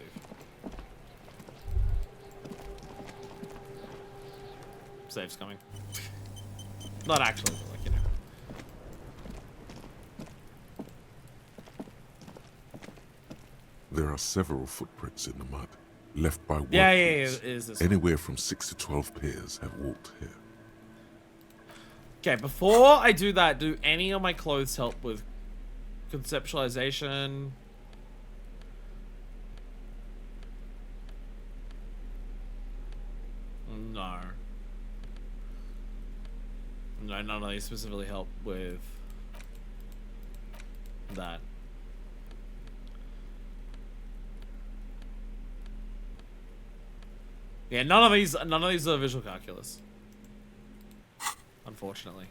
Save's coming. Not actually, but like, you know. There are several footprints in the mud, left by work Yeah, boots. it is this one. Anywhere from 6 to 12 pairs have walked here. Okay, before I do that, do any of my clothes help with conceptualization? No. No, none of these specifically help with that. Yeah, none of these are Visual Calculus. Unfortunately.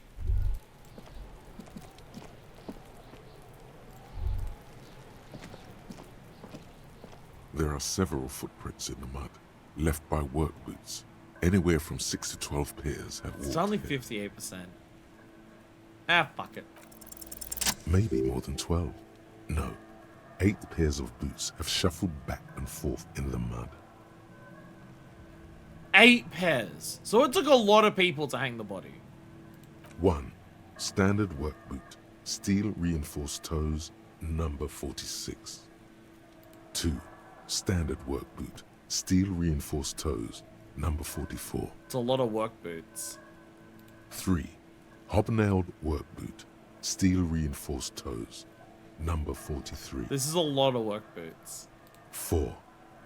There are several footprints in the mud, left by work boots. Anywhere from 6 to 12 pairs have walked It's only here. 58%. Ah, fuck it. Maybe more than 12. No. 8 pairs of boots have shuffled back and forth in the mud. 8 pairs. So it took a lot of people to hang the body. 1. Standard work boot, steel reinforced toes, number 46. 2. Standard work boot, steel reinforced toes, number 44. It's a lot of work boots. 3. Hobnailed work boot, steel reinforced toes, number 43. This is a lot of work boots. 4.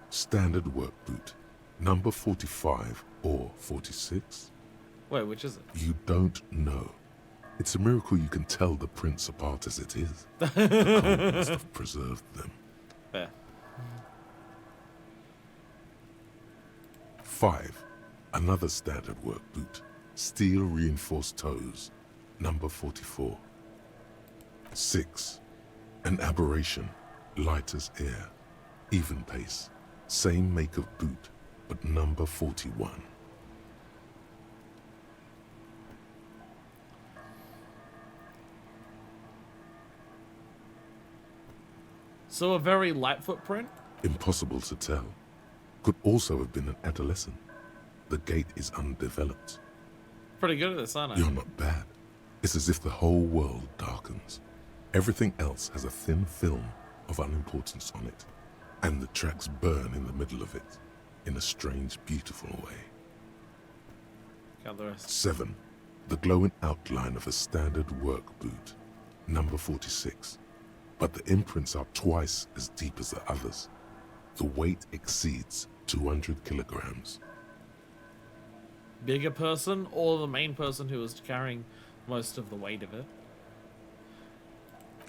Standard work boot, number 45 or 46. Wait, which is it? You don't know. It's a miracle you can tell the prints apart as it is. The cold must have preserved them. Fair. 5. Another standard work boot. Steel reinforced toes. Number 44. 6. An aberration. Light as air. Even pace. Same make of boot, but number 41. So a very light footprint? Impossible to tell. Could also have been an adolescent. The gate is undeveloped. Pretty good at this, aren't I? You're not bad. It's as if the whole world darkens. Everything else has a thin film of unimportance on it, and the tracks burn in the middle of it, in a strange, beautiful way. Count the rest. 7. The glowing outline of a standard work boot. Number 46. But the imprints are twice as deep as the others. The weight exceeds 200 kilograms. Bigger person or the main person who was carrying most of the weight of it?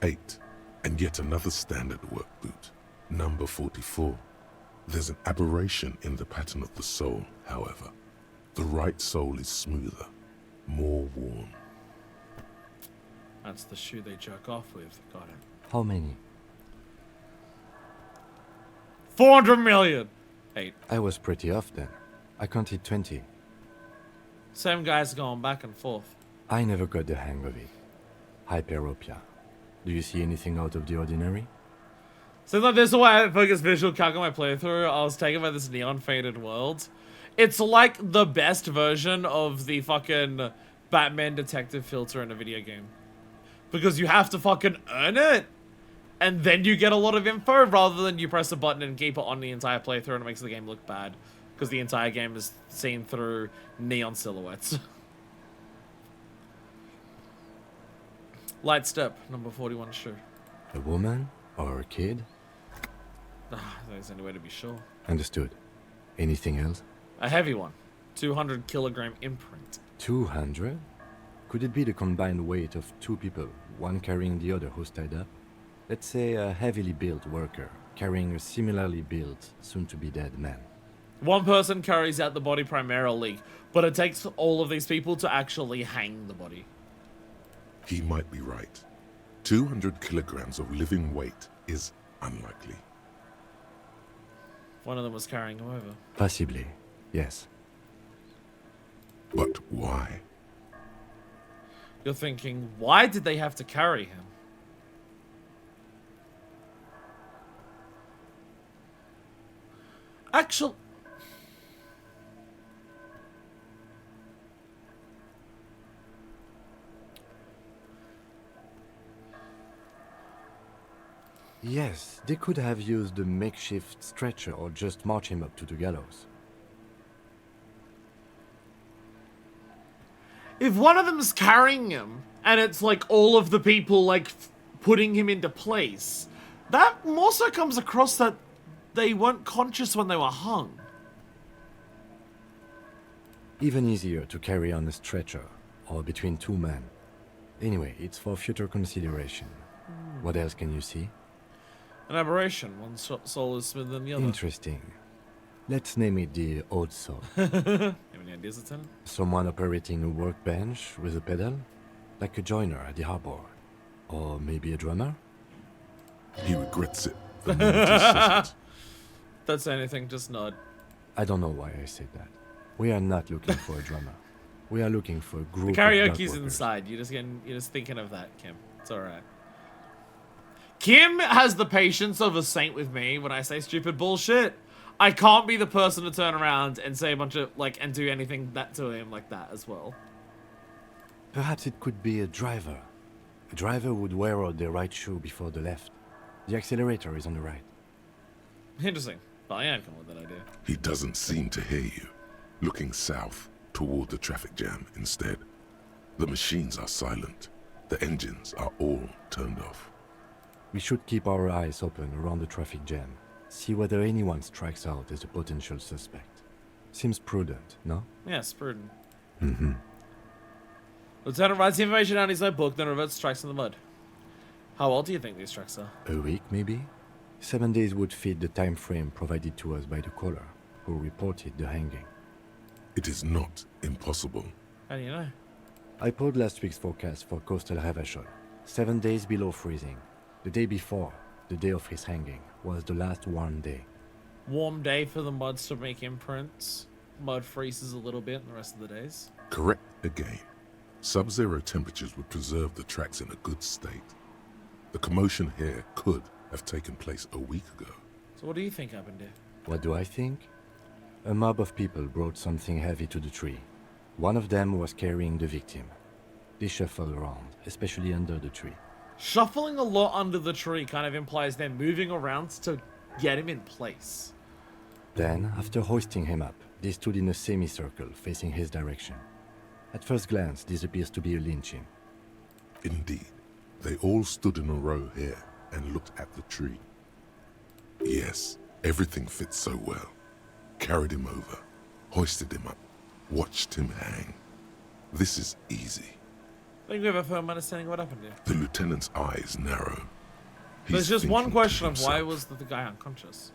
8. And yet another standard work boot. Number 44. There's an aberration in the pattern of the sole, however. The right sole is smoother, more worn. That's the shoe they jerk off with. Got it. How many? 400 million! 8. I was pretty off then. I counted 20. Same guys going back and forth. I never got the hang of it. Hyperopia. Do you see anything out of the ordinary? Since like this is why I focus visual calc on my playthrough, I was taken by this neon faded world. It's like the best version of the fucking Batman detective filter in a video game. Because you have to fucking earn it, and then you get a lot of info rather than you press a button and keep it on the entire playthrough and it makes the game look bad. Because the entire game is seen through neon silhouettes. Light step, number 41 shoe. A woman or a kid? There's any way to be sure. Understood. Anything else? A heavy one. 200 kilogram imprint. 200? Could it be the combined weight of two people, one carrying the other who's tied up? Let's say a heavily built worker carrying a similarly built, soon-to-be-dead man. One person carries out the body primarily, but it takes all of these people to actually hang the body. He might be right. 200 kilograms of living weight is unlikely. One of them was carrying him over. Possibly, yes. But why? You're thinking, why did they have to carry him? Actually... Yes, they could have used a makeshift stretcher or just march him up to the gallows. If one of them's carrying him, and it's like all of the people like putting him into place, that more so comes across that they weren't conscious when they were hung. Even easier to carry on a stretcher, or between two men. Anyway, it's for future consideration. What else can you see? An aberration. One soul is smoother than the other. Interesting. Let's name it the odd soul. Have any ideas, Lieutenant? Someone operating a workbench with a pedal? Like a joiner at the harbor. Or maybe a drummer? He regrets it. The moment he says it. Don't say anything, just nod. I don't know why I said that. We are not looking for a drummer. We are looking for a group The of karaoke's dock workers. inside. You're just thinking of that, Kim. It's alright. Kim has the patience of a saint with me when I say stupid bullshit. I can't be the person to turn around and say a bunch of, like, and do anything that to him like that as well. Perhaps it could be a driver. A driver would wear out the right shoe before the left. The accelerator is on the right. Interesting. But I am coming with that idea. He doesn't seem to hear you. Looking south toward the traffic jam instead. The machines are silent. The engines are all turned off. We should keep our eyes open around the traffic jam. See whether anyone strikes out as a potential suspect. Seems prudent, no? Yes, prudent. Mm-hmm. Lieutenant writes the information down in his notebook, then reverts tracks in the mud. How old do you think these tracks are? A week, maybe? 7 days would fit the time frame provided to us by the caller, who reported the hanging. It is not impossible. How do you know? I pulled last week's forecast for coastal Revachol. 7 days below freezing. The day before, the day of his hanging, was the last warm day. Warm day for the muds to make imprints. Mud freezes a little bit in the rest of the days. Correct again. Sub-zero temperatures would preserve the tracks in a good state. The commotion here could have taken place a week ago. So what do you think happened here? What do I think? A mob of people brought something heavy to the tree. One of them was carrying the victim. They shuffled around, especially under the tree. Shuffling a lot under the tree kind of implies they're moving around to get him in place. Then, after hoisting him up, they stood in a semicircle facing his direction. At first glance, this appears to be a lynching. Indeed. They all stood in a row here and looked at the tree. Yes, everything fits so well. Carried him over, hoisted him up, watched him hang. This is easy. I think we have a firm understanding of what happened here. The lieutenant's eyes narrow. There's just one question of why was the guy unconscious?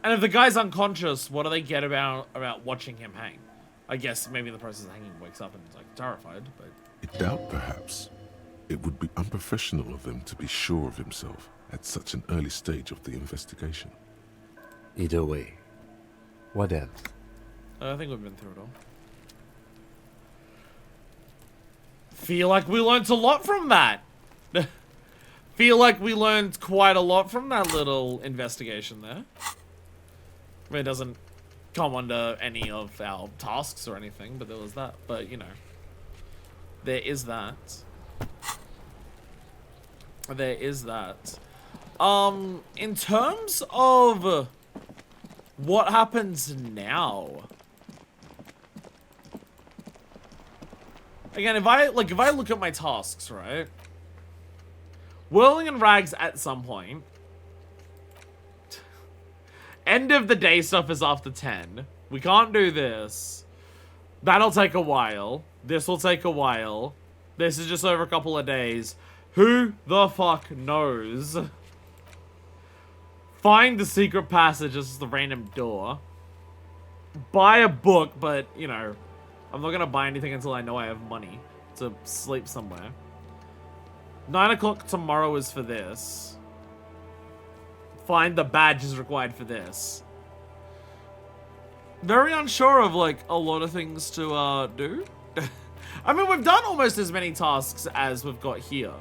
And if the guy's unconscious, what do they get about watching him hang? I guess maybe in the process of hanging wakes up and is like terrified, but... I doubt perhaps. It would be unprofessional of them to be sure of himself at such an early stage of the investigation. Either way. What else? I think we've been through it all. Feel like we learned a lot from that. Feel like we learned quite a lot from that little investigation there. I mean, it doesn't come under any of our tasks or anything, but there was that. But, you know, there is that. There is that. In terms of what happens now. Again, if I look at my tasks, right? Whirling and Rags at some point. End of the day stuff is after 10. We can't do this. That'll take a while. This will take a while. This is just over a couple of days. Who the fuck knows? Find the secret passage. This is the random door. Buy a book, but, you know, I'm not gonna buy anything until I know I have money to sleep somewhere. 9 o'clock tomorrow is for this. Find the badges required for this. Very unsure of, like, a lot of things to, do. I mean, we've done almost as many tasks as we've got here.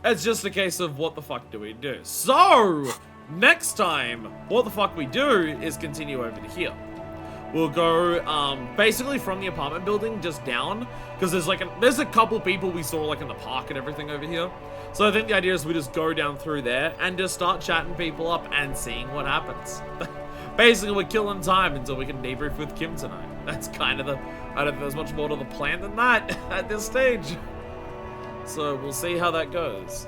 It's just a case of what the fuck do we do? So, next time, what the fuck we do is continue over to here. We'll go, basically from the apartment building just down, because there's a couple people we saw, like, in the park and everything over here. So I think the idea is we just go down through there and just start chatting people up and seeing what happens. Basically, we're killing time until we can debrief with Kim tonight. That's kind of I don't think there's much more to the plan than that at this stage. So we'll see how that goes.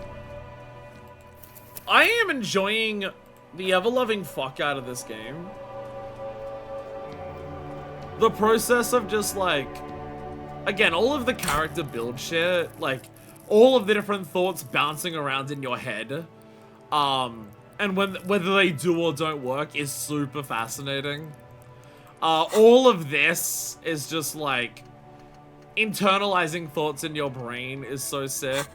I am enjoying the ever-loving fuck out of this game. The process of just, like, again, all of the character build shit, like, all of the different thoughts bouncing around in your head, and whether they do or don't work is super fascinating. All of this is just, like, internalizing thoughts in your brain is so sick.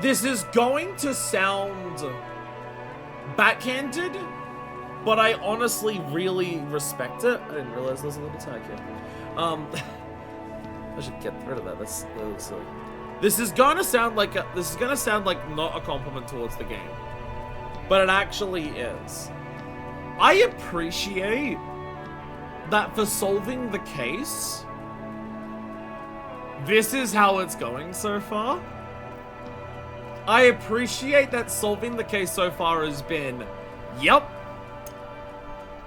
This is going to sound backhanded, but I honestly really respect it. I didn't realize there's a little tag here. I should get rid of that. That's silly. This is gonna sound like not a compliment towards the game, but it actually is. I appreciate that for solving the case, this is how it's going so far. I appreciate that solving the case so far has been, yep,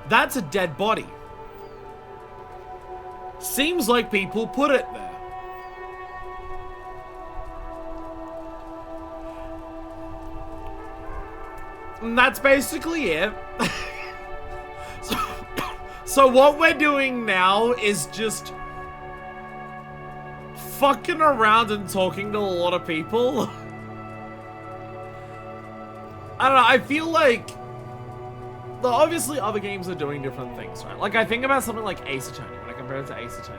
that's a dead body. Seems like people put it there. And that's basically it. So what we're doing now is just fucking around and talking to a lot of people. I don't know, I feel like obviously other games are doing different things, right? Like I think about something like Ace Attorney, when I compare it to Ace Attorney.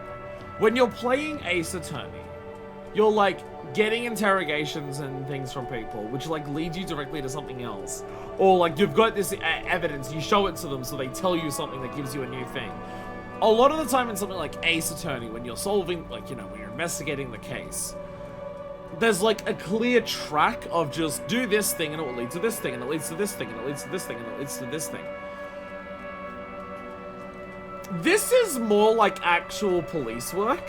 When you're playing Ace Attorney, you're like getting interrogations and things from people, which like leads you directly to something else. Or like you've got this evidence, you show it to them so they tell you something that gives you a new thing. A lot of the time in something like Ace Attorney, when you're solving, like, you know, when you're investigating the case, there's like a clear track of just do this thing and it will lead to this thing and it leads to this thing and it leads to this thing and it leads to this thing. This is more like actual police work.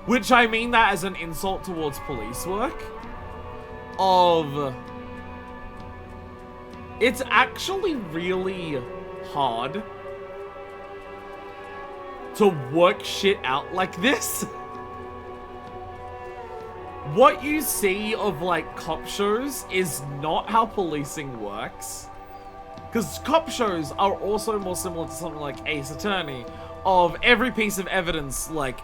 Which I mean that as an insult towards police work. It's actually really hard to work shit out like this. What you see of like cop shows is not how policing works. Because cop shows are also more similar to something like Ace Attorney, of every piece of evidence like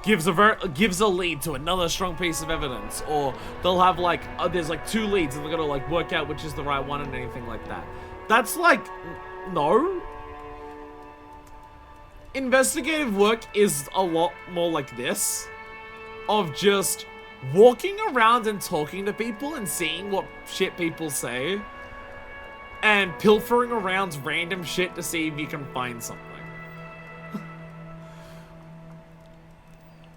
gives a lead to another strong piece of evidence, or they'll have like there's like 2 leads and they're gonna like work out which is the right one and anything like that. That's like no. Investigative work is a lot more like this, of just walking around and talking to people and seeing what shit people say and pilfering around random shit to see if you can find something.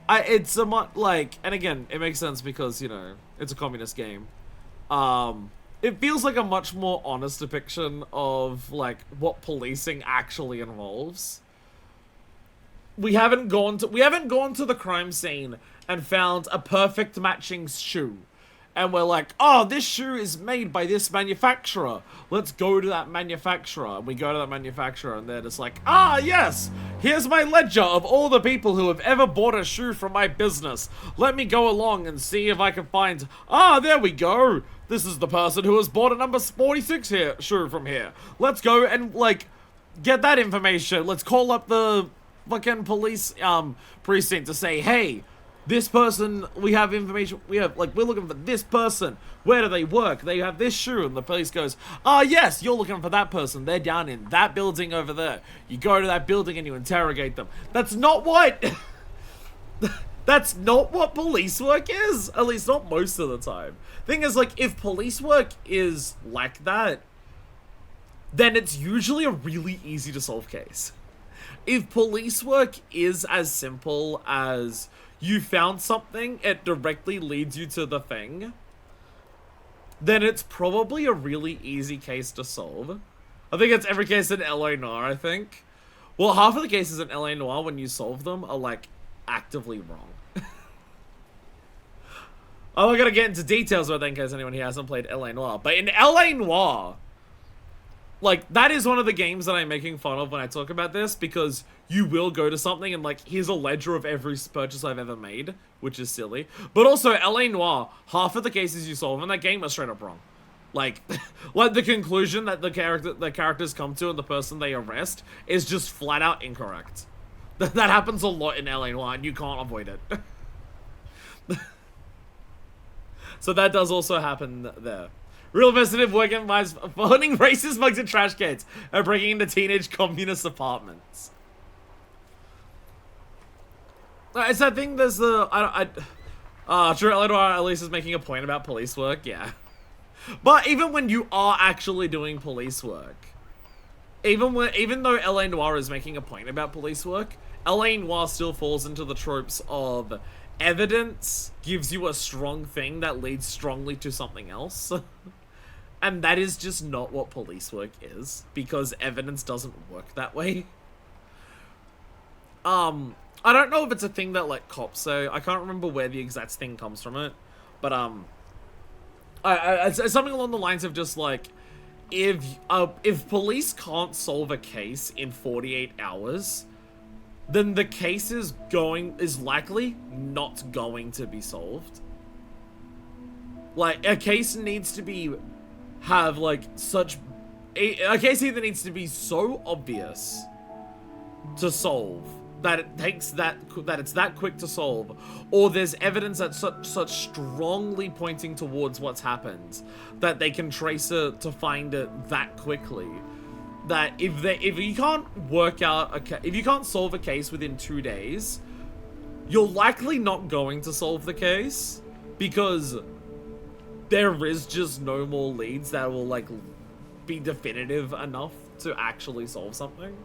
It's a much like, and again, it makes sense because, you know, it's a communist game. It feels like a much more honest depiction of like what policing actually involves. We haven't gone to the crime scene and found a perfect matching shoe. And we're like, oh, this shoe is made by this manufacturer. Let's go to that manufacturer. And we go to that manufacturer and they're just like, ah, yes, here's my ledger of all the people who have ever bought a shoe from my business. Let me go along and see if I can find, there we go. This is the person who has bought a number 46 shoe from here. Let's go and, like, get that information. Let's call up the fucking police precinct to say, hey, this person, we have information, we're looking for this person. Where do they work? They have this shoe. And the police goes, yes, you're looking for that person. They're down in that building over there. You go to that building and you interrogate them. That's not what... That's not what police work is. At least not most of the time. Thing is, like, if police work is like that, then it's usually a really easy to solve case. If police work is as simple as you found something, it directly leads you to the thing, then it's probably a really easy case to solve. I think it's every case in LA Noire, I think. Well, half of the cases in LA Noire, when you solve them, are, like, actively wrong. I'm not gonna get into details about that in case anyone here hasn't played LA Noire, but in LA Noire, like, that is one of the games that I'm making fun of when I talk about this, because you will go to something and, like, here's a ledger of every purchase I've ever made, which is silly. But also, LA Noire, half of the cases you solve in that game are straight up wrong. Like, like the conclusion that the characters come to and the person they arrest is just flat out incorrect. That happens a lot in LA Noire, and you can't avoid it. So that does also happen there. Real investigative work involves finding racist mugs in trash cans and breaking into teenage communist apartments. It's that thing, there's the... True, at least is making a point about police work, yeah. But even when you are actually doing police work, even though LA Noire is making a point about police work, LA Noire still falls into the tropes of evidence gives you a strong thing that leads strongly to something else. And that is just not what police work is, because evidence doesn't work that way. I don't know if it's a thing that, like, cops say. I can't remember where the exact thing comes from it. But, it's something along the lines of just, like, if police can't solve a case in 48 hours, then the case is likely not going to be solved. Like, a case needs to have, like, such a case either needs to be so obvious to solve that it takes that it's that quick to solve, or there's evidence that's such strongly pointing towards what's happened that they can trace it to find it that quickly. That if you can't work out if you can't solve a case within 2 days, you're likely not going to solve the case because there is just no more leads that will like be definitive enough to actually solve something.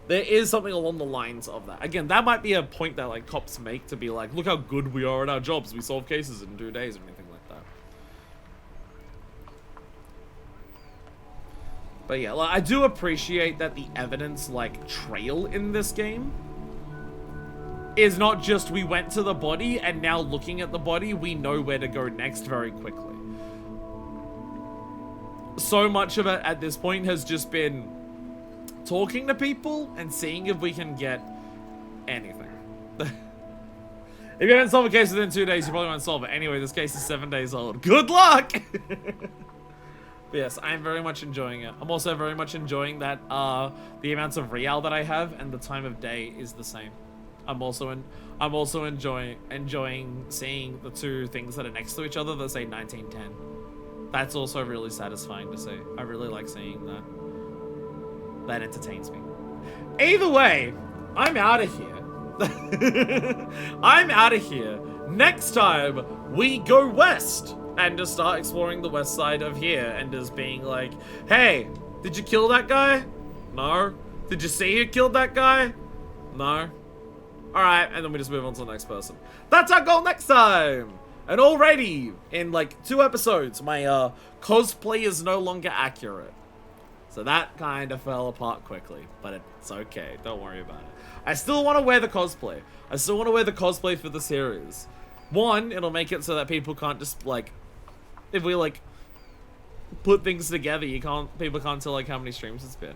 There is something along the lines of that. Again, that might be a point that like cops make to be like, look how good we are at our jobs. We solve cases in 2 days or anything like that. But yeah, like, I do appreciate that the evidence like trail in this game is not just we went to the body and now looking at the body, we know where to go next very quickly. So much of it at this point has just been talking to people and seeing if we can get anything. If you haven't solved a case within 2 days, you probably won't solve it. Anyway, this case is 7 days old. Good luck! But yes, I'm very much enjoying it. I'm also very much enjoying that the amounts of real that I have and the time of day is the same. I'm also enjoying seeing the two things that are next to each other that say 1910. That's also really satisfying to see. I really like seeing that. That entertains me. Either way, I'm out of here. I'm out of here. Next time, we go west and just start exploring the west side of here and just being like, hey, did you kill that guy? No. Did you see who killed that guy? No. Alright, and then we just move on to the next person. That's our goal next time! And already, in like 2 episodes, my cosplay is no longer accurate. So that kind of fell apart quickly, but it's okay. Don't worry about it. I still want to wear the cosplay. I still want to wear the cosplay for the series. One, it'll make it so that people can't just like, if we like put things together, people can't tell like how many streams it's been.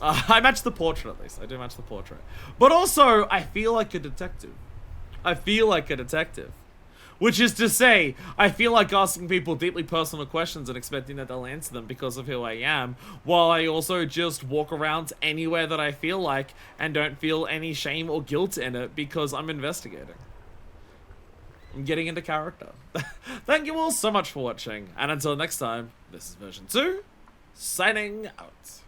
I match the portrait at least. I do match the portrait. But also, I feel like a detective. I feel like a detective. Which is to say, I feel like asking people deeply personal questions and expecting that they'll answer them because of who I am, while I also just walk around anywhere that I feel like and don't feel any shame or guilt in it because I'm investigating. I'm getting into character. Thank you all so much for watching, and until next time, this is version 2, signing out.